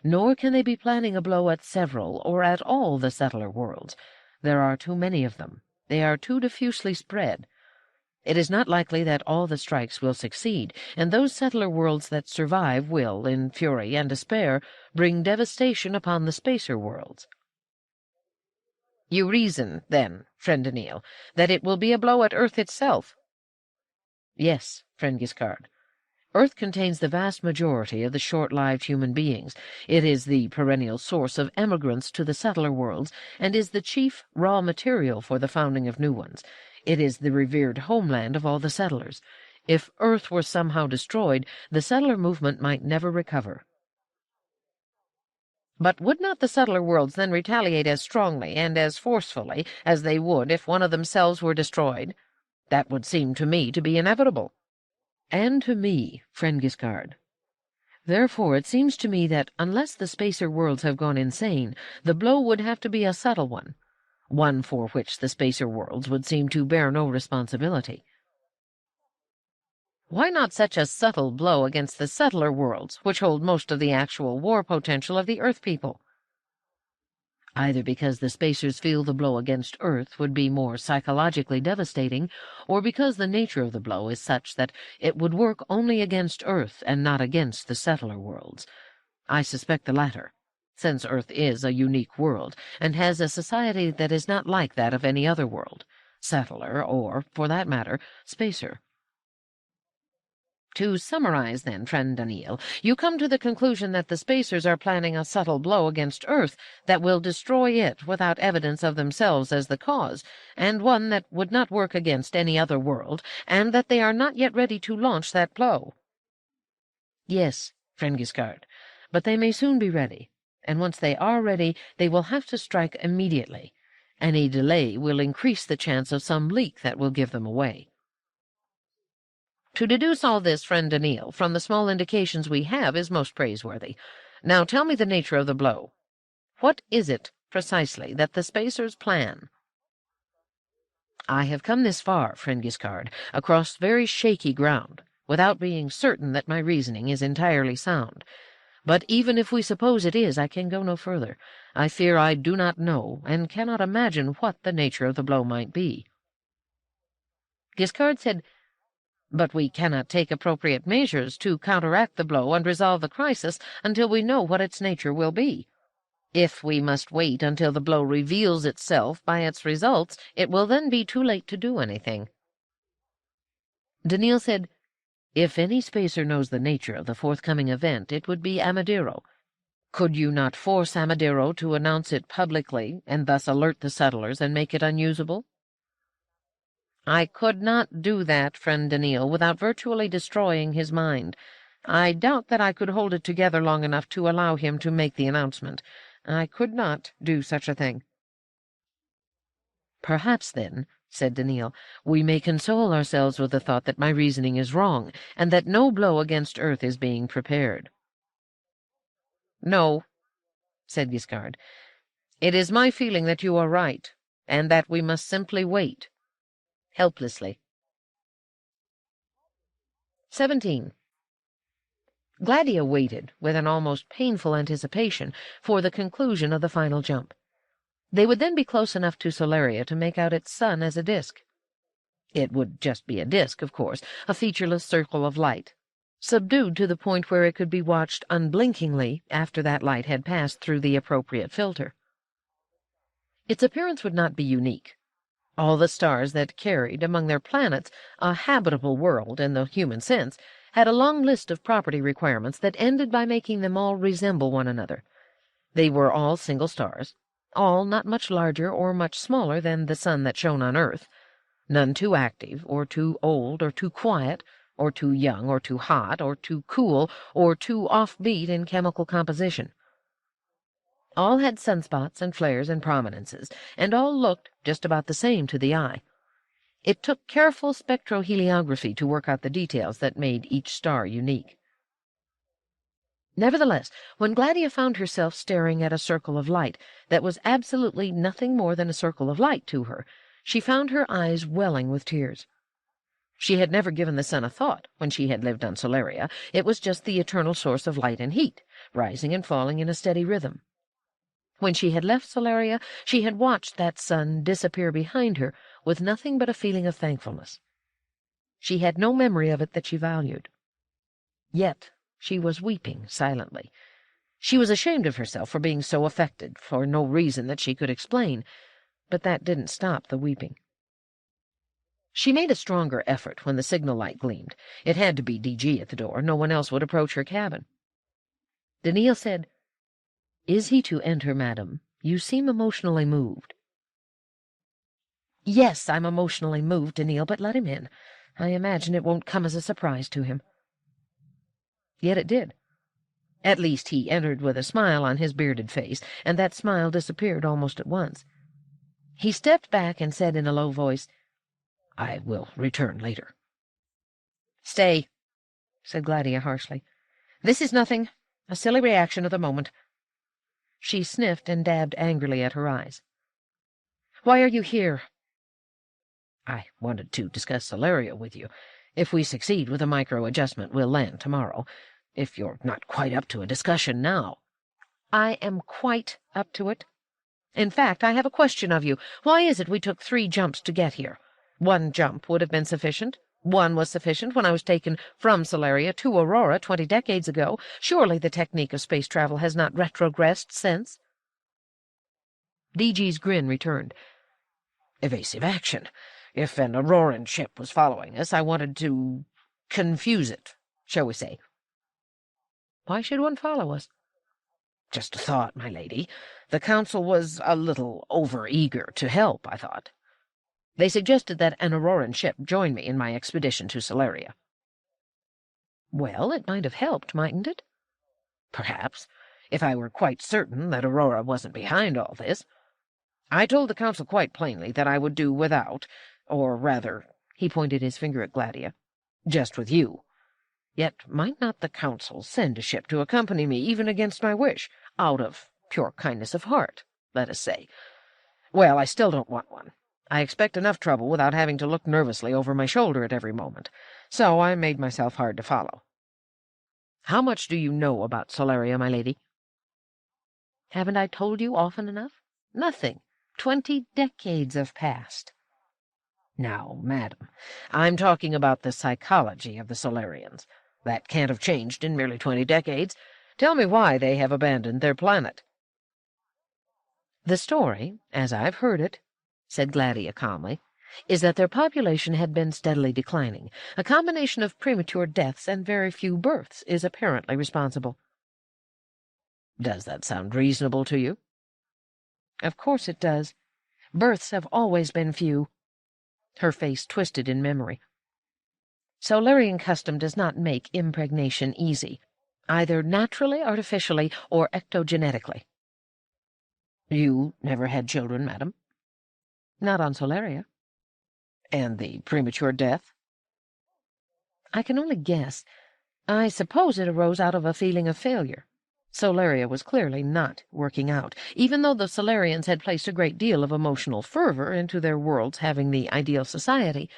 Nor can they be planning a blow at several or at all the settler worlds. There are too many of them. They are too diffusely spread. It is not likely that all the strikes will succeed, and those settler worlds that survive will, in fury and despair, bring devastation upon the Spacer worlds." "You reason, then, friend Daneel, that it will be a blow at Earth itself?" "Yes, friend Giskard. Earth contains the vast majority of the short-lived human beings. It is the perennial source of emigrants to the settler worlds, and is the chief raw material for the founding of new ones. It is the revered homeland of all the settlers. If Earth were somehow destroyed, the settler movement might never recover." "But would not the settler worlds then retaliate as strongly and as forcefully as they would if one of themselves were destroyed? That would seem to me to be inevitable." "And to me, friend Giskard. Therefore it seems to me that unless the Spacer worlds have gone insane, the blow would have to be a subtle one for which the Spacer worlds would seem to bear no responsibility." "Why not such a subtle blow against the settler worlds, which hold most of the actual war potential of the Earth people?" "Either because the Spacers feel the blow against Earth would be more psychologically devastating, or because the nature of the blow is such that it would work only against Earth and not against the settler worlds. I suspect the latter, since Earth is a unique world, and has a society that is not like that of any other world, settler or, for that matter, Spacer." "To summarize, then, friend Daneel, you come to the conclusion that the Spacers are planning a subtle blow against Earth that will destroy it without evidence of themselves as the cause, and one that would not work against any other world, and that they are not yet ready to launch that blow." "Yes, friend Giskard, but they may soon be ready, and once they are ready, they will have to strike immediately. Any delay will increase the chance of some leak that will give them away." "To deduce all this, friend Daneel, from the small indications we have is most praiseworthy. Now tell me the nature of the blow. What is it, precisely, that the Spacers plan?" "I have come this far, friend Giskard, across very shaky ground, without being certain that my reasoning is entirely sound. But even if we suppose it is, I can go no further. I fear I do not know, and cannot imagine what the nature of the blow might be." Giskard said, "But we cannot take appropriate measures to counteract the blow and resolve the crisis until we know what its nature will be. If we must wait until the blow reveals itself by its results, it will then be too late to do anything." Daneel said, "If any Spacer knows the nature of the forthcoming event, it would be Amadero. Could you not force Amadero to announce it publicly, and thus alert the settlers and make it unusable?" "I could not do that, friend Daneel, without virtually destroying his mind. I doubt that I could hold it together long enough to allow him to make the announcement. I could not do such a thing." "Perhaps, then," said Daneel, "we may console ourselves with the thought that my reasoning is wrong, and that no blow against Earth is being prepared." "No," said Giskard. "It is my feeling that you are right, and that we must simply wait." Helplessly. 17. Gladia waited, with an almost painful anticipation, for the conclusion of the final jump. They would then be close enough to Solaria to make out its sun as a disk. It would just be a disk, of course, a featureless circle of light. subdued to the point where it could be watched unblinkingly after that light had passed through the appropriate filter. Its appearance would not be unique. All the stars that carried among their planets a habitable world in the human sense had a long list of property requirements that ended by making them all resemble one another. They were all single stars, all not much larger or much smaller than the sun that shone on Earth, none too active or too old or too quiet or too young or too hot or too cool or too offbeat in chemical composition. All had sunspots and flares and prominences, and all looked just about the same to the eye. It took careful spectroheliography to work out the details that made each star unique. Nevertheless, when Gladia found herself staring at a circle of light that was absolutely nothing more than a circle of light to her, she found her eyes welling with tears. She had never given the sun a thought when she had lived on Solaria. It was just the eternal source of light and heat, rising and falling in a steady rhythm. When she had left Solaria, she had watched that sun disappear behind her with nothing but a feeling of thankfulness. She had no memory of it that she valued. Yet she was weeping silently. She was ashamed of herself for being so affected, for no reason that she could explain, but that didn't stop the weeping. She made a stronger effort when the signal light gleamed. It had to be DG at the door. No one else would approach her cabin. Daneel said, "Is he to enter, madam? You seem emotionally moved." "Yes, I'm emotionally moved, Daneel, but let him in. I imagine it won't come as a surprise to him." Yet it did. At least he entered with a smile on his bearded face, and that smile disappeared almost at once. He stepped back and said in a low voice, "I will return later." "Stay," said Gladia harshly. "This is nothing. A silly reaction of the moment." She sniffed and dabbed angrily at her eyes. "Why are you here?" "I wanted to discuss Solaria with you. If we succeed with a micro-adjustment, we'll land tomorrow. If you're not quite up to a discussion now—" "I am quite up to it. In fact, I have a question of you. Why is it we took 3 jumps to get here? 1 jump would have been sufficient. 1 was sufficient when I was taken from Solaria to Aurora 20 decades ago. Surely the technique of space travel has not retrogressed since." DG's grin returned. "Evasive action. If an Auroran ship was following us, I wanted to confuse it, shall we say." "Why should one follow us?" "Just a thought, my lady. The Council was a little over-eager to help, I thought. They suggested that an Auroran ship join me in my expedition to Solaria." "Well, it might have helped, mightn't it?" "Perhaps, if I were quite certain that Aurora wasn't behind all this. I told the Council quite plainly that I would do without, or rather," he pointed his finger at Gladia, "just with you. Yet might not the Council send a ship to accompany me, even against my wish, out of pure kindness of heart, let us say? Well, I still don't want one. I expect enough trouble without having to look nervously over my shoulder at every moment, so I made myself hard to follow. How much do you know about Solaria, my lady?" "Haven't I told you often enough? Nothing. 20 decades have passed." "Now, madam, I'm talking about the psychology of the Solarians. That can't have changed in merely 20 decades. Tell me why they have abandoned their planet." "The story, as I've heard it," said Gladia calmly, "is that their population had been steadily declining. A combination of premature deaths and very few births is apparently responsible." "Does that sound reasonable to you?" "Of course it does. Births have always been few." Her face twisted in memory. "Solarian custom does not make impregnation easy, either naturally, artificially, or ectogenetically." "You never had children, madam?" "Not on Solaria." "And the premature death?" "I can only guess. I suppose it arose out of a feeling of failure. Solaria was clearly not working out, even though the Solarians had placed a great deal of emotional fervor into their world's having the ideal society.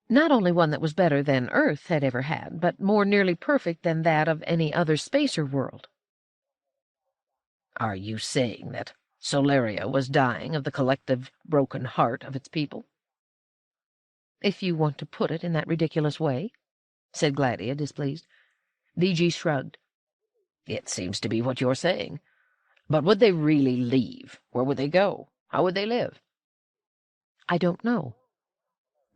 Not only one that was better than Earth had ever had, but more nearly perfect than that of any other spacer world." "Are you saying that Solaria was dying of the collective broken heart of its people?" "If you want to put it in that ridiculous way," said Gladia, displeased. DG shrugged. It seems to be what you're saying. But would they really leave? Where would they go? How would they live? I don't know.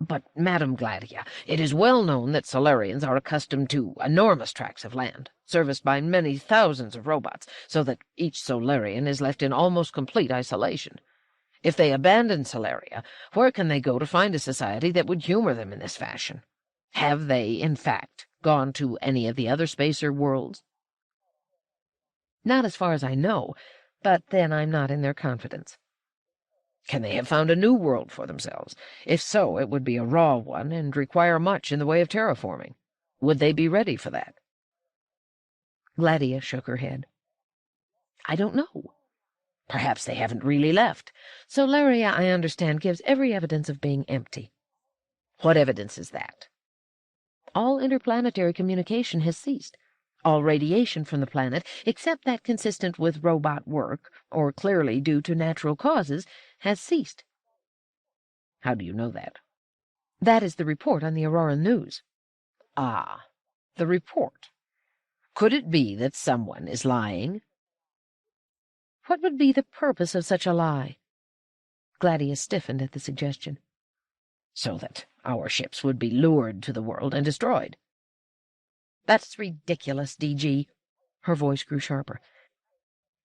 But, Madam Gladia, it is well known that Solarians are accustomed to enormous tracts of land, serviced by many thousands of robots, so that each Solarian is left in almost complete isolation. If they abandon Solaria, where can they go to find a society that would humor them in this fashion? Have they, in fact, gone to any of the other spacer worlds? Not as far as I know, but then I'm not in their confidence. Can they have found a new world for themselves? If so, it would be a raw one and require much in the way of terraforming. Would they be ready for that? Gladia shook her head. I don't know. Perhaps they haven't really left. Solaria, I understand, gives every evidence of being empty. What evidence is that? All interplanetary communication has ceased. All radiation from the planet, except that consistent with robot work, or clearly due to natural causes, has ceased. How do you know that? That is the report on the Aurora news. Ah, the report. Could it be that someone is lying? What would be the purpose of such a lie? Gladia stiffened at the suggestion. So that our ships would be lured to the world and destroyed. That's ridiculous, DG. Her voice grew sharper.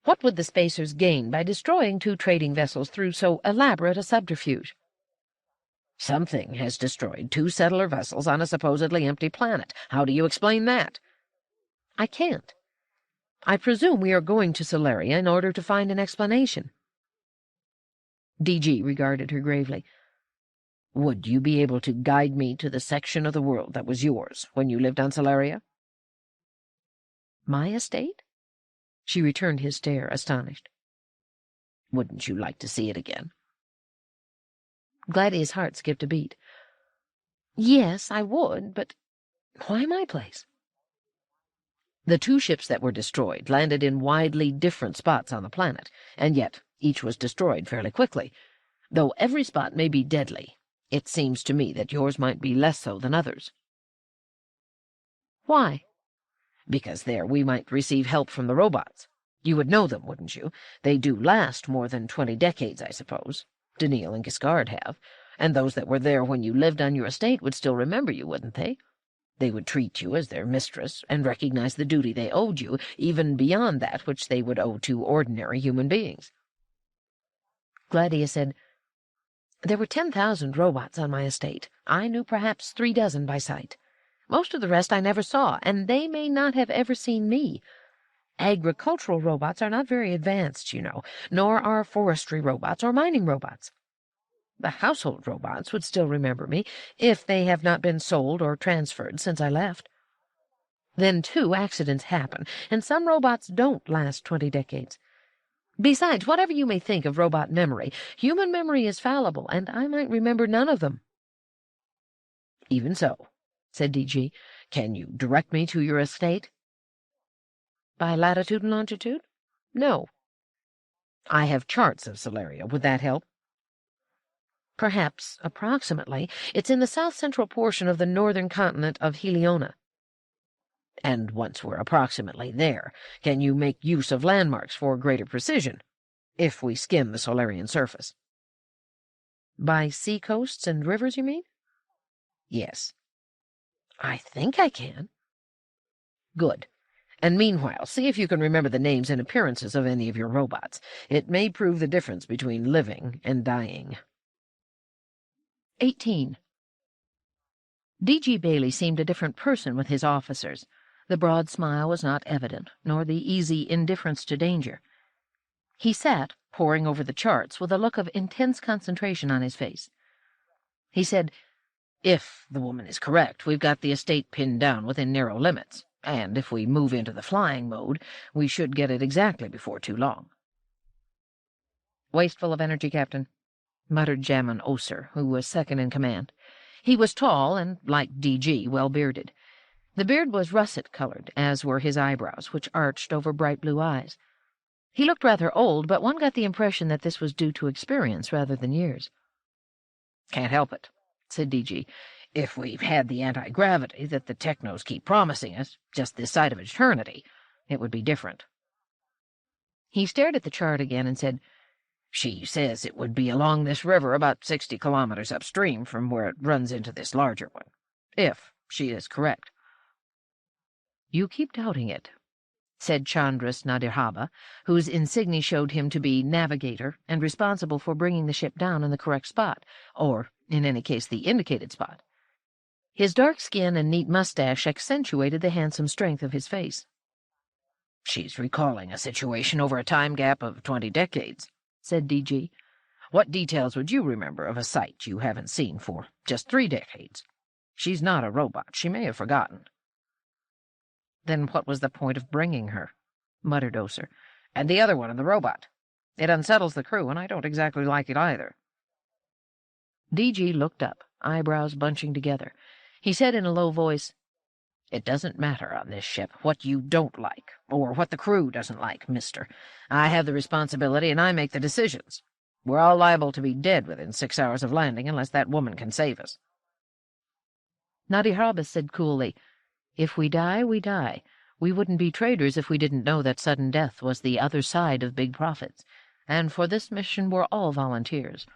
What would the spacers gain by destroying 2 trading vessels through so elaborate a subterfuge? Something has destroyed 2 settler vessels on a supposedly empty planet. How do you explain that? I can't. I presume we are going to Solaria in order to find an explanation. DG regarded her gravely. Would you be able to guide me to the section of the world that was yours when you lived on Solaria? My estate? She returned his stare, astonished. Wouldn't you like to see it again? Gladia's heart skipped a beat. Yes, I would, but why my place? The 2 ships that were destroyed landed in widely different spots on the planet, and yet each was destroyed fairly quickly. Though every spot may be deadly, it seems to me that yours might be less so than others. Why? Because there we might receive help from the robots. You would know them, wouldn't you? They do last more than 20 decades, I suppose. Daneel and Giskard have, and those that were there when you lived on your estate would still remember you, wouldn't they? They would treat you as their mistress and recognize the duty they owed you, even beyond that which they would owe to ordinary human beings. Gladia said, There were 10,000 robots on my estate. I knew perhaps 3 dozen by sight. Most of the rest I never saw, and they may not have ever seen me. Agricultural robots are not very advanced, you know, nor are forestry robots or mining robots. The household robots would still remember me, if they have not been sold or transferred since I left. Then, too, accidents happen, and some robots don't last 20 decades. Besides, whatever you may think of robot memory, human memory is fallible, and I might remember none of them. Even so, said DG, can you direct me to your estate? By latitude and longitude? No. I have charts of Solaria. Would that help? Perhaps, approximately. It's in the south-central portion of the northern continent of Heliona. And once we're approximately there, can you make use of landmarks for greater precision, if we skim the Solarian surface? By sea coasts and rivers, you mean? Yes. I think I can. Good. And meanwhile, see if you can remember the names and appearances of any of your robots. It may prove the difference between living and dying. 18. D.G. Bailey seemed a different person with his officers. The broad smile was not evident, nor the easy indifference to danger. He sat, poring over the charts, with a look of intense concentration on his face. He said, If the woman is correct, we've got the estate pinned down within narrow limits, and if we move into the flying mode, we should get it exactly before too long. Wasteful of energy, Captain, muttered Jamin Oser, who was second in command. He was tall and, like D.G., well-bearded. The beard was russet-colored, as were his eyebrows, which arched over bright blue eyes. He looked rather old, but one got the impression that this was due to experience rather than years. Can't help it, said D.G. If we've had the anti-gravity that the technos keep promising us, just this side of eternity, it would be different. He stared at the chart again and said, "She says it would be along this river about 60 kilometers upstream from where it runs into this larger one, if she is correct." "You keep doubting it," said Chandras Nadirhaba, whose insignia showed him to be navigator and responsible for bringing the ship down in the correct spot, or, in any case, the indicated spot. His dark skin and neat mustache accentuated the handsome strength of his face. "She's recalling a situation over a time gap of 20 decades, said DG. "What details would you remember of a site you haven't seen for just 3 decades? She's not a robot. She may have forgotten." "Then what was the point of bringing her?" muttered Oser. "And the other one in the robot. It unsettles the crew, and I don't exactly like it either." DG looked up, eyebrows bunching together. He said in a low voice, "It doesn't matter on this ship what you don't like, or what the crew doesn't like, mister. I have the responsibility, and I make the decisions. We're all liable to be dead within 6 hours of landing unless that woman can save us." Nadirhaba said coolly, "If we die, we die. We wouldn't be traders if we didn't know that sudden death was the other side of big profits, and for this mission we're all volunteers.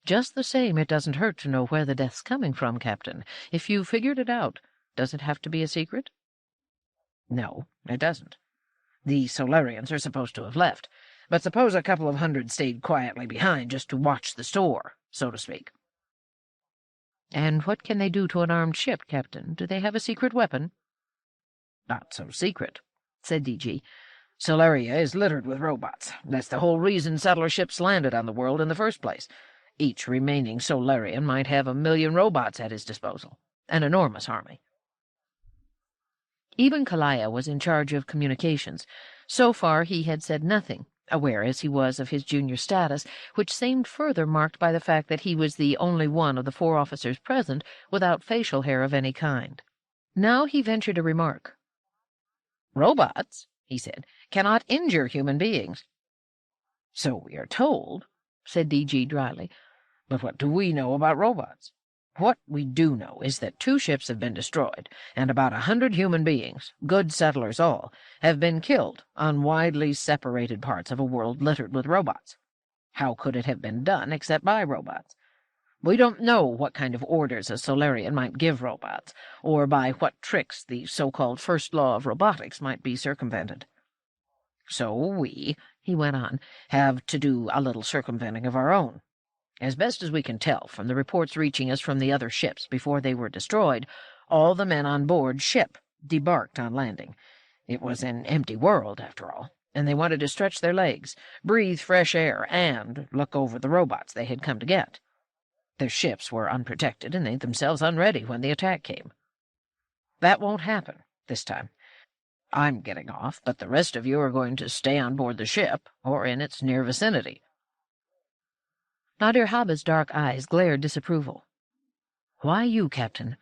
Just the same, it doesn't hurt to know where the death's coming from, Captain. If you've figured it out, does it have to be a secret?" "No, it doesn't. The Solarians are supposed to have left, but suppose a couple of hundred stayed quietly behind just to watch the store, so to speak." "And what can they do to an armed ship, Captain? Do they have a secret weapon?" "Not so secret," said DG. "Solaria is littered with robots. That's the whole reason settler ships landed on the world in the first place. Each remaining Solarian might have 1,000,000 robots at his disposal. An enormous army." Even Kalaya was in charge of communications. So far he had said nothing, aware as he was of his junior status, which seemed further marked by the fact that he was the only one of the 4 officers present without facial hair of any kind. Now he ventured a remark. "Robots," he said, "cannot injure human beings." "So we are told," said DG dryly. "But what do we know about robots? What we do know is that 2 ships have been destroyed, and about 100 human beings, good settlers all, have been killed on widely separated parts of a world littered with robots. How could it have been done except by robots? We don't know what kind of orders a Solarian might give robots, or by what tricks the so-called first law of robotics might be circumvented. So we," he went on, "have to do a little circumventing of our own. As best as we can tell from the reports reaching us from the other ships before they were destroyed, all the men on board ship debarked on landing. It was an empty world, after all, and they wanted to stretch their legs, breathe fresh air, and look over the robots they had come to get. Their ships were unprotected, and they themselves unready when the attack came. That won't happen this time. I'm getting off, but the rest of you are going to stay on board the ship, or in its near vicinity." Nadirhaba's dark eyes glared disapproval. "Why you, Captain?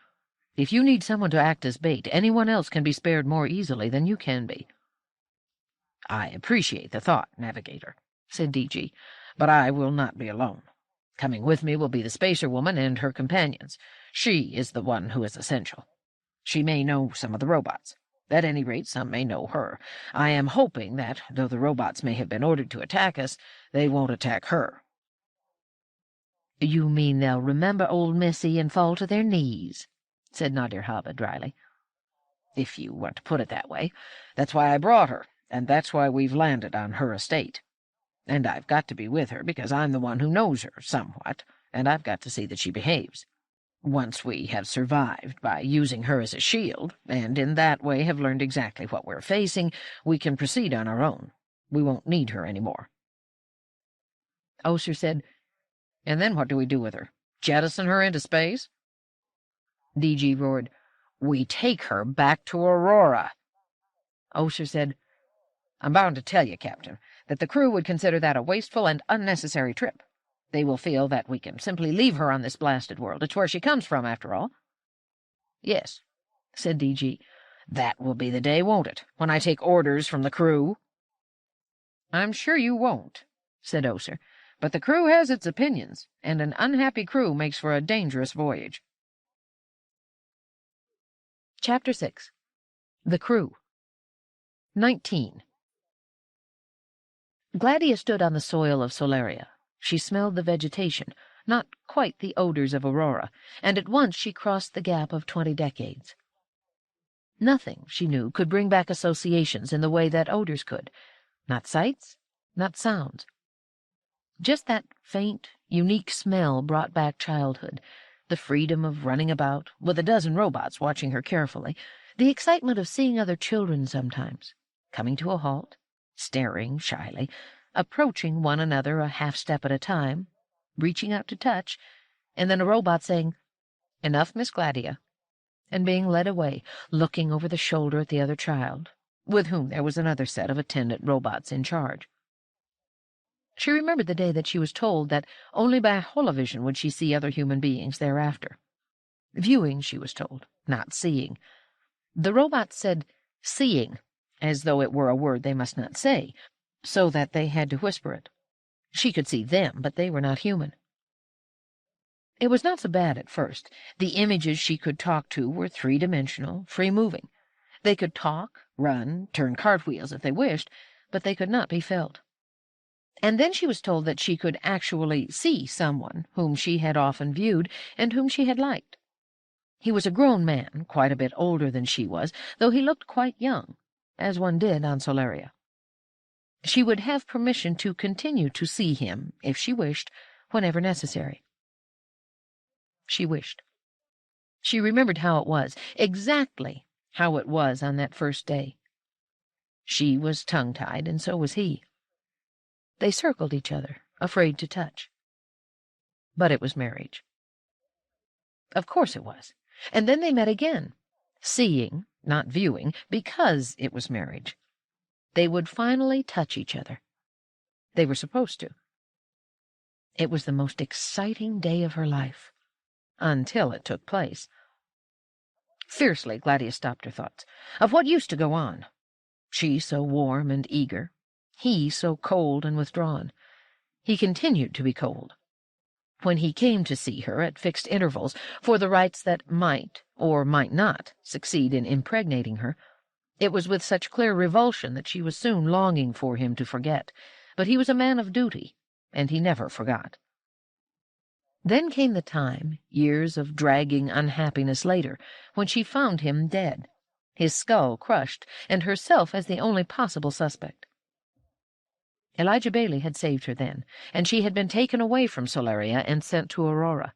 If you need someone to act as bait, anyone else can be spared more easily than you can be." "I appreciate the thought, Navigator," said DG, "but I will not be alone. Coming with me will be the spacer woman and her companions. She is the one who is essential. She may know some of the robots. At any rate, some may know her. I am hoping that, though the robots may have been ordered to attack us, they won't attack her." "You mean they'll remember old Missy and fall to their knees," said Nadirhaba dryly. "If you want to put it that way. That's why I brought her, and that's why we've landed on her estate. And I've got to be with her because I'm the one who knows her somewhat, and I've got to see that she behaves. Once we have survived by using her as a shield, and in that way have learned exactly what we're facing, we can proceed on our own. We won't need her any more." Oser said, "And then what do we do with her? Jettison her into space?" DG roared, "We take her back to Aurora." Oser said, "I'm bound to tell you, Captain, that the crew would consider that a wasteful and unnecessary trip. They will feel that we can simply leave her on this blasted world. It's where she comes from, after all." "Yes," said DG. "That will be the day, won't it, when I take orders from the crew?" "I'm sure you won't," said Oser. "But the crew has its opinions, and an unhappy crew makes for a dangerous voyage." Chapter 6. The Crew. 19. Gladia stood on the soil of Solaria. She smelled the vegetation, not quite the odors of Aurora, and at once she crossed the gap of 20 decades. Nothing, she knew, could bring back associations in the way that odors could. Not sights, not sounds. Just that faint, unique smell brought back childhood, the freedom of running about, with a dozen robots watching her carefully, the excitement of seeing other children sometimes, coming to a halt, staring shyly, approaching one another a half step at a time, reaching out to touch, and then a robot saying, "Enough, Miss Gladia," and being led away, looking over the shoulder at the other child, with whom there was another set of attendant robots in charge. She remembered the day that she was told that only by holovision would she see other human beings thereafter. Viewing, she was told, not seeing. The robots said seeing, as though it were a word they must not say, so that they had to whisper it. She could see them, but they were not human. It was not so bad at first. The images she could talk to were three-dimensional, free-moving. They could talk, run, turn cartwheels if they wished, but they could not be felt. And then she was told that she could actually see someone whom she had often viewed and whom she had liked. He was a grown man, quite a bit older than she was, though he looked quite young, as one did on Solaria. She would have permission to continue to see him, if she wished, whenever necessary. She wished. She remembered how it was, exactly how it was on that first day. She was tongue-tied, and so was he. They circled each other, afraid to touch. But it was marriage. Of course it was. And then they met again, seeing, not viewing, because it was marriage. They would finally touch each other. They were supposed to. It was the most exciting day of her life, until it took place. Fiercely, Gladia stopped her thoughts. Of what use to go on? She so warm and eager, he so cold and withdrawn. He continued to be cold. When he came to see her at fixed intervals for the rites that might or might not succeed in impregnating her, it was with such clear revulsion that she was soon longing for him to forget. But he was a man of duty, and he never forgot. Then came the time, years of dragging unhappiness later, when she found him dead, his skull crushed, and herself as the only possible suspect. Elijah Bailey had saved her then, and she had been taken away from Solaria and sent to Aurora.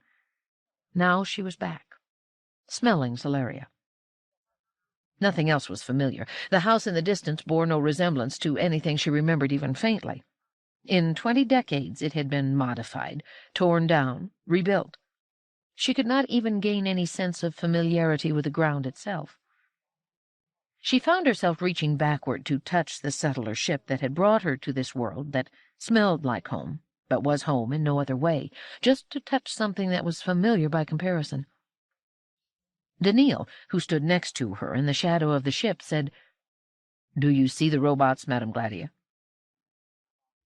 Now she was back, smelling Solaria. Nothing else was familiar. The house in the distance bore no resemblance to anything she remembered even faintly. In 20 decades it had been modified, torn down, rebuilt. She could not even gain any sense of familiarity with the ground itself. She found herself reaching backward to touch the settler ship that had brought her to this world that smelled like home, but was home in no other way, just to touch something that was familiar by comparison. Daneel, who stood next to her in the shadow of the ship, said, "Do you see the robots, Madame Gladia?"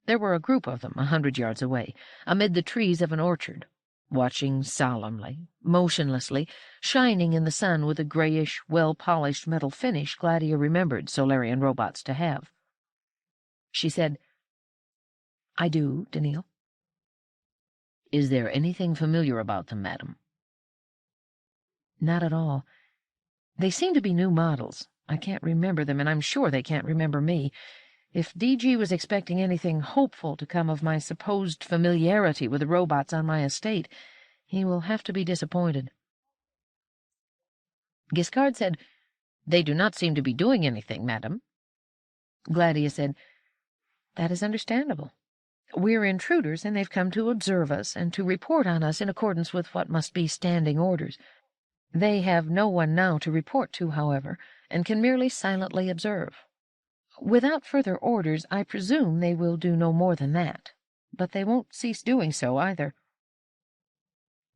There were a group of them 100 yards away, amid the trees of an orchard, watching solemnly, motionlessly, shining in the sun with a grayish, well-polished metal finish Gladia remembered Solarian robots to have. She said, "I do, Daneel." "Is there anything familiar about them, madam?" "Not at all. They seem to be new models. I can't remember them, and I'm sure they can't remember me. If DG was expecting anything hopeful to come of my supposed familiarity with the robots on my estate, he will have to be disappointed." Giskard said, "They do not seem to be doing anything, madam." Gladia said, "That is understandable. We're intruders, and they've come to observe us and to report on us in accordance with what must be standing orders. They have no one now to report to, however, and can merely silently observe. Without further orders, I presume they will do no more than that, but they won't cease doing so either."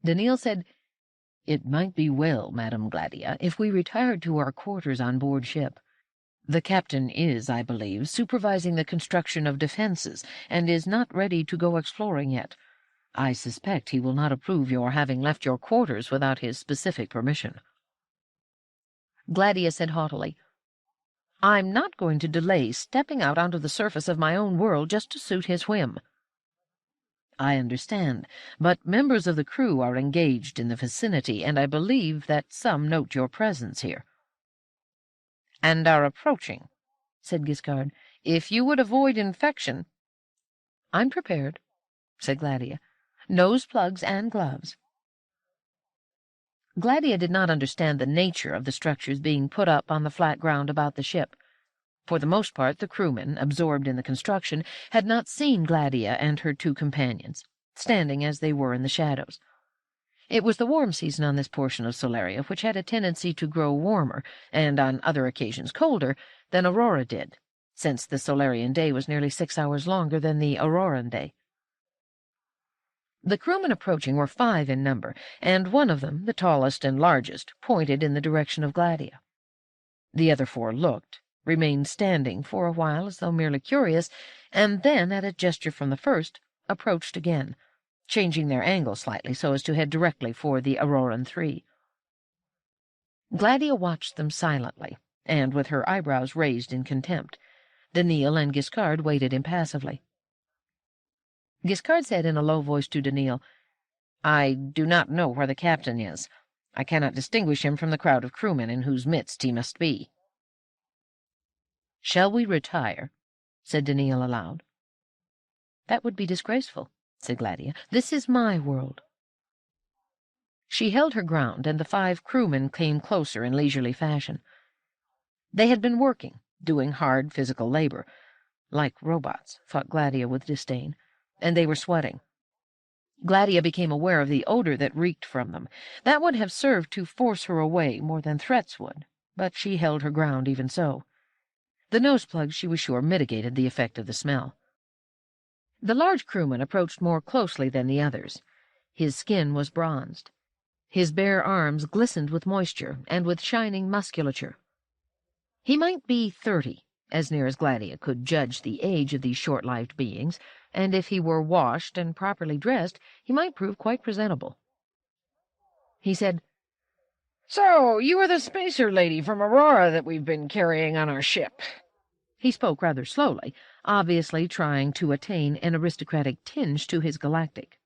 Daneel said, "It might be well, Madame Gladia, if we retired to our quarters on board ship. The captain is, I believe, supervising the construction of defenses, and is not ready to go exploring yet. I suspect he will not approve your having left your quarters without his specific permission." Gladia said haughtily, "I'm not going to delay stepping out onto the surface of my own world just to suit his whim." "I understand, but members of the crew are engaged in the vicinity, and I believe that some note your presence here." "And are approaching," said Giskard. "If you would avoid infection—" "I'm prepared," said Gladia. "Nose plugs and gloves." Gladia did not understand the nature of the structures being put up on the flat ground about the ship. For the most part, the crewmen, absorbed in the construction, had not seen Gladia and her two companions, standing as they were in the shadows. It was the warm season on this portion of Solaria, which had a tendency to grow warmer, and on other occasions colder, than Aurora did, since the Solarian day was nearly 6 hours longer than the Auroran day. The crewmen approaching were 5 in number, and one of them, the tallest and largest, pointed in the direction of Gladia. The other 4 looked, remained standing for a while as though merely curious, and then, at a gesture from the first, approached again, changing their angle slightly so as to head directly for the Auroran 3. Gladia watched them silently, and with her eyebrows raised in contempt. Daneel and Giskard waited impassively. Giskard said in a low voice to Daneel, "I do not know where the captain is. I cannot distinguish him from the crowd of crewmen in whose midst he must be." "Shall we retire?" said Daneel aloud. "That would be disgraceful," said Gladia. "This is my world." She held her ground, and the 5 crewmen came closer in leisurely fashion. They had been working, doing hard physical labor, like robots, thought Gladia with disdain, and they were sweating. Gladia became aware of the odor that reeked from them. That would have served to force her away more than threats would, but she held her ground even so. The nose plugs, she was sure, mitigated the effect of the smell. The large crewman approached more closely than the others. His skin was bronzed. His bare arms glistened with moisture and with shining musculature. He might be 30, as near as Gladia could judge the age of these short-lived beings, and if he were washed and properly dressed, he might prove quite presentable. He said, "So, you are the spacer lady from Aurora that we've been carrying on our ship." He spoke rather slowly, obviously trying to attain an aristocratic tinge to his galactic.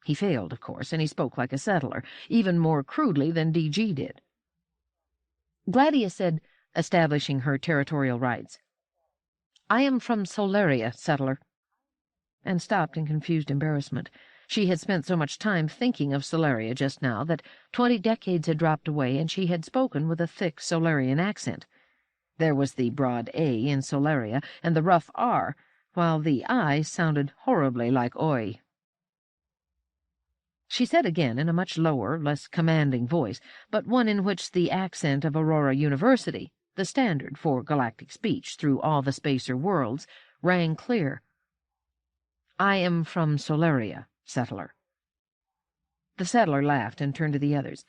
He failed, of course, and he spoke like a settler, even more crudely than D.G. did. Gladia said, establishing her territorial rights, "I am from Solaria, settler," and stopped in confused embarrassment. She had spent so much time thinking of Solaria just now that 20 decades had dropped away, and she had spoken with a thick Solarian accent. There was the broad A in Solaria and the rough R, while the I sounded horribly like oi. She said again in a much lower, less commanding voice, but one in which the accent of Aurora University, the standard for galactic speech through all the spacer worlds, rang clear. "I am from Solaria, settler." The settler laughed and turned to the others.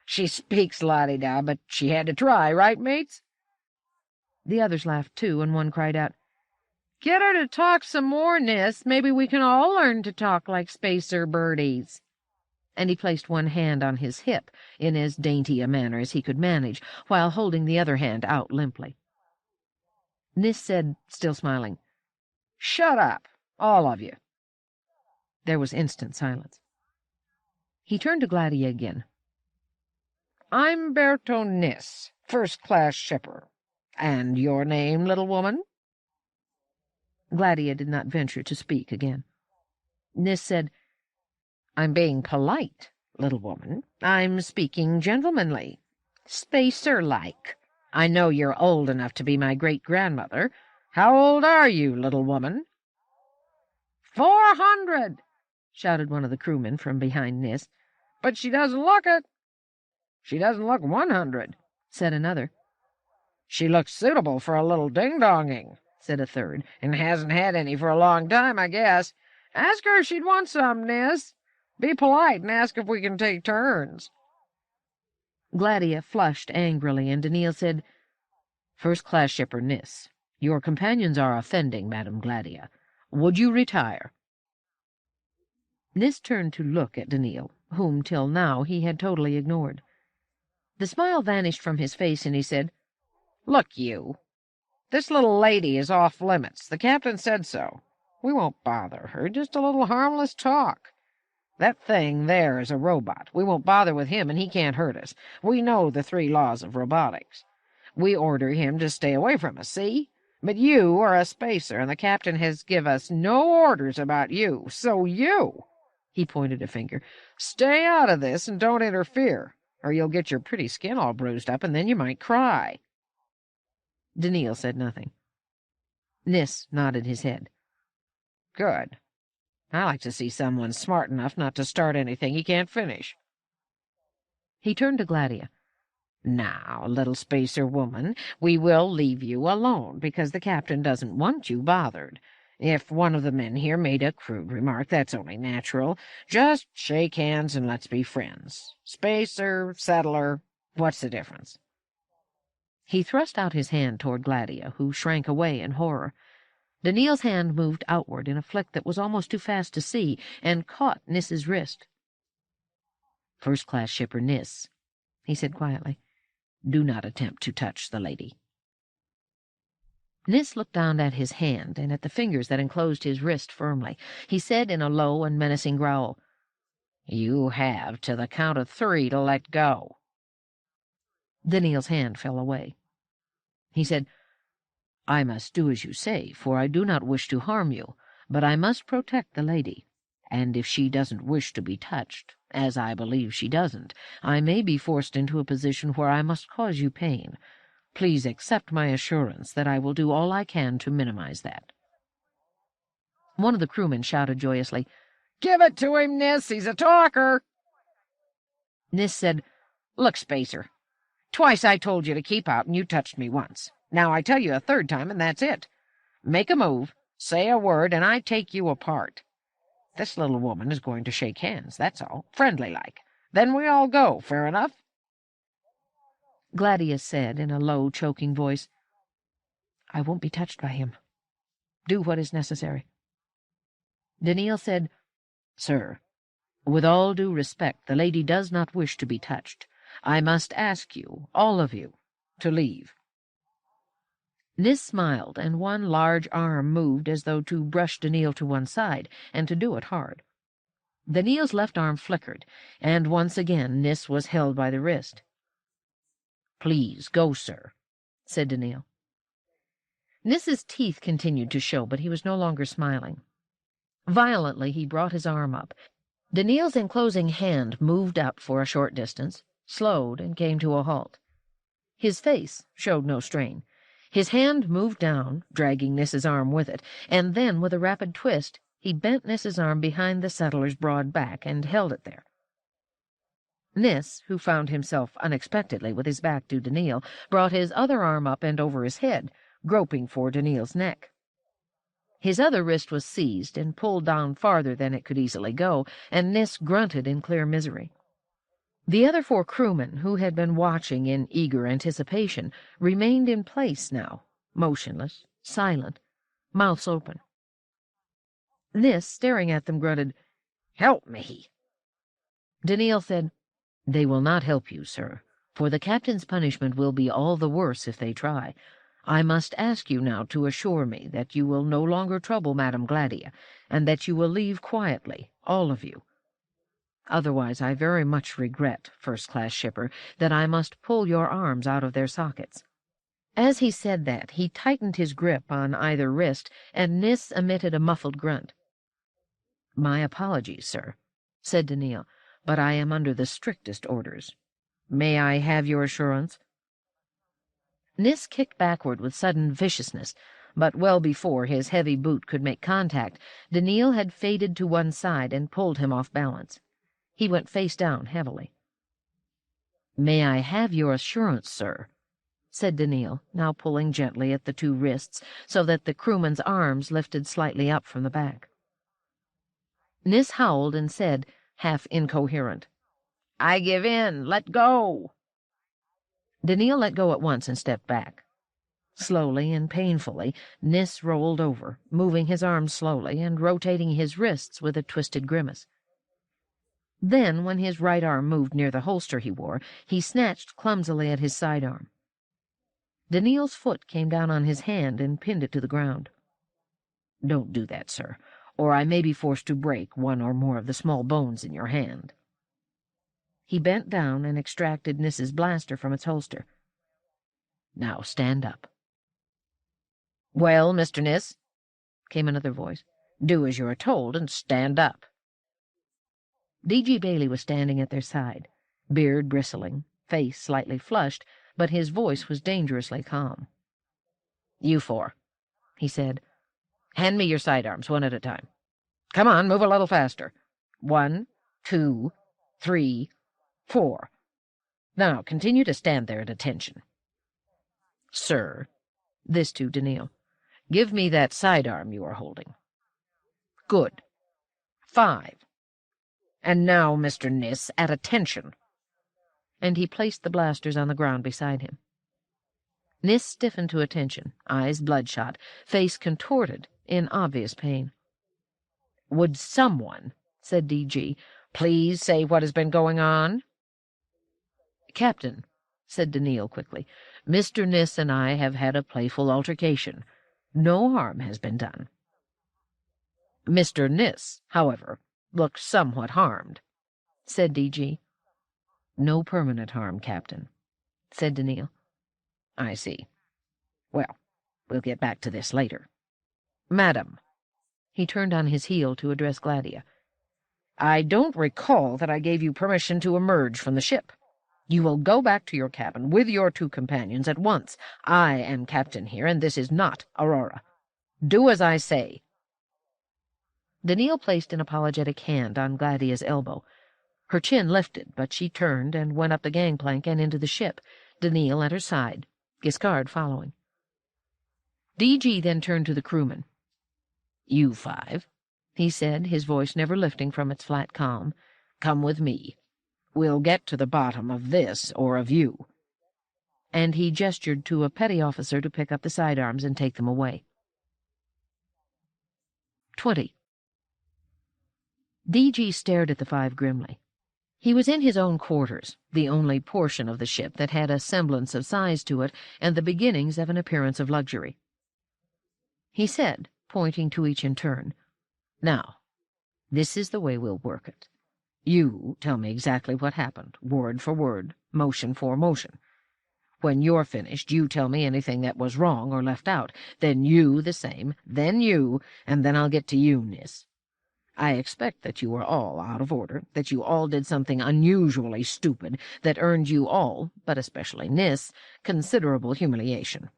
"She speaks la-di-da, but she had to try, right, mates?" The others laughed too, and one cried out, "Get her to talk some more, Nis. Maybe we can all learn to talk like spacer birdies." And he placed one hand on his hip in as dainty a manner as he could manage, while holding the other hand out limply. Nis said, still smiling, "Shut up, all of you." There was instant silence. He turned to Gladia again. "I'm Berto Nis, first-class shipper. And your name, little woman?" Gladia did not venture to speak again. Nis said, "I'm being polite, little woman. I'm speaking gentlemanly, spacer-like. I know you're old enough to be my great-grandmother. How old are you, little woman?" 400, shouted one of the crewmen from behind Nis. "But she doesn't look it." "She doesn't look 100, said another. "She looks suitable for a little ding-donging," said a third, "and hasn't had any for a long time, I guess. Ask her if she'd want some, Nis. Be polite and ask if we can take turns." Gladia flushed angrily, and Daneel said, "First-class shipper Nis, your companions are offending, Madam Gladia. Would you retire?" Nis turned to look at Daneel, whom till now he had totally ignored. The smile vanished from his face, and he said, "Look, you. This little lady is off limits. The captain said so. We won't bother her, just a little harmless talk. That thing there is a robot. We won't bother with him, and he can't hurt us. We know the 3 laws of robotics. We order him to stay away from us, see? But you are a spacer, and the captain has give us no orders about you. So you," he pointed a finger, "stay out of this and don't interfere, or you'll get your pretty skin all bruised up, and then you might cry." Daneel said nothing. Nis nodded his head. "Good. I like to see someone smart enough not to start anything he can't finish." He turned to Gladia. "Now, little spacer woman, we will leave you alone, because the captain doesn't want you bothered. If one of the men here made a crude remark, that's only natural. Just shake hands and let's be friends. Spacer, settler, what's the difference?" He thrust out his hand toward Gladia, who shrank away in horror. Daneel's hand moved outward in a flick that was almost too fast to see, and caught Nis's wrist. "First-class shipper Nis," he said quietly, "do not attempt to touch the lady." Nis looked down at his hand and at the fingers that enclosed his wrist firmly. He said in a low and menacing growl, "You have to the count of 3 to let go." Daneel's hand fell away. He said, "I must do as you say, for I do not wish to harm you, but I must protect the lady, and if she doesn't wish to be touched, as I believe she doesn't, I may be forced into a position where I must cause you pain. Please accept my assurance that I will do all I can to minimize that." One of the crewmen shouted joyously, "Give it to him, Nis! He's a talker!" Nis said, "Look, Spacer, twice I told you to keep out, and you touched me once. Now I tell you a 3rd time, and that's it. Make a move, say a word, and I take you apart. This little woman is going to shake hands, that's all, friendly-like. Then we all go, fair enough?" Gladia said in a low, choking voice, "I won't be touched by him. Do what is necessary." Daneel said, "Sir, with all due respect, the lady does not wish to be touched. I must ask you, all of you, to leave." Nis smiled, and one large arm moved as though to brush Daneel to one side, and to do it hard. Daneel's left arm flickered, and once again Nis was held by the wrist. "Please go, sir," said Daneel. Nis's teeth continued to show, but he was no longer smiling. Violently he brought his arm up. Daneel's enclosing hand moved up for a short distance, slowed, and came to a halt. His face showed no strain. His hand moved down, dragging Nis's arm with it, and then, with a rapid twist, he bent Nis's arm behind the settler's broad back and held it there. Nis, who found himself unexpectedly with his back to Daneel, brought his other arm up and over his head, groping for Daneel's neck. His other wrist was seized and pulled down farther than it could easily go, and Nis grunted in clear misery. The other 4 crewmen, who had been watching in eager anticipation, remained in place now, motionless, silent, mouths open. Nis, staring at them, grunted, "Help me." Daneel said, "They will not help you, sir, for the captain's punishment will be all the worse if they try. I must ask you now to assure me that you will no longer trouble Madame Gladia, and that you will leave quietly, all of you. Otherwise, I very much regret, first-class shipper, that I must pull your arms out of their sockets." As he said that, he tightened his grip on either wrist, and Nis emitted a muffled grunt. "My apologies, sir," said Daneel, "but I am under the strictest orders. May I have your assurance?" Nis kicked backward with sudden viciousness, but well before his heavy boot could make contact, Daneel had faded to one side and pulled him off balance. He went face down heavily. "May I have your assurance, sir?" said Daneel, now pulling gently at the 2 wrists so that the crewman's arms lifted slightly up from the back. Nis howled and said, half incoherent, "I give in. Let go." Daneel let go at once and stepped back. Slowly and painfully, Nis rolled over, moving his arms slowly and rotating his wrists with a twisted grimace. Then, when his right arm moved near the holster he wore, he snatched clumsily at his sidearm. Daneel's foot came down on his hand and pinned it to the ground. "Don't do that, sir, or I may be forced to break one or more of the small bones in your hand." He bent down and extracted Niss's blaster from its holster. "Now stand up." "Well, Mr. Niss," came another voice, "do as you are told and stand up." D.G. Bailey was standing at their side, beard bristling, face slightly flushed, but his voice was dangerously calm. "You four," he said, "hand me your sidearms one at a time. Come on, move a little faster. 1, 2, 3, 4. Now continue to stand there at attention. Sir," this to Daneel, "give me that sidearm you are holding. Good. 5. And now, Mr. Niss, at attention." And he placed the blasters on the ground beside him. Niss stiffened to attention, eyes bloodshot, face contorted in obvious pain. "Would someone," said D.G., "please say what has been going on?" "Captain," said Daneel quickly, "Mr. Niss and I have had a playful altercation. No harm has been done." "Mr. Niss, however, looks somewhat harmed," said D.G. "No permanent harm, Captain," said Daneel. "I see. Well, we'll get back to this later. Madam," he turned on his heel to address Gladia, "I don't recall that I gave you permission to emerge from the ship. You will go back to your cabin with your 2 companions at once. I am captain here, and this is not Aurora. Do as I say." Daneel placed an apologetic hand on Gladia's elbow. Her chin lifted, but she turned and went up the gangplank and into the ship, Daneel at her side, Giskard following. D.G. then turned to the crewmen. "You 5, he said, his voice never lifting from its flat calm, "come with me. We'll get to the bottom of this or of you." And he gestured to a petty officer to pick up the sidearms and take them away. 20. D.G. stared at the 5 grimly. He was in his own quarters, the only portion of the ship that had a semblance of size to it and the beginnings of an appearance of luxury. He said, pointing to each in turn, "Now, this is the way we'll work it. You tell me exactly what happened, word for word, motion for motion. When you're finished, you tell me anything that was wrong or left out. Then you the same, then you, and then I'll get to you, Niss. I expect that you were all out of order, that you all did something unusually stupid that earned you all, but especially Niss, considerable humiliation.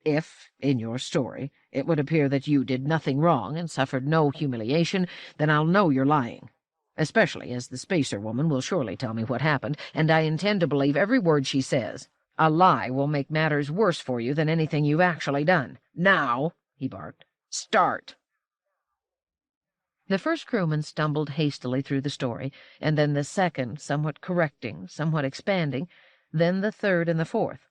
If, in your story, it would appear that you did nothing wrong and suffered no humiliation, then I'll know you're lying, especially as the spacer woman will surely tell me what happened, and I intend to believe every word she says. A lie will make matters worse for you than anything you've actually done. Now," he barked, "start." The first crewman stumbled hastily through the story, and then the second, somewhat correcting, somewhat expanding, then the third and the fourth.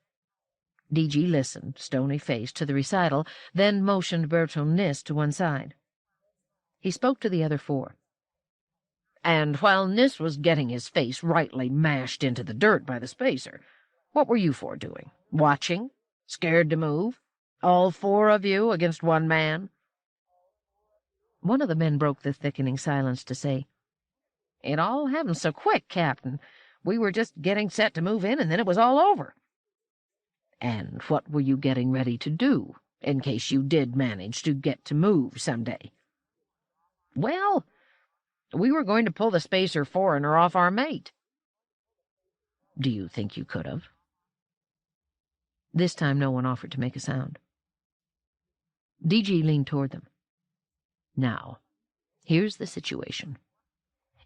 D.G. listened, stony-faced, to the recital, then motioned Bertrand Niss to one side. He spoke to the other 4. "And while Niss was getting his face rightly mashed into the dirt by the spacer, what were you 4 doing? Watching? Scared to move? All 4 of you against one man?" One of the men broke the thickening silence to say, "It all happened so quick, Captain. We were just getting set to move in, and then it was all over." "And what were you getting ready to do, in case you did manage to get to move some day?" "Well, we were going to pull the spacer foreigner off our mate." "Do you think you could have?" This time no one offered to make a sound. D.G. leaned toward them. "Now, here's the situation.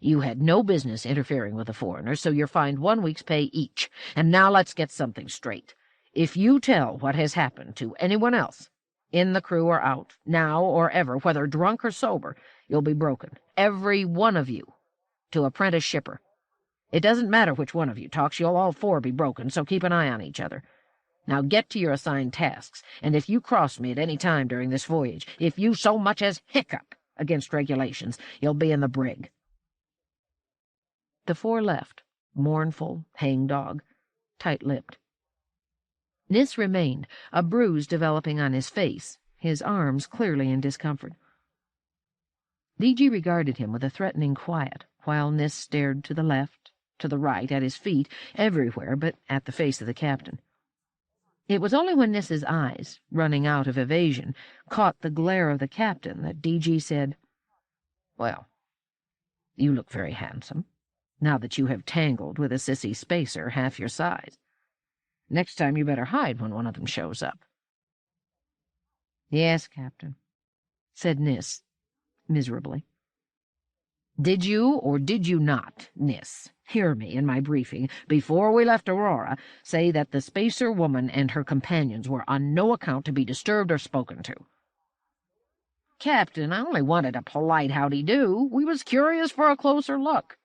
You had no business interfering with a foreigner, so you're fined 1 week's pay each. And now let's get something straight. If you tell what has happened to anyone else, in the crew or out, now or ever, whether drunk or sober, you'll be broken, every one of you, to apprentice shipper. It doesn't matter which one of you talks, you'll all 4 be broken, so keep an eye on each other. Now get to your assigned tasks, and if you cross me at any time during this voyage, if you so much as hiccup against regulations, you'll be in the brig." The four left, mournful, hangdog, tight-lipped. Nis remained, a bruise developing on his face, his arms clearly in discomfort. DG regarded him with a threatening quiet, while Nis stared to the left, to the right, at his feet, everywhere but at the face of the captain. It was only when Nis's eyes, running out of evasion, caught the glare of the captain that DG said, "Well, you look very handsome, now that you have tangled with a sissy spacer half your size. Next time you better hide when one of them shows up." "Yes, Captain," said Nis, miserably. "Did you or did you not, Nis, hear me in my briefing, before we left Aurora, say that the spacer woman and her companions were on no account to be disturbed or spoken to?" "Captain, I only wanted a polite howdy-do. We was curious for a closer look.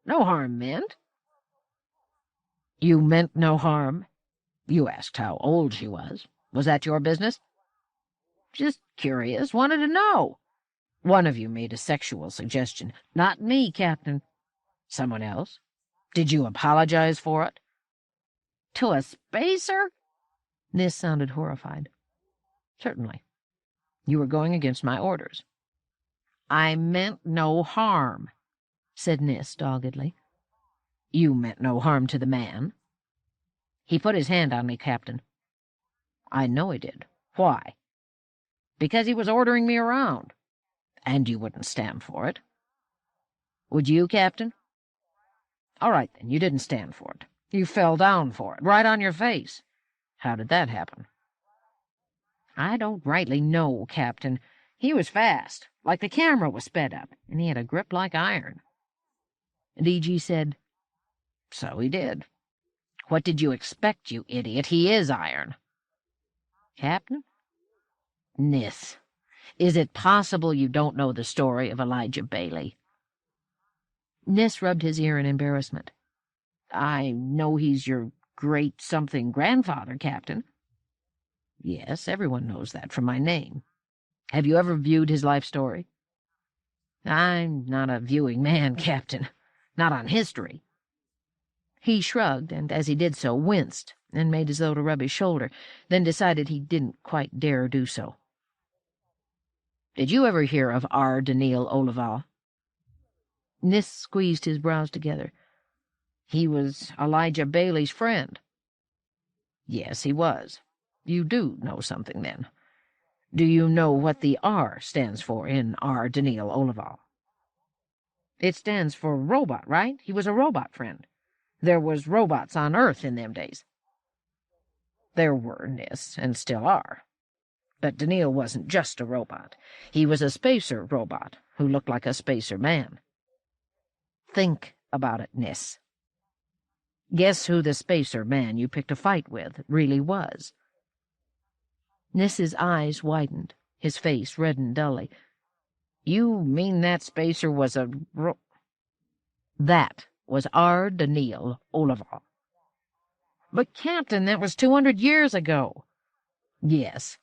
No harm meant." "You meant no harm? You asked how old she was. Was that your business?" "Just curious. Wanted to know. One of you made a sexual suggestion. Not me, Captain." "Someone else? Did you apologize for it?" "To a spacer?" Nis sounded horrified. "Certainly. You were going against my orders." "I meant no harm," said Nis doggedly. "You meant no harm to the man?" "He put his hand on me, Captain." "I know he did. Why?" "Because he was ordering me around." "And you wouldn't stand for it?" "Would you, Captain?" "All right, then, you didn't stand for it. You fell down for it, right on your face. How did that happen?" "I don't rightly know, Captain. He was fast, like the camera was sped up, and he had a grip like iron." DG said, "So he did. What did you expect, you idiot? He is iron." "Captain?" "Nis, is it possible you don't know the story of Elijah Bailey?" Nis rubbed his ear in embarrassment. "I know he's your great-something grandfather, Captain." "Yes, everyone knows that from my name. Have you ever viewed his life story?" "I'm not a viewing man, Captain. Not on history." He shrugged, and as he did so, winced, and made as though to rub his shoulder, then decided he didn't quite dare do so. "Did you ever hear of R. Daneel Olival?" Nis squeezed his brows together. "He was Elijah Bailey's friend." "Yes, he was. You do know something, then. Do you know what the R stands for in R. Daneel Olival?" "It stands for robot, right? He was a robot friend. There was robots on Earth in them days." "There were, Nis, and still are. But Daneel wasn't just a robot. He was a spacer robot who looked like a spacer man." "Think about it, Nis. Guess who the spacer man you picked a fight with really was?" Nis's eyes widened, his face reddened dully. "You mean that spacer was a That was R. Daneel Olival." "But, Captain, that was 200 years ago." "Yes,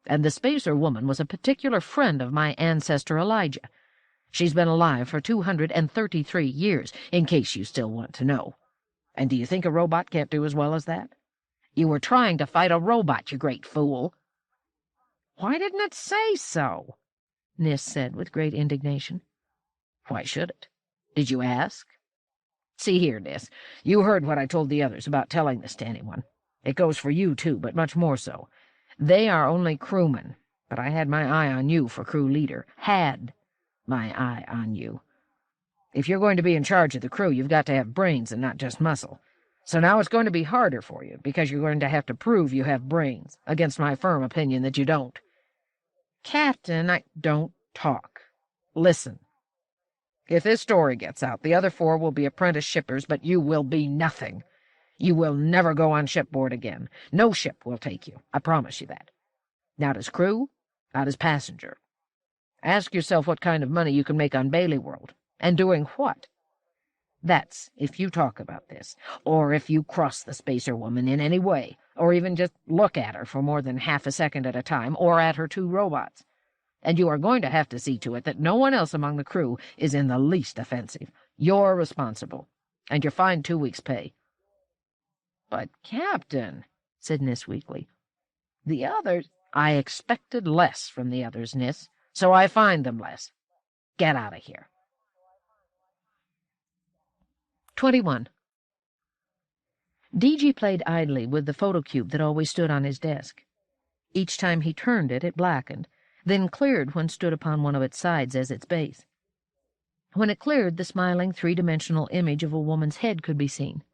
and the spacer woman was a particular friend of my ancestor Elijah. She's been alive for 233 years, in case you still want to know. And do you think a robot can't do as well as that? You were trying to fight a robot, you great fool." "Why didn't it say so?" Nis said with great indignation. "Why should it? Did you ask? See here, Nis, you heard what I told the others about telling this to anyone. It goes for you, too, but much more so. They are only crewmen, but I had my eye on you for crew leader. Had my eye on you. If you're going to be in charge of the crew, you've got to have brains and not just muscle. So now it's going to be harder for you, because you're going to have to prove you have brains, against my firm opinion that you don't." "Captain, I don't talk. Listen. If this story gets out, the other four will be apprentice shippers, but you will be nothing. You will never go on shipboard again. No ship will take you. I promise you that. Not as crew, not as passenger. Ask yourself what kind of money you can make on Bailey World, and doing what. That's if you talk about this, or if you cross the spacer woman in any way, or even just look at her for more than half a second at a time, or at her two robots. And you are going to have to see to it that no one else among the crew is in the least offensive. You're responsible. and you're fined 2 weeks' pay." "But, Captain," said Nis weakly, "the others—" "I expected less from the others, Nis, so I fined them less. Get out of here." 21. D.G. played idly with the photocube that always stood on his desk. Each time he turned it, it blackened, then cleared when stood upon one of its sides as its base. When it cleared, the smiling, three-dimensional image of a woman's head could be seen.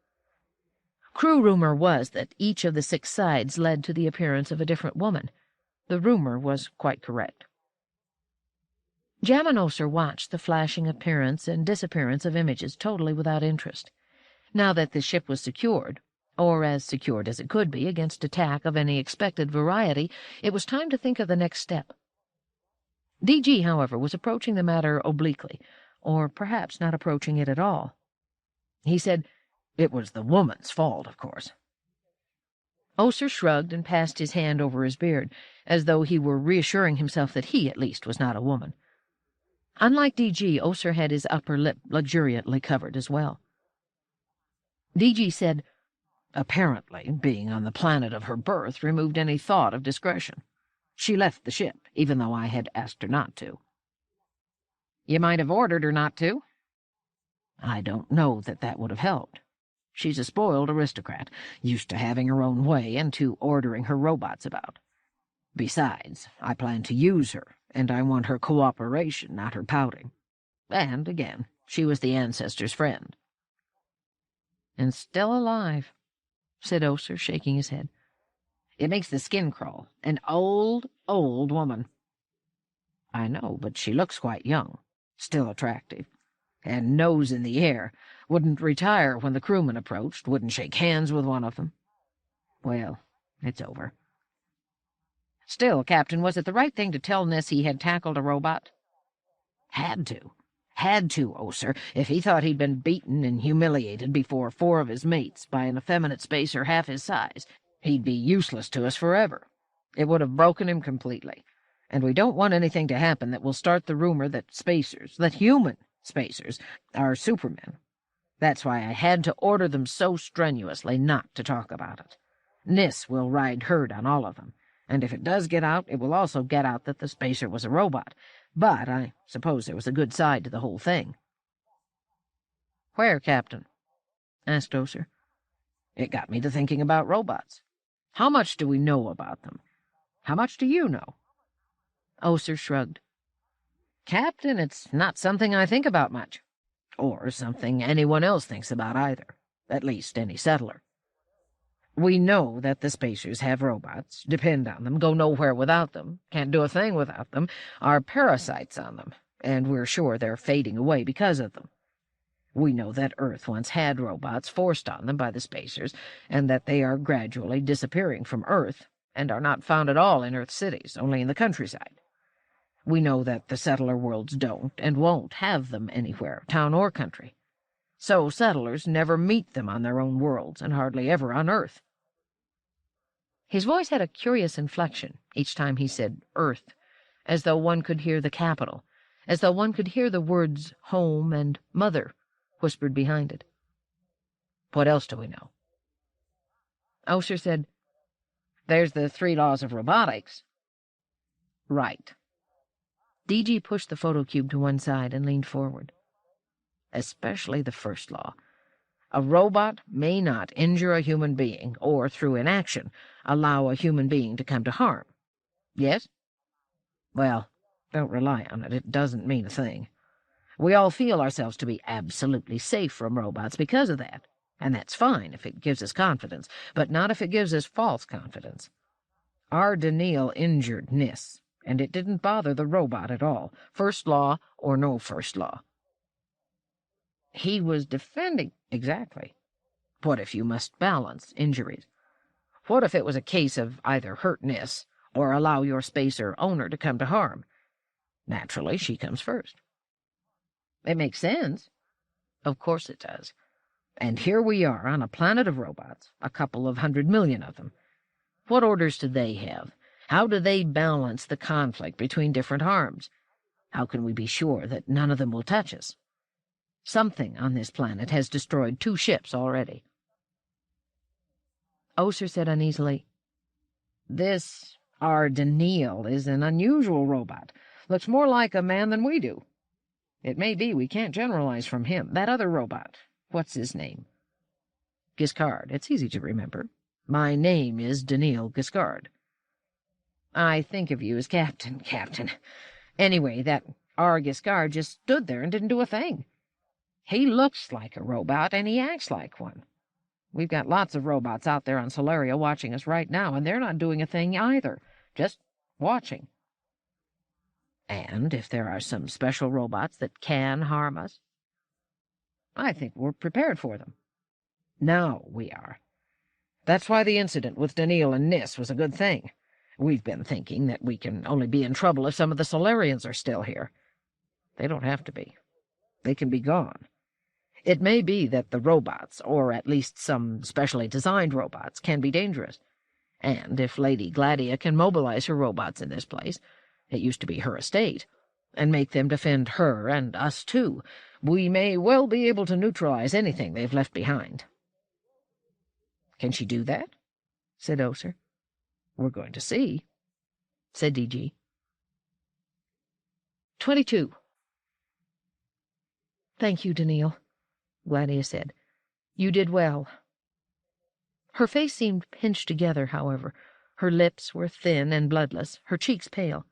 Crew rumor was that each of the 6 sides led to the appearance of a different woman. The rumor was quite correct. Jam and Oser watched the flashing appearance and disappearance of images totally without interest. Now that the ship was secured, or as secured as it could be against attack of any expected variety, it was time to think of the next step. D.G., however, was approaching the matter obliquely, or perhaps not approaching it at all. He said, "It was the woman's fault, of course." Oser shrugged and passed his hand over his beard, as though he were reassuring himself that he, at least, was not a woman. Unlike D.G., Oser had his upper lip luxuriantly covered as well. D.G. said, "Apparently, being on the planet of her birth removed any thought of discretion. She left the ship, even though I had asked her not to." "You might have ordered her not to." "I don't know that would have helped. She's a spoiled aristocrat, used to having her own way and to ordering her robots about. Besides, I plan to use her, and I want her cooperation, not her pouting. And, again, she was the Ancestor's friend." "And still alive," said Oser, shaking his head. "It makes the skin crawl. An old, old woman." "I know, but she looks quite young, still attractive, and nose in the air. Wouldn't retire when the crewmen approached, wouldn't shake hands with one of them. Well, it's over." "Still, Captain, was it the right thing to tell Nis he had tackled a robot?" Had to, Oser, if he thought he'd been beaten and humiliated before 4 of his mates by an effeminate spacer half his size. He'd be useless to us forever. It would have broken him completely. And we don't want anything to happen that will start the rumor that human spacers, are supermen. That's why I had to order them so strenuously not to talk about it. Nis will ride herd on all of them, and if it does get out, it will also get out that the spacer was a robot. But I suppose there was a good side to the whole thing." "Where, Captain?" asked Oser. "It got me to thinking about robots. How much do we know about them? How much do you know?" Oser shrugged. "Captain, it's not something I think about much, or something anyone else thinks about either, at least any settler. We know that the spacers have robots, depend on them, go nowhere without them, can't do a thing without them, are parasites on them, and we're sure they're fading away because of them. We know that Earth once had robots forced on them by the spacers, and that they are gradually disappearing from Earth, and are not found at all in Earth cities, only in the countryside. We know that the settler worlds don't and won't have them anywhere, town or country. So settlers never meet them on their own worlds, and hardly ever on Earth." His voice had a curious inflection each time he said Earth, as though one could hear the capital, as though one could hear the words home and mother whispered behind it. "What else do we know?" Oser said, "There's the 3 laws of robotics." "Right." D.G. pushed the photocube to one side and leaned forward. "Especially the first law. A robot may not injure a human being, or, through inaction, allow a human being to come to harm. Yes? Well, don't rely on it. It doesn't mean a thing. We all feel ourselves to be absolutely safe from robots because of that, and that's fine if it gives us confidence, but not if it gives us false confidence. Our Daneel injured Nis, and it didn't bother the robot at all, first law or no first law. He was defending— Exactly. What if you must balance injuries? What if it was a case of either hurt Nis or allow your spacer owner to come to harm? Naturally, she comes first. It makes sense. Of course it does. And here we are on a planet of robots, a couple of 100 million of them. What orders do they have? How do they balance the conflict between different harms? How can we be sure that none of them will touch us? Something on this planet has destroyed 2 ships already. Oser said uneasily, "This, our Daneel, is an unusual robot. Looks more like a man than we do. It may be we can't generalize from him. That other robot, what's his name?" "Giskard. It's easy to remember. My name is Daneel Giskard." "I think of you as Captain. Anyway, that our Giskard just stood there and didn't do a thing. He looks like a robot, and he acts like one. We've got lots of robots out there on Solaria watching us right now, and they're not doing a thing either, just watching. And if there are some special robots that can harm us, I think we're prepared for them. Now we are. That's why the incident with Daneel and Nis was a good thing. We've been thinking that we can only be in trouble if some of the Solarians are still here. They don't have to be. They can be gone. It may be that the robots, or at least some specially designed robots, can be dangerous. And if Lady Gladia can mobilize her robots in this place, it used to be her estate, and make them defend her and us too, we may well be able to neutralize anything they've left behind." "Can she do that?" said Oser. "We're going to see," said DG. 22. "Thank you, Daneel," Gladia said. "You did well." Her face seemed pinched together, however. Her lips were thin and bloodless, her cheeks pale.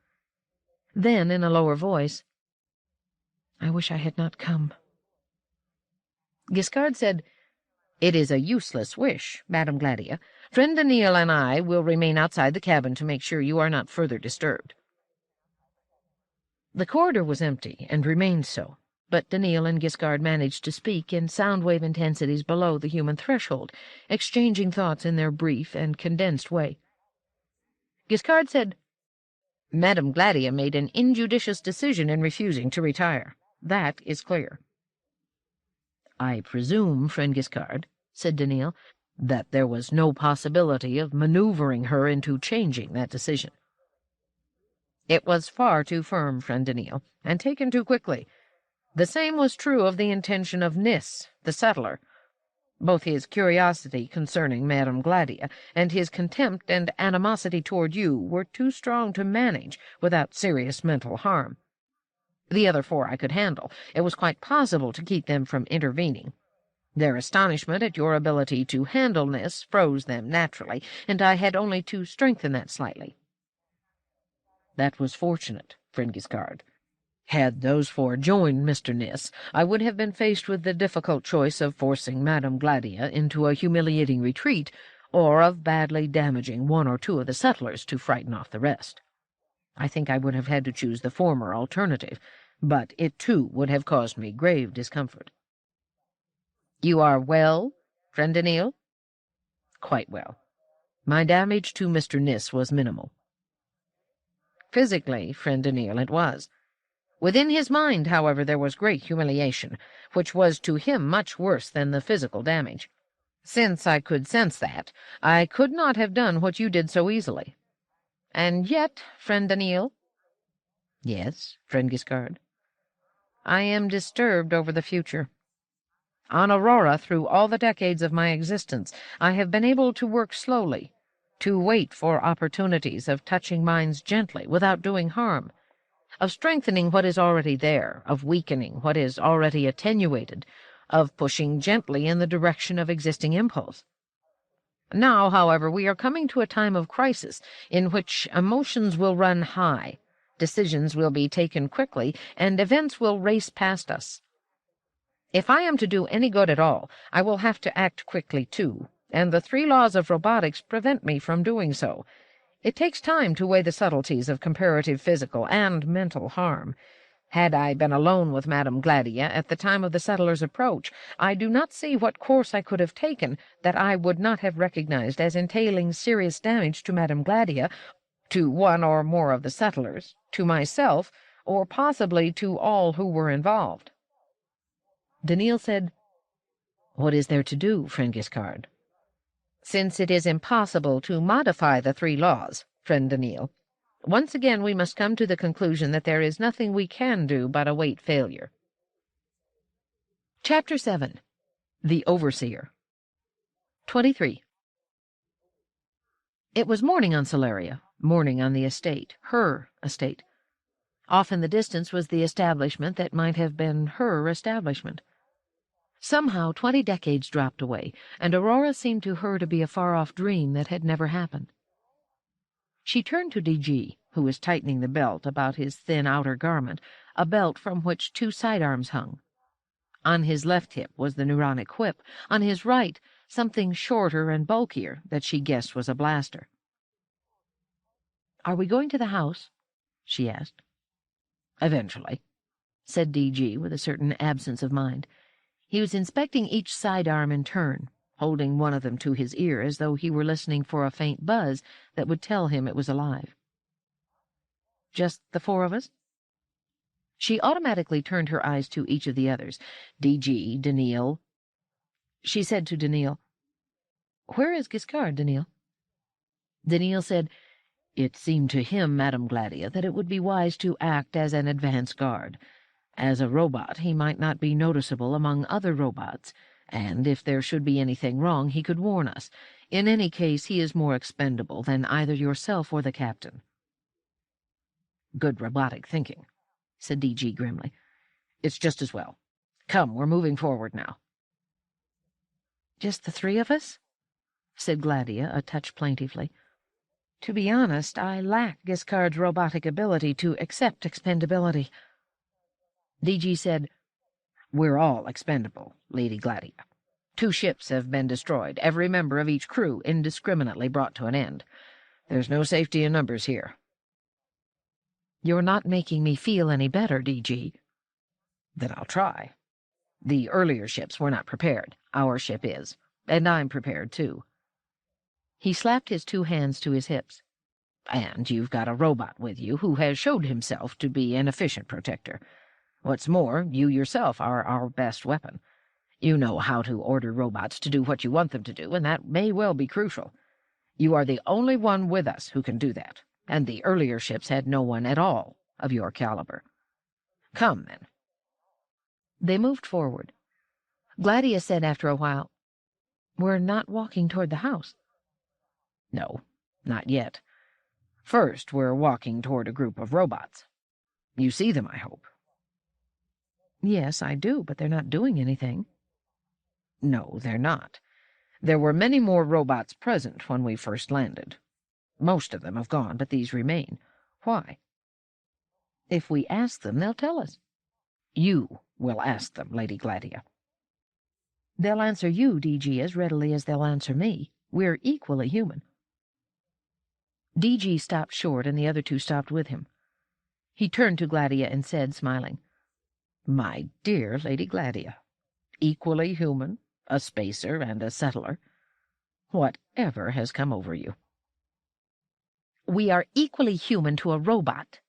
Then, in a lower voice, "I wish I had not come." Giskard said, "It is a useless wish, Madame Gladia. Friend Daneel and I will remain outside the cabin to make sure you are not further disturbed." The corridor was empty, and remained so, but Daneel and Giskard managed to speak in sound-wave intensities below the human threshold, exchanging thoughts in their brief and condensed way. Giskard said, "Madame Gladia made an injudicious decision in refusing to retire. That is clear." "I presume, friend Giskard," said Daneel, "that there was no possibility of maneuvering her into changing that decision." "It was far too firm, friend Daneel, and taken too quickly. The same was true of the intention of Nis, the settler. Both his curiosity concerning Madame Gladia and his contempt and animosity toward you were too strong to manage without serious mental harm. The other 4 I could handle. It was quite possible to keep them from intervening. Their astonishment at your ability to handle Nis froze them naturally, and I had only to strengthen that slightly." "That was fortunate, friend Giskard. Had those 4 joined Mr. Nis, I would have been faced with the difficult choice of forcing Madame Gladia into a humiliating retreat, or of badly damaging 1 or 2 of the settlers to frighten off the rest. I think I would have had to choose the former alternative, but it too would have caused me grave discomfort." "You are well, friend Daneel?" "Quite well. My damage to Mr. Nis was minimal." "Physically, friend Daneel, it was. Within his mind, however, there was great humiliation, which was to him much worse than the physical damage. Since I could sense that, I could not have done what you did so easily. And yet, friend Daneel—" "Yes, friend Giskard?" "I am disturbed over the future. On Aurora, through all the decades of my existence, I have been able to work slowly, to wait for opportunities of touching minds gently without doing harm, of strengthening what is already there, of weakening what is already attenuated, of pushing gently in the direction of existing impulse. Now, however, we are coming to a time of crisis in which emotions will run high, decisions will be taken quickly, and events will race past us. If I am to do any good at all, I will have to act quickly too, and the 3 laws of robotics prevent me from doing so. It takes time to weigh the subtleties of comparative physical and mental harm. Had I been alone with Madame Gladia at the time of the settlers' approach, I do not see what course I could have taken that I would not have recognized as entailing serious damage to Madame Gladia, to 1 or more of the settlers, to myself, or possibly to all who were involved." Daneel said, "What is there to do, friend Giskard?" "Since it is impossible to modify the 3 laws, friend Daneel, once again we must come to the conclusion that there is nothing we can do but await failure." Chapter 7. The Overseer. 23. It was morning on Solaria, morning on the estate, her estate. Off in the distance was the establishment that might have been her establishment. Somehow 20 decades dropped away, and Aurora seemed to her to be a far-off dream that had never happened. She turned to DG, who was tightening the belt about his thin outer garment, a belt from which 2 sidearms hung. On his left hip was the neuronic whip, on his right something shorter and bulkier that she guessed was a blaster. "Are we going to the house?" she asked. "Eventually," said DG with a certain absence of mind. He was inspecting each sidearm in turn, holding one of them to his ear as though he were listening for a faint buzz that would tell him it was alive. "Just the 4 of us?" She automatically turned her eyes to each of the others. DG, Daneel. She said to Daneel, "Where is Giskard, Daneel?" Daneel said, "It seemed to him, Madame Gladia, that it would be wise to act as an advance guard. As a robot, he might not be noticeable among other robots, and if there should be anything wrong, he could warn us. In any case, he is more expendable than either yourself or the captain." "Good robotic thinking," said DG grimly. "It's just as well. Come, we're moving forward now." "Just the 3 of us?" said Gladia, a touch plaintively. "To be honest, I lack Giskard's robotic ability to accept expendability." DG said, "We're all expendable, Lady Gladia. 2 ships have been destroyed, every member of each crew indiscriminately brought to an end. There's no safety in numbers here." "You're not making me feel any better, DG." "Then I'll try. The earlier ships were not prepared. Our ship is. And I'm prepared, too." He slapped his 2 hands to his hips. "And you've got a robot with you who has showed himself to be an efficient protector. What's more, you yourself are our best weapon. You know how to order robots to do what you want them to do, and that may well be crucial. You are the only one with us who can do that, and the earlier ships had no one at all of your caliber. Come, then." They moved forward. Gladia said after a while, "We're not walking toward the house." "No, not yet. First, we're walking toward a group of robots. You see them, I hope." "Yes, I do, but they're not doing anything." "No, they're not. There were many more robots present when we first landed. Most of them have gone, but these remain. Why?" "If we ask them, they'll tell us." "You will ask them, Lady Gladia." "They'll answer you, DG, as readily as they'll answer me. We're equally human." DG stopped short, and the other 2 stopped with him. He turned to Gladia and said, smiling, "My dear Lady Gladia, equally human, a spacer and a settler. Whatever has come over you?" "We are equally human to a robot,"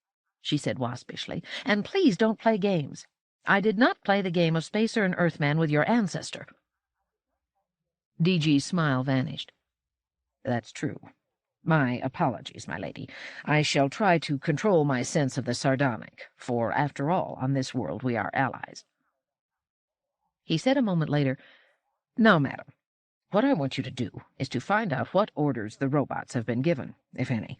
she said waspishly, "and please don't play games. I did not play the game of spacer and earthman with your ancestor." DG's smile vanished. "That's true. My apologies, my lady. I shall try to control my sense of the sardonic, for, after all, on this world we are allies." He said a moment later, "Now, madam, what I want you to do is to find out what orders the robots have been given, if any.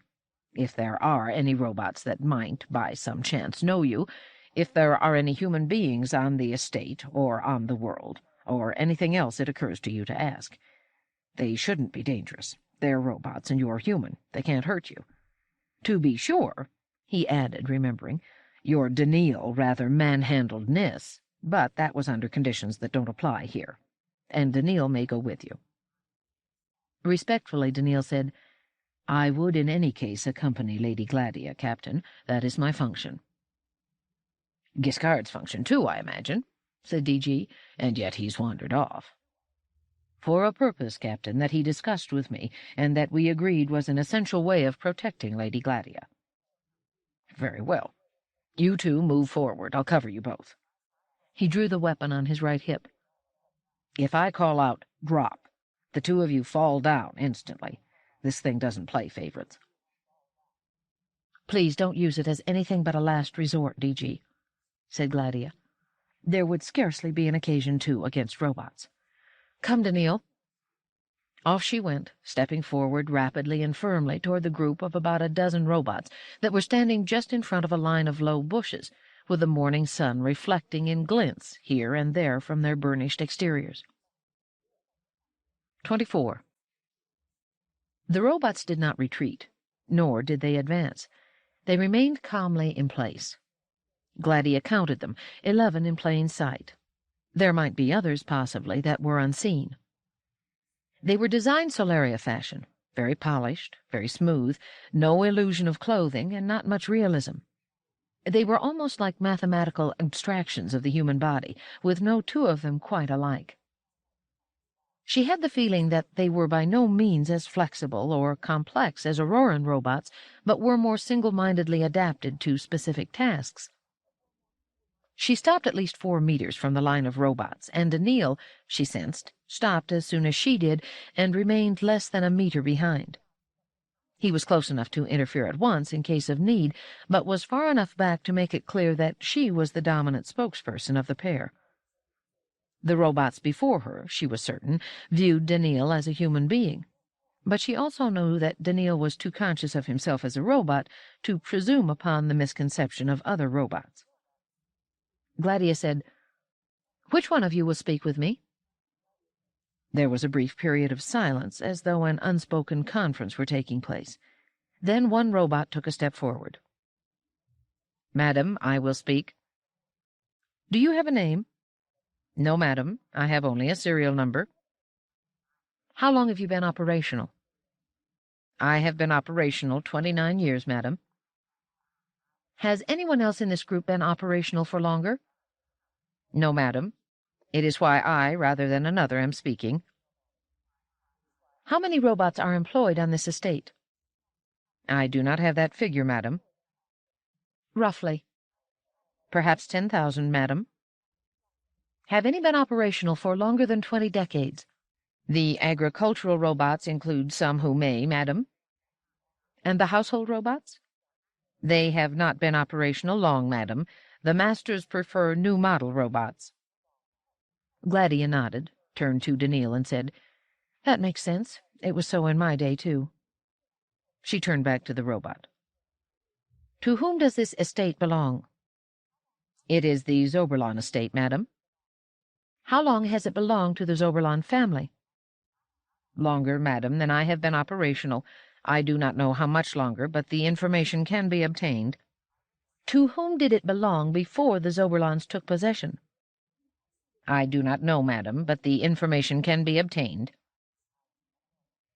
If there are any robots that might, by some chance, know you, if there are any human beings on the estate or on the world, or anything else it occurs to you to ask. They shouldn't be dangerous. They're robots, and you're human. They can't hurt you. To be sure," he added, remembering, "your Daneel rather manhandledness, but that was under conditions that don't apply here. And Daneel may go with you." Respectfully, Daneel said, "I would in any case accompany Lady Gladia, Captain. That is my function." "Giskard's function, too, I imagine," said DG, "and yet he's wandered off." "For a purpose, Captain, that he discussed with me, and that we agreed was an essential way of protecting Lady Gladia." "Very well. You 2 move forward. I'll cover you both." He drew the weapon on his right hip. "If I call out, 'Drop,' the 2 of you fall down instantly. This thing doesn't play favorites." "Please don't use it as anything but a last resort, DG," said Gladia. There would scarcely be an occasion, too, against robots. Come, Daneel. Off she went, stepping forward rapidly and firmly toward the group of about a dozen robots that were standing just in front of a line of low bushes, with the morning sun reflecting in glints here and there from their burnished exteriors. 24. The robots did not retreat, nor did they advance. They remained calmly in place. Gladia counted them, 11 in plain sight. There might be others, possibly, that were unseen. They were designed Solaria fashion, very polished, very smooth, no illusion of clothing, and not much realism. They were almost like mathematical abstractions of the human body, with no two of them quite alike. She had the feeling that they were by no means as flexible or complex as Auroran robots, but were more single-mindedly adapted to specific tasks. She stopped at least 4 meters from the line of robots, and Daneel, she sensed, stopped as soon as she did and remained less than a meter behind. He was close enough to interfere at once in case of need, but was far enough back to make it clear that she was the dominant spokesperson of the pair. The robots before her, she was certain, viewed Daneel as a human being, but she also knew that Daneel was too conscious of himself as a robot to presume upon the misconception of other robots. Gladia said, "Which one of you will speak with me?" There was a brief period of silence, as though an unspoken conference were taking place. Then one robot took a step forward. "Madam, I will speak." "Do you have a name?" "No, madam. I have only a serial number." "How long have you been operational?" "I have been operational 29 years, madam." "Has anyone else in this group been operational for longer?" "No, madam. It is why I, rather than another, am speaking." "How many robots are employed on this estate?" "I do not have that figure, madam." "Roughly?" "Perhaps 10,000, madam." "Have any been operational for longer than 20 decades?" "The agricultural robots include some who may, madam." "And the household robots?" "They have not been operational long, madam. The masters prefer new model robots." Gladia nodded, turned to Daneel, and said, "That makes sense. It was so in my day, too." She turned back to the robot. "To whom does this estate belong?" "It is the Zoberlon estate, madam." "How long has it belonged to the Zoberlon family?" "Longer, madam, than I have been operational. I do not know how much longer, but the information can be obtained." "To whom did it belong before the Zoberlons took possession?" "I do not know, madam, but the information can be obtained."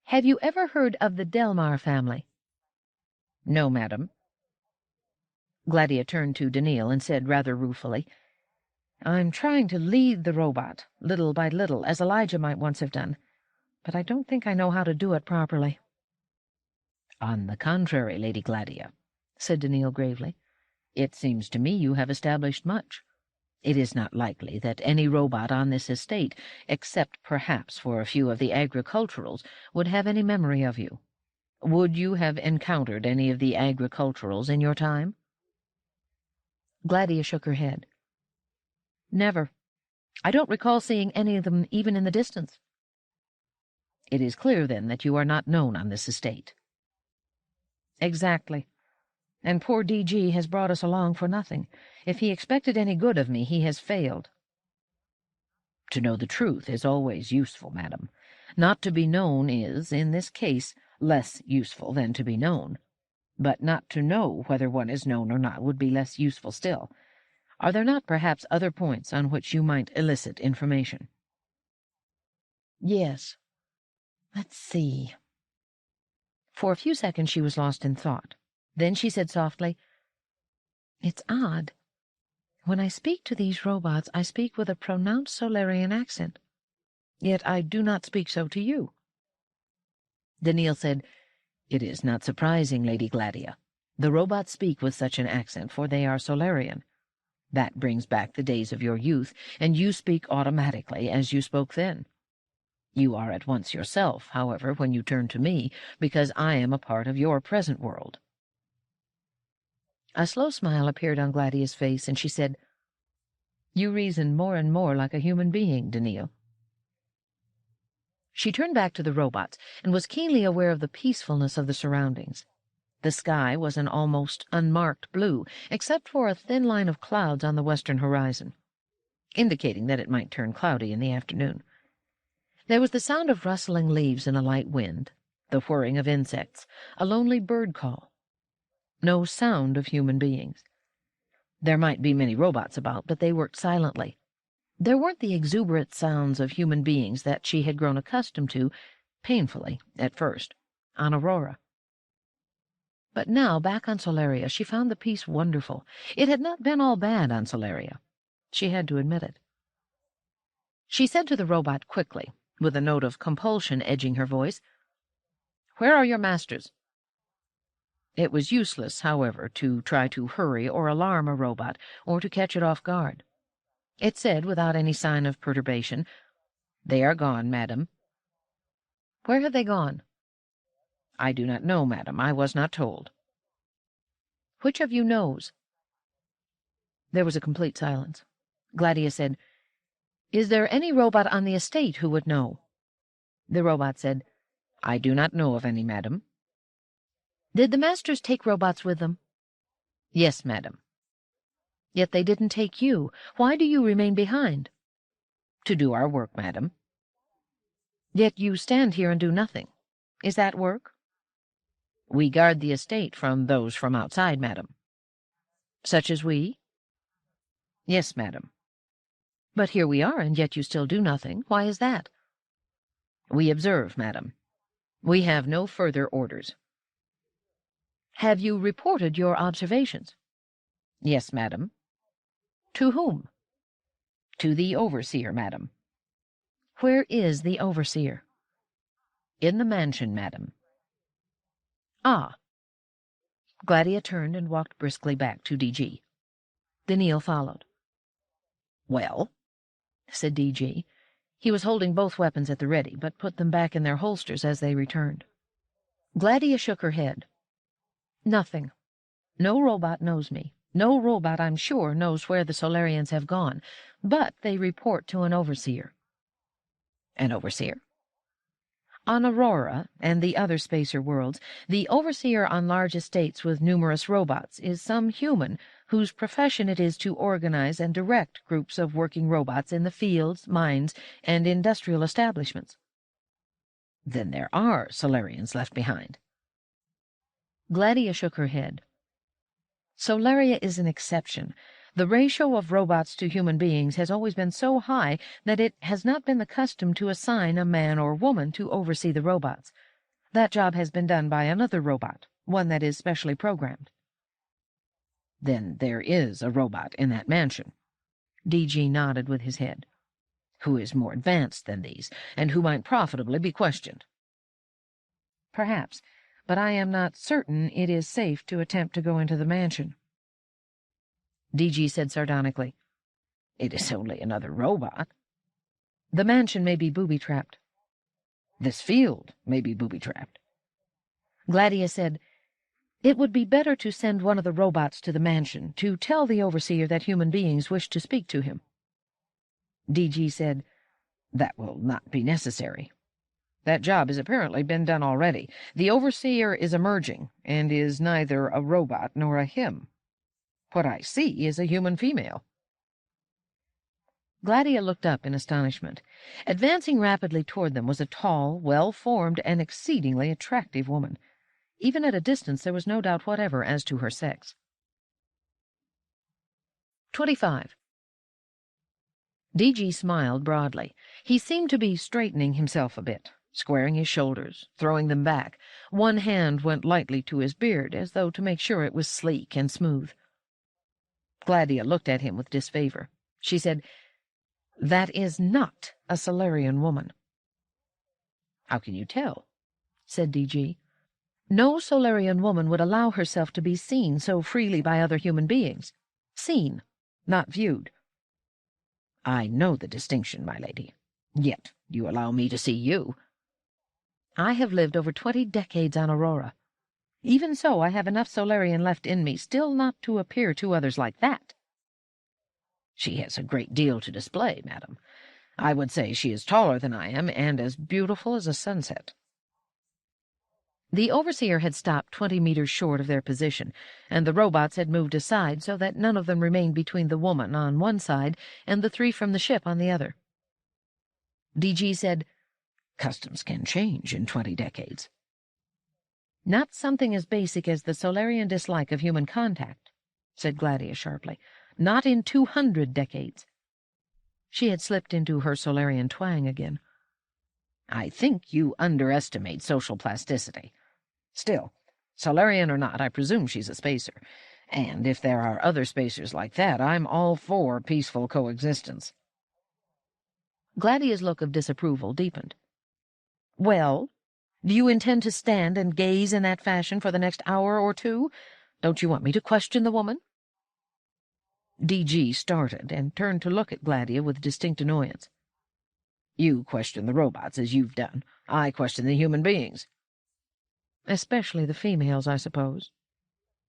"Have you ever heard of the Delmar family?" "No, madam." Gladia turned to Daneel and said rather ruefully, "I'm trying to lead the robot, little by little, as Elijah might once have done, but I don't think I know how to do it properly." "On the contrary, Lady Gladia," said Daneel gravely, "it seems to me you have established much. It is not likely that any robot on this estate, except perhaps for a few of the agriculturals, would have any memory of you. Would you have encountered any of the agriculturals in your time?" Gladia shook her head. "Never. I don't recall seeing any of them even in the distance." "It is clear, then, that you are not known on this estate." "Exactly. And poor D.G. has brought us along for nothing. If he expected any good of me, he has failed." "To know the truth is always useful, madam. Not to be known is, in this case, less useful than to be known. But not to know whether one is known or not would be less useful still. Are there not perhaps other points on which you might elicit information?" "Yes. Let's see." For a few seconds she was lost in thought. Then she said softly, "It's odd. When I speak to these robots, I speak with a pronounced Solarian accent. Yet I do not speak so to you." Daneel said, "It is not surprising, Lady Gladia. The robots speak with such an accent, for they are Solarian. That brings back the days of your youth, and you speak automatically as you spoke then. You are at once yourself, however, when you turn to me, because I am a part of your present world." A slow smile appeared on Gladia's face, and she said, You reason more and more like a human being, Daneel." She turned back to the robots and was keenly aware of the peacefulness of the surroundings. The sky was an almost unmarked blue, except for a thin line of clouds on the western horizon, indicating that it might turn cloudy in the afternoon. There was the sound of rustling leaves in a light wind, the whirring of insects, a lonely bird call. No sound of human beings. There might be many robots about, but they worked silently. There weren't the exuberant sounds of human beings that she had grown accustomed to, painfully, at first, on Aurora. But now, back on Solaria, she found the peace wonderful. It had not been all bad on Solaria. She had to admit it. She said to the robot quickly, with a note of compulsion edging her voice, "Where are your masters?" It was useless, however, to try to hurry or alarm a robot, or to catch it off guard. It said, without any sign of perturbation, "They are gone, madam." "Where have they gone?" "I do not know, madam. I was not told." "Which of you knows?" There was a complete silence. Gladia said, "Is there any robot on the estate who would know?" The robot said, "I do not know of any, madam." "Did the masters take robots with them?" "Yes, madam." "Yet they didn't take you. Why do you remain behind?" "To do our work, madam." "Yet you stand here and do nothing. Is that work?" "We guard the estate from those from outside, madam." "Such as we?" "Yes, madam." "But here we are, and yet you still do nothing. Why is that?" "We observe, madam. We have no further orders." "Have you reported your observations?" "Yes, madam." "To whom?" "To the overseer, madam." "Where is the overseer?" "In the mansion, madam." "Ah." Gladia turned and walked briskly back to DG. Daneel followed. "Well?" said DG. He was holding both weapons at the ready, but put them back in their holsters as they returned. Gladia shook her head. "Nothing. No robot knows me. No robot, I'm sure, knows where the Solarians have gone, but they report to an overseer." "An overseer?" "On Aurora and the other spacer worlds, the overseer on large estates with numerous robots is some human whose profession it is to organize and direct groups of working robots in the fields, mines, and industrial establishments." "Then there are Solarians left behind." Gladia shook her head. "Solaria is an exception. The ratio of robots to human beings has always been so high that it has not been the custom to assign a man or woman to oversee the robots. That job has been done by another robot, one that is specially programmed." "Then there is a robot in that mansion." DG nodded with his head. "Who is more advanced than these, and who might profitably be questioned." "Perhaps, but I am not certain it is safe to attempt to go into the mansion." DG said sardonically, "It is only another robot." "The mansion may be booby-trapped." "This field may be booby-trapped." Gladia said, "It would be better to send one of the robots to the mansion to tell the overseer that human beings wish to speak to him." DG said, "That will not be necessary. That job has apparently been done already. The overseer is emerging, and is neither a robot nor a him. What I see is a human female." Gladia looked up in astonishment. Advancing rapidly toward them was a tall, well-formed, and exceedingly attractive woman. Even at a distance there was no doubt whatever as to her sex. 25. DG smiled broadly. He seemed to be straightening himself a bit, squaring his shoulders, throwing them back. One hand went lightly to his beard, as though to make sure it was sleek and smooth. Gladia looked at him with disfavor. She said, "That is not a Solarian woman." "How can you tell?" said DG. "No Solarian woman would allow herself to be seen so freely by other human beings. Seen, not viewed." "I know the distinction, my lady. Yet you allow me to see you." "I have lived over 20 decades on Aurora. Even so, I have enough Solarian left in me still not to appear to others like that." She has a great deal to display, madam. I would say she is taller than I am, and as beautiful as a sunset." The overseer had stopped 20 meters short of their position, and the robots had moved aside so that none of them remained between the woman on one side and the three from the ship on the other. DG said, "Customs can change in 20 decades. "Not something as basic as the Solarian dislike of human contact," said Gladia sharply. "Not in 200 decades. She had slipped into her Solarian twang again. "I think you underestimate social plasticity. Still, Solarian or not, I presume she's a spacer. And if there are other spacers like that, I'm all for peaceful coexistence." Gladia's look of disapproval deepened. "Well, do you intend to stand and gaze in that fashion for the next hour or two? Don't you want me to question the woman?" DG started and turned to look at Gladia with distinct annoyance. "You question the robots, as you've done. I question the human beings." "Especially the females, I suppose."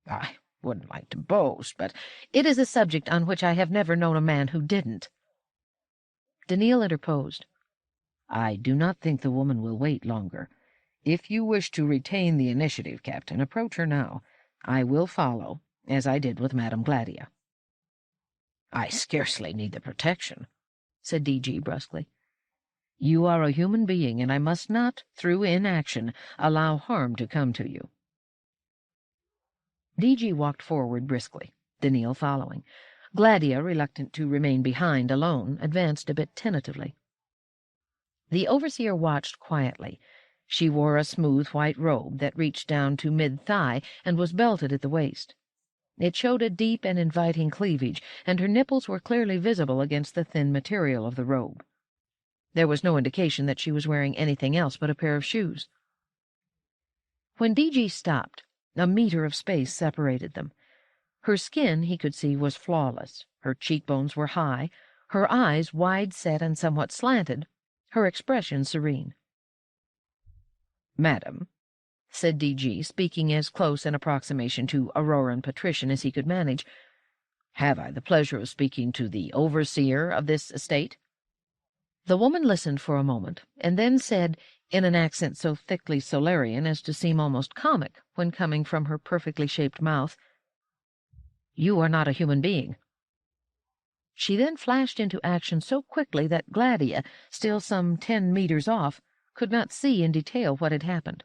"I wouldn't like to boast, but it is a subject on which I have never known a man who didn't." Daneel interposed. "I do not think the woman will wait longer. If you wish to retain the initiative, Captain, approach her now. I will follow, as I did with Madame Gladia." "I scarcely need the protection," said DG brusquely. "You are a human being, and I must not, through inaction, allow harm to come to you." DG walked forward briskly, Daneel following. Gladia, reluctant to remain behind alone, advanced a bit tentatively. The overseer watched quietly. She wore a smooth white robe that reached down to mid-thigh and was belted at the waist. It showed a deep and inviting cleavage, and her nipples were clearly visible against the thin material of the robe. There was no indication that she was wearing anything else but a pair of shoes. When DG stopped, a meter of space separated them. Her skin, he could see, was flawless. Her cheekbones were high, her eyes wide-set and somewhat slanted, her expression serene. "Madam," said DG, speaking as close an approximation to Auroran patrician as he could manage, "have I the pleasure of speaking to the overseer of this estate?" The woman listened for a moment, and then said, in an accent so thickly Solarian as to seem almost comic when coming from her perfectly shaped mouth, "You are not a human being." She then flashed into action so quickly that Gladia, still some 10 meters off, could not see in detail what had happened.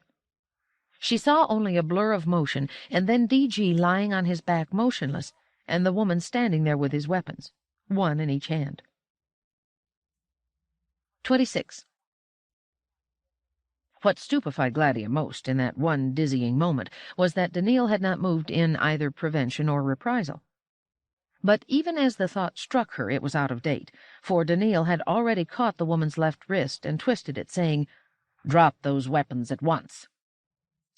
She saw only a blur of motion, and then DG lying on his back motionless, and the woman standing there with his weapons, one in each hand. 26. What stupefied Gladia most in that one dizzying moment was that Daneel had not moved in either prevention or reprisal. But even as the thought struck her, it was out of date, for Daneel had already caught the woman's left wrist and twisted it, saying, "Drop those weapons at once,"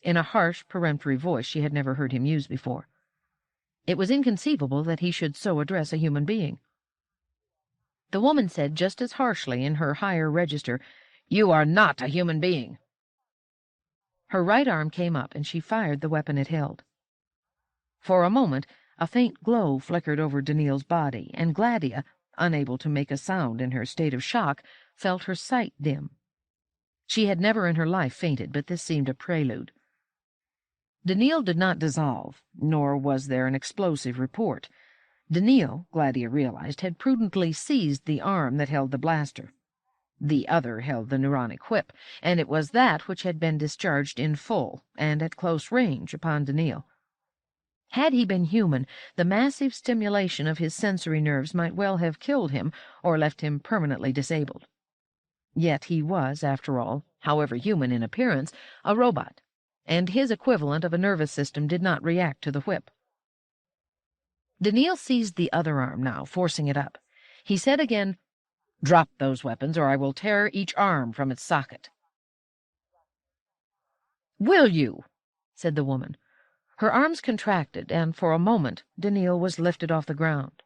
in a harsh, peremptory voice she had never heard him use before. It was inconceivable that he should so address a human being. The woman said just as harshly in her higher register, "You are not a human being." Her right arm came up, and she fired the weapon it held. For a moment, a faint glow flickered over Daneel's body, and Gladia, unable to make a sound in her state of shock, felt her sight dim. She had never in her life fainted, but this seemed a prelude. Daneel did not dissolve, nor was there an explosive report. Daneel, Gladia realized, had prudently seized the arm that held the blaster. The other held the neuronic whip, and it was that which had been discharged in full and at close range upon Daneel. Had he been human, the massive stimulation of his sensory nerves might well have killed him or left him permanently disabled. Yet he was, after all, however human in appearance, a robot, and his equivalent of a nervous system did not react to the whip. Daneel seized the other arm now, forcing it up. He said again, "Drop those weapons, or I will tear each arm from its socket." "Will you?" said the woman. Her arms contracted, and for a moment Daneel was lifted off the ground.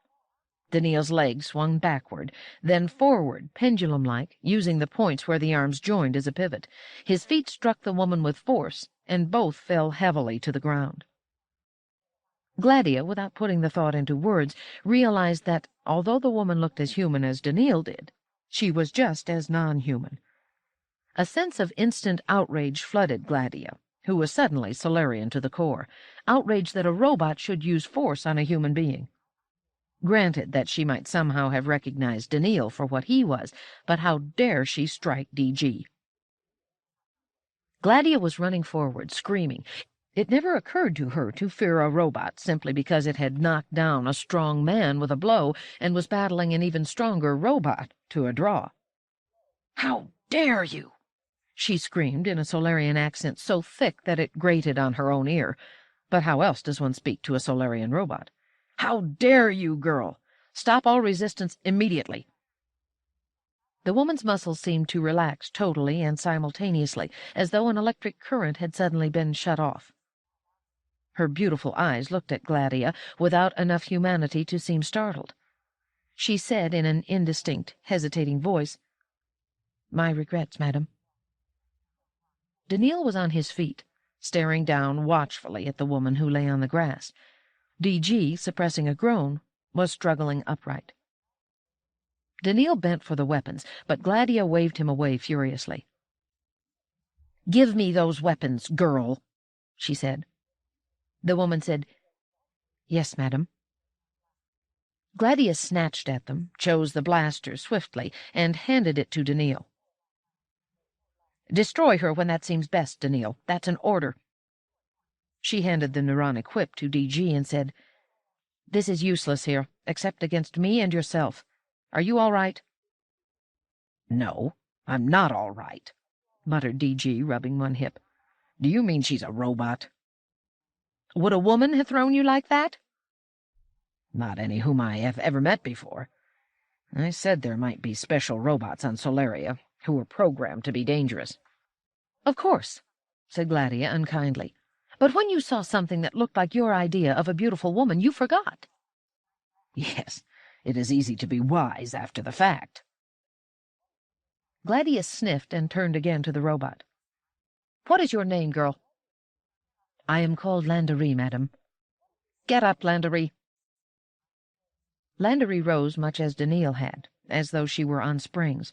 Daneel's legs swung backward, then forward, pendulum-like, using the points where the arms joined as a pivot. His feet struck the woman with force, and both fell heavily to the ground. Gladia, without putting the thought into words, realized that, although the woman looked as human as Daneel did, she was just as non-human. A sense of instant outrage flooded Gladia, who was suddenly Solarian to the core, outrage that a robot should use force on a human being. Granted that she might somehow have recognized Daneel for what he was, but how dare she strike DG? Gladia was running forward, screaming. It never occurred to her to fear a robot simply because it had knocked down a strong man with a blow and was battling an even stronger robot to a draw. "How dare you!" she screamed in a Solarian accent so thick that it grated on her own ear. But how else does one speak to a Solarian robot? "How dare you, girl! Stop all resistance immediately!" The woman's muscles seemed to relax totally and simultaneously, as though an electric current had suddenly been shut off. Her beautiful eyes looked at Gladia without enough humanity to seem startled. She said in an indistinct, hesitating voice, "My regrets, madam." Daneel was on his feet, staring down watchfully at the woman who lay on the grass. DG, suppressing a groan, was struggling upright. Daneel bent for the weapons, but Gladia waved him away furiously. "Give me those weapons, girl," she said. The woman said, "Yes, madam." Gladia snatched at them, chose the blaster swiftly, and handed it to Daneel. "Destroy her when that seems best, Daneel. That's an order." She handed the neuronic whip to DG and said, "This is useless here, except against me and yourself. Are you all right?" "No, I'm not all right," muttered DG, rubbing one hip. "Do you mean she's a robot?" "Would a woman have thrown you like that?" "Not any whom I have ever met before. I said there might be special robots on Solaria who were programmed to be dangerous." "Of course," said Gladia unkindly. "But when you saw something that looked like your idea of a beautiful woman, you forgot." "Yes, it is easy to be wise after the fact." Gladia sniffed and turned again to the robot. "What is your name, girl?" "I am called Landery, madam." "Get up, Landery." Landery rose much as Daneel had, as though she were on springs.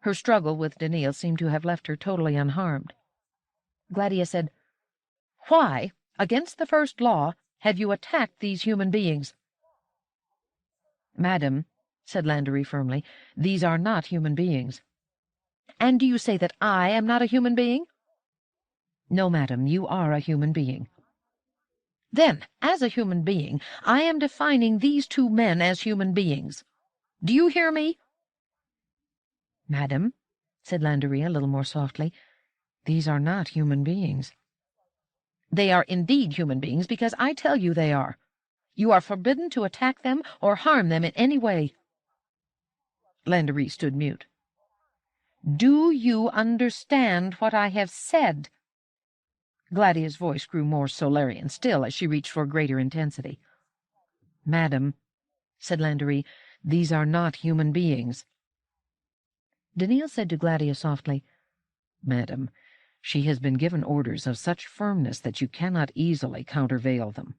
Her struggle with Daneel seemed to have left her totally unharmed. Gladia said, "Why, against the first law, have you attacked these human beings?" "Madam," said Landery firmly, "these are not human beings." "And do you say that I am not a human being?" "No, madam, you are a human being." "Then, as a human being, I am defining these two men as human beings. Do you hear me?" "Madam," said Landery a little more softly, "these are not human beings." "They are indeed human beings because I tell you they are. You are forbidden to attack them or harm them in any way." Landery stood mute. "Do you understand what I have said?" Gladia's voice grew more Solarian still as she reached for greater intensity. "Madam," said Landery, "these are not human beings." Daneel said to Gladia softly, "Madam, she has been given orders of such firmness that you cannot easily countervail them."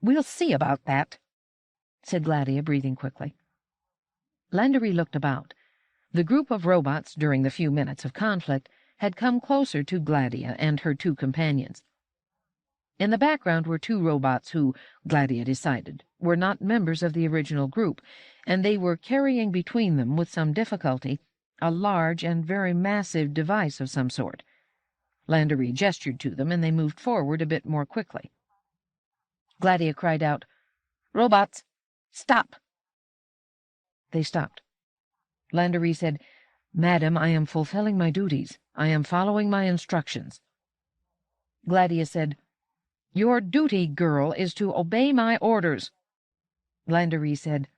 "We'll see about that," said Gladia, breathing quickly. Landery looked about. The group of robots, during the few minutes of conflict, had come closer to Gladia and her two companions. In the background were two robots who, Gladia decided, were not members of the original group, and they were carrying between them, with some difficulty, a large and very massive device of some sort. Landery gestured to them, and they moved forward a bit more quickly. Gladia cried out, "Robots, stop!" They stopped. Landery said, "Madam, I am fulfilling my duties. I am following my instructions." Gladia said, "Your duty, girl, is to obey my orders." Landery said,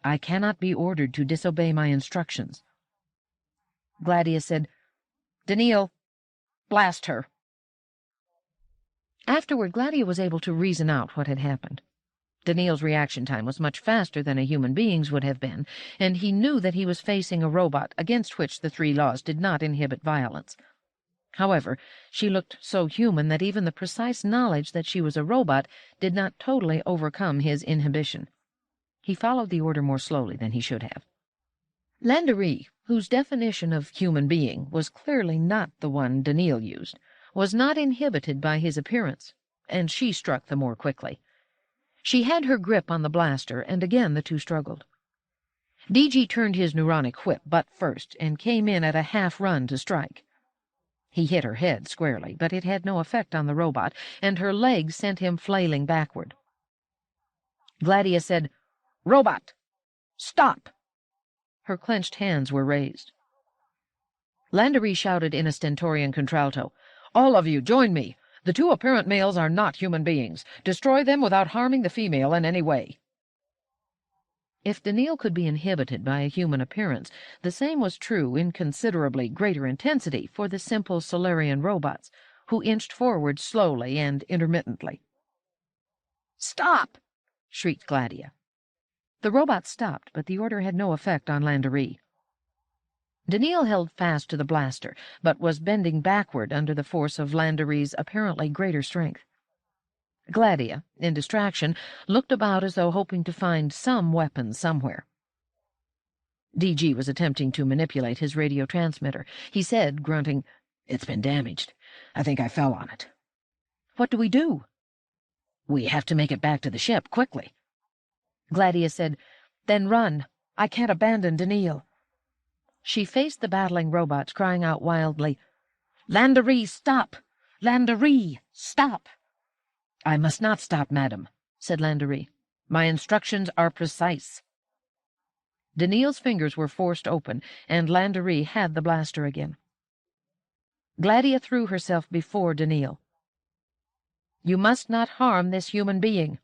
"I cannot be ordered to disobey my instructions." Gladia said, "Daneel, blast her." Afterward, Gladia was able to reason out what had happened. Daneel's reaction time was much faster than a human being's would have been, and he knew that he was facing a robot against which the three laws did not inhibit violence. However, she looked so human that even the precise knowledge that she was a robot did not totally overcome his inhibition. He followed the order more slowly than he should have. Landery, whose definition of human being was clearly not the one Daneel used, was not inhibited by his appearance, and she struck the more quickly. She had her grip on the blaster, and again the two struggled. DG turned his neuronic whip butt first and came in at a half-run to strike. He hit her head squarely, but it had no effect on the robot, and her legs sent him flailing backward. Gladia said, "Robot! Stop!" Her clenched hands were raised. Landery shouted in a stentorian contralto, "All of you, join me! The two apparent males are not human beings. Destroy them without harming the female in any way." If Daneel could be inhibited by a human appearance, the same was true in considerably greater intensity for the simple Solarian robots, who inched forward slowly and intermittently. "Stop!" shrieked Gladia. The robot stopped, but the order had no effect on Landery. Daneel held fast to the blaster, but was bending backward under the force of Landery's apparently greater strength. Gladia, in distraction, looked about as though hoping to find some weapon somewhere. DG was attempting to manipulate his radio transmitter. He said, grunting, "It's been damaged. I think I fell on it." "What do we do?" "We have to make it back to the ship, quickly." Gladia said, "Then run. I can't abandon Daneel." She faced the battling robots, crying out wildly, "Landery, stop! Landery, stop!" "I must not stop, madam," said Landery. "My instructions are precise." Daneel's fingers were forced open, and Landery had the blaster again. Gladia threw herself before Daneel. "You must not harm this human being."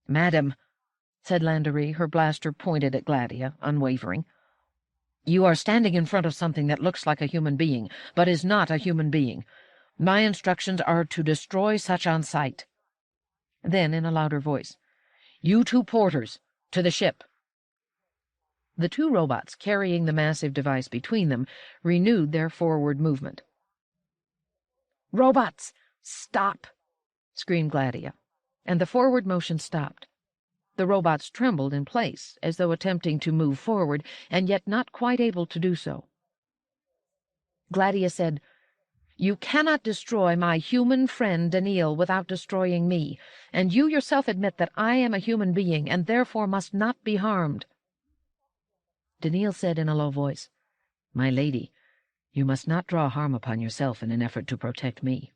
"Madam," said Landery, her blaster pointed at Gladia, unwavering, "you are standing in front of something that looks like a human being, but is not a human being. My instructions are to destroy such on sight." Then, in a louder voice, "You two porters, to the ship." The two robots, carrying the massive device between them, renewed their forward movement. "Robots, stop!" screamed Gladia, and the forward motion stopped. The robots trembled in place, as though attempting to move forward, and yet not quite able to do so. Gladia said, "You cannot destroy my human friend Daneel without destroying me, and you yourself admit that I am a human being and therefore must not be harmed." Daneel said in a low voice, "My lady, you must not draw harm upon yourself in an effort to protect me."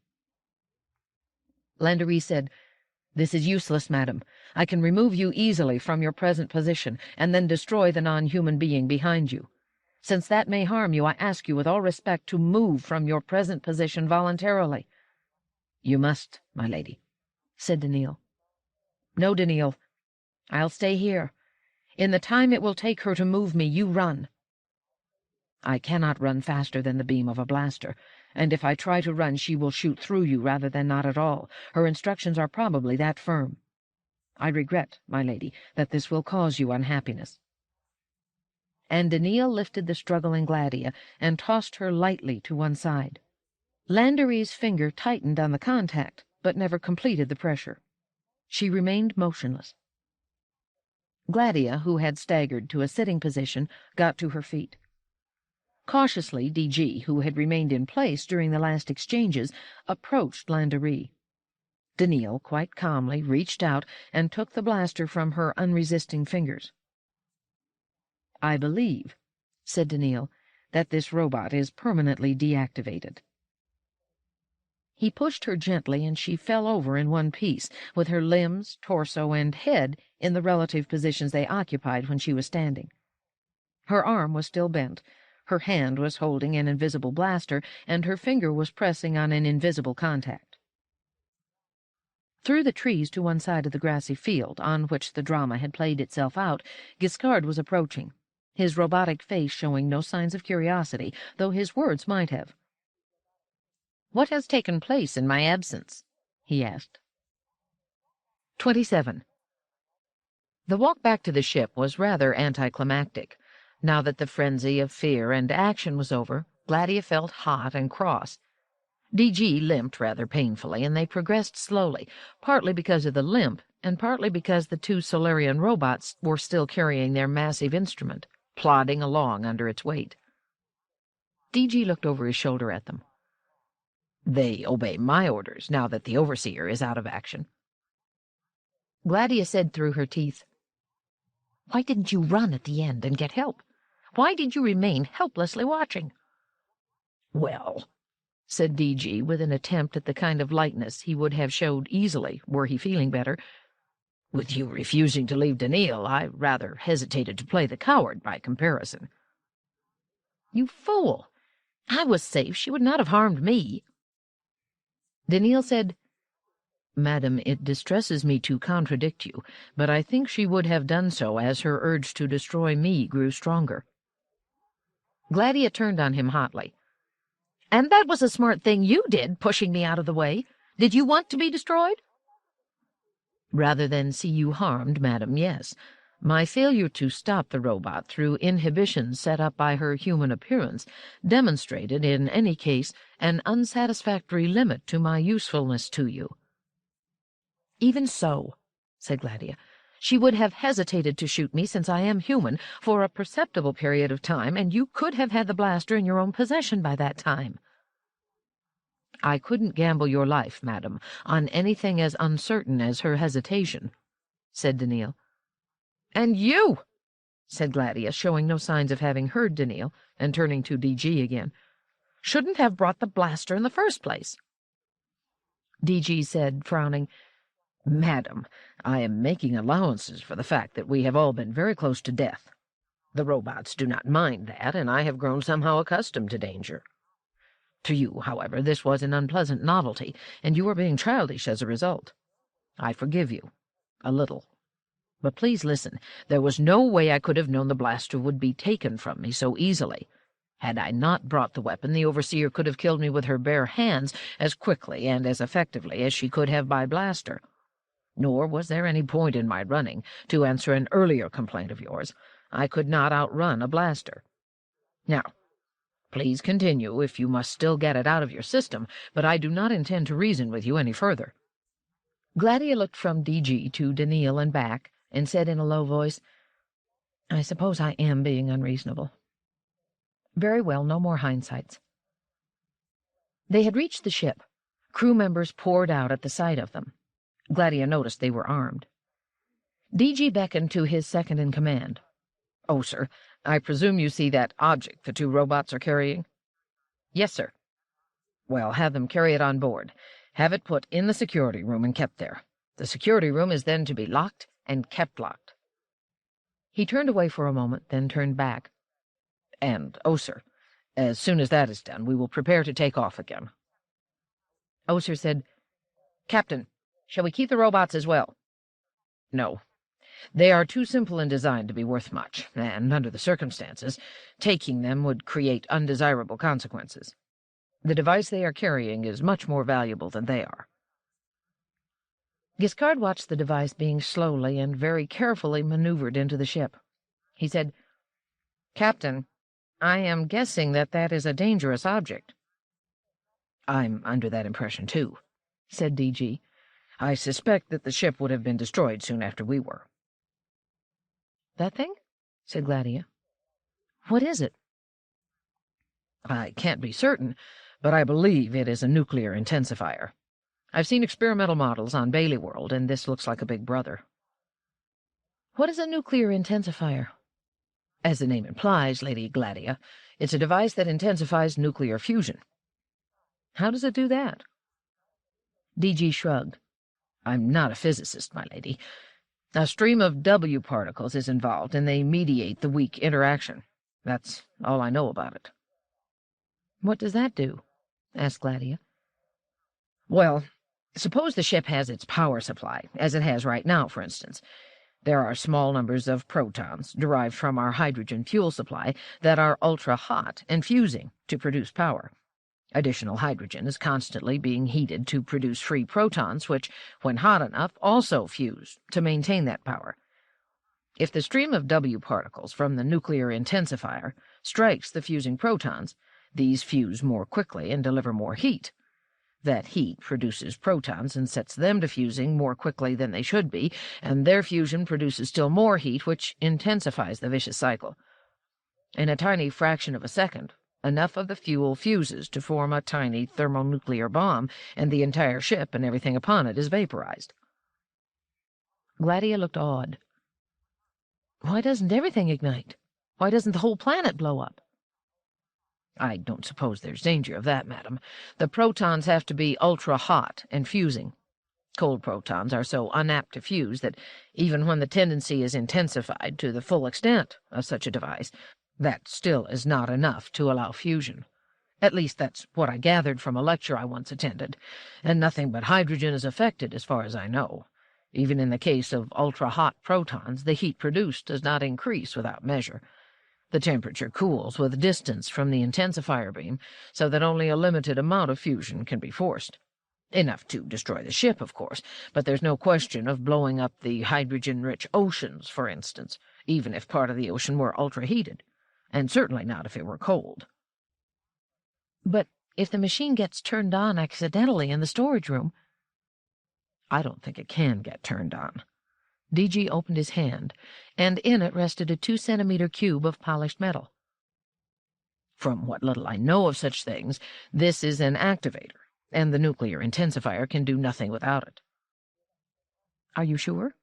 Landery said, "This is useless, madam. I can remove you easily from your present position and then destroy the non-human being behind you. Since that may harm you, I ask you with all respect to move from your present position voluntarily." "You must, my lady," said Daneel. "No, Daneel. I'll stay here. In the time it will take her to move me, you run." "I cannot run faster than the beam of a blaster, and if I try to run she will shoot through you rather than not at all. Her instructions are probably that firm. I regret, my lady, that this will cause you unhappiness." And Daneel lifted the struggling Gladia and tossed her lightly to one side. Landery's finger tightened on the contact, but never completed the pressure. She remained motionless. Gladia, who had staggered to a sitting position, got to her feet. Cautiously, DG, who had remained in place during the last exchanges, approached Landery. Daneel, quite calmly, reached out and took the blaster from her unresisting fingers. "I believe," said Daneel, "that this robot is permanently deactivated." He pushed her gently, and she fell over in one piece, with her limbs, torso, and head in the relative positions they occupied when she was standing. Her arm was still bent, her hand was holding an invisible blaster, and her finger was pressing on an invisible contact. Through the trees to one side of the grassy field, on which the drama had played itself out, Giskard was approaching, his robotic face showing no signs of curiosity, though his words might have. "What has taken place in my absence?" he asked. 27. The walk back to the ship was rather anticlimactic. Now that the frenzy of fear and action was over, Gladia felt hot and cross. DG limped rather painfully, and they progressed slowly, partly because of the limp, and partly because the two Solarian robots were still carrying their massive instrument, plodding along under its weight. DG looked over his shoulder at them. They obey my orders now that the Overseer is out of action. Gladia said through her teeth, "Why didn't you run at the end and get help? Why did you remain helplessly watching?" "Well," said DG with an attempt at the kind of lightness he would have showed easily were he feeling better, "with you refusing to leave Daneel, I rather hesitated to play the coward by comparison." "You fool! I was safe. She would not have harmed me." Daneel said, "Madam, it distresses me to contradict you, but I think she would have done so as her urge to destroy me grew stronger." Gladia turned on him hotly. "And that was a smart thing you did, pushing me out of the way. Did you want to be destroyed?" "Rather than see you harmed, madam, yes. My failure to stop the robot through inhibitions set up by her human appearance demonstrated, in any case, an unsatisfactory limit to my usefulness to you." "Even so," said Gladia, "she would have hesitated to shoot me, since I am human, for a perceptible period of time, and you could have had the blaster in your own possession by that time." "I couldn't gamble your life, madam, on anything as uncertain as her hesitation," said Daneel. "And you," said Gladia, showing no signs of having heard Daneel, and turning to DG again, "shouldn't have brought the blaster in the first place." DG said, frowning, "Madam, I am making allowances for the fact that we have all been very close to death. The robots do not mind that, and I have grown somehow accustomed to danger. To you, however, this was an unpleasant novelty, and you are being childish as a result. I forgive you, a little. But please listen, there was no way I could have known the blaster would be taken from me so easily. Had I not brought the weapon, the Overseer could have killed me with her bare hands as quickly and as effectively as she could have by blaster. Nor was there any point in my running. To answer an earlier complaint of yours, I could not outrun a blaster. Now, please continue if you must still get it out of your system, but I do not intend to reason with you any further." Gladia looked from DG to Daneel and back, and said in a low voice, "I suppose I am being unreasonable. Very well, no more hindsights." They had reached the ship. Crew members poured out at the sight of them. Gladia noticed they were armed. DG beckoned to his second-in-command. "Oh, sir, I presume you see that object the two robots are carrying?" "Yes, sir." "Well, have them carry it on board. Have it put in the security room and kept there. The security room is then to be locked and kept locked." He turned away for a moment, then turned back. "And, oh, sir, as soon as that is done, we will prepare to take off again." Oser said, "Captain, shall we keep the robots as well?" "No. They are too simple in design to be worth much, and, under the circumstances, taking them would create undesirable consequences. The device they are carrying is much more valuable than they are." Giskard watched the device being slowly and very carefully maneuvered into the ship. He said, "Captain, I am guessing that is a dangerous object." "I'm under that impression, too," said DG. "I suspect that the ship would have been destroyed soon after we were." "That thing?" said Gladia. "What is it?" "I can't be certain, but I believe it is a nuclear intensifier. I've seen experimental models on Bailey World, and this looks like a big brother." "What is a nuclear intensifier?" "As the name implies, Lady Gladia, it's a device that intensifies nuclear fusion." "How does it do that?" DG shrugged. "I'm not a physicist, my lady. A stream of W particles is involved, and they mediate the weak interaction. That's all I know about it." "What does that do?" asked Gladia. "Well, suppose the ship has its power supply, as it has right now, for instance. There are small numbers of protons, derived from our hydrogen fuel supply, that are ultra-hot and fusing to produce power. Additional hydrogen is constantly being heated to produce free protons, which, when hot enough, also fuse to maintain that power. If the stream of W particles from the nuclear intensifier strikes the fusing protons, These fuse more quickly and deliver more heat. That heat produces protons and sets them to fusing more quickly than they should be, and their fusion produces still more heat, which intensifies the vicious cycle. In a tiny fraction of a second, enough of the fuel fuses to form a tiny thermonuclear bomb, and the entire ship and everything upon it is vaporized. Gladia looked awed. Why doesn't everything ignite? Why doesn't the whole planet blow up? I don't suppose there's danger of that, madam. The protons have to be ultra-hot and fusing. Cold protons are so unapt to fuse that even when the tendency is intensified to the full extent of such a device, that still is not enough to allow fusion. At least that's what I gathered from a lecture I once attended, and nothing but hydrogen is affected as far as I know. Even in the case of ultra-hot protons, the heat produced does not increase without measure. The temperature cools with distance from the intensifier beam, so that only a limited amount of fusion can be forced. Enough to destroy the ship, of course, but there's no question of blowing up the hydrogen-rich oceans, for instance, even if part of the ocean were ultra-heated, and certainly not if it were cold. But if the machine gets turned on accidentally in the storage room, I don't think it can get turned on. DG opened his hand, and in it rested a 2-centimeter cube of polished metal. From what little I know of such things, this is an activator, and the nuclear intensifier can do nothing without it. Are you sure?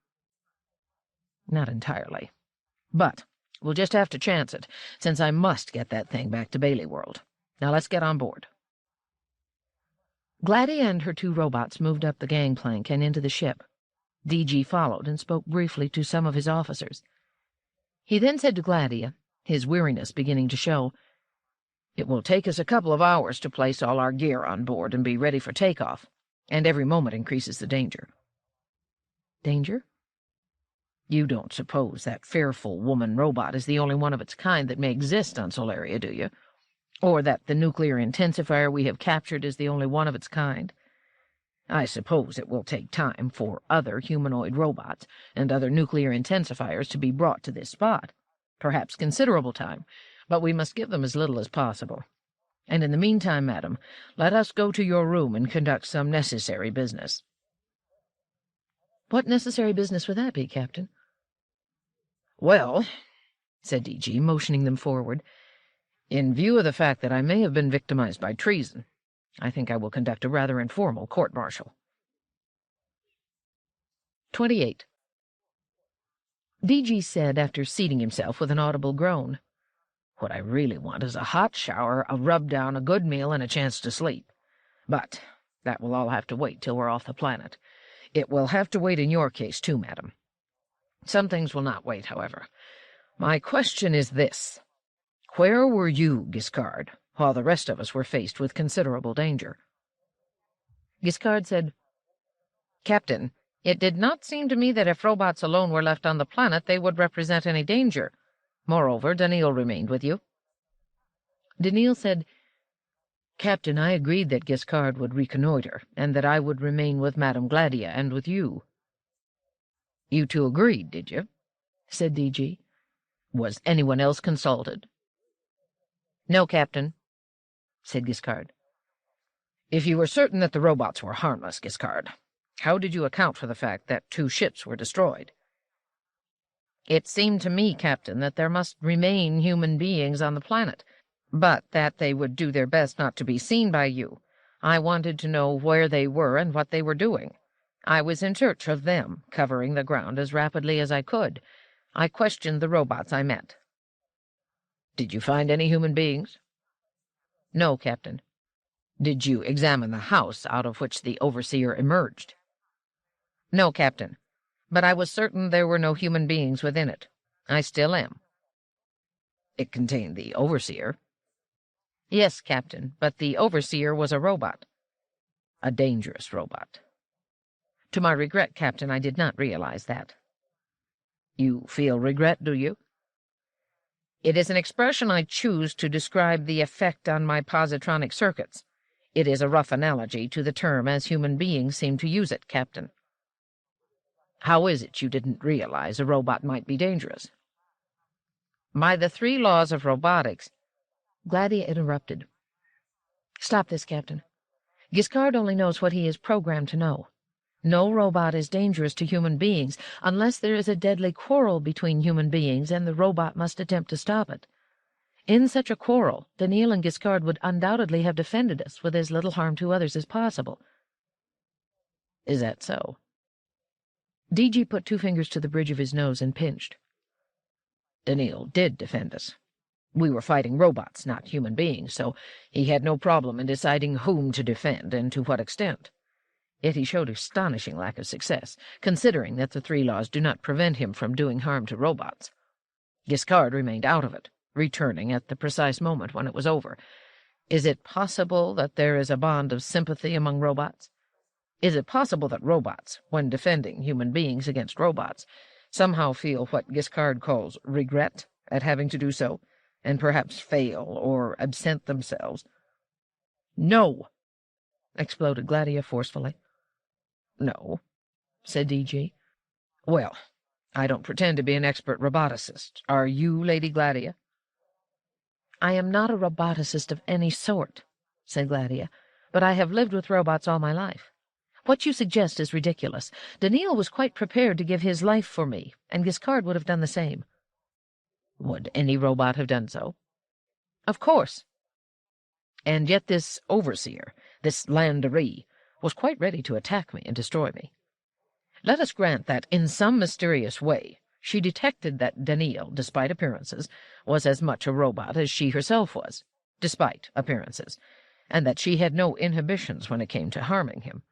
Not entirely. But we'll just have to chance it, since I must get that thing back to Bailey World. Now let's get on board. Gladia and her 2 robots moved up the gangplank and into the ship. DG followed and spoke briefly to some of his officers. He then said to Gladia, his weariness beginning to show, "It will take us a couple of hours to place all our gear on board and be ready for takeoff, and every moment increases the danger." Danger? You don't suppose that fearful woman robot is the only one of its kind that may exist on Solaria, do you? Or that the nuclear intensifier we have captured is the only one of its kind? I suppose it will take time for other humanoid robots and other nuclear intensifiers to be brought to this spot, perhaps considerable time, but we must give them as little as possible. And in the meantime, madam, let us go to your room and conduct some necessary business." "What necessary business would that be, Captain?" "Well," said DG, motioning them forward, "in view of the fact that I may have been victimized by treason, I think I will conduct a rather informal court-martial." 28. DG said after seating himself with an audible groan, "What I really want is a hot shower, a rub-down, a good meal, and a chance to sleep. But that will all have to wait till we're off the planet. It will have to wait in your case, too, madam. Some things will not wait, however. My question is this. Where were you, Giskard, while the rest of us were faced with considerable danger?" Giskard said, "Captain, it did not seem to me that if robots alone were left on the planet, they would represent any danger. Moreover, Daneel remained with you." Daneel said, "Captain, I agreed that Giskard would reconnoiter, and that I would remain with Madame Gladia and with you." "You 2 agreed, did you?" said DG. "Was anyone else consulted?" "No, Captain," said Giskard. "If you were certain that the robots were harmless, Giskard, how did you account for the fact that 2 ships were destroyed?" "It seemed to me, Captain, that there must remain human beings on the planet, but that they would do their best not to be seen by you. I wanted to know where they were and what they were doing. I was in search of them, covering the ground as rapidly as I could. I questioned the robots I met." "Did you find any human beings?" "No, Captain." "Did you examine the house out of which the overseer emerged?" "No, Captain, but I was certain there were no human beings within it. I still am." "It contained the overseer?" "Yes, Captain, but the overseer was a robot." "A dangerous robot." "To my regret, Captain, I did not realize that." "You feel regret, do you?" "It is an expression I choose to describe the effect on my positronic circuits. It is a rough analogy to the term as human beings seem to use it, Captain." "How is it you didn't realize a robot might be dangerous?" "By the 3 laws of robotics—" Gladia interrupted. Stop this, Captain. Giskard only knows what he is programmed to know. No robot is dangerous to human beings unless there is a deadly quarrel between human beings and the robot must attempt to stop it. In such a quarrel, Daneel and Giskard would undoubtedly have defended us with as little harm to others as possible. Is that so? DG put 2 fingers to the bridge of his nose and pinched. Daneel did defend us. We were fighting robots, not human beings, so he had no problem in deciding whom to defend and to what extent. Yet he showed astonishing lack of success, considering that the 3 laws do not prevent him from doing harm to robots. Giskard remained out of it, returning at the precise moment when it was over. Is it possible that there is a bond of sympathy among robots? Is it possible that robots, when defending human beings against robots, somehow feel what Giskard calls regret at having to do so, and perhaps fail or absent themselves? No! Exploded Gladia forcefully. No, said DG. Well, I don't pretend to be an expert roboticist. Are you, Lady Gladia? I am not a roboticist of any sort, said Gladia, but I have lived with robots all my life. What you suggest is ridiculous. Daneel was quite prepared to give his life for me, and Giskard would have done the same. Would any robot have done so? Of course. And yet this overseer, this Landerie, was quite ready to attack me and destroy me. Let us grant that, in some mysterious way, she detected that Daneel, despite appearances, was as much a robot as she herself was, despite appearances, and that she had no inhibitions when it came to harming him.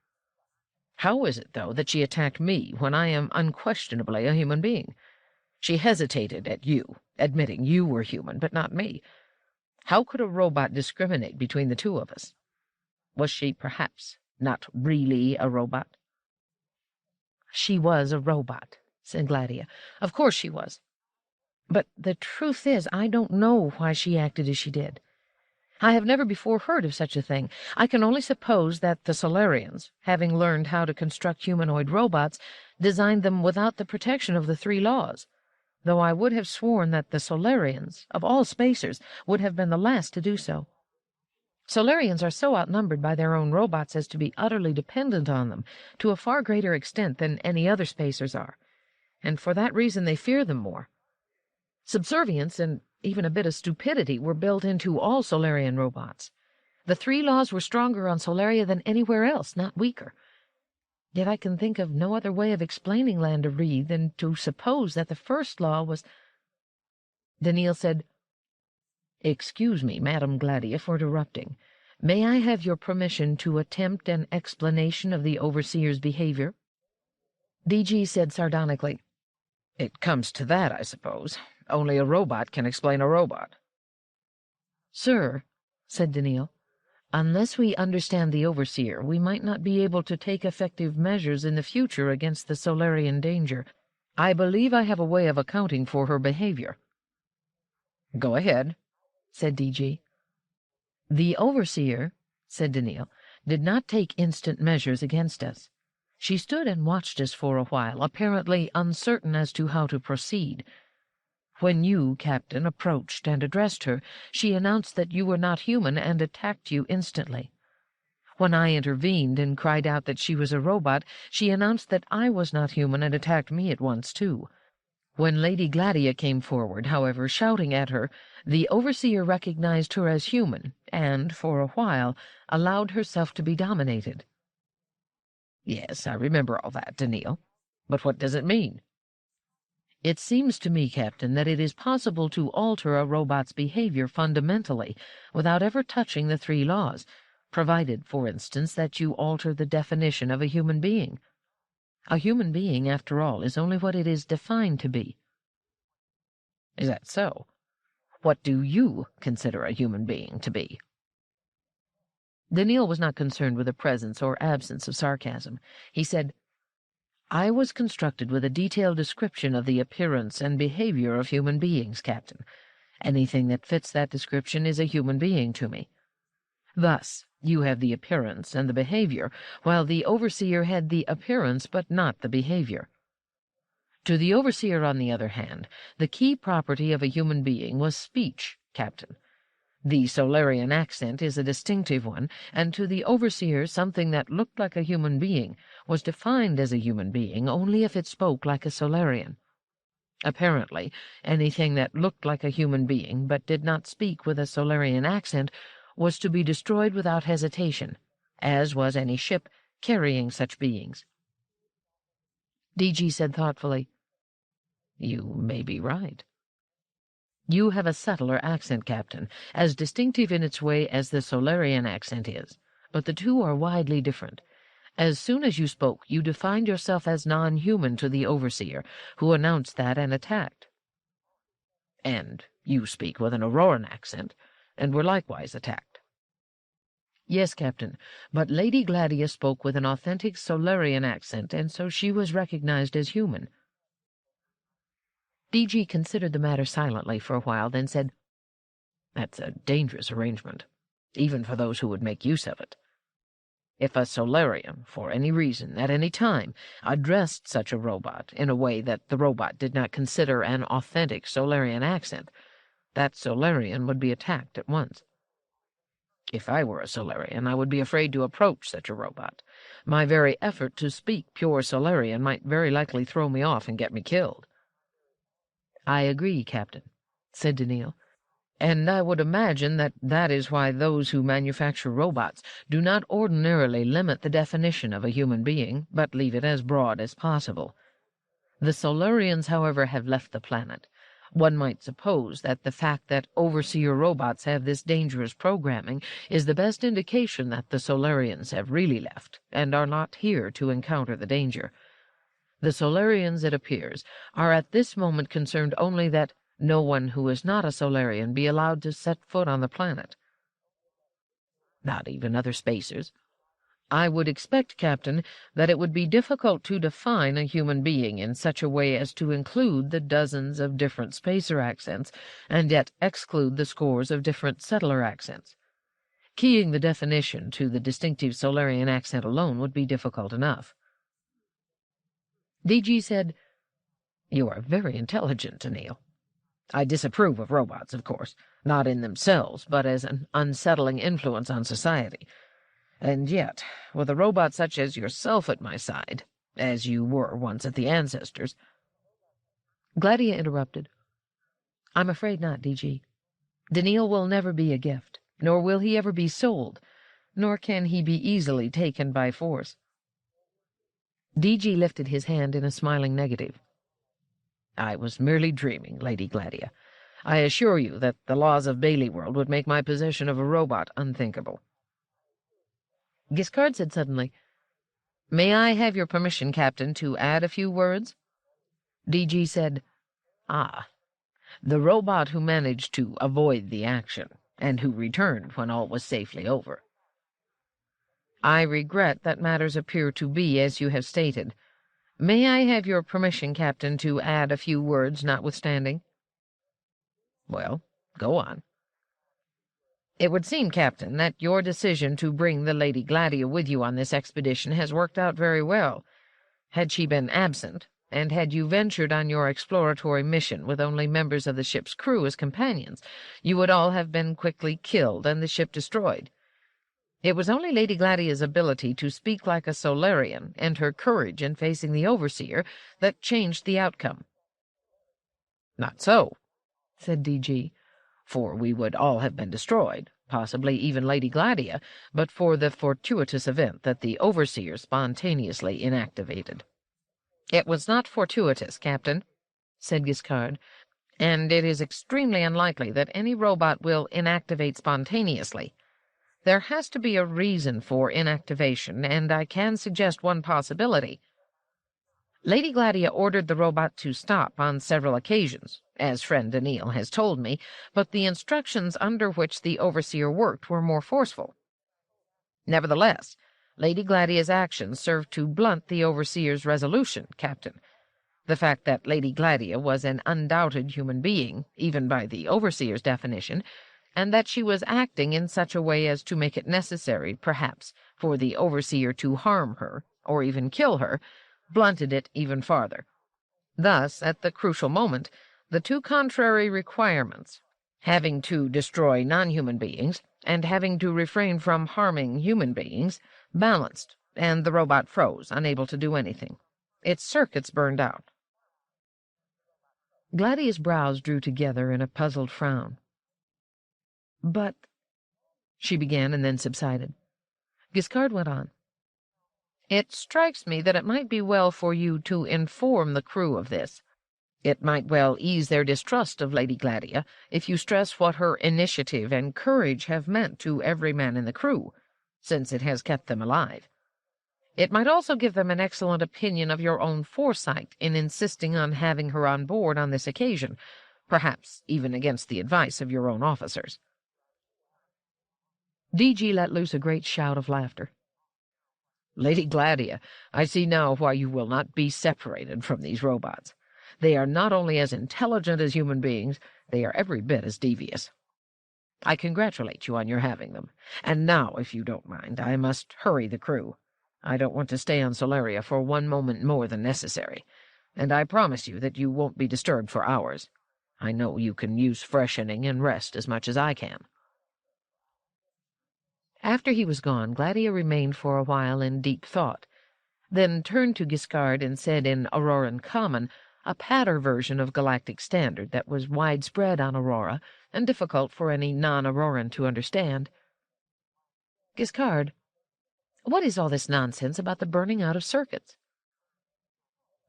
How is it, though, that she attacked me when I am unquestionably a human being? She hesitated at you, admitting you were human, but not me. How could a robot discriminate between the 2 of us? Was she, perhaps, not really a robot? She was a robot, said Gladia. Of course she was. But the truth is, I don't know why she acted as she did. I have never before heard of such a thing. I can only suppose that the Solarians, having learned how to construct humanoid robots, designed them without the protection of the 3 laws, though I would have sworn that the Solarians, of all spacers, would have been the last to do so. Solarians are so outnumbered by their own robots as to be utterly dependent on them, to a far greater extent than any other spacers are, and for that reason they fear them more. Subservience and even a bit of stupidity were built into all Solarian robots. The 3 laws were stronger on Solaria than anywhere else, not weaker. Yet I can think of no other way of explaining Landerie than to suppose that the first law was— Daneel said, Excuse me, Madame Gladia, for interrupting. May I have your permission to attempt an explanation of the overseer's behavior? DG said sardonically, It comes to that, I suppose. Only a robot can explain a robot. Sir, said Daneel, unless we understand the overseer, we might not be able to take effective measures in the future against the Solarian danger. I believe I have a way of accounting for her behavior. Go ahead, said DG. The overseer, said Daneel, did not take instant measures against us. She stood and watched us for a while, apparently uncertain as to how to proceed. When you, Captain, approached and addressed her, she announced that you were not human and attacked you instantly. When I intervened and cried out that she was a robot, she announced that I was not human and attacked me at once, too. When Lady Gladia came forward, however, shouting at her, the overseer recognized her as human and, for a while, allowed herself to be dominated. Yes, I remember all that, Daneel. But what does it mean? It seems to me, Captain, that it is possible to alter a robot's behavior fundamentally without ever touching the 3 laws, provided, for instance, that you alter the definition of a human being. A human being, after all, is only what it is defined to be. Is that so? What do you consider a human being to be? Daneel was not concerned with the presence or absence of sarcasm. He said, I was constructed with a detailed description of the appearance and behavior of human beings, Captain. Anything that fits that description is a human being to me. Thus, you have the appearance and the behavior, while the overseer had the appearance but not the behavior. To the overseer, on the other hand, the key property of a human being was speech, Captain. The Solarian accent is a distinctive one, and to the overseer something that looked like a human being was defined as a human being only if it spoke like a Solarian. Apparently, anything that looked like a human being but did not speak with a Solarian accent was to be destroyed without hesitation, as was any ship carrying such beings. DG said thoughtfully, "You may be right." "You have a subtler accent, Captain, as distinctive in its way as the Solarian accent is, but the two are widely different. As soon as you spoke, you defined yourself as non-human to the overseer, who announced that and attacked. And you speak with an Auroran accent, and were likewise attacked." "Yes, Captain, but Lady Gladia spoke with an authentic Solarian accent, and so she was recognized as human." DG considered the matter silently for a while, then said, "That's a dangerous arrangement, even for those who would make use of it. If a Solarian, for any reason, at any time, addressed such a robot in a way that the robot did not consider an authentic Solarian accent, that Solarian would be attacked at once. If I were a Solarian, I would be afraid to approach such a robot. My very effort to speak pure Solarian might very likely throw me off and get me killed." "I agree, Captain," said Daneel, "and I would imagine that that is why those who manufacture robots do not ordinarily limit the definition of a human being, but leave it as broad as possible. The Solarians, however, have left the planet. One might suppose that the fact that overseer robots have this dangerous programming is the best indication that the Solarians have really left, and are not here to encounter the danger. The Solarians, it appears, are at this moment concerned only that no one who is not a Solarian be allowed to set foot on the planet." "Not even other spacers?" "I would expect, Captain, that it would be difficult to define a human being in such a way as to include the dozens of different spacer accents, and yet exclude the scores of different settler accents. Keying the definition to the distinctive Solarian accent alone would be difficult enough." DG said, "You are very intelligent, Daneel. I disapprove of robots, of course, not in themselves, but as an unsettling influence on society. And yet, with a robot such as yourself at my side, as you were once at the Ancestors—" Gladia interrupted. "I'm afraid not, DG. Daneel will never be a gift, nor will he ever be sold, nor can he be easily taken by force." DG lifted his hand in a smiling negative. "I was merely dreaming, Lady Gladia. I assure you that the laws of Bailey World would make my possession of a robot unthinkable." Giskard said suddenly, "May I have your permission, Captain, to add a few words?" DG said, "Ah, the robot who managed to avoid the action, and who returned when all was safely over. I regret that matters appear to be as you have stated. May I have your permission, Captain, to add a few words notwithstanding?" "Well, go on." "It would seem, Captain, that your decision to bring the Lady Gladia with you on this expedition has worked out very well. Had she been absent, and had you ventured on your exploratory mission with only members of the ship's crew as companions, you would all have been quickly killed and the ship destroyed. It was only Lady Gladia's ability to speak like a Solarian and her courage in facing the overseer that changed the outcome." "Not so," said DG, "for we would all have been destroyed, possibly even Lady Gladia, but for the fortuitous event that the overseer spontaneously inactivated." "It was not fortuitous, Captain," said Giskard, "and it is extremely unlikely that any robot will inactivate spontaneously. There has to be a reason for inactivation, and I can suggest one possibility. Lady Gladia ordered the robot to stop on several occasions, as friend Daneel has told me, but the instructions under which the overseer worked were more forceful. Nevertheless, Lady Gladia's actions served to blunt the overseer's resolution, Captain. The fact that Lady Gladia was an undoubted human being, even by the overseer's definition, and that she was acting in such a way as to make it necessary, perhaps, for the overseer to harm her, or even kill her, blunted it even farther. Thus, at the crucial moment, the two contrary requirements, having to destroy non-human beings and having to refrain from harming human beings balanced, and the robot froze, unable to do anything. Its circuits burned out. Gladia's brows drew together in a puzzled frown. "But—" she began and then subsided. Giskard went on. "It strikes me that it might be well for you to inform the crew of this. It might well ease their distrust of Lady Gladia if you stress what her initiative and courage have meant to every man in the crew, since it has kept them alive. It might also give them an excellent opinion of your own foresight in insisting on having her on board on this occasion, perhaps even against the advice of your own officers." DG let loose a great shout of laughter. "Lady Gladia, I see now why you will not be separated from these robots. They are not only as intelligent as human beings, they are every bit as devious. I congratulate you on your having them. And now, if you don't mind, I must hurry the crew. I don't want to stay on Solaria for one moment more than necessary, and I promise you that you won't be disturbed for hours. I know you can use freshening and rest as much as I can." After he was gone, Gladia remained for a while in deep thought, then turned to Giskard and said in Auroran Common, a patter version of Galactic Standard that was widespread on Aurora and difficult for any non-Auroran to understand. "Giskard, what is all this nonsense about the burning out of circuits?"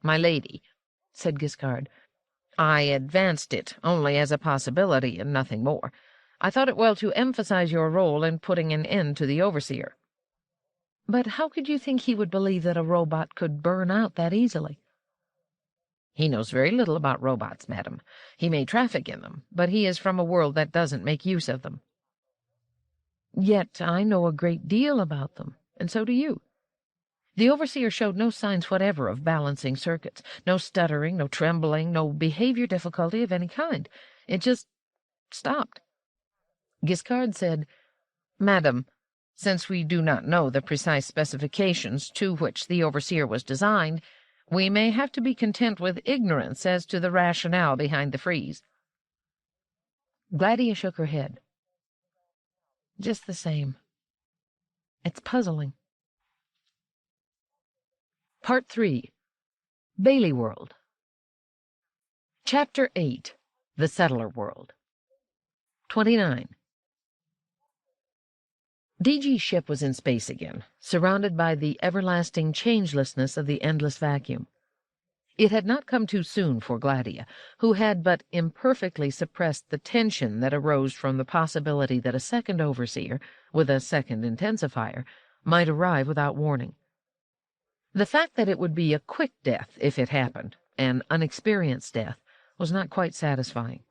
"My lady," said Giskard, "I advanced it only as a possibility and nothing more. I thought it well to emphasize your role in putting an end to the Overseer." "But how could you think he would believe that a robot could burn out that easily?" "He knows very little about robots, madam. He may traffic in them, but he is from a world that doesn't make use of them." "Yet I know a great deal about them, and so do you. The Overseer showed no signs whatever of balancing circuits, no stuttering, no trembling, no behavior difficulty of any kind. It just stopped." Giskard said, "Madam, since we do not know the precise specifications to which the Overseer was designed, we may have to be content with ignorance as to the rationale behind the freeze." Gladia shook her head. "Just the same, it's puzzling." Part 3. Bailey World. Chapter 8. The Settler World. 29. DG's ship was in space again, surrounded by the everlasting changelessness of the endless vacuum. It had not come too soon for Gladia, who had but imperfectly suppressed the tension that arose from the possibility that a second Overseer, with a second intensifier, might arrive without warning. The fact that it would be a quick death if it happened, an unexperienced death, was not quite satisfying.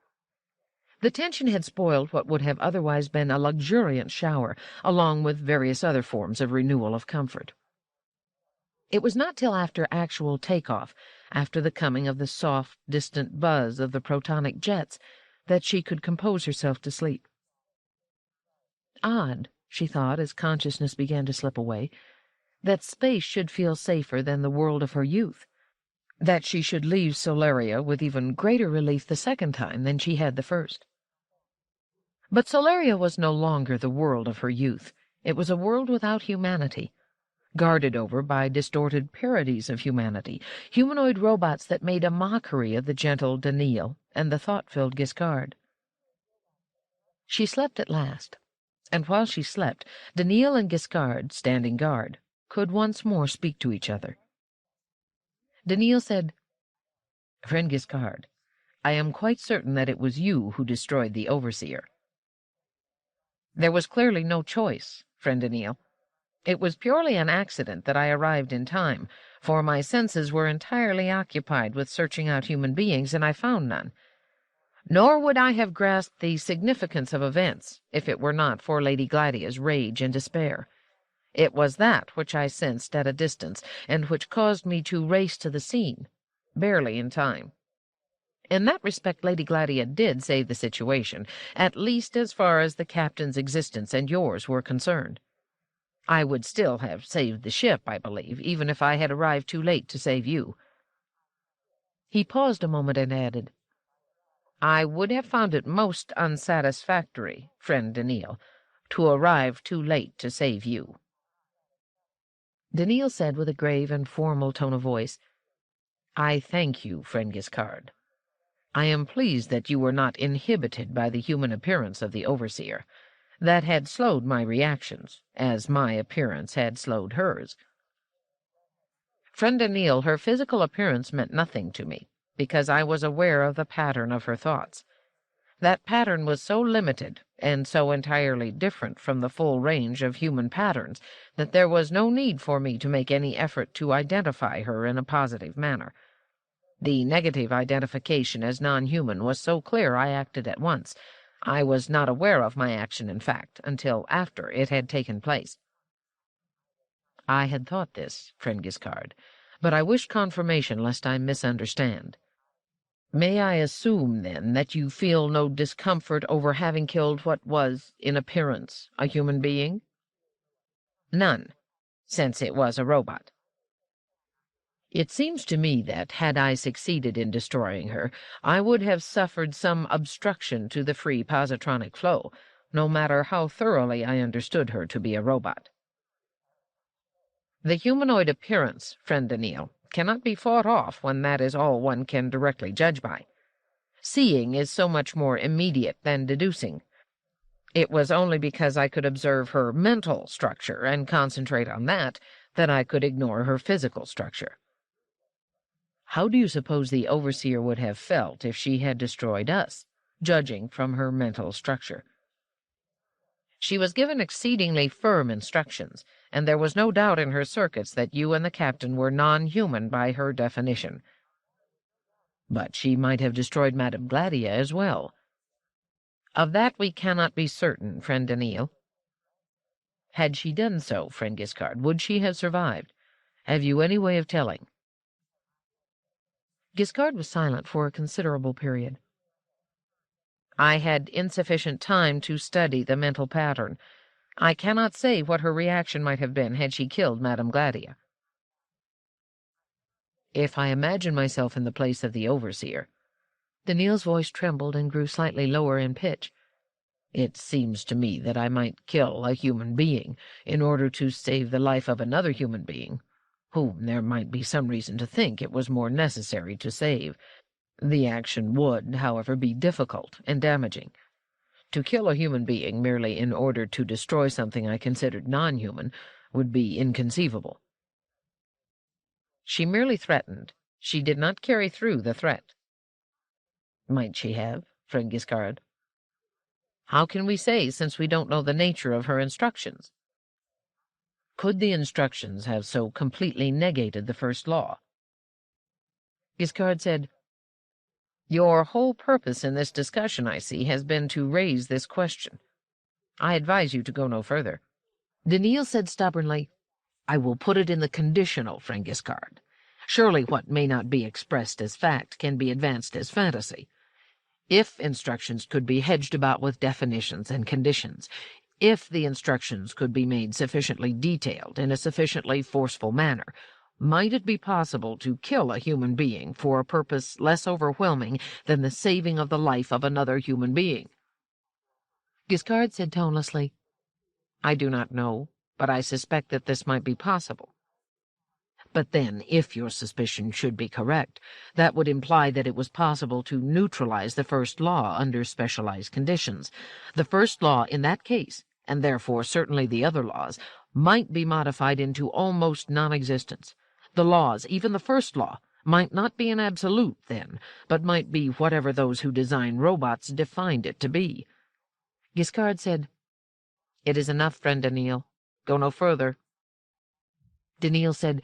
The tension had spoiled what would have otherwise been a luxuriant shower, along with various other forms of renewal of comfort. It was not till after actual takeoff, after the coming of the soft, distant buzz of the protonic jets, that she could compose herself to sleep. Odd, she thought as consciousness began to slip away, that space should feel safer than the world of her youth, that she should leave Solaria with even greater relief the second time than she had the first. But Solaria was no longer the world of her youth. It was a world without humanity, guarded over by distorted parodies of humanity, humanoid robots that made a mockery of the gentle Daneel and the thought-filled Giskard. She slept at last, and while she slept, Daneel and Giskard, standing guard, could once more speak to each other. Daneel said, "Friend Giskard, I am quite certain that it was you who destroyed the Overseer." "There was clearly no choice, friend Daneel. It was purely an accident that I arrived in time, for my senses were entirely occupied with searching out human beings, and I found none. Nor would I have grasped the significance of events if it were not for Lady Gladia's rage and despair. It was that which I sensed at a distance, and which caused me to race to the scene, barely in time. In that respect, Lady Gladia did save the situation, at least as far as the captain's existence and yours were concerned. I would still have saved the ship, I believe, even if I had arrived too late to save you." He paused a moment and added, I would have found it most unsatisfactory, friend Daneel, to arrive too late to save you." Daneel said with a grave and formal tone of voice, "I thank you, friend Giskard. I am pleased that you were not inhibited by the human appearance of the overseer. That had slowed my reactions, as my appearance had slowed hers. Friend Daneel, her physical appearance meant nothing to me, because I was aware of the pattern of her thoughts. That pattern was so limited and so entirely different from the full range of human patterns that there was no need for me to make any effort to identify her in a positive manner. The negative identification as non-human was so clear I acted at once. I was not aware of my action, in fact, until after it had taken place." "I had thought this, friend Giskard, but I wished confirmation lest I misunderstand. May I assume, then, that you feel no discomfort over having killed what was, in appearance, a human being?" "None, since it was a robot." "It seems to me that, had I succeeded in destroying her, I would have suffered some obstruction to the free positronic flow, no matter how thoroughly I understood her to be a robot." "The humanoid appearance, friend Daneel, cannot be fought off when that is all one can directly judge by. Seeing is so much more immediate than deducing. It was only because I could observe her mental structure and concentrate on that I could ignore her physical structure." "How do you suppose the overseer would have felt if she had destroyed us, judging from her mental structure?" "She was given exceedingly firm instructions, and there was no doubt in her circuits that you and the captain were non-human by her definition." "But she might have destroyed Madame Gladia as well." "Of that we cannot be certain, friend Daneel." "Had she done so, friend Giskard, would she have survived? Have you any way of telling?" Giskard was silent for a considerable period. "I had insufficient time to study the mental pattern. I cannot say what her reaction might have been had she killed Madame Gladia." "If I imagine myself in the place of the overseer," Daneel's voice trembled and grew slightly lower in pitch, "it seems to me that I might kill a human being in order to save the life of another human being, whom there might be some reason to think it was more necessary to save. The action would, however, be difficult and damaging. To kill a human being merely in order to destroy something I considered non-human would be inconceivable." "She merely threatened. She did not carry through the threat." "Might she have, friend Giskard?" "How can we say, since we don't know the nature of her instructions?" "Could the instructions have so completely negated the first law?" Giskard said, "Your whole purpose in this discussion, I see, has been to raise this question. I advise you to go no further." Daneel said stubbornly, "I will put it in the conditional, friend Giskard. Surely what may not be expressed as fact can be advanced as fantasy. If instructions could be hedged about with definitions and conditions, if the instructions could be made sufficiently detailed in a sufficiently forceful manner, might it be possible to kill a human being for a purpose less overwhelming than the saving of the life of another human being?" Giskard said tonelessly, "I do not know, but I suspect that this might be possible." "But then, if your suspicion should be correct, that would imply that it was possible to neutralize the first law under specialized conditions. The first law in that case, and therefore certainly the other laws, might be modified into almost non-existence. The laws, even the first law, might not be an absolute, then, but might be whatever those who design robots defined it to be." Giskard said, "It is enough, friend Daneel. Go no further." Daneel said,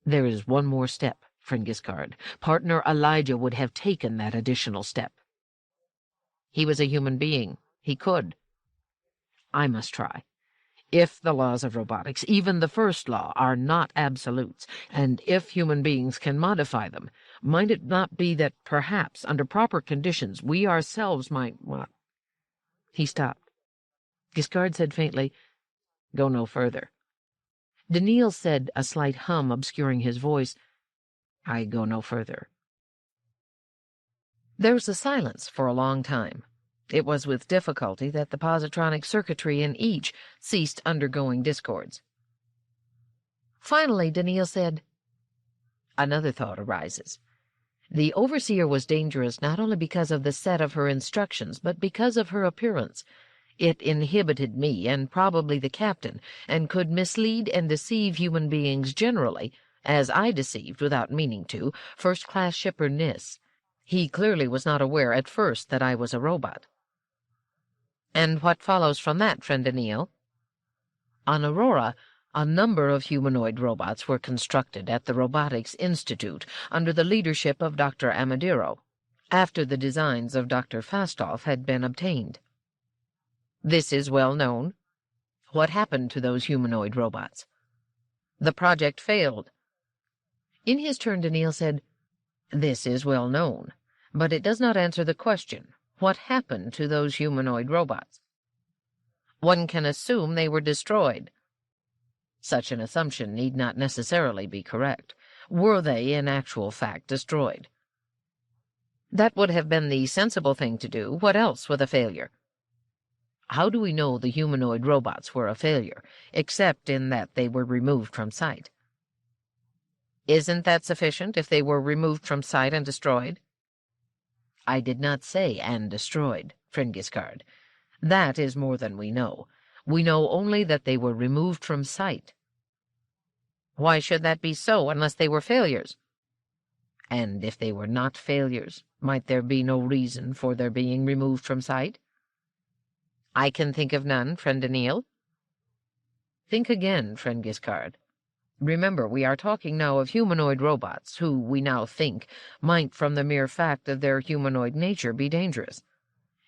"There is one more step, friend Giskard. Partner Elijah would have taken that additional step." "He was a human being. He could." "I must try. If the laws of robotics, even the first law, are not absolutes, and if human beings can modify them, might it not be that perhaps, under proper conditions, we ourselves might—" He stopped. Giskard said faintly, "Go no further." Daneel said, a slight hum obscuring his voice, "I go no further." There was a silence for a long time. It was with difficulty that the positronic circuitry in each ceased undergoing discords. Finally, Daneel said, "Another thought arises. The overseer was dangerous not only because of the set of her instructions, but because of her appearance. It inhibited me, and probably the captain, and could mislead and deceive human beings generally, as I deceived, without meaning to, first-class shipper Nis. He clearly was not aware at first that I was a robot." "And what follows from that, friend Daneel?" "On Aurora, a number of humanoid robots were constructed at the Robotics Institute under the leadership of Dr. Amadiro, after the designs of Dr. Fastoff had been obtained." "This is well known. What happened to those humanoid robots?" "The project failed." In his turn, Daneel said, "This is well known, but it does not answer the question. What happened to those humanoid robots?" "One can assume they were destroyed." "Such an assumption need not necessarily be correct. Were they, in actual fact, destroyed?" "That would have been the sensible thing to do. What else with a failure?" "How do we know the humanoid robots were a failure, except in that they were removed from sight?" "Isn't that sufficient, if they were removed from sight and destroyed?" "I did not say 'and destroyed,' friend Giskard. That is more than we know. We know only that they were removed from sight." "Why should that be so, unless they were failures?" "And if they were not failures, might there be no reason for their being removed from sight?" "I can think of none, friend Daneel." "Think again, friend Giskard. Remember, we are talking now of humanoid robots, who, we now think, might, from the mere fact of their humanoid nature, be dangerous.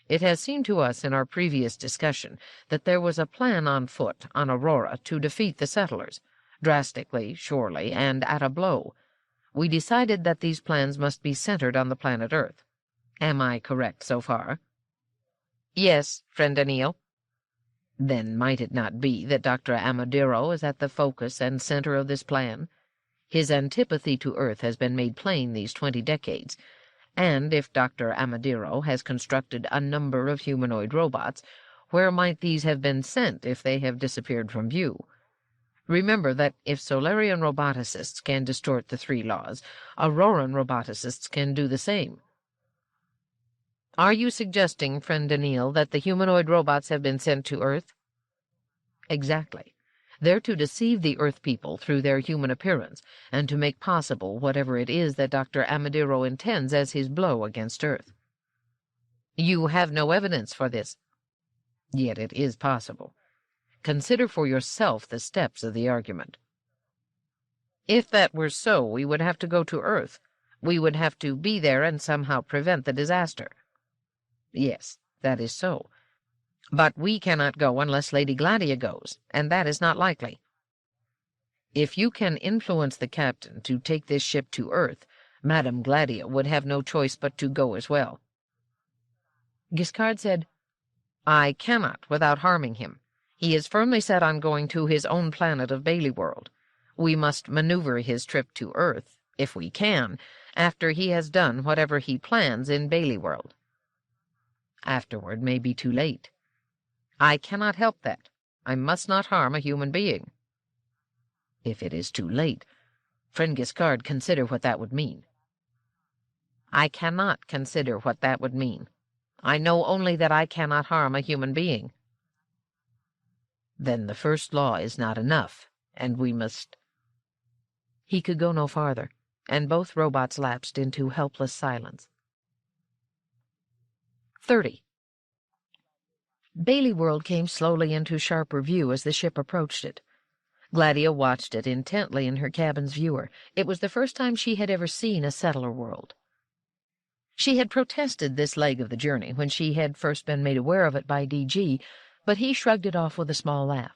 It has seemed to us in our previous discussion that there was a plan on foot on Aurora to defeat the settlers, drastically, surely, and at a blow. We decided that these plans must be centered on the planet Earth. Am I correct so far?" "Yes, friend Daneel." "Then might it not be that Dr. Amadiro is at the focus and center of this plan? His antipathy to Earth has been made plain these 20 decades, and if Dr. Amadiro has constructed a number of humanoid robots, where might these have been sent if they have disappeared from view? Remember that if Solarian roboticists can distort the 3 laws, Auroran roboticists can do the same." "Are you suggesting, friend Daneel, that the humanoid robots have been sent to Earth?" "Exactly. They're to deceive the Earth people through their human appearance, and to make possible whatever it is that Dr. Amadiro intends as his blow against Earth." "You have no evidence for this." "Yet it is possible. Consider for yourself the steps of the argument." "If that were so, we would have to go to Earth. We would have to be there and somehow prevent the disaster." "Yes, that is so. But we cannot go unless Lady Gladia goes, and that is not likely." "If you can influence the captain to take this ship to Earth, Madame Gladia would have no choice but to go as well." Giskard said, "I cannot without harming him. He is firmly set on going to his own planet of Bailey World. We must maneuver his trip to Earth, if we can, after he has done whatever he plans in Bailey World." "Afterward may be too late." "I cannot help that. I must not harm a human being." "If it is too late, friend Giskard, consider what that would mean." "I cannot consider what that would mean. I know only that I cannot harm a human being." "Then the first law is not enough, and we must—" He could go no farther, and both robots lapsed into helpless silence. 30. Bailey World came slowly into sharper view as the ship approached it. Gladia watched it intently in her cabin's viewer. It was the first time she had ever seen a settler world. She had protested this leg of the journey when she had first been made aware of it by D.G., but he shrugged it off with a small laugh.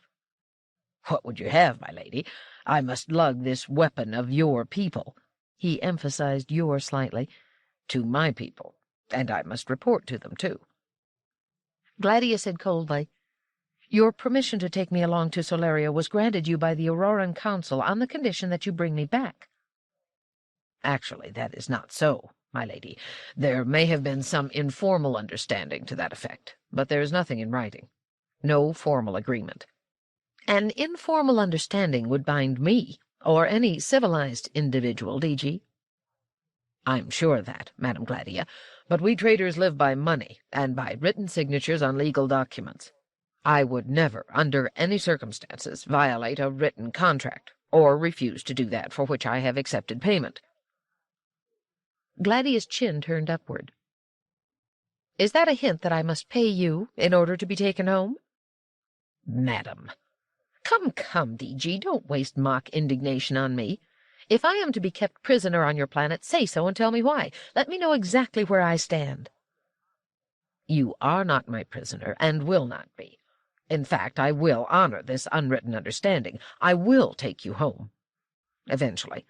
"What would you have, my lady? I must lug this weapon of your people," he emphasized "your" slightly, "to my people, and I must report to them, too." Gladia said coldly, "Your permission to take me along to Solaria was granted you by the Auroran Council on the condition that you bring me back." "Actually, that is not so," my lady. There may have been some informal understanding to that effect, but there is nothing in writing. No formal agreement. An informal understanding would bind me, or any civilized individual, DG. I'm sure of that, Madam Gladia, but we traders live by money, and by written signatures on legal documents. I would never, under any circumstances, violate a written contract, or refuse to do that for which I have accepted payment. Gladia's chin turned upward. Is that a hint that I must pay you in order to be taken home? Madam. Come, DG, don't waste mock indignation on me. If I am to be kept prisoner on your planet, say so and tell me why. Let me know exactly where I stand. You are not my prisoner, and will not be. In fact, I will honor this unwritten understanding. I will take you home. Eventually.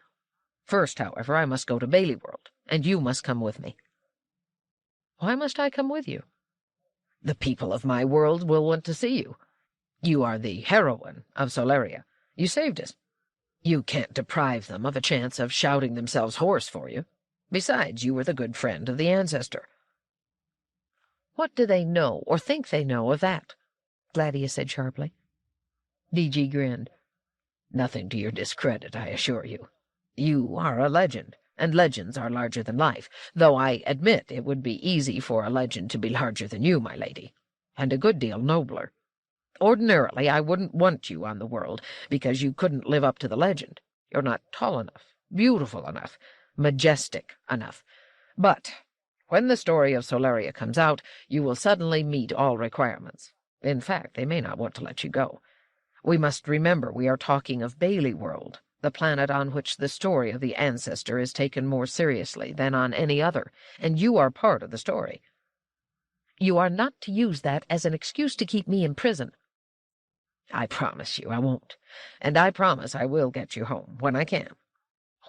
First, however, I must go to Bailey World, and you must come with me. Why must I come with you? The people of my world will want to see you. You are the heroine of Solaria. You saved us. You can't deprive them of a chance of shouting themselves hoarse for you. Besides, you were the good friend of the Ancestor. What do they know, or think they know, of that? Gladia said sharply. DG grinned. Nothing to your discredit, I assure you. You are a legend, and legends are larger than life, though I admit it would be easy for a legend to be larger than you, my lady, and a good deal nobler. Ordinarily, I wouldn't want you on the world, because you couldn't live up to the legend. You're not tall enough, beautiful enough, majestic enough. But when the story of Solaria comes out, you will suddenly meet all requirements. In fact, they may not want to let you go. We must remember we are talking of Bailey World, the planet on which the story of the Ancestor is taken more seriously than on any other, and you are part of the story. You are not to use that as an excuse to keep me in prison. I promise you I won't, and I promise I will get you home when I can.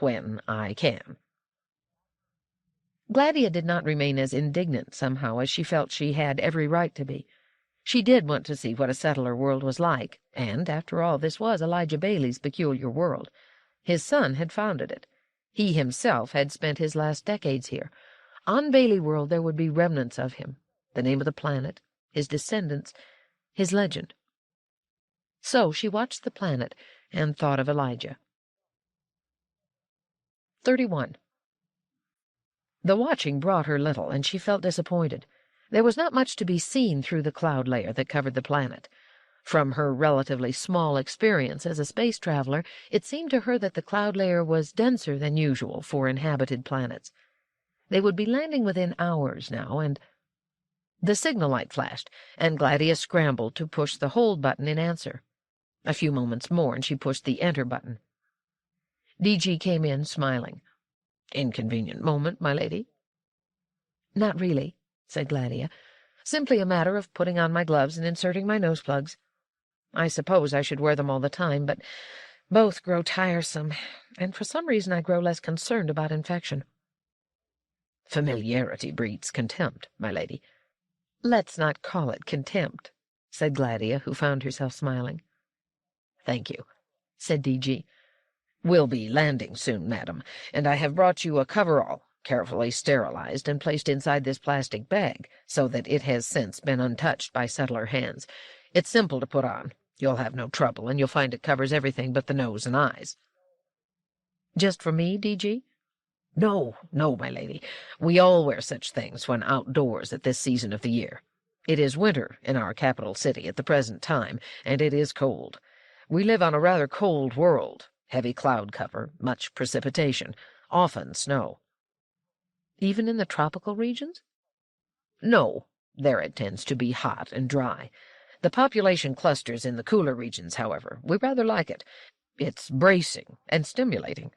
When I can. Gladia did not remain as indignant, somehow, as she felt she had every right to be. She did want to see what a settler world was like, and, after all, this was Elijah Bailey's peculiar world. His son had founded it. He himself had spent his last decades here. On Bailey World there would be remnants of him, the name of the planet, his descendants, his legend. So she watched the planet and thought of Elijah. 31. The watching brought her little, and she felt disappointed. There was not much to be seen through the cloud layer that covered the planet. From her relatively small experience as a space traveler, it seemed to her that the cloud layer was denser than usual for inhabited planets. They would be landing within hours now, and... The signal light flashed, and Gladia scrambled to push the hold button in answer. A few moments more, and she pushed the enter button. DG came in, smiling. Inconvenient moment, my lady? Not really, said Gladia. Simply a matter of putting on my gloves and inserting my nose plugs. I suppose I should wear them all the time, but both grow tiresome, and for some reason I grow less concerned about infection. Familiarity breeds contempt, my lady. Let's not call it contempt, said Gladia, who found herself smiling. Thank you, said DG. We'll be landing soon, madam, and I have brought you a coverall, carefully sterilized and placed inside this plastic bag, so that it has since been untouched by settler hands. It's simple to put on. You'll have no trouble, and you'll find it covers everything but the nose and eyes. Just for me, DG? No, my lady. We all wear such things when outdoors at this season of the year. It is winter in our capital city at the present time, and it is cold. We live on a rather cold world, heavy cloud cover, much precipitation, often snow. Even in the tropical regions? No, there it tends to be hot and dry. The population clusters in the cooler regions, however. We rather like it. It's bracing and stimulating.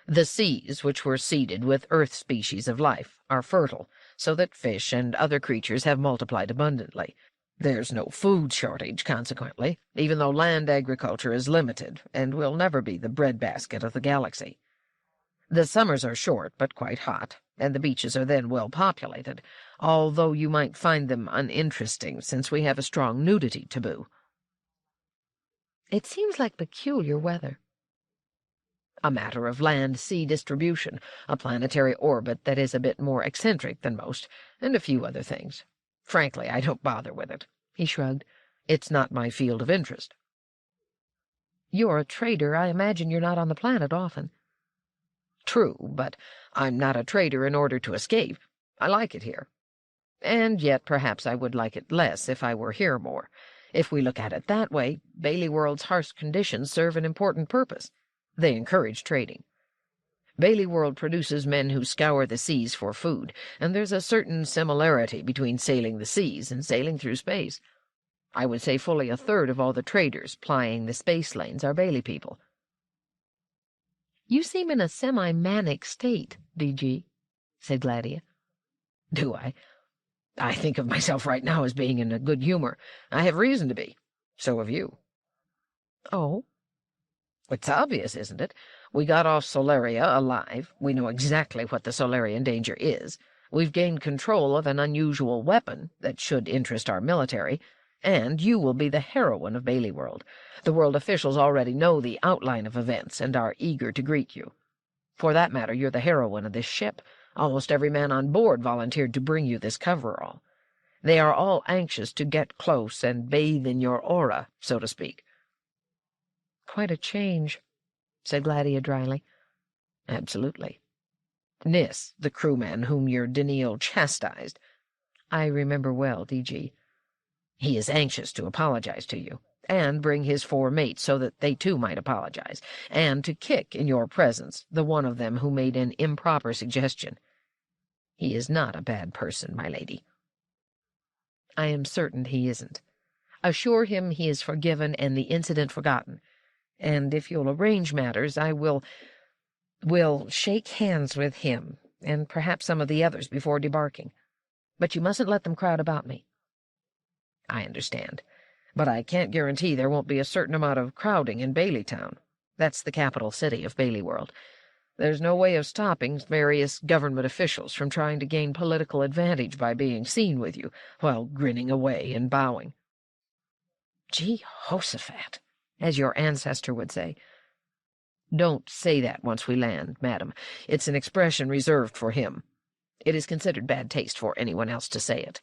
The seas, which were seeded with earth species of life, are fertile, so that fish and other creatures have multiplied abundantly. There's no food shortage, consequently, even though land agriculture is limited and will never be the breadbasket of the galaxy. The summers are short but quite hot, and the beaches are then well populated, although you might find them uninteresting since we have a strong nudity taboo. It seems like peculiar weather. A matter of land-sea distribution, a planetary orbit that is a bit more eccentric than most, and a few other things. Frankly, I don't bother with it." He shrugged. "It's not my field of interest." "You're a trader. I imagine you're not on the planet often." "True, but I'm not a trader in order to escape. I like it here. And yet perhaps I would like it less if I were here more. If we look at it that way, Bailey World's harsh conditions serve an important purpose. They encourage trading. Bailey World produces men who scour the seas for food, and there's a certain similarity between sailing the seas and sailing through space. I would say fully a third of all the traders plying the space lanes are Bailey people." "You seem in a semi-manic state, DG," said Gladia. "Do I? I think of myself right now as being in a good humor. I have reason to be. So have you." "Oh?" "It's obvious, isn't it? We got off Solaria alive. We know exactly what the Solarian danger is. We've gained control of an unusual weapon that should interest our military, and you will be the heroine of Bailey World. The world officials already know the outline of events and are eager to greet you. For that matter, you're the heroine of this ship. Almost every man on board volunteered to bring you this coverall. They are all anxious to get close and bathe in your aura, so to speak." "Quite a change," said Gladia dryly. "Absolutely. Nis, the crewman whom your Daneel chastised." "I remember well, DG. "He is anxious to apologize to you, and bring his 4 mates so that they too might apologize, and to kick in your presence the one of them who made an improper suggestion. He is not a bad person, my lady." "I am certain he isn't. Assure him he is forgiven and the incident forgotten, and if you'll arrange matters, I will shake hands with him and perhaps some of the others before debarking. But you mustn't let them crowd about me." "I understand, but I can't guarantee there won't be a certain amount of crowding in Baileytown. That's the capital city of Bailey World. There's no way of stopping various government officials from trying to gain political advantage by being seen with you while grinning away and bowing." "Jehoshaphat," as your ancestor would say. "Don't say that once we land, madam. It's an expression reserved for him. It is considered bad taste for anyone else to say it.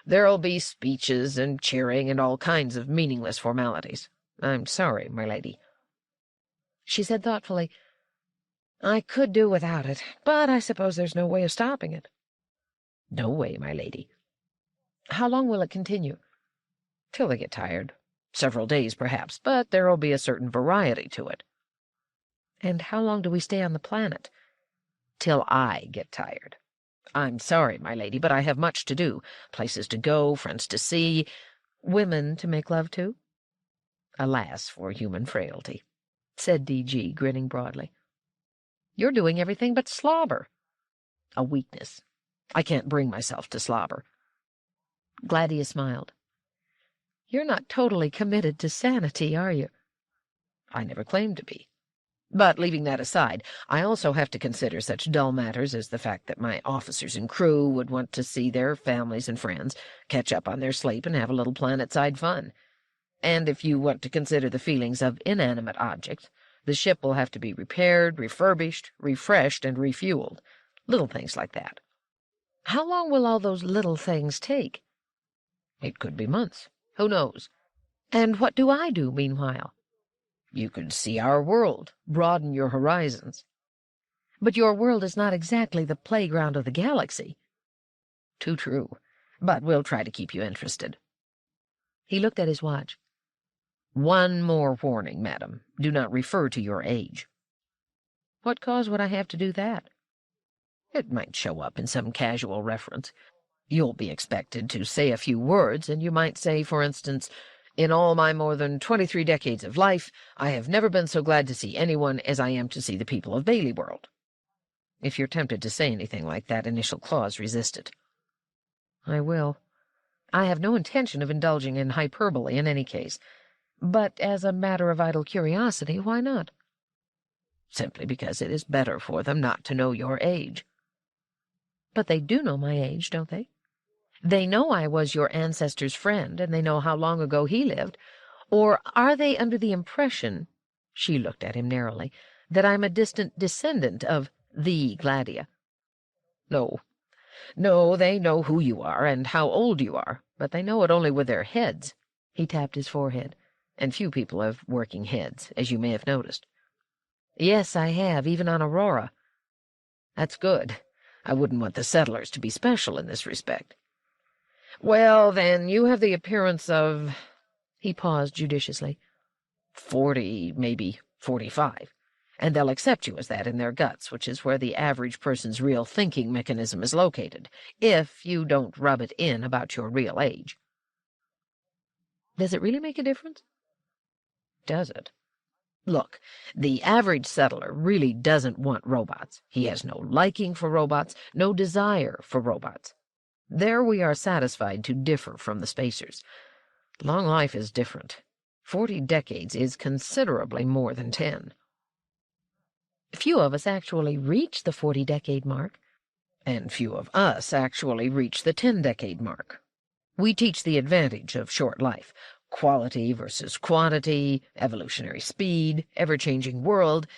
There'll be speeches and cheering and all kinds of meaningless formalities. I'm sorry, my lady." She said thoughtfully, "I could do without it, but I suppose there's no way of stopping it." "No way, my lady." "How long will it continue?" "Till they get tired. Several days, perhaps, but there'll be a certain variety to it." "And how long do we stay on the planet?" "Till I get tired. I'm sorry, my lady, but I have much to do. Places to go, friends to see." "Women to make love to?" "Alas for human frailty," said DG, grinning broadly. "You're doing everything but slobber." "A weakness. I can't bring myself to slobber." Gladia smiled. "You're not totally committed to sanity, are you?" "I never claimed to be. But leaving that aside, I also have to consider such dull matters as the fact that my officers and crew would want to see their families and friends, catch up on their sleep, and have a little planet-side fun. And if you want to consider the feelings of inanimate objects, the ship will have to be repaired, refurbished, refreshed, and refueled. Little things like that." "How long will all those little things take?" "It could be months. Who knows?" "And what do I do meanwhile?" "You could see our world, broaden your horizons." "But your world is not exactly the playground of the galaxy." "Too true, but we'll try to keep you interested." He looked at his watch. "One more warning, madam. Do not refer to your age." "What cause would I have to do that?" "It might show up in some casual reference. You'll be expected to say a few words, and you might say, for instance, 'In all my more than 23 decades of life, I have never been so glad to see anyone as I am to see the people of Bailey World.' If you're tempted to say anything like that initial clause, resist it." "I will. I have no intention of indulging in hyperbole in any case. But as a matter of idle curiosity, why not?" "Simply because it is better for them not to know your age." "But they do know my age, don't they? They know I was your ancestor's friend, and they know how long ago he lived. Or are they under the impression," she looked at him narrowly, That I'm a distant descendant of the Gladia. No, they know who you are and how old you are, but they know it only with their heads." He tapped his forehead. "And few people have working heads, as you may have noticed." "Yes, I have, even on Aurora." "That's good. I wouldn't want the settlers to be special in this respect." "Well, then, you have the appearance of—" He paused judiciously. 40, maybe 45. And they'll accept you as that in their guts, which is where the average person's real thinking mechanism is located, if you don't rub it in about your real age." "Does it really make a difference?" "Does it? Look, the average settler really doesn't want robots. He has no liking for robots, no desire for robots. There we are satisfied to differ from the spacers. Long life is different. 40 decades is considerably more than 10. Few of us actually reach the 40-decade mark, and few of us actually reach the 10-decade mark. We teach the advantage of short life, quality versus quantity, evolutionary speed, ever-changing world,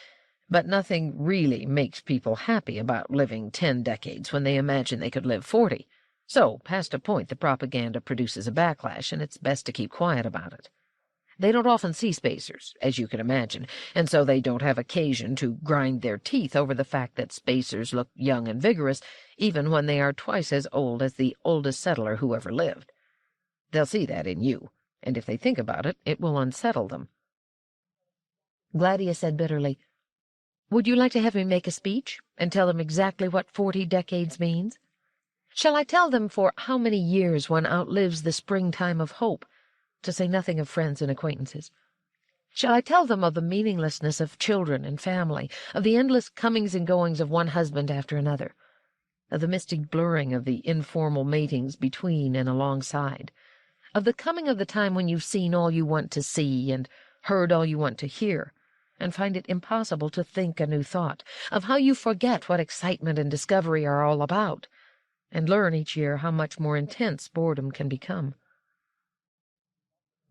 but nothing really makes people happy about living 10 decades when they imagine they could live 40. So, past a point, the propaganda produces a backlash, and it's best to keep quiet about it. They don't often see spacers, as you can imagine, and so they don't have occasion to grind their teeth over the fact that spacers look young and vigorous, even when they are twice as old as the oldest settler who ever lived. They'll see that in you, and if they think about it, it will unsettle them." Gladia said bitterly, "Would you like to have me make a speech and tell them exactly what 40 decades means? Shall I tell them for how many years one outlives the springtime of hope, to say nothing of friends and acquaintances? Shall I tell them of the meaninglessness of children and family, of the endless comings and goings of one husband after another, of the mystic blurring of the informal matings between and alongside, of the coming of the time when you've seen all you want to see and heard all you want to hear, and find it impossible to think a new thought, of how you forget what excitement and discovery are all about, and learn each year how much more intense boredom can become?"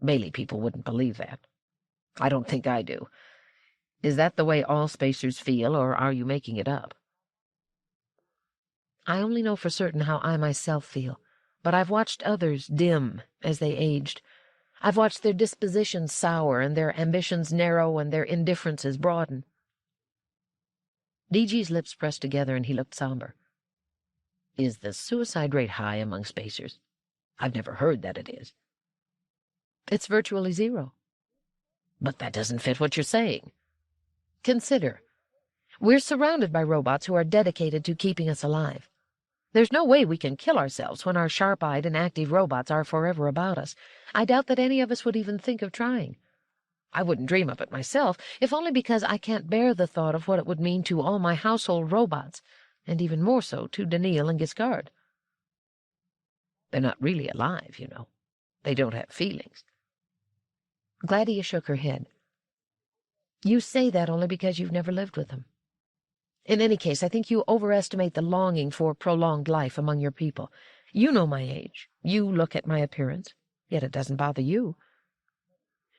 Bailey people wouldn't believe that. I don't think I do. Is that the way all spacers feel, or are you making it up? I only know for certain how I myself feel, but I've watched others dim as they aged. I've watched their dispositions sour and their ambitions narrow and their indifferences broaden. DG's lips pressed together and he looked somber. "Is the suicide rate high among spacers? I've never heard that it is." "It's virtually zero." "But that doesn't fit what you're saying." "Consider. We're surrounded by robots who are dedicated to keeping us alive. There's no way we can kill ourselves when our sharp-eyed and active robots are forever about us. I doubt that any of us would even think of trying. I wouldn't dream of it myself, if only because I can't bear the thought of what it would mean to all my household robots, and even more so to Daneel and Giskard. They're not really alive, you know. They don't have feelings." Gladia shook her head. "You say that only because you've never lived with them. In any case, I think you overestimate the longing for prolonged life among your people. You know my age. You look at my appearance. Yet it doesn't bother you."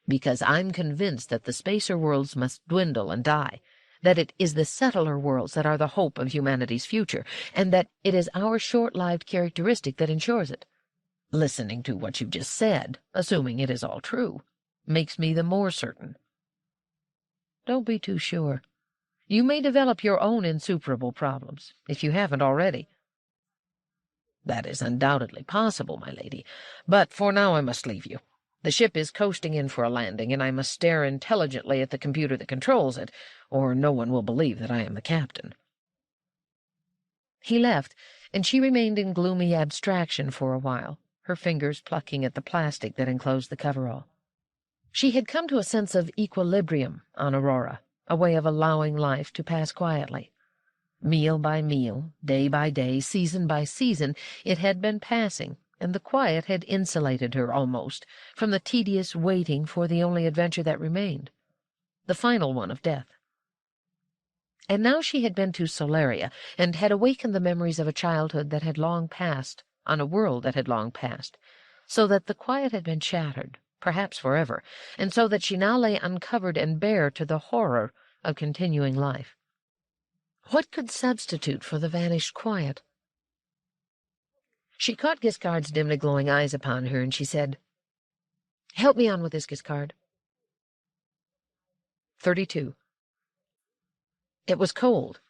"Because I'm convinced that the spacer worlds must dwindle and die, that it is the settler worlds that are the hope of humanity's future, and that it is our short-lived characteristic that ensures it. Listening to what you've just said, assuming it is all true, makes me the more certain." "Don't be too sure. You may develop your own insuperable problems, if you haven't already." "That is undoubtedly possible, my lady, but for now I must leave you. The ship is coasting in for a landing, and I must stare intelligently at the computer that controls it, or no one will believe that I am the captain." He left, and she remained in gloomy abstraction for a while, her fingers plucking at the plastic that enclosed the coverall. She had come to a sense of equilibrium on Aurora, a way of allowing life to pass quietly. Meal by meal, day by day, season by season, it had been passing, and the quiet had insulated her, almost, from the tedious waiting for the only adventure that remained, the final one of death. And now she had been to Solaria, and had awakened the memories of a childhood that had long passed, on a world that had long passed, so that the quiet had been shattered, perhaps forever, and so that she now lay uncovered and bare to the horror of continuing life. What could substitute for the vanished quiet? She caught Giskard's dimly glowing eyes upon her, and she said, "Help me on with this, Giskard." 32. It was cold.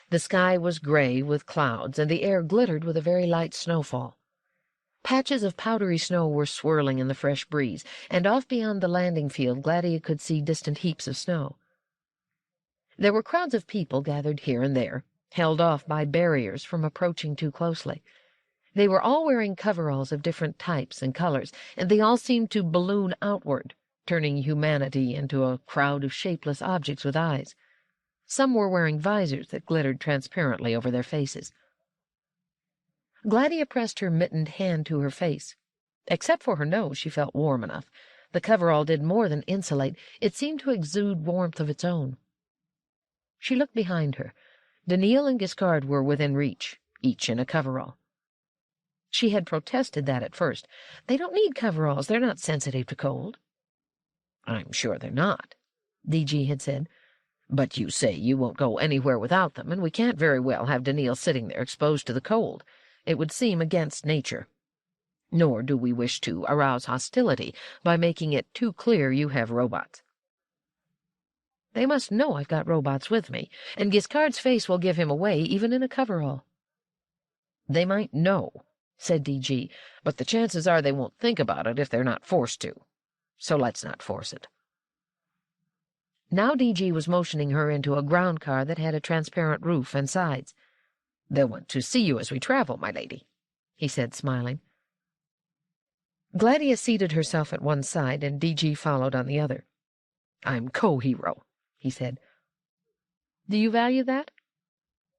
The sky was gray with clouds, and the air glittered with a very light snowfall. Patches of powdery snow were swirling in the fresh breeze, and off beyond the landing field Gladia could see distant heaps of snow. There were crowds of people gathered here and there, held off by barriers from approaching too closely. They were all wearing coveralls of different types and colors, and they all seemed to balloon outward, turning humanity into a crowd of shapeless objects with eyes. Some were wearing visors that glittered transparently over their faces. Gladia pressed her mittened hand to her face. Except for her nose, she felt warm enough. The coverall did more than insulate. It seemed to exude warmth of its own. She looked behind her. Daneel and Giskard were within reach, each in a coverall. She had protested that at first. "They don't need coveralls. They're not sensitive to cold." "I'm sure they're not," DG had said. "But you say you won't go anywhere without them, and we can't very well have Daneel sitting there exposed to the cold. It would seem against nature. Nor do we wish to arouse hostility by making it too clear you have robots." "They must know I've got robots with me, and Giskard's face will give him away even in a coverall." "They might know," said DG, "but the chances are they won't think about it if they're not forced to. So let's not force it." Now DG was motioning her into a ground car that had a transparent roof and sides. "They'll want to see you as we travel, my lady," he said, smiling. Gladia seated herself at one side, and DG followed on the other. "I'm co-hero," he said. "Do you value that?"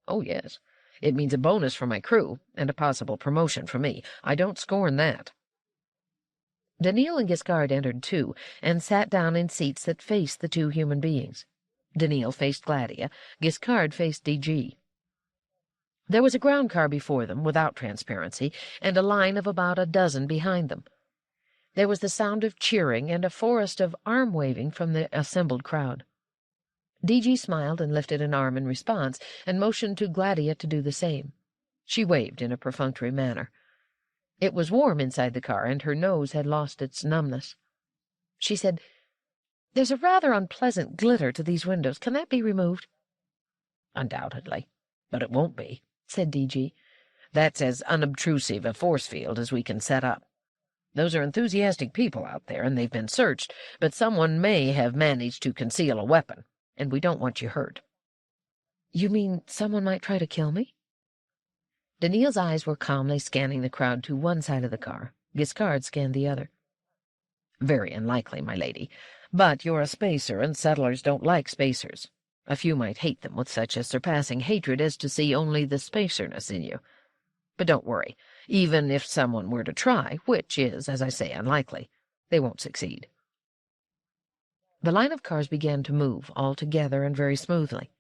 "Oh, yes. It means a bonus for my crew, and a possible promotion for me. I don't scorn that." Daneel and Giskard entered too, and sat down in seats that faced the two human beings. Daneel faced Gladia, Giskard faced DG. There was a ground car before them, without transparency, and a line of about a dozen behind them. There was the sound of cheering and a forest of arm-waving from the assembled crowd. DG smiled and lifted an arm in response, and motioned to Gladia to do the same. She waved in a perfunctory manner. It was warm inside the car, and her nose had lost its numbness. She said, "There's a rather unpleasant glitter to these windows. Can that be removed?" "Undoubtedly, but it won't be," said DG. "That's as unobtrusive a force field as we can set up. Those are enthusiastic people out there, and they've been searched, but someone may have managed to conceal a weapon, and we don't want you hurt." "You mean someone might try to kill me?" Daneel's eyes were calmly scanning the crowd to one side of the car. Giskard scanned the other. "Very unlikely, my lady. But you're a spacer, and settlers don't like spacers. A few might hate them with such a surpassing hatred as to see only the spacerness in you. But don't worry. Even if someone were to try, which is, as I say, unlikely, they won't succeed." The line of cars began to move, all together and very smoothly.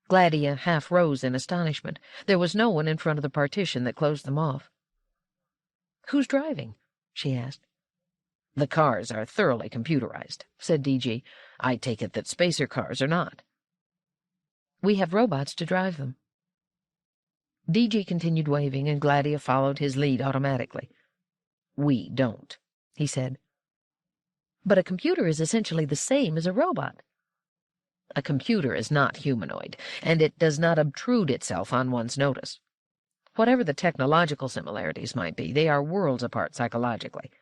Gladia half rose in astonishment. There was no one in front of the partition that closed them off. "Who's driving?" she asked. "The cars are thoroughly computerized," said DG. "I take it that spacer cars are not." "We have robots to drive them." DG continued waving, and Gladia followed his lead automatically. "We don't," he said. "But a computer is essentially the same as a robot." "A computer is not humanoid, and it does not obtrude itself on one's notice. Whatever the technological similarities might be, they are worlds apart psychologically."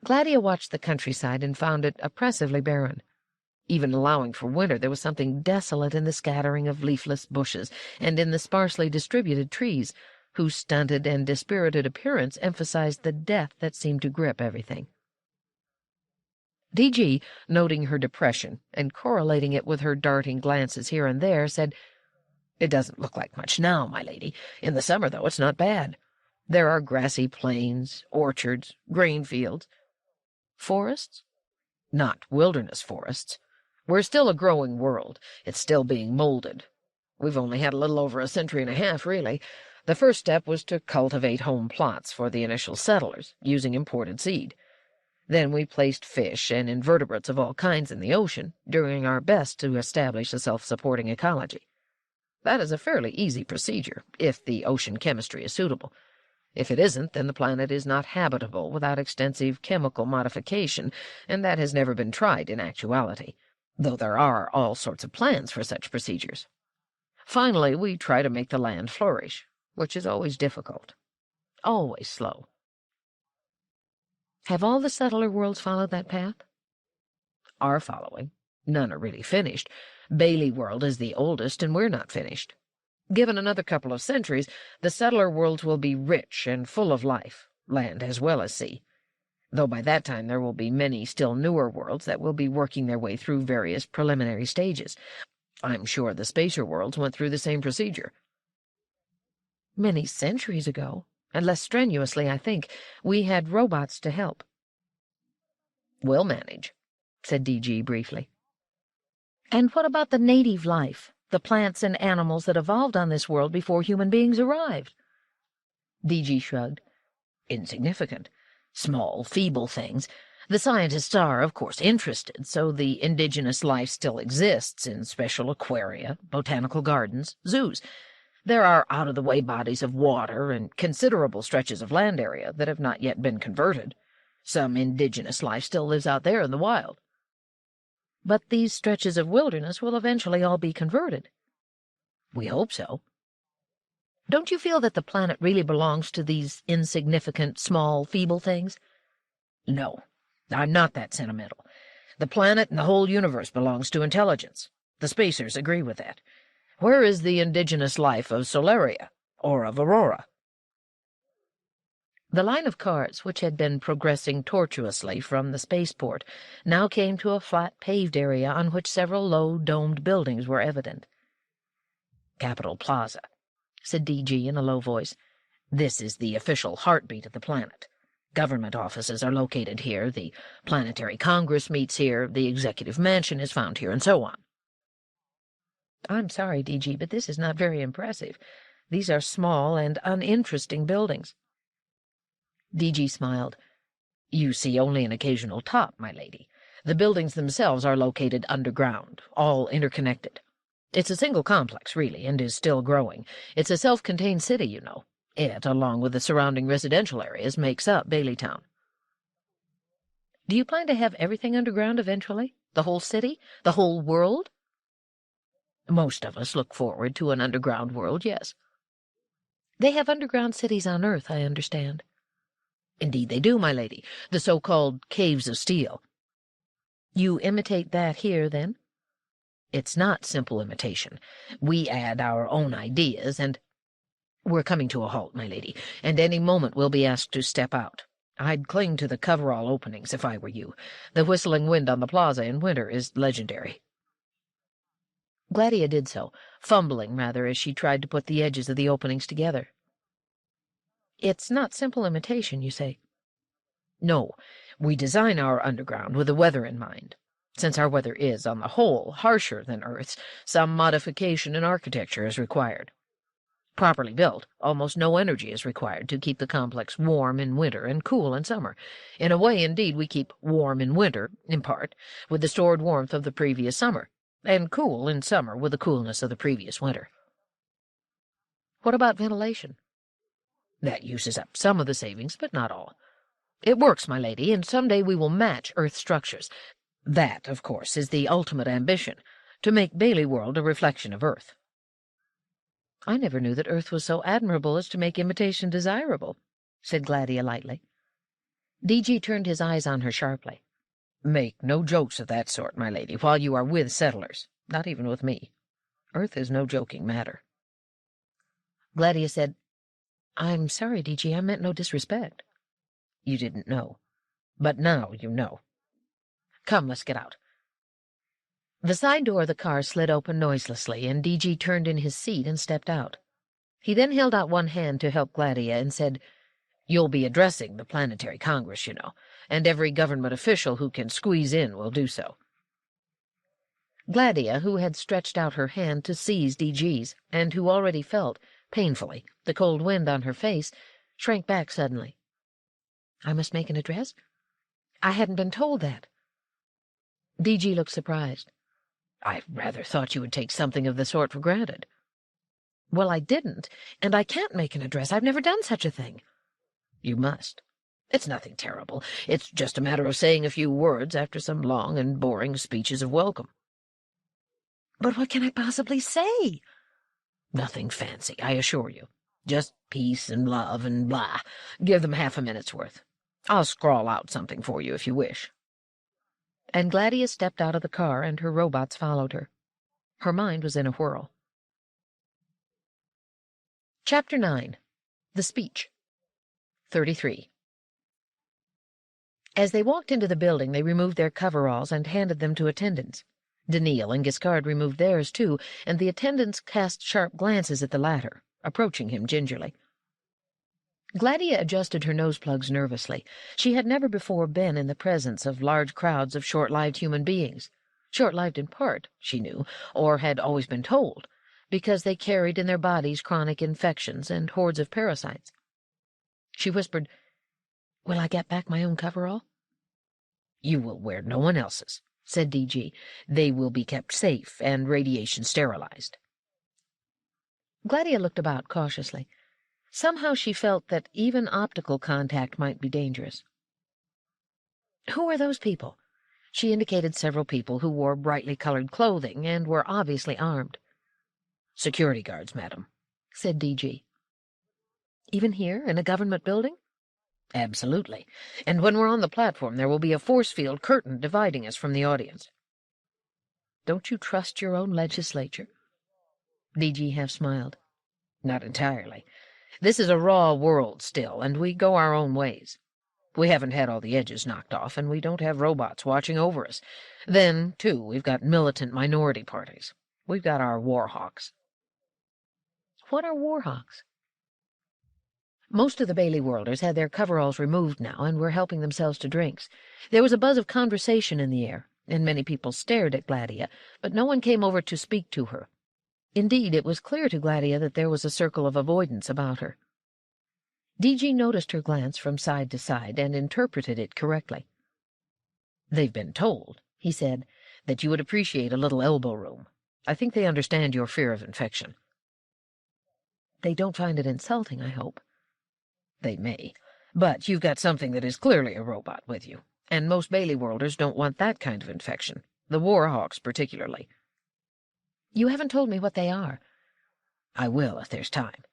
Gladia watched the countryside and found it oppressively barren. Even allowing for winter, there was something desolate in the scattering of leafless bushes and in the sparsely distributed trees, whose stunted and dispirited appearance emphasized the death that seemed to grip everything. DG, noting her depression and correlating it with her darting glances here and there, said, "It doesn't look like much now, my lady. In the summer, though, it's not bad. There are grassy plains, orchards, grain fields." "Forests?" "Not wilderness forests. We're still a growing world. It's still being molded. We've only had a little over a century and a half, really. The first step was to cultivate home plots for the initial settlers, using imported seed. Then we placed fish and invertebrates of all kinds in the ocean, doing our best to establish a self-supporting ecology. That is a fairly easy procedure, if the ocean chemistry is suitable. If it isn't, then the planet is not habitable without extensive chemical modification, and that has never been tried in actuality, though there are all sorts of plans for such procedures. Finally, we try to make the land flourish, which is always difficult, always slow. Have all the settler worlds followed that path? Are following. None are really finished. Bailey World is the oldest, and we're not finished. Given another couple of centuries, the settler worlds will be rich and full of life, land as well as sea, though by that time there will be many still newer worlds that will be working their way through various preliminary stages. I'm sure the spacer worlds went through the same procedure. Many centuries ago, and less strenuously, I think, we had robots to help. We'll manage, said DG briefly. And what about the native life, the plants and animals that evolved on this world before human beings arrived? DG shrugged. Insignificant. Small, feeble things. The scientists are, of course, interested, so the indigenous life still exists in special aquaria, botanical gardens, zoos. There are out-of-the-way bodies of water and considerable stretches of land area that have not yet been converted. Some indigenous life still lives out there in the wild. But these stretches of wilderness will eventually all be converted. We hope so. Don't you feel that the planet really belongs to these insignificant, small, feeble things? No, I'm not that sentimental. The planet and the whole universe belongs to intelligence. The spacers agree with that. Where is the indigenous life of Solaria, or of Aurora? The line of cars, which had been progressing tortuously from the spaceport, now came to a flat paved area on which several low domed buildings were evident. Capitol Plaza, said DG in a low voice. This is the official heartbeat of the planet. Government offices are located here, the Planetary Congress meets here, the Executive Mansion is found here, and so on. I'm sorry, DG, but this is not very impressive. These are small and uninteresting buildings. DG smiled. You see only an occasional top, my lady. The buildings themselves are located underground, all interconnected. It's a single complex, really, and is still growing. It's a self-contained city, you know. It, along with the surrounding residential areas, makes up Baileytown. Do you plan to have everything underground eventually? The whole city? The whole world? Most of us look forward to an underground world, yes. They have underground cities on Earth, I understand. Indeed they do, my lady, the so-called Caves of Steel. You imitate that here, then? It's not simple imitation. We add our own ideas, and— We're coming to a halt, my lady, and any moment we'll be asked to step out. I'd cling to the coverall openings if I were you. The whistling wind on the plaza in winter is legendary. Gladia did so, fumbling rather as she tried to put the edges of the openings together. It's not simple imitation, you say? No, we design our underground with the weather in mind. Since our weather is, on the whole, harsher than Earth's, some modification in architecture is required. Properly built, almost no energy is required to keep the complex warm in winter and cool in summer. In a way, indeed, we keep warm in winter, in part, with the stored warmth of the previous summer, and cool in summer with the coolness of the previous winter. What about ventilation? That uses up some of the savings, but not all. It works, my lady, and some day we will match Earth's structures. That, of course, is the ultimate ambition, to make Bailey World a reflection of Earth. I never knew that Earth was so admirable as to make imitation desirable, said Gladia lightly. DG turned his eyes on her sharply. Make no jokes of that sort, my lady, while you are with settlers, not even with me. Earth is no joking matter. Gladia said, I'm sorry, DG, I meant no disrespect. You didn't know. But now you know. Come, let's get out. The side door of the car slid open noiselessly, and DG turned in his seat and stepped out. He then held out one hand to help Gladia and said, You'll be addressing the Planetary Congress, you know, and every government official who can squeeze in will do so. Gladia, who had stretched out her hand to seize DG's, and who already felt, painfully, the cold wind on her face, shrank back suddenly. I must make an address? I hadn't been told that. DG looked surprised. I rather thought you would take something of the sort for granted. Well, I didn't, and I can't make an address. I've never done such a thing. You must. It's nothing terrible. It's just a matter of saying a few words after some long and boring speeches of welcome. But what can I possibly say? Nothing fancy, I assure you. Just peace and love and blah. Give them half a minute's worth. I'll scrawl out something for you if you wish. And Gladia stepped out of the car, and her robots followed her. Her mind was in a whirl. Chapter 9. The Speech. 33. As they walked into the building, they removed their coveralls and handed them to attendants. Daneel and Giskard removed theirs, too, and the attendants cast sharp glances at the latter, approaching him gingerly. Gladia adjusted her nose plugs nervously. She had never before been in the presence of large crowds of short-lived human beings. Short-lived in part, she knew, or had always been told, because they carried in their bodies chronic infections and hordes of parasites. She whispered, "Will I get back my own coverall?" "You will wear no one else's," said DG. "They will be kept safe and radiation sterilized." Gladia looked about cautiously. Somehow she felt that even optical contact might be dangerous. "Who are those people?" She indicated several people who wore brightly colored clothing and were obviously armed. "Security guards, madam," said DG. "Even here, in a government building?" "Absolutely. And when we're on the platform, there will be a force field curtain dividing us from the audience." "Don't you trust your own legislature?" DG half smiled. "Not entirely. This is a raw world still, and we go our own ways. We haven't had all the edges knocked off, and we don't have robots watching over us. Then, too, we've got militant minority parties. We've got our warhawks." "What are warhawks?" Most of the Bailey Worlders had their coveralls removed now and were helping themselves to drinks. There was a buzz of conversation in the air, and many people stared at Gladia, but no one came over to speak to her. Indeed, it was clear to Gladia that there was a circle of avoidance about her. DG noticed her glance from side to side and interpreted it correctly. "They've been told," he said, "that you would appreciate a little elbow room. I think they understand your fear of infection." "They don't find it insulting, I hope." "They may, but you've got something that is clearly a robot with you, and most Bailey Worlders don't want that kind of infection, the warhawks particularly." "You haven't told me what they are." "I will if there's time.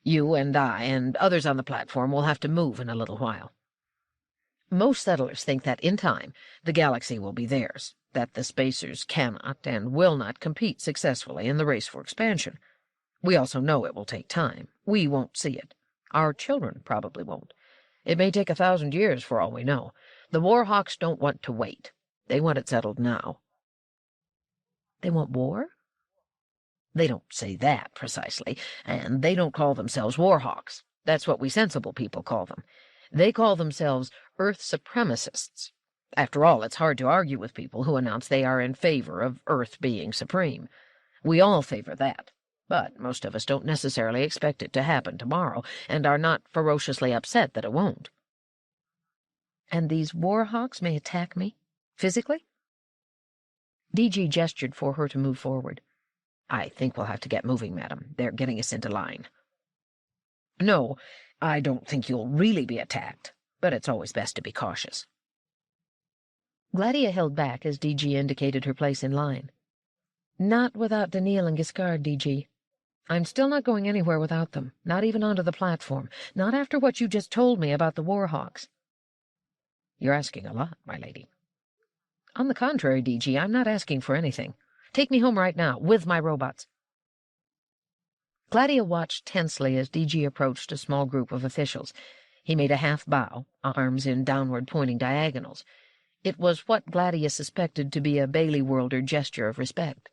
You and I and others on the platform will have to move in a little while. Most settlers think that, in time, the galaxy will be theirs, that the spacers cannot and will not compete successfully in the race for expansion. We also know it will take time. We won't see it. Our children probably won't. It may take 1,000 years for all we know. The warhawks don't want to wait. They want it settled now." "They want war?" "They don't say that precisely, and they don't call themselves warhawks. That's what we sensible people call them. They call themselves Earth supremacists. After all, it's hard to argue with people who announce they are in favor of Earth being supreme. We all favor that, but most of us don't necessarily expect it to happen tomorrow, and are not ferociously upset that it won't." "And these warhawks may attack me? Physically?" DG gestured for her to move forward. "I think we'll have to get moving, madam. They're getting us into line." "No, I don't think you'll really be attacked, but it's always best to be cautious." Gladia held back as DG indicated her place in line. "Not without Daneel and Giskard, DG. I'm still not going anywhere without them, not even onto the platform, not after what you just told me about the warhawks." "You're asking a lot, my lady." "On the contrary, DG, I'm not asking for anything. Take me home right now, with my robots." Gladia watched tensely as DG approached a small group of officials. He made a half bow, arms in downward-pointing diagonals. It was what Gladia suspected to be a Bailey Worlder gesture of respect.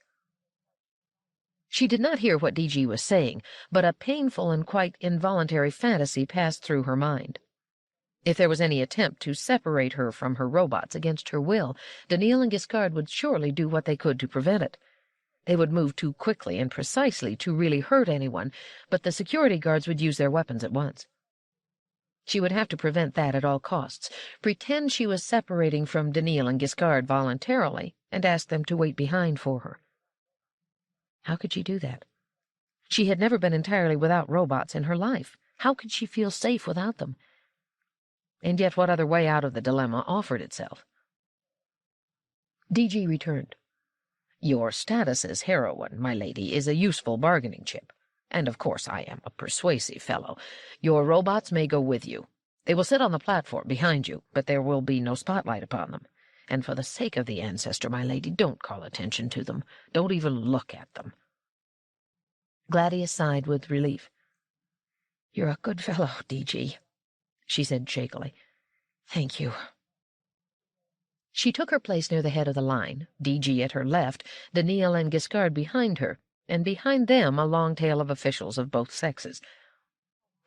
She did not hear what DG was saying, but a painful and quite involuntary fantasy passed through her mind. If there was any attempt to separate her from her robots against her will, Daneel and Giskard would surely do what they could to prevent it. They would move too quickly and precisely to really hurt anyone, but the security guards would use their weapons at once. She would have to prevent that at all costs, pretend she was separating from Daneel and Giskard voluntarily, and ask them to wait behind for her. How could she do that? She had never been entirely without robots in her life. How could she feel safe without them? And yet what other way out of the dilemma offered itself? DG returned. "Your status as heroine, my lady, is a useful bargaining chip. And of course I am a persuasive fellow. Your robots may go with you. They will sit on the platform behind you, but there will be no spotlight upon them. And for the sake of the Ancestor, my lady, don't call attention to them. Don't even look at them." Gladia sighed with relief. "You're a good fellow, DG," she said shakily. "Thank you." She took her place near the head of the line, DG at her left, Daneel and Giskard behind her, and behind them a long tail of officials of both sexes.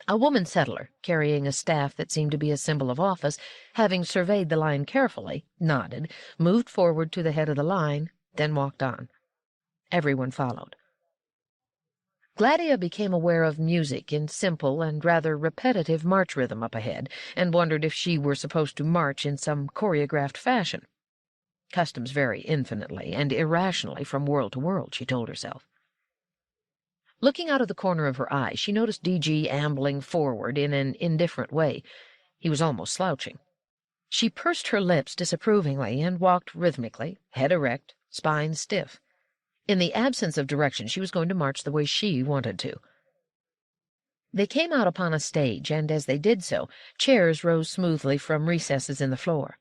A woman settler, carrying a staff that seemed to be a symbol of office, having surveyed the line carefully, nodded, moved forward to the head of the line, then walked on. Everyone followed. Gladia became aware of music in simple and rather repetitive march rhythm up ahead, and wondered if she were supposed to march in some choreographed fashion. Customs vary infinitely and irrationally from world to world, she told herself. Looking out of the corner of her eye, she noticed DG ambling forward in an indifferent way. He was almost slouching. She pursed her lips disapprovingly and walked rhythmically, head erect, spine stiff. In the absence of direction, she was going to march the way she wanted to. They came out upon a stage, and as they did so, chairs rose smoothly from recesses in the floor.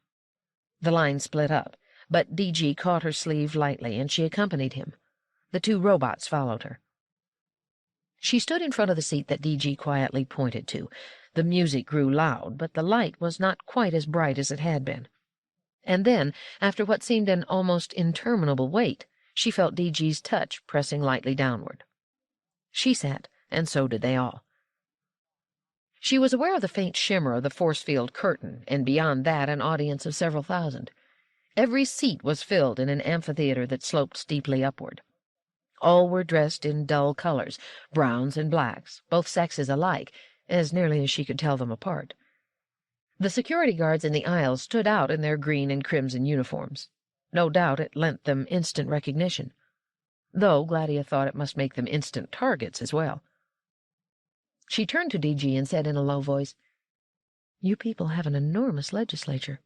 The line split up, but DG caught her sleeve lightly, and she accompanied him. The two robots followed her. She stood in front of the seat that DG quietly pointed to. The music grew loud, but the light was not quite as bright as it had been. And then, after what seemed an almost interminable wait, she felt DG's touch pressing lightly downward. She sat, and so did they all. She was aware of the faint shimmer of the force-field curtain, and beyond that an audience of several thousand. Every seat was filled in an amphitheater that sloped steeply upward. All were dressed in dull colors, browns and blacks, both sexes alike, as nearly as she could tell them apart. The security guards in the aisles stood out in their green and crimson uniforms. No doubt it lent them instant recognition, though Gladia thought it must make them instant targets as well. She turned to DG and said in a low voice, "You people have an enormous legislature."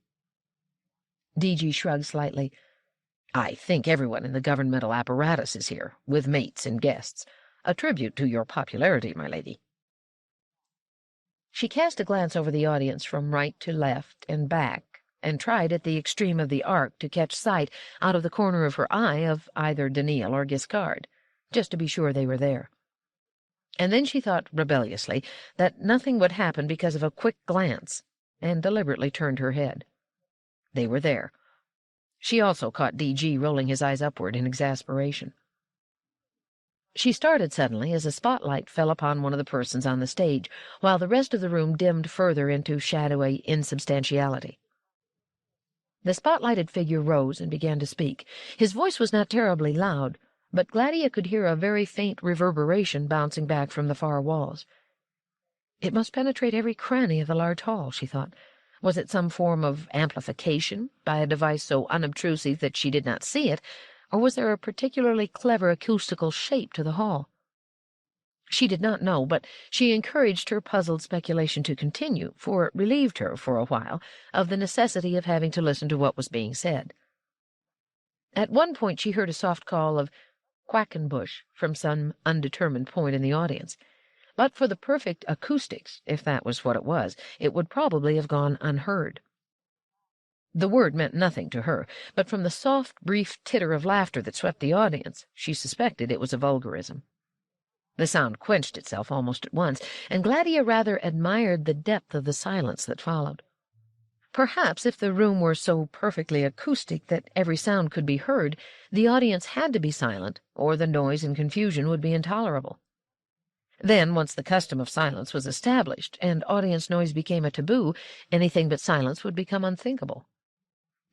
DG shrugged slightly. "I think everyone in the governmental apparatus is here, with mates and guests. A tribute to your popularity, my lady." She cast a glance over the audience from right to left and back, and tried at the extreme of the arc to catch sight out of the corner of her eye of either Daneel or Giskard, just to be sure they were there. And then she thought rebelliously that nothing would happen because of a quick glance, and deliberately turned her head. They were there. She also caught DG rolling his eyes upward in exasperation. She started suddenly as a spotlight fell upon one of the persons on the stage, while the rest of the room dimmed further into shadowy insubstantiality. The spotlighted figure rose and began to speak. His voice was not terribly loud, but Gladia could hear a very faint reverberation bouncing back from the far walls. It must penetrate every cranny of the large hall, she thought. Was it some form of amplification, by a device so unobtrusive that she did not see it, or was there a particularly clever acoustical shape to the hall? She did not know, but she encouraged her puzzled speculation to continue, for it relieved her, for a while, of the necessity of having to listen to what was being said. At one point she heard a soft call of Quackenbush from some undetermined point in the audience. But for the perfect acoustics, if that was what it was, it would probably have gone unheard. The word meant nothing to her, but from the soft, brief titter of laughter that swept the audience, she suspected it was a vulgarism. The sound quenched itself almost at once, and Gladia rather admired the depth of the silence that followed. Perhaps if the room were so perfectly acoustic that every sound could be heard, the audience had to be silent, or the noise and confusion would be intolerable. Then, once the custom of silence was established, and audience noise became a taboo, anything but silence would become unthinkable.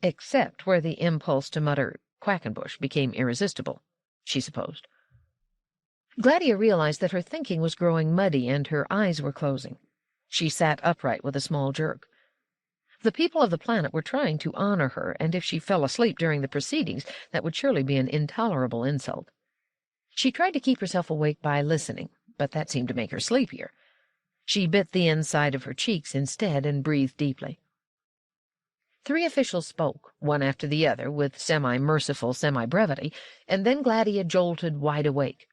Except where the impulse to mutter Quackenbush became irresistible, she supposed. Gladia realized that her thinking was growing muddy and her eyes were closing. She sat upright with a small jerk. The people of the planet were trying to honor her, and if she fell asleep during the proceedings, that would surely be an intolerable insult. She tried to keep herself awake by listening, but that seemed to make her sleepier. She bit the inside of her cheeks instead and breathed deeply. 3 officials spoke, one after the other, with semi-merciful semi-brevity, and then Gladia jolted wide awake.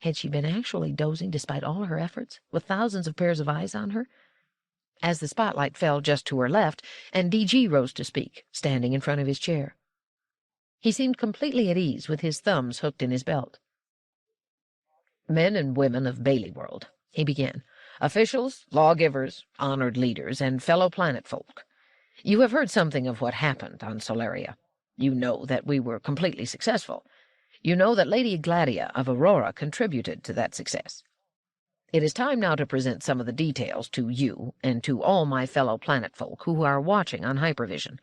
Had she been actually dozing despite all her efforts, with thousands of pairs of eyes on her? As the spotlight fell just to her left, and D.G. rose to speak, standing in front of his chair. He seemed completely at ease, with his thumbs hooked in his belt. "Men and women of Bailey World," he began, "officials, lawgivers, honored leaders, and fellow planet folk. You have heard something of what happened on Solaria. You know that we were completely successful. You know that Lady Gladia of Aurora contributed to that success. It is time now to present some of the details to you and to all my fellow planet folk who are watching on hypervision."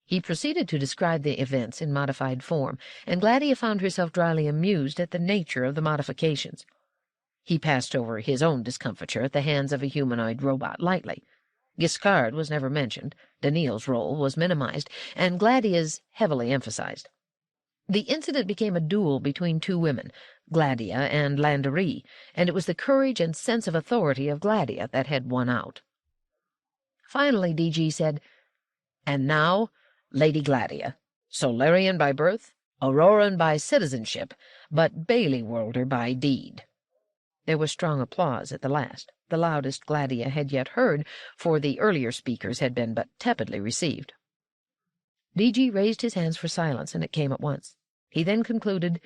He proceeded to describe the events in modified form, and Gladia found herself dryly amused at the nature of the modifications. He passed over his own discomfiture at the hands of a humanoid robot lightly. Giskard was never mentioned, Daneel's role was minimized, and Gladia's heavily emphasized. The incident became a duel between 2 women, Gladia and Landerie, and it was the courage and sense of authority of Gladia that had won out. Finally, D.G. said, "And now, Lady Gladia, Solarian by birth, Auroran by citizenship, but Bailey Worlder by deed." There was strong applause at the last, the loudest Gladia had yet heard, for the earlier speakers had been but tepidly received. D.G. raised his hands for silence, and it came at once. He then concluded,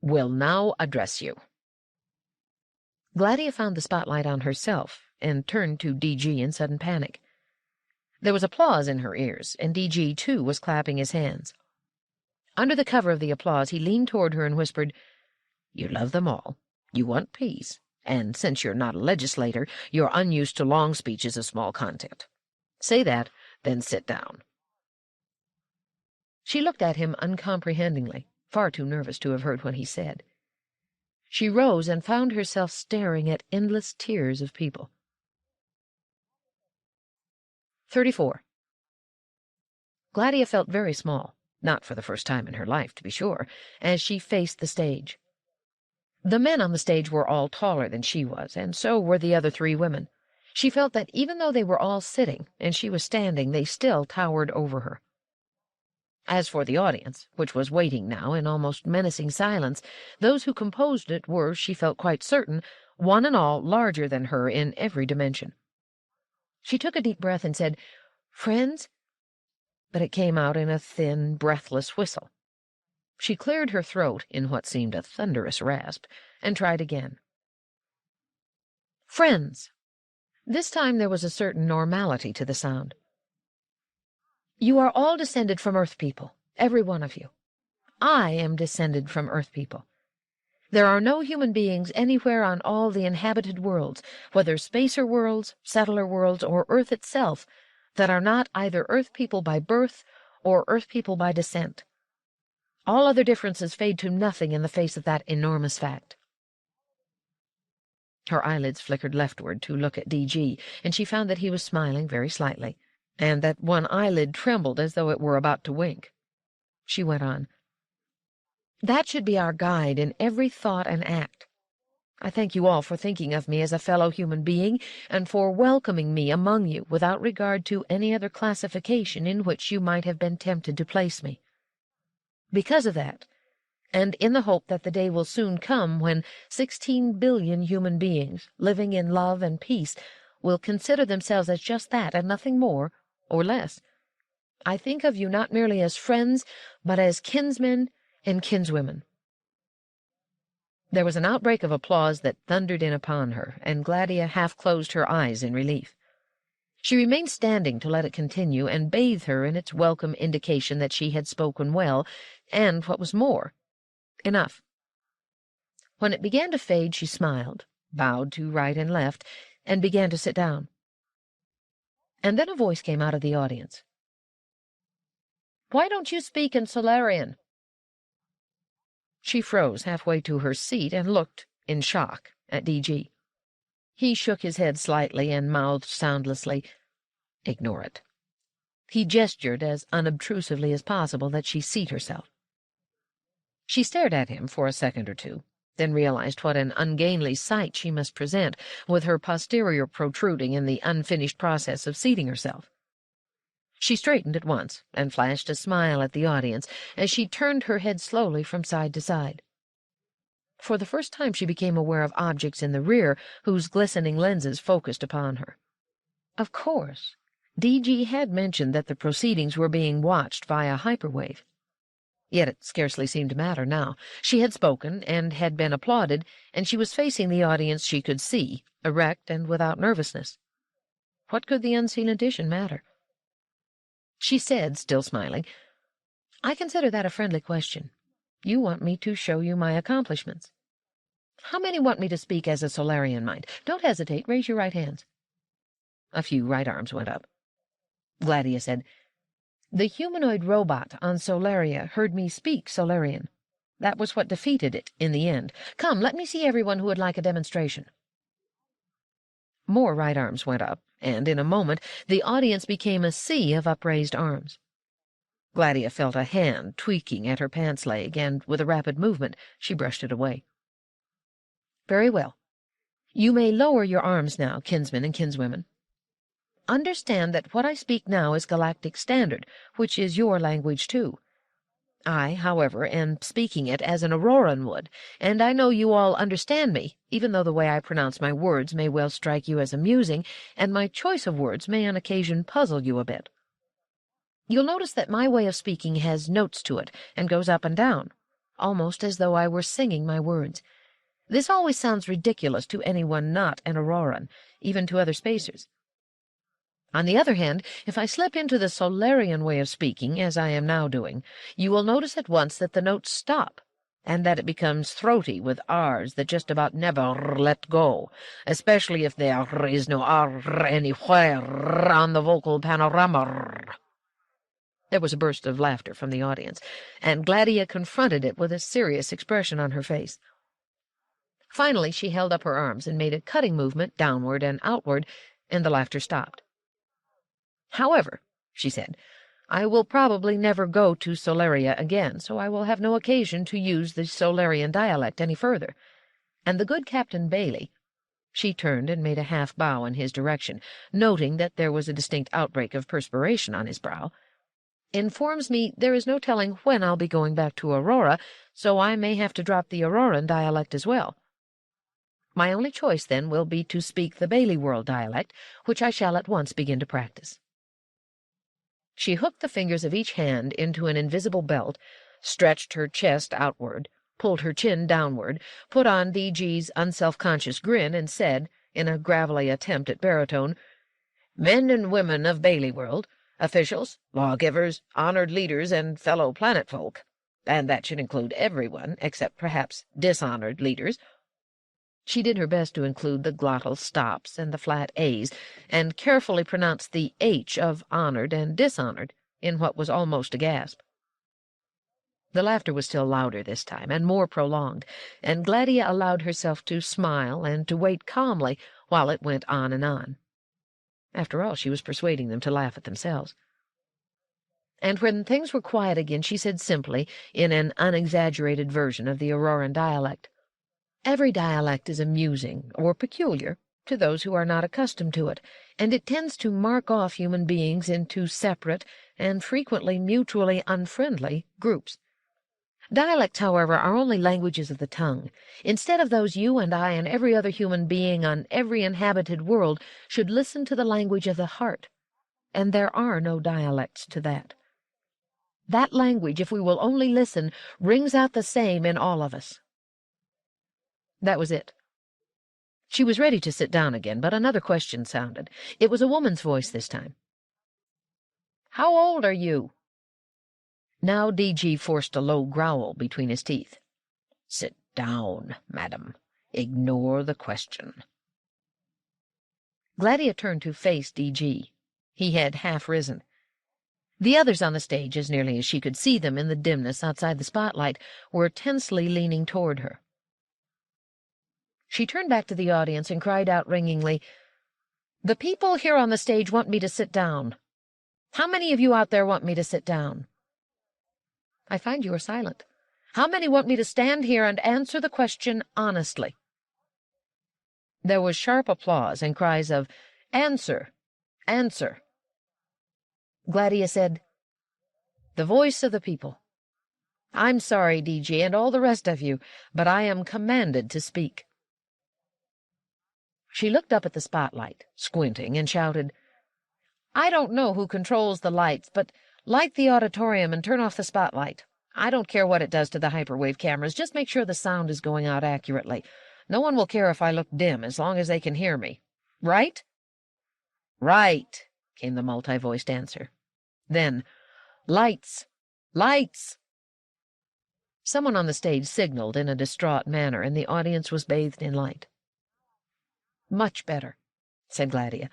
"Will now address you." Gladia found the spotlight on herself, and turned to D.G. in sudden panic. There was applause in her ears, and D.G., too, was clapping his hands. Under the cover of the applause, he leaned toward her and whispered, "You love them all. You want peace, and since you're not a legislator, you're unused to long speeches of small content. Say that, then sit down." She looked at him uncomprehendingly, far too nervous to have heard what he said. She rose and found herself staring at endless tiers of people. 34. Gladia felt very small, not for the first time in her life, to be sure, as she faced the stage. The men on the stage were all taller than she was, and so were the other 3 women. She felt that even though they were all sitting and she was standing, they still towered over her. As for the audience, which was waiting now in almost menacing silence, those who composed it were, she felt quite certain, one and all larger than her in every dimension. She took a deep breath and said, "Friends?" but it came out in a thin, breathless whistle. She cleared her throat in what seemed a thunderous rasp, and tried again. "Friends!" This time there was a certain normality to the sound. "You are all descended from Earth people, every one of you. I am descended from Earth people. There are no human beings anywhere on all the inhabited worlds, whether spacer worlds, settler worlds, or Earth itself, that are not either Earth people by birth or Earth people by descent. All other differences fade to nothing in the face of that enormous fact." Her eyelids flickered leftward to look at D.G., and she found that he was smiling very slightly, and that one eyelid trembled as though it were about to wink. She went on, "That should be our guide in every thought and act. I thank you all for thinking of me as a fellow human being, and for welcoming me among you without regard to any other classification in which you might have been tempted to place me. Because of that, and in the hope that the day will soon come when 16 billion human beings, living in love and peace, will consider themselves as just that and nothing more or less, I think of you not merely as friends, but as kinsmen and kinswomen." There was an outbreak of applause that thundered in upon her, and Gladia half closed her eyes in relief. She remained standing to let it continue and bathe her in its welcome indication that she had spoken well, and, what was more, enough. When it began to fade, she smiled, bowed to right and left, and began to sit down. And then a voice came out of the audience. "Why don't you speak in Solarian?" She froze halfway to her seat and looked, in shock, at D.G. He shook his head slightly and mouthed soundlessly, "Ignore it." He gestured as unobtrusively as possible that she seat herself. She stared at him for a second or two, then realized what an ungainly sight she must present, with her posterior protruding in the unfinished process of seating herself. She straightened at once and flashed a smile at the audience as she turned her head slowly from side to side. For the first time she became aware of objects in the rear whose glistening lenses focused upon her. Of course, D.G. had mentioned that the proceedings were being watched via hyperwave. Yet it scarcely seemed to matter now. She had spoken and had been applauded, and she was facing the audience she could see, erect and without nervousness. What could the unseen addition matter? She said, still smiling, "I consider that a friendly question. You want me to show you my accomplishments. How many want me to speak as a Solarian mind? Don't hesitate. Raise your right hands." A few right arms went up. Gladia said, "The humanoid robot on Solaria heard me speak Solarian. That was what defeated it in the end. Come, let me see everyone who would like a demonstration." More right arms went up, and in a moment the audience became a sea of upraised arms. Gladia felt a hand tweaking at her pants leg, and with a rapid movement she brushed it away. "Very well. You may lower your arms now, kinsmen and kinswomen. Understand that what I speak now is Galactic Standard, which is your language too. I, however, am speaking it as an Auroran would, and I know you all understand me, even though the way I pronounce my words may well strike you as amusing, and my choice of words may on occasion puzzle you a bit. You'll notice that my way of speaking has notes to it, and goes up and down, almost as though I were singing my words. This always sounds ridiculous to anyone not an Auroran, even to other spacers. On the other hand, if I slip into the Solarian way of speaking, as I am now doing, you will notice at once that the notes stop, and that it becomes throaty with R's that just about never let go, especially if there is no R anywhere on the vocal panorama." There was a burst of laughter from the audience, and Gladia confronted it with a serious expression on her face. Finally she held up her arms and made a cutting movement downward and outward, and the laughter stopped. "However," she said, "I will probably never go to Solaria again, so I will have no occasion to use the Solarian dialect any further. And the good Captain Bailey—" She turned and made a half bow in his direction, noting that there was a distinct outbreak of perspiration on his brow, "informs me there is no telling when I'll be going back to Aurora, so I may have to drop the Auroran dialect as well. My only choice, then, will be to speak the Bailey World dialect, which I shall at once begin to practice." She hooked the fingers of each hand into an invisible belt, stretched her chest outward, pulled her chin downward, put on D.G.'s unself-conscious grin, and said, in a gravelly attempt at baritone, "Men and women of Bailey World, officials, lawgivers, honored leaders, and fellow planet folk, and that should include everyone except perhaps dishonored leaders." She did her best to include the glottal stops and the flat A's, and carefully pronounced the H of honored and dishonored in what was almost a gasp. The laughter was still louder this time, and more prolonged, and Gladia allowed herself to smile and to wait calmly while it went on and on. After all, she was persuading them to laugh at themselves. And when things were quiet again, she said simply, in an unexaggerated version of the Auroran dialect, "Every dialect is amusing or peculiar to those who are not accustomed to it, and it tends to mark off human beings into separate and frequently mutually unfriendly groups. Dialects, however, are only languages of the tongue. Instead of those, you and I and every other human being on every inhabited world should listen to the language of the heart, and there are no dialects to that. That language, if we will only listen, rings out the same in all of us." That was it. She was ready to sit down again, but another question sounded. It was a woman's voice this time. "How old are you?" Now D.G. forced a low growl between his teeth. "Sit down, madam. Ignore the question." Gladia turned to face D.G. He had half risen. The others on the stage, as nearly as she could see them in the dimness outside the spotlight, were tensely leaning toward her. She turned back to the audience and cried out ringingly, "The people here on the stage want me to sit down. How many of you out there want me to sit down? I find you are silent. How many want me to stand here and answer the question honestly?" There was sharp applause and cries of, "Answer! Answer!" Gladia said, "The voice of the people. I'm sorry, DG, and all the rest of you, but I am commanded to speak." She looked up at the spotlight, squinting, and shouted, "I don't know who controls the lights, but light the auditorium and turn off the spotlight. I don't care what it does to the hyperwave cameras. Just make sure the sound is going out accurately. No one will care if I look dim, as long as they can hear me. Right?" "Right," came the multi-voiced answer. Then, "Lights! Lights!" Someone on the stage signaled in a distraught manner, and the audience was bathed in light. "Much better," said Gladia.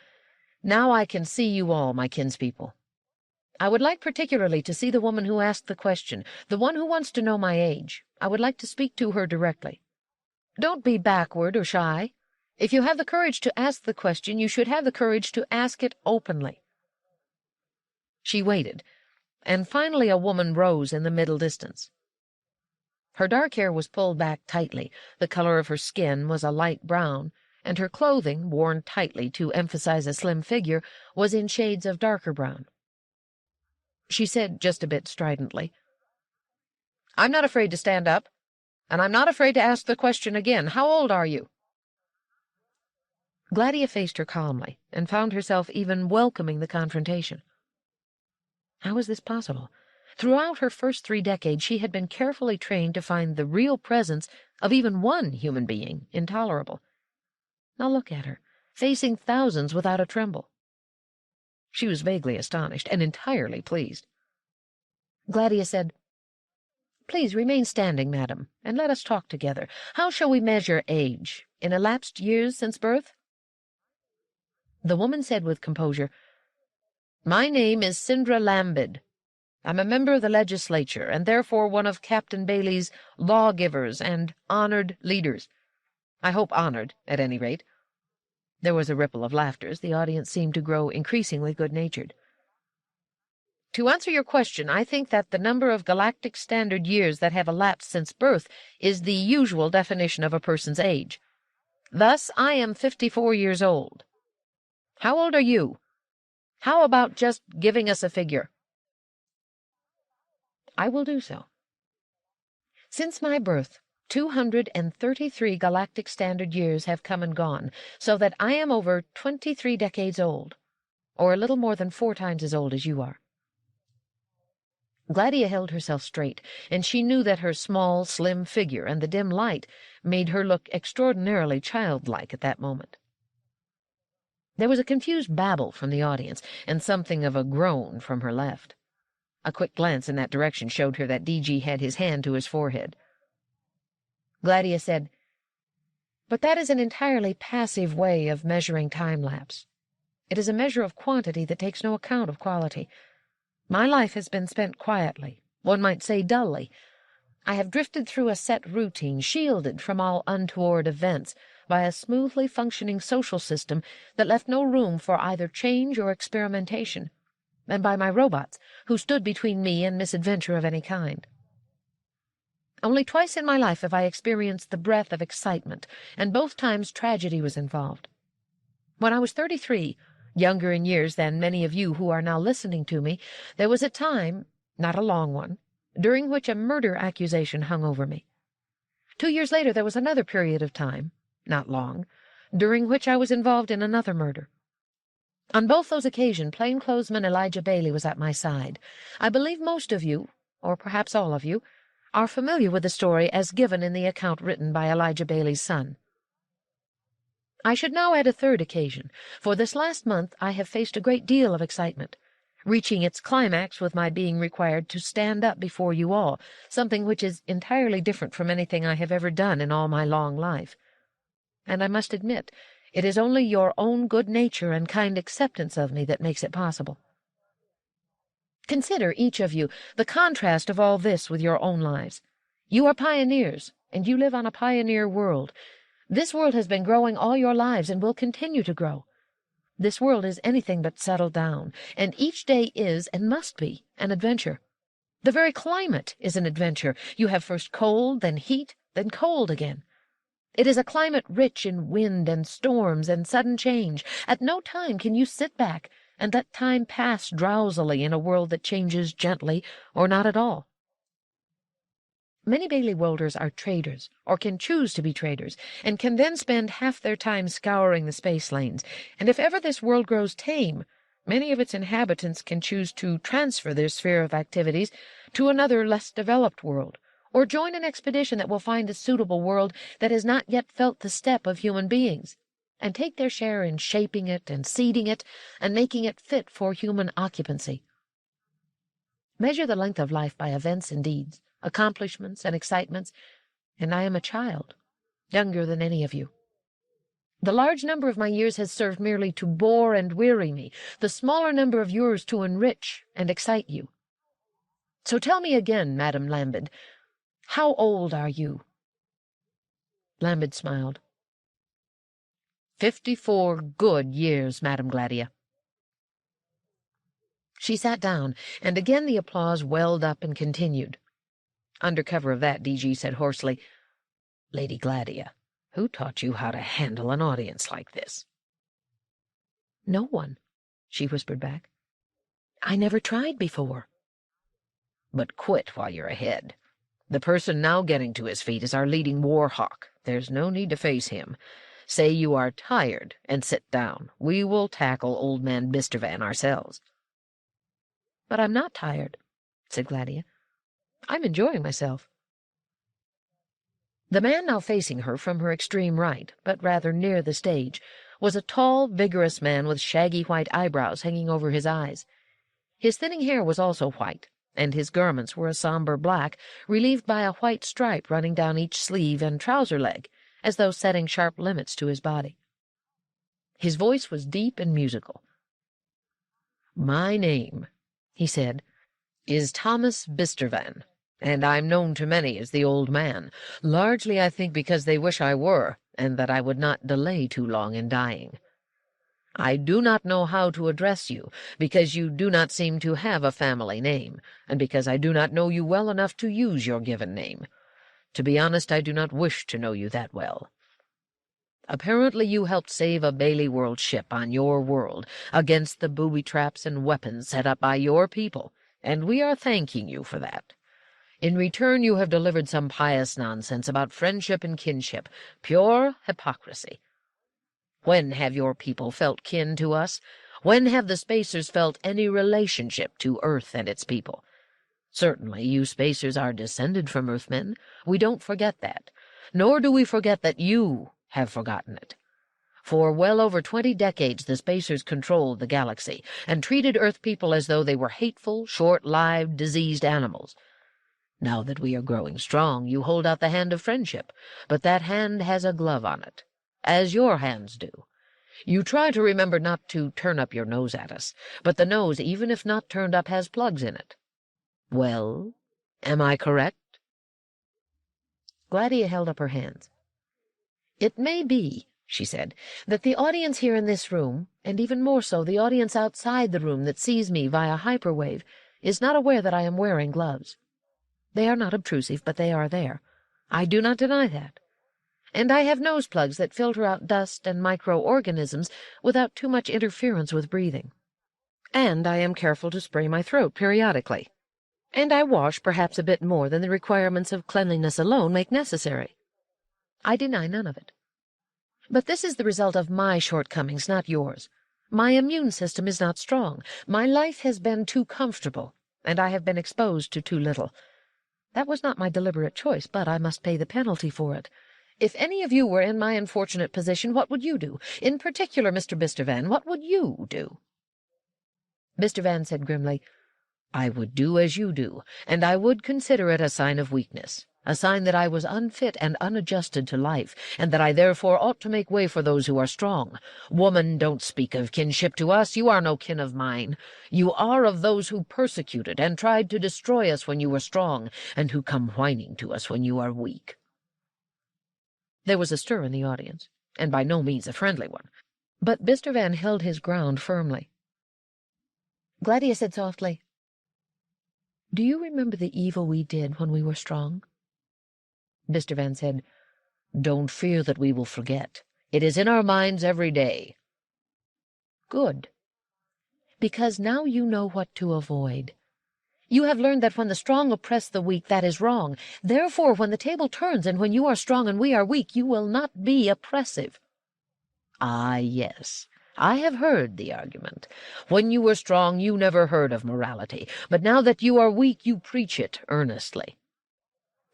"Now I can see you all, my kinspeople. I would like particularly to see the woman who asked the question, the one who wants to know my age. I would like to speak to her directly. Don't be backward or shy. If you have the courage to ask the question, you should have the courage to ask it openly." She waited, and finally a woman rose in the middle distance. Her dark hair was pulled back tightly, the color of her skin was a light brown, and her clothing, worn tightly to emphasize a slim figure, was in shades of darker brown. She said, just a bit stridently, "I'm not afraid to stand up, and I'm not afraid to ask the question again. How old are you?" Gladia faced her calmly, and found herself even welcoming the confrontation. How was this possible? Throughout her first 3 decades, she had been carefully trained to find the real presence of even one human being intolerable. Now look at her, facing thousands without a tremble. She was vaguely astonished and entirely pleased. Gladia said, "Please remain standing, madam, and let us talk together. How shall we measure age? In elapsed years since birth?" The woman said with composure, "My name is Sindra Lambid. I'm a member of the legislature, and therefore one of Captain Bailey's lawgivers and honored leaders. I hope honored, at any rate." There was a ripple of laughter as the audience seemed to grow increasingly good-natured. "To answer your question, I think that the number of galactic standard years that have elapsed since birth is the usual definition of a person's age. Thus, I am 54 years old. How old are you? How about just giving us a figure?" "I will do so. Since my birth, 233 galactic standard years have come and gone, so that I am over 23 decades old, or a little more than 4 times as old as you are." Gladia held herself straight, and she knew that her small, slim figure and the dim light made her look extraordinarily childlike at that moment. There was a confused babble from the audience, and something of a groan from her left. A quick glance in that direction showed her that DG had his hand to his forehead. Gladia said, "But that is an entirely passive way of measuring time-lapse. It is a measure of quantity that takes no account of quality. My life has been spent quietly, one might say dully. I have drifted through a set routine, shielded from all untoward events by a smoothly functioning social system that left no room for either change or experimentation, and by my robots, who stood between me and misadventure of any kind. Only twice in my life have I experienced the breath of excitement, and both times tragedy was involved. When I was 33, younger in years than many of you who are now listening to me, there was a time, not a long one, during which a murder accusation hung over me. 2 years later there was another period of time, not long, during which I was involved in another murder. On both those occasions, plainclothesman Elijah Bailey was at my side. I believe most of you, or perhaps all of you, are familiar with the story as given in the account written by Elijah Bailey's son. I should now add a third occasion. For this last month I have faced a great deal of excitement, reaching its climax with my being required to stand up before you all, something which is entirely different from anything I have ever done in all my long life. And I must admit, it is only your own good nature and kind acceptance of me that makes it possible. Consider, each of you, the contrast of all this with your own lives. You are pioneers, and you live on a pioneer world, This world has been growing all your lives and will continue to grow. This world is anything but settled down, and each day is, and must be, an adventure. The very climate is an adventure. You have first cold, then heat, then cold again. It is a climate rich in wind and storms and sudden change. At no time can you sit back and let time pass drowsily in a world that changes gently or not at all. Many Bailey Worlders are traders, or can choose to be traders, and can then spend half their time scouring the space lanes. And if ever this world grows tame, many of its inhabitants can choose to transfer their sphere of activities to another less developed world, or join an expedition that will find a suitable world that has not yet felt the step of human beings, and take their share in shaping it and seeding it and making it fit for human occupancy. Measure the length of life by events and deeds, accomplishments and excitements, and I am a child, younger than any of you. The large number of my years has served merely to bore and weary me, the smaller number of yours to enrich and excite you. So tell me again, Madame Lambid, how old are you? Lambid smiled. 54 good years, Madame Gladia. She sat down, and again the applause welled up and continued. Under cover of that, DG said hoarsely, "Lady Gladia, who taught you how to handle an audience like this?" "No one," she whispered back. "I never tried before." "But quit while you're ahead. The person now getting to his feet is our leading war hawk. There's no need to face him. Say you are tired and sit down. We will tackle old man Bistervan ourselves." "But I'm not tired," said Gladia. "I'm enjoying myself." The man now facing her from her extreme right, but rather near the stage, was a tall, vigorous man with shaggy white eyebrows hanging over his eyes. His thinning hair was also white, and his garments were a somber black, relieved by a white stripe running down each sleeve and trouser leg, as though setting sharp limits to his body. His voice was deep and musical. "My name," he said, "is Thomas Bistervan, and I'm known to many as the Old Man, largely, I think, because they wish I were, and that I would not delay too long in dying. I do not know how to address you, because you do not seem to have a family name, and because I do not know you well enough to use your given name. To be honest, I do not wish to know you that well. Apparently you helped save a Bailey World ship on your world against the booby traps and weapons set up by your people, and we are thanking you for that. In return you have delivered some pious nonsense about friendship and kinship, pure hypocrisy. When have your people felt kin to us? When have the Spacers felt any relationship to Earth and its people? Certainly you Spacers are descended from Earthmen. We don't forget that. Nor do we forget that you have forgotten it. For well over 20 decades the Spacers controlled the galaxy and treated Earth people as though they were hateful, short-lived, diseased animals. Now that we are growing strong, you hold out the hand of friendship, but that hand has a glove on it, as your hands do. You try to remember not to turn up your nose at us, but the nose, even if not turned up, has plugs in it. Well, am I correct?" Gladia held up her hands. "It may be," she said, "that the audience here in this room, and even more so the audience outside the room that sees me via hyperwave, is not aware that I am wearing gloves. They are not obtrusive, but they are there. I do not deny that. And I have nose plugs that filter out dust and microorganisms without too much interference with breathing. And I am careful to spray my throat periodically. And I wash perhaps a bit more than the requirements of cleanliness alone make necessary. I deny none of it. But this is the result of my shortcomings, not yours. My immune system is not strong. My life has been too comfortable, and I have been exposed to too little. That was not my deliberate choice, but I must pay the penalty for it. If any of you were in my unfortunate position, what would you do? In particular, Mr. Bistervan, what would you do?" Bistervan said grimly, "I would do as you do, and I would consider it a sign of weakness, a sign that I was unfit and unadjusted to life, and that I therefore ought to make way for those who are strong. Woman, don't speak of kinship to us. You are no kin of mine. You are of those who persecuted and tried to destroy us when you were strong, and who come whining to us when you are weak." There was a stir in the audience, and by no means a friendly one, but Mr. Van held his ground firmly. Gladia said softly, "Do you remember the evil we did when we were strong?" Mr. Van said, "Don't fear that we will forget. It is in our minds every day." "Good. Because now you know what to avoid. You have learned that when the strong oppress the weak, that is wrong. Therefore, when the table turns and when you are strong and we are weak, you will not be oppressive." "Ah, yes. I have heard the argument. When you were strong, you never heard of morality, but now that you are weak, you preach it earnestly."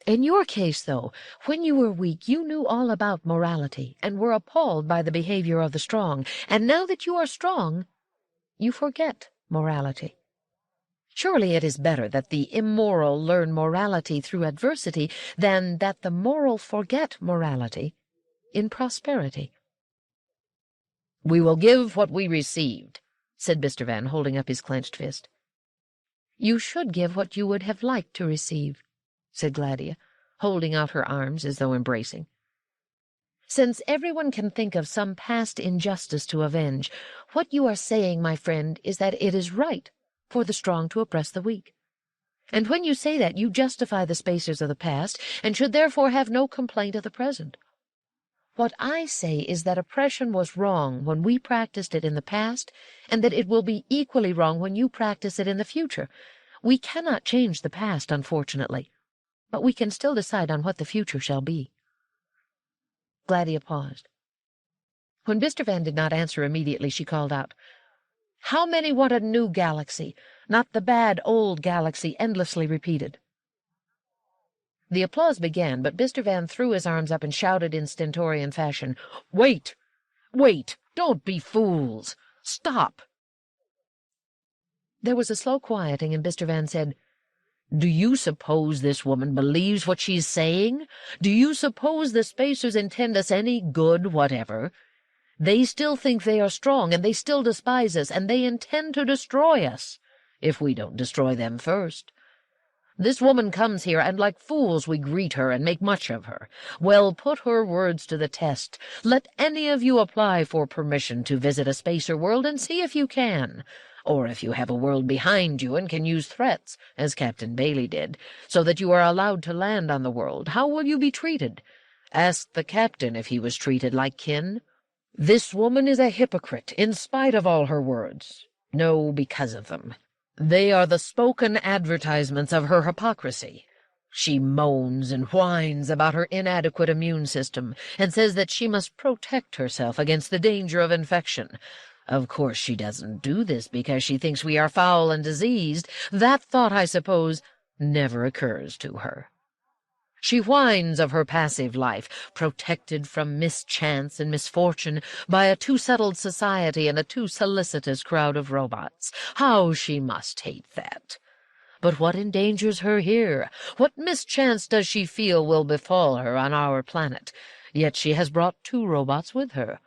"In your case, though, when you were weak, you knew all about morality and were appalled by the behavior of the strong, and now that you are strong, you forget morality. Surely it is better that the immoral learn morality through adversity than that the moral forget morality in prosperity." "We will give what we received," said Mr. Van, holding up his clenched fist. "You should give what you would have liked to receive," said Gladia, holding out her arms as though embracing. "Since everyone can think of some past injustice to avenge, what you are saying, my friend, is that it is right for the strong to oppress the weak. And when you say that, you justify the spacers of the past, and should therefore have no complaint of the present. What I say is that oppression was wrong when we practiced it in the past, and that it will be equally wrong when you practice it in the future. We cannot change the past, unfortunately, but we can still decide on what the future shall be." Gladia paused. When Mr. Van did not answer immediately, she called out, "How many want a new galaxy, not the bad old galaxy endlessly repeated?" The applause began, but Mr. Van threw his arms up and shouted in stentorian fashion, "Wait! Wait! Don't be fools! Stop!" There was a slow quieting, and Mr. Van said, "Do you suppose this woman believes what she's saying? Do you suppose the spacers intend us any good whatever? They still think they are strong, and they still despise us, and they intend to destroy us, if we don't destroy them first. This woman comes here, and like fools we greet her and make much of her. Well, put her words to the test. Let any of you apply for permission to visit a spacer world and see if you can. Or if you have a world behind you and can use threats, as Captain Bailey did, so that you are allowed to land on the world, how will you be treated? Ask the captain if he was treated like kin. This woman is a hypocrite, in spite of all her words. No, because of them. They are the spoken advertisements of her hypocrisy. She moans and whines about her inadequate immune system, and says that she must protect herself against the danger of infection. Of course she doesn't do this because she thinks we are foul and diseased. That thought, I suppose, never occurs to her. She whines of her passive life, protected from mischance and misfortune by a too settled society and a too solicitous crowd of robots. How she must hate that! But what endangers her here? What mischance does she feel will befall her on our planet? Yet she has brought 2 robots with her.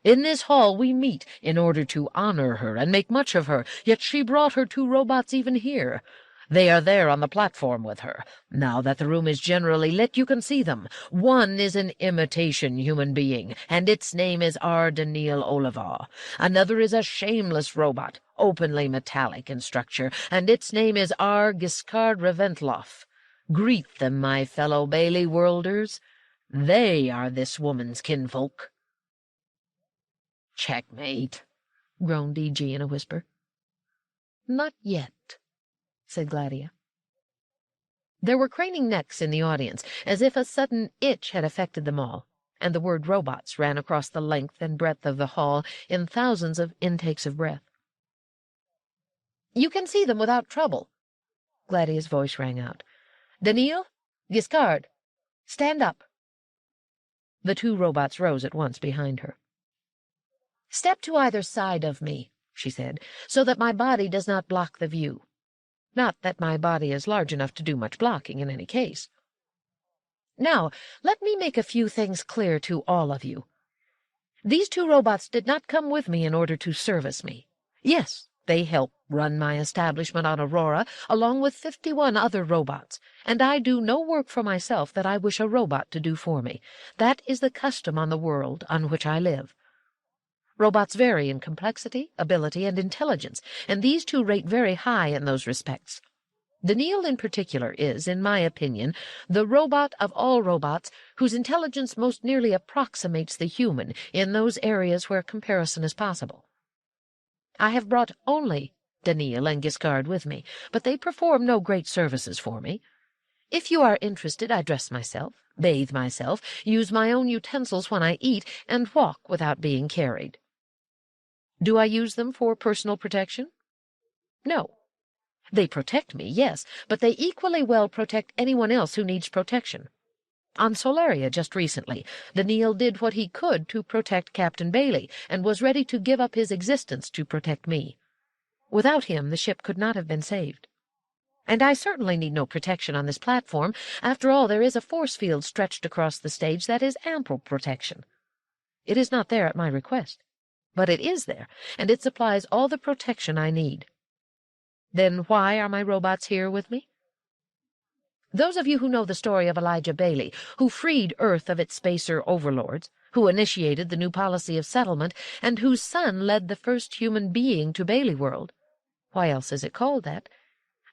In this hall we meet in order to honor her and make much of her, yet she brought her 2 robots even here. They are there on the platform with her. Now that the room is generally lit, you can see them. One is an imitation human being, and its name is Daneel Oliver. Another is a shameless robot, openly metallic in structure, and its name is Giskard Reventloff. Greet them, my fellow Bailey worlders. They are this woman's kinfolk." "Checkmate," groaned D.G. in a whisper. "Not yet," said Gladia. There were craning necks in the audience, as if a sudden itch had affected them all, and the word robots ran across the length and breadth of the hall in thousands of intakes of breath. "You can see them without trouble," Gladia's voice rang out. "Daneel, Giskard, stand up." The 2 robots rose at once behind her. "Step to either side of me," she said, "so that my body does not block the view. Not that my body is large enough to do much blocking in any case. Now, let me make a few things clear to all of you. These 2 robots did not come with me in order to service me. Yes, They help run my establishment on Aurora, along with 51 other robots, and I do no work for myself that I wish a robot to do for me. That is the custom on the world on which I live. Robots vary in complexity, ability, and intelligence, and these two rate very high in those respects. Daneel in particular is, in my opinion, the robot of all robots whose intelligence most nearly approximates the human in those areas where comparison is possible. I have brought only Daneel and Giskard with me, but they perform no great services for me. If you are interested, I dress myself, bathe myself, use my own utensils when I eat, and walk without being carried. Do I use them for personal protection? No. They protect me, yes, but they equally well protect anyone else who needs protection. On Solaria just recently, Daneel did what he could to protect Captain Bailey, and was ready to give up his existence to protect me. Without him, the ship could not have been saved. And I certainly need no protection on this platform. After all, there is a force field stretched across the stage that is ample protection. It is not there at my request, but it is there, and it supplies all the protection I need. Then why are my robots here with me? Those of you who know the story of Elijah Bailey, who freed Earth of its spacer overlords, who initiated the new policy of settlement, and whose son led the first human being to Bailey World, why else is it called that,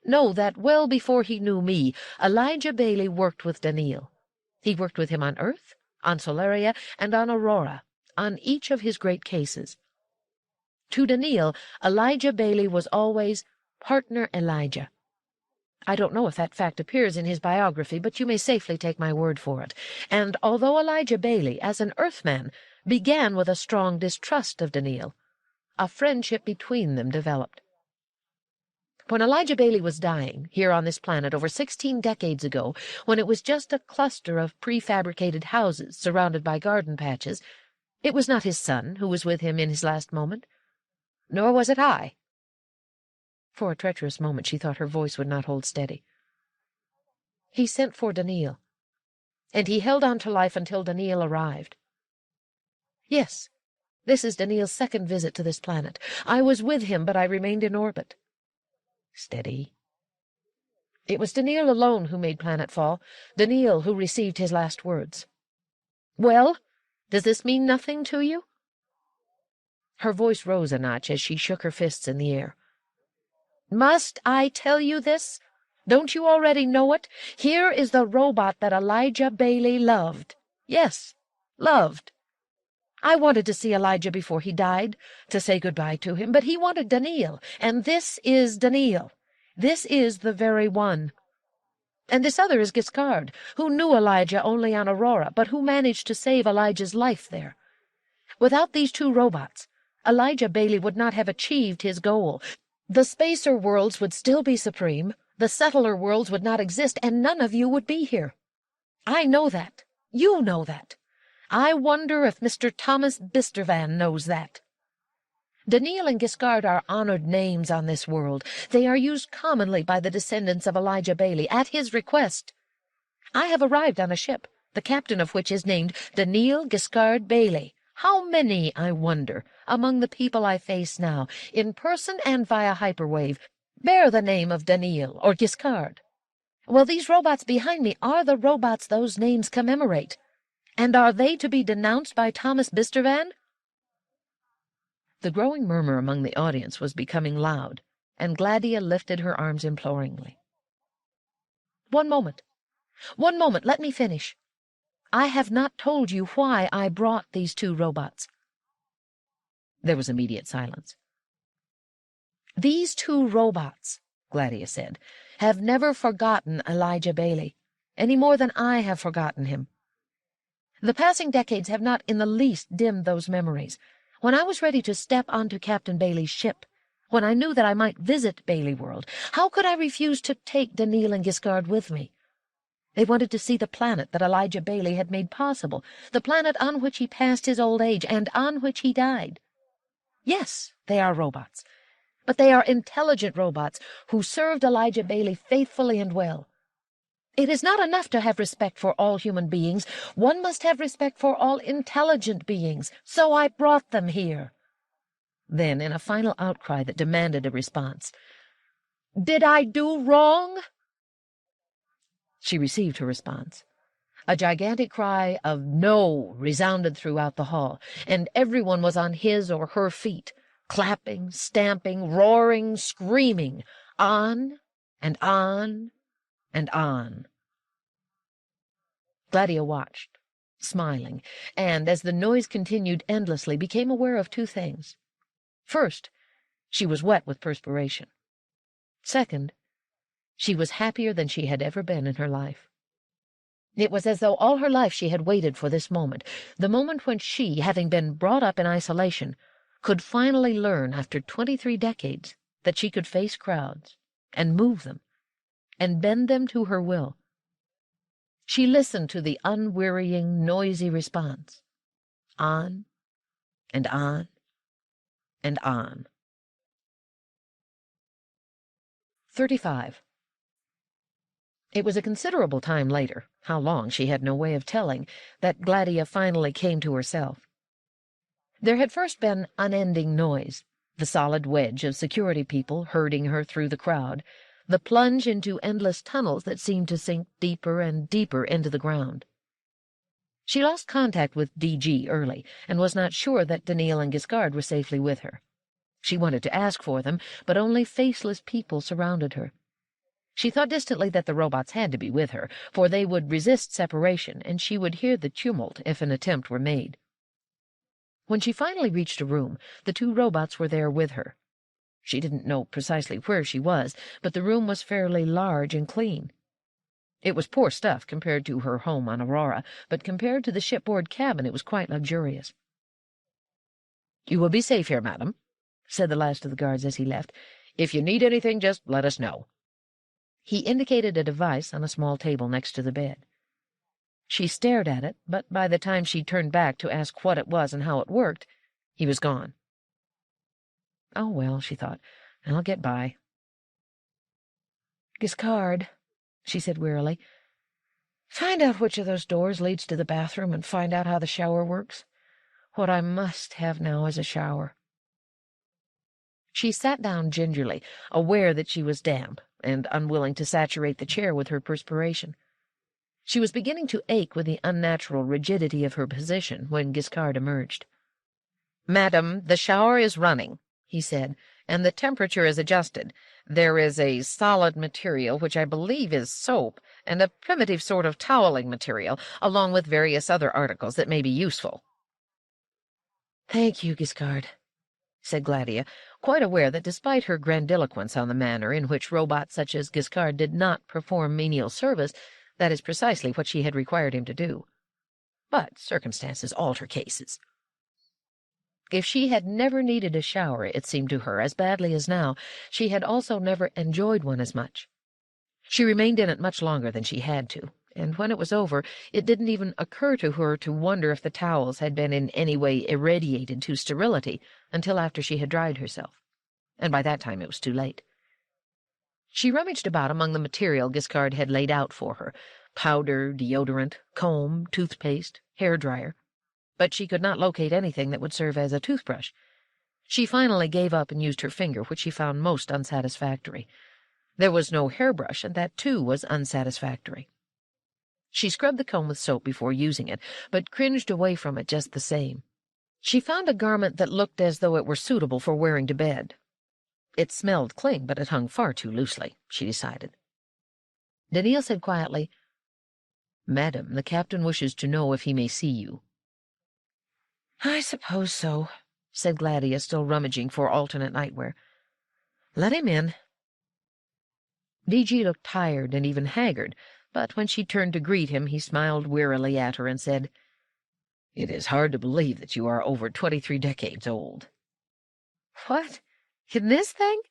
know that well before he knew me, Elijah Bailey worked with Daneel. He worked with him on Earth, on Solaria, and on Aurora, on each of his great cases. To Daneel, Elijah Bailey was always Partner Elijah. I don't know if that fact appears in his biography, but you may safely take my word for it. And although Elijah Bailey, as an Earthman, began with a strong distrust of Daneel, a friendship between them developed. When Elijah Bailey was dying, here on this planet over 16 decades ago, when it was just a cluster of prefabricated houses surrounded by garden patches, it was not his son who was with him in his last moment, nor was it I. For a treacherous moment she thought her voice would not hold steady. He sent for Daneel, and he held on to life until Daneel arrived. Yes, this is Daneel's second visit to this planet. I was with him, but I remained in orbit. Steady. It was Daneel alone who made planetfall, Daneel who received his last words. Well, does this mean nothing to you? Her voice rose a notch as she shook her fists in the air. Must I tell you this? Don't you already know it? Here is the robot that Elijah Bailey loved. Yes, loved. I wanted to see Elijah before he died, to say goodbye to him, but he wanted Daneel, and this is Daneel. This is the very one. And this other is Giskard, who knew Elijah only on Aurora, but who managed to save Elijah's life there. Without these two robots, Elijah Bailey would not have achieved his goal. The spacer worlds would still be supreme, the settler worlds would not exist, and none of you would be here. I know that. You know that. I wonder if Mr. Thomas Bistervan knows that. Daneel and Giskard are honored names on this world. They are used commonly by the descendants of Elijah Bailey, at his request. I have arrived on a ship, the captain of which is named Daneel Giskard Bailey. How many, I wonder, among the people I face now, in person and via hyperwave, bear the name of Daneel or Giskard? Well, these robots behind me are the robots those names commemorate. And are they to be denounced by Thomas Bistervan? The growing murmur among the audience was becoming loud, and Gladia lifted her arms imploringly. One moment, let me finish. I have not told you why I brought these two robots. There was immediate silence. These two robots, Gladia said, have never forgotten Elijah Bailey, any more than I have forgotten him. The passing decades have not in the least dimmed those memories. When I was ready to step onto Captain Bailey's ship, when I knew that I might visit Bailey World, how could I refuse to take Daneel and Giskard with me? They wanted to see the planet that Elijah Bailey had made possible, the planet on which he passed his old age and on which he died. Yes, they are robots, but they are intelligent robots who served Elijah Bailey faithfully and well. It is not enough to have respect for all human beings. One must have respect for all intelligent beings, so I brought them here. Then, in a final outcry that demanded a response, "Did I do wrong?" She received her response. A gigantic cry of "No" resounded throughout the hall, and everyone was on his or her feet, clapping, stamping, roaring, screaming, on and on and on. Gladia watched, smiling, and, as the noise continued endlessly, became aware of two things. First, she was wet with perspiration. Second, she was happier than she had ever been in her life. It was as though all her life she had waited for this moment, the moment when she, having been brought up in isolation, could finally learn, after 23 decades, that she could face crowds, and move them, and bend them to her will. She listened to the unwearying, noisy response. On, and on, and on. 35. It was a considerable time later, how long she had no way of telling, that Gladia finally came to herself. There had first been unending noise, the solid wedge of security people herding her through the crowd, the plunge into endless tunnels that seemed to sink deeper and deeper into the ground. She lost contact with DG early, and was not sure that Daneel and Giskard were safely with her. She wanted to ask for them, but only faceless people surrounded her. She thought distantly that the robots had to be with her, for they would resist separation, and she would hear the tumult if an attempt were made. When she finally reached a room, the two robots were there with her. She didn't know precisely where she was, but the room was fairly large and clean. It was poor stuff compared to her home on Aurora, but compared to the shipboard cabin it was quite luxurious. "You will be safe here, madam," said the last of the guards as he left. "If you need anything, just let us know." He indicated a device on a small table next to the bed. She stared at it, but by the time she turned back to ask what it was and how it worked, he was gone. "Oh, well," she thought, "I'll get by." "Giskard," she said wearily, "find out which of those doors leads to the bathroom and find out how the shower works. What I must have now is a shower." She sat down gingerly, aware that she was damp, and unwilling to saturate the chair with her perspiration. She was beginning to ache with the unnatural rigidity of her position when Giskard emerged. "Madam, the shower is running," he said, "and the temperature is adjusted. There is a solid material, which I believe is soap, and a primitive sort of toweling material, along with various other articles that may be useful." "Thank you, Giskard," said Gladia, quite aware that despite her grandiloquence on the manner in which robots such as Giskard did not perform menial service, that is precisely what she had required him to do. But circumstances alter cases. If she had never needed a shower, it seemed to her, as badly as now, she had also never enjoyed one as much. She remained in it much longer than she had to, and when it was over, it didn't even occur to her to wonder if the towels had been in any way irradiated to sterility until after she had dried herself, and by that time it was too late. She rummaged about among the material Giskard had laid out for her, powder, deodorant, comb, toothpaste, hair-dryer, but she could not locate anything that would serve as a toothbrush. She finally gave up and used her finger, which she found most unsatisfactory. There was no hairbrush, and that, too, was unsatisfactory. She scrubbed the comb with soap before using it, but cringed away from it just the same. She found a garment that looked as though it were suitable for wearing to bed. It smelled clean, but it hung far too loosely, she decided. Daneel said quietly, "Madam, the captain wishes to know if he may see you." "I suppose so," said Gladia, still rummaging for alternate nightwear. "Let him in." DG looked tired and even haggard, but when she turned to greet him, he smiled wearily at her and said, "It is hard to believe that you are over 23 decades old." "What? In this thing?"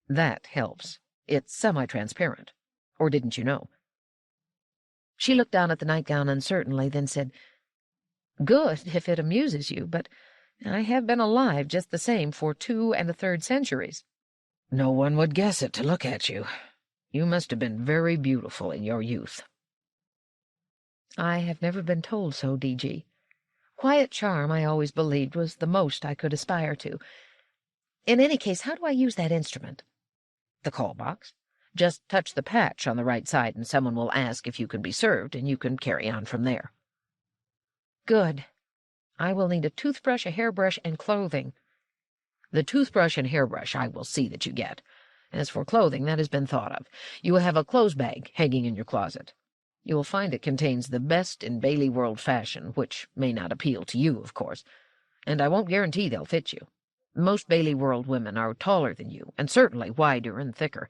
"That helps. It's semi-transparent. Or didn't you know?" She looked down at the nightgown uncertainly, then said, "Good, if it amuses you, but I have been alive just the same for 2 1/3 centuries. No one would guess it to look at you. You must have been very beautiful in your youth." "I have never been told so, DG. Quiet charm, I always believed, was the most I could aspire to. In any case, how do I use that instrument? The call box. Just touch the patch on the right side and someone will ask if you can be served, and you can carry on from there. Good. I will need a toothbrush, a hairbrush, and clothing. The toothbrush and hairbrush I will see that you get. As for clothing, that has been thought of. You will have a clothes bag hanging in your closet. You will find it contains the best in Bailey World fashion, which may not appeal to you, of course, and I won't guarantee they'll fit you. Most Bailey World women are taller than you, and certainly wider and thicker.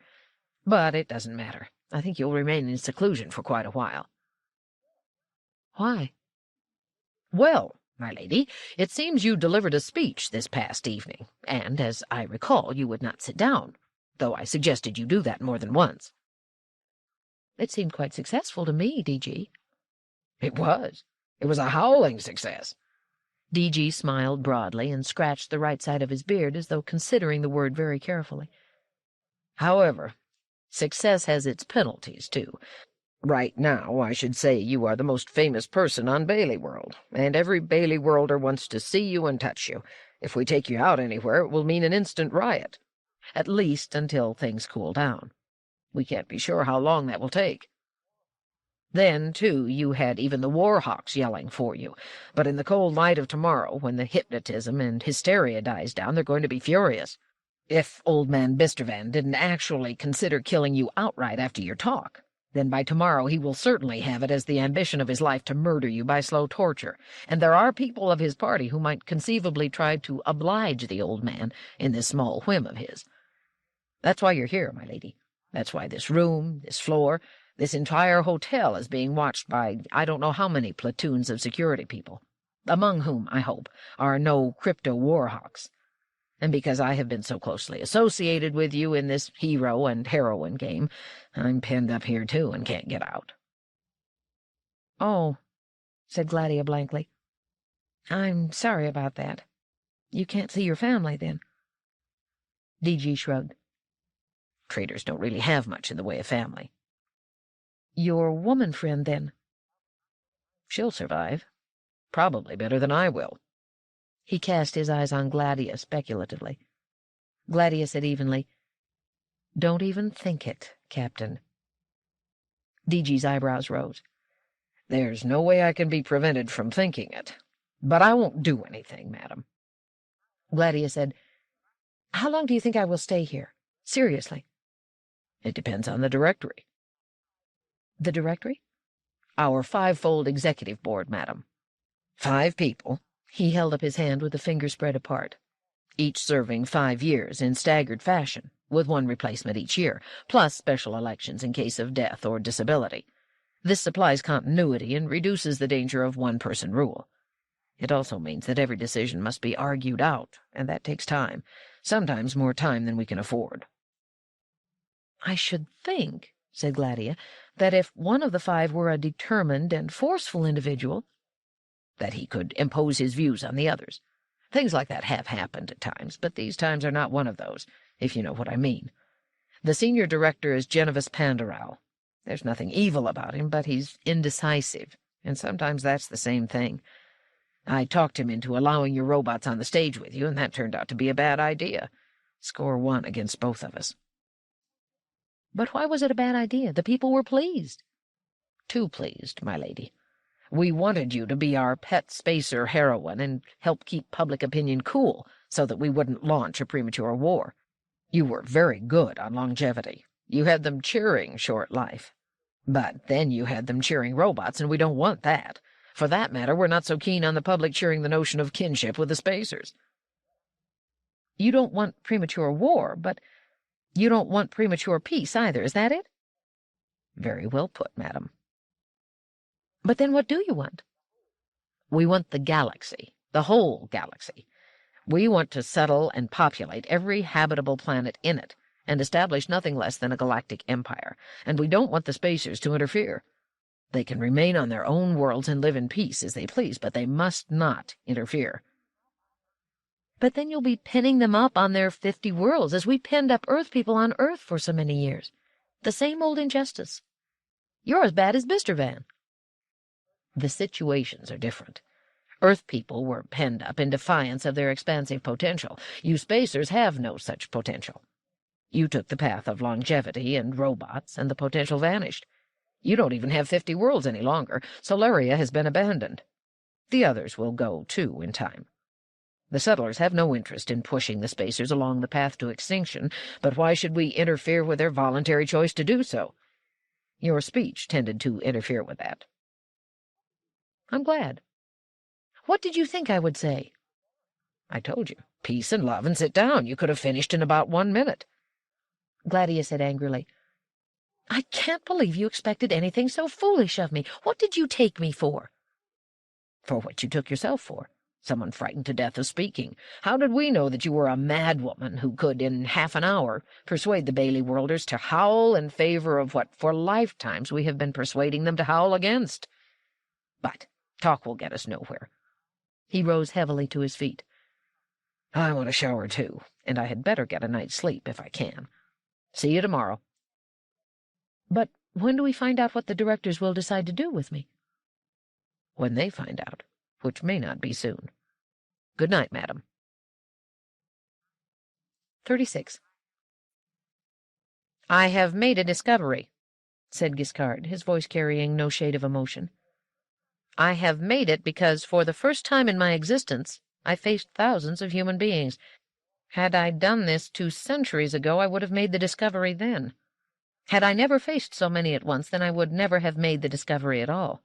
But it doesn't matter. I think you'll remain in seclusion for quite a while. Why? Well, my lady, it seems you delivered a speech this past evening, and, as I recall, you would not sit down, though I suggested you do that more than once. It seemed quite successful to me, D.G. It was. It was a howling success. D.G. smiled broadly and scratched the right side of his beard as though considering the word very carefully. However, success has its penalties, too. Right now, I should say you are the most famous person on Bailey World, and every Bailey Worlder wants to see you and touch you. If we take you out anywhere, it will mean an instant riot, at least until things cool down. We can't be sure how long that will take. Then, too, you had even the Warhawks yelling for you, but in the cold light of tomorrow, when the hypnotism and hysteria dies down, they're going to be furious. If old man Bistervan didn't actually consider killing you outright after your talk, then by tomorrow he will certainly have it as the ambition of his life to murder you by slow torture, and there are people of his party who might conceivably try to oblige the old man in this small whim of his. That's why you're here, my lady. That's why this room, this floor, this entire hotel is being watched by I don't know how many platoons of security people, among whom, I hope, are no crypto-warhawks. And because I have been so closely associated with you in this hero and heroine game, I'm penned up here too and can't get out. Oh, said Gladia blankly. I'm sorry about that. You can't see your family, then? D.G. shrugged. Traders don't really have much in the way of family. Your woman friend, then? She'll survive. Probably better than I will. He cast his eyes on Gladia speculatively. Gladia said evenly, Don't even think it, Captain. D.G.'s eyebrows rose. There's no way I can be prevented from thinking it. But I won't do anything, madam. Gladia said, How long do you think I will stay here? Seriously. It depends on the directory. The directory? Our 5-fold executive board, madam. 5 people. He held up his hand with the fingers spread apart, each serving 5 years in staggered fashion, with 1 replacement each year, plus special elections in case of death or disability. This supplies continuity and reduces the danger of one-person rule. It also means that every decision must be argued out, and that takes time, sometimes more time than we can afford. I should think, said Gladia, that if one of the 5 were a determined and forceful individual, that he could impose his views on the others. Things like that have happened at times, but these times are not one of those, if you know what I mean. The senior director is Genevieve Panderal. There's nothing evil about him, but he's indecisive, and sometimes that's the same thing. I talked him into allowing your robots on the stage with you, and that turned out to be a bad idea. Score 1 against both of us. But why was it a bad idea? The people were pleased. Too pleased, my lady. We wanted you to be our pet spacer heroine and help keep public opinion cool so that we wouldn't launch a premature war. You were very good on longevity. You had them cheering short life. But then you had them cheering robots, and we don't want that. For that matter, we're not so keen on the public cheering the notion of kinship with the spacers. You don't want premature war, but you don't want premature peace either, is that it? Very well put, madam. But then what do you want? We want the galaxy, the whole galaxy. We want to settle and populate every habitable planet in it, and establish nothing less than a galactic empire, and we don't want the spacers to interfere. They can remain on their own worlds and live in peace as they please, but they must not interfere. But then you'll be pinning them up on their 50 worlds, as we pinned up Earth people on Earth for so many years. The same old injustice. You're as bad as Bistervan. The situations are different. Earth people were penned up in defiance of their expansive potential. You spacers have no such potential. You took the path of longevity and robots, and the potential vanished. You don't even have 50 worlds any longer. Solaria has been abandoned. The others will go, too, in time. The settlers have no interest in pushing the spacers along the path to extinction, but why should we interfere with their voluntary choice to do so? Your speech tended to interfere with that. I'm glad. What did you think I would say? I told you. Peace and love, and sit down. You could have finished in about 1 minute. Gladia said angrily, I can't believe you expected anything so foolish of me. What did you take me for? For what you took yourself for. Someone frightened to death of speaking. How did we know that you were a madwoman who could, in half an hour, persuade the Bailey Worlders to howl in favor of what for lifetimes we have been persuading them to howl against? But talk will get us nowhere. He rose heavily to his feet. I want a shower, too, and I had better get a night's sleep if I can. See you tomorrow. But when do we find out what the directors will decide to do with me? When they find out, which may not be soon. Good night, madam. 36. I have made a discovery, said Giskard, his voice carrying no shade of emotion. I have made it because, for the first time in my existence, I faced thousands of human beings. Had I done this 2 centuries ago, I would have made the discovery then. Had I never faced so many at once, then I would never have made the discovery at all.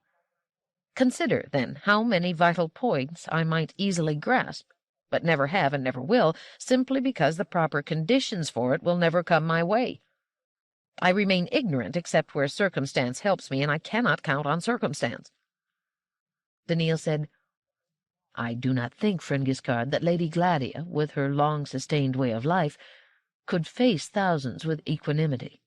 Consider, then, how many vital points I might easily grasp, but never have and never will, simply because the proper conditions for it will never come my way. I remain ignorant except where circumstance helps me, and I cannot count on circumstance. Daneel said, I do not think, friend Giskard, that Lady Gladia, with her long-sustained way of life, could face thousands with equanimity.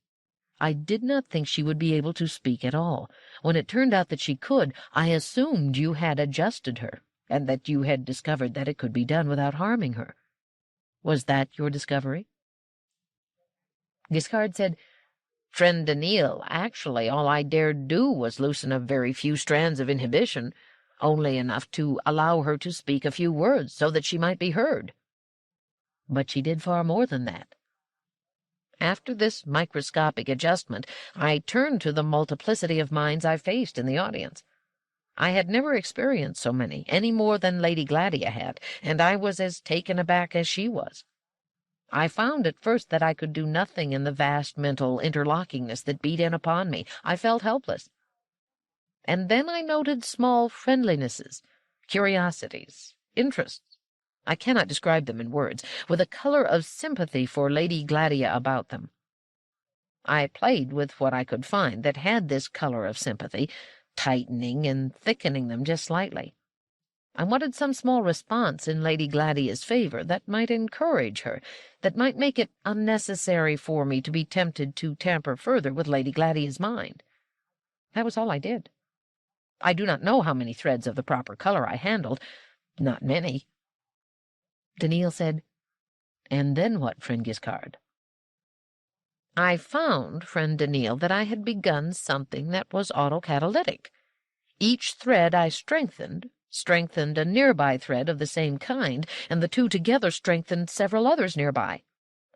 I did not think she would be able to speak at all. When it turned out that she could, I assumed you had adjusted her, and that you had discovered that it could be done without harming her. Was that your discovery? Giskard said, Friend Daneel, actually all I dared do was loosen a very few strands of inhibition, only enough to allow her to speak a few words so that she might be heard. But she did far more than that. After this microscopic adjustment, I turned to the multiplicity of minds I faced in the audience. I had never experienced so many, any more than Lady Gladia had, and I was as taken aback as she was. I found at first that I could do nothing in the vast mental interlockingness that beat in upon me. I felt helpless. And then I noted small friendlinesses, curiosities, interests. I cannot describe them in words, with a color of sympathy for Lady Gladia about them. I played with what I could find that had this color of sympathy, tightening and thickening them just slightly. I wanted some small response in Lady Gladia's favor that might encourage her, that might make it unnecessary for me to be tempted to tamper further with Lady Gladia's mind. That was all I did. I do not know how many threads of the proper color I handled. Not many. Daneel said, And then what, friend Giskard? I found, friend Daneel, that I had begun something that was autocatalytic. Each thread I strengthened a nearby thread of the same kind, and the two together strengthened several others nearby.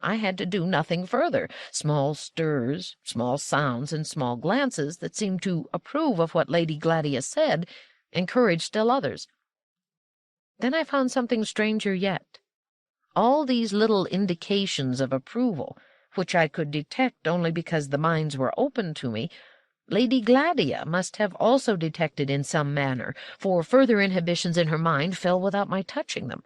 I had to do nothing further. Small stirs, small sounds, and small glances that seemed to approve of what Lady Gladia said encouraged still others. Then I found something stranger yet. All these little indications of approval, which I could detect only because the minds were open to me, Lady Gladia must have also detected in some manner, for further inhibitions in her mind fell without my touching them.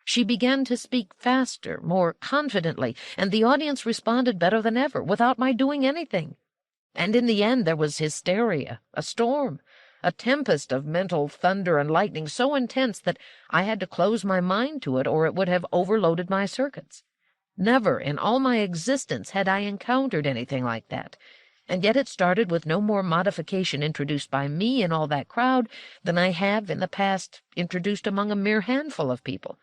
She began to speak faster, more confidently, and the audience responded better than ever, without my doing anything. And in the end there was hysteria, a storm, a tempest of mental thunder and lightning so intense that I had to close my mind to it, or it would have overloaded my circuits. Never in all my existence had I encountered anything like that, and yet it started with no more modification introduced by me in all that crowd than I have in the past introduced among a mere handful of people.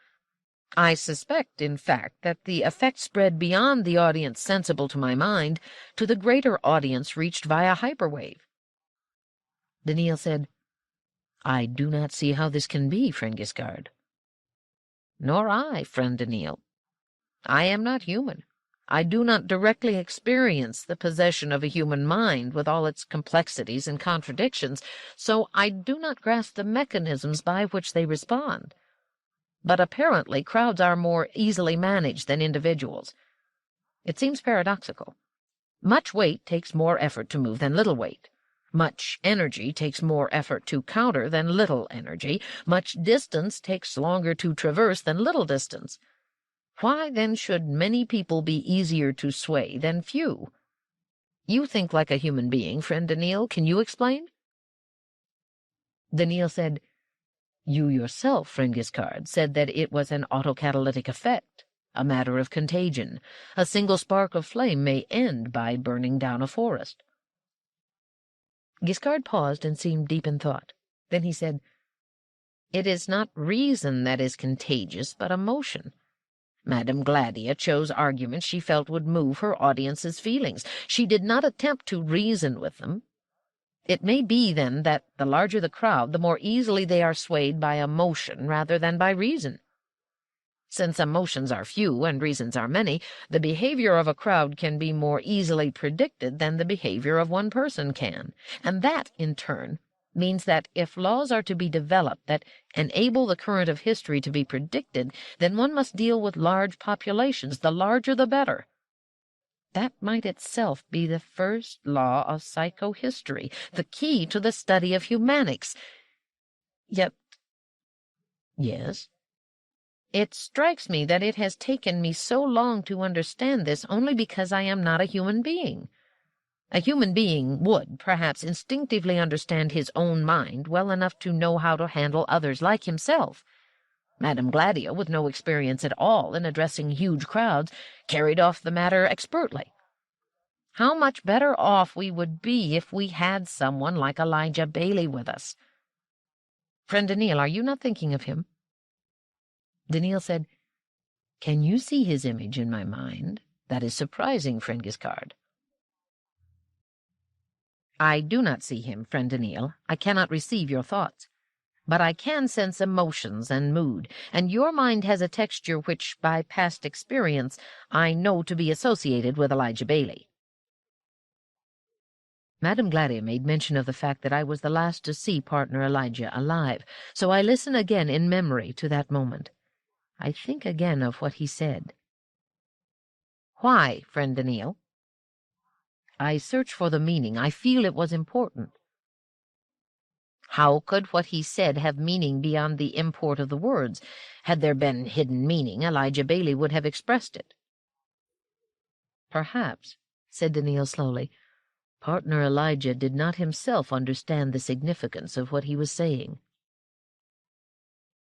I suspect, in fact, that the effect spread beyond the audience sensible to my mind to the greater audience reached via hyperwave. Daneel said, I do not see how this can be, friend Giskard. Nor I, friend Daneel. I am not human. I do not directly experience the possession of a human mind with all its complexities and contradictions, so I do not grasp the mechanisms by which they respond. But apparently crowds are more easily managed than individuals. It seems paradoxical. Much weight takes more effort to move than little weight. Much energy takes more effort to counter than little energy. Much distance takes longer to traverse than little distance. Why, then, should many people be easier to sway than few? You think like a human being, friend Daneel. Can you explain? Daneel said, You yourself, friend Giskard, said that it was an autocatalytic effect, a matter of contagion. A single spark of flame may end by burning down a forest. Giskard paused and seemed deep in thought. Then he said, It is not reason that is contagious, but emotion. Madame Gladia chose arguments she felt would move her audience's feelings. She did not attempt to reason with them. It may be, then, that the larger the crowd, the more easily they are swayed by emotion rather than by reason. Since emotions are few and reasons are many, the behavior of a crowd can be more easily predicted than the behavior of one person can, and that, in turn, means that if laws are to be developed that enable the current of history to be predicted, then one must deal with large populations, the larger the better. That might itself be the first law of psychohistory, the key to the study of humanics. Yet, yes, it strikes me that it has taken me so long to understand this only because I am not a human being. A human being would, perhaps, instinctively understand his own mind well enough to know how to handle others like himself. Madame Gladia, with no experience at all in addressing huge crowds, carried off the matter expertly. How much better off we would be if we had someone like Elijah Bailey with us. Friend Daneel, are you not thinking of him? Daneel said, Can you see his image in my mind? That is surprising, friend Giskard. I do not see him, friend Daneel. I cannot receive your thoughts. But I can sense emotions and mood, and your mind has a texture which, by past experience, I know to be associated with Elijah Bailey. Madame Gladia made mention of the fact that I was the last to see partner Elijah alive, so I listen again in memory to that moment. I think again of what he said. Why, friend Daneel? I search for the meaning. I feel it was important. How could what he said have meaning beyond the import of the words? Had there been hidden meaning, Elijah Bailey would have expressed it. Perhaps, said Daneel slowly, partner Elijah did not himself understand the significance of what he was saying.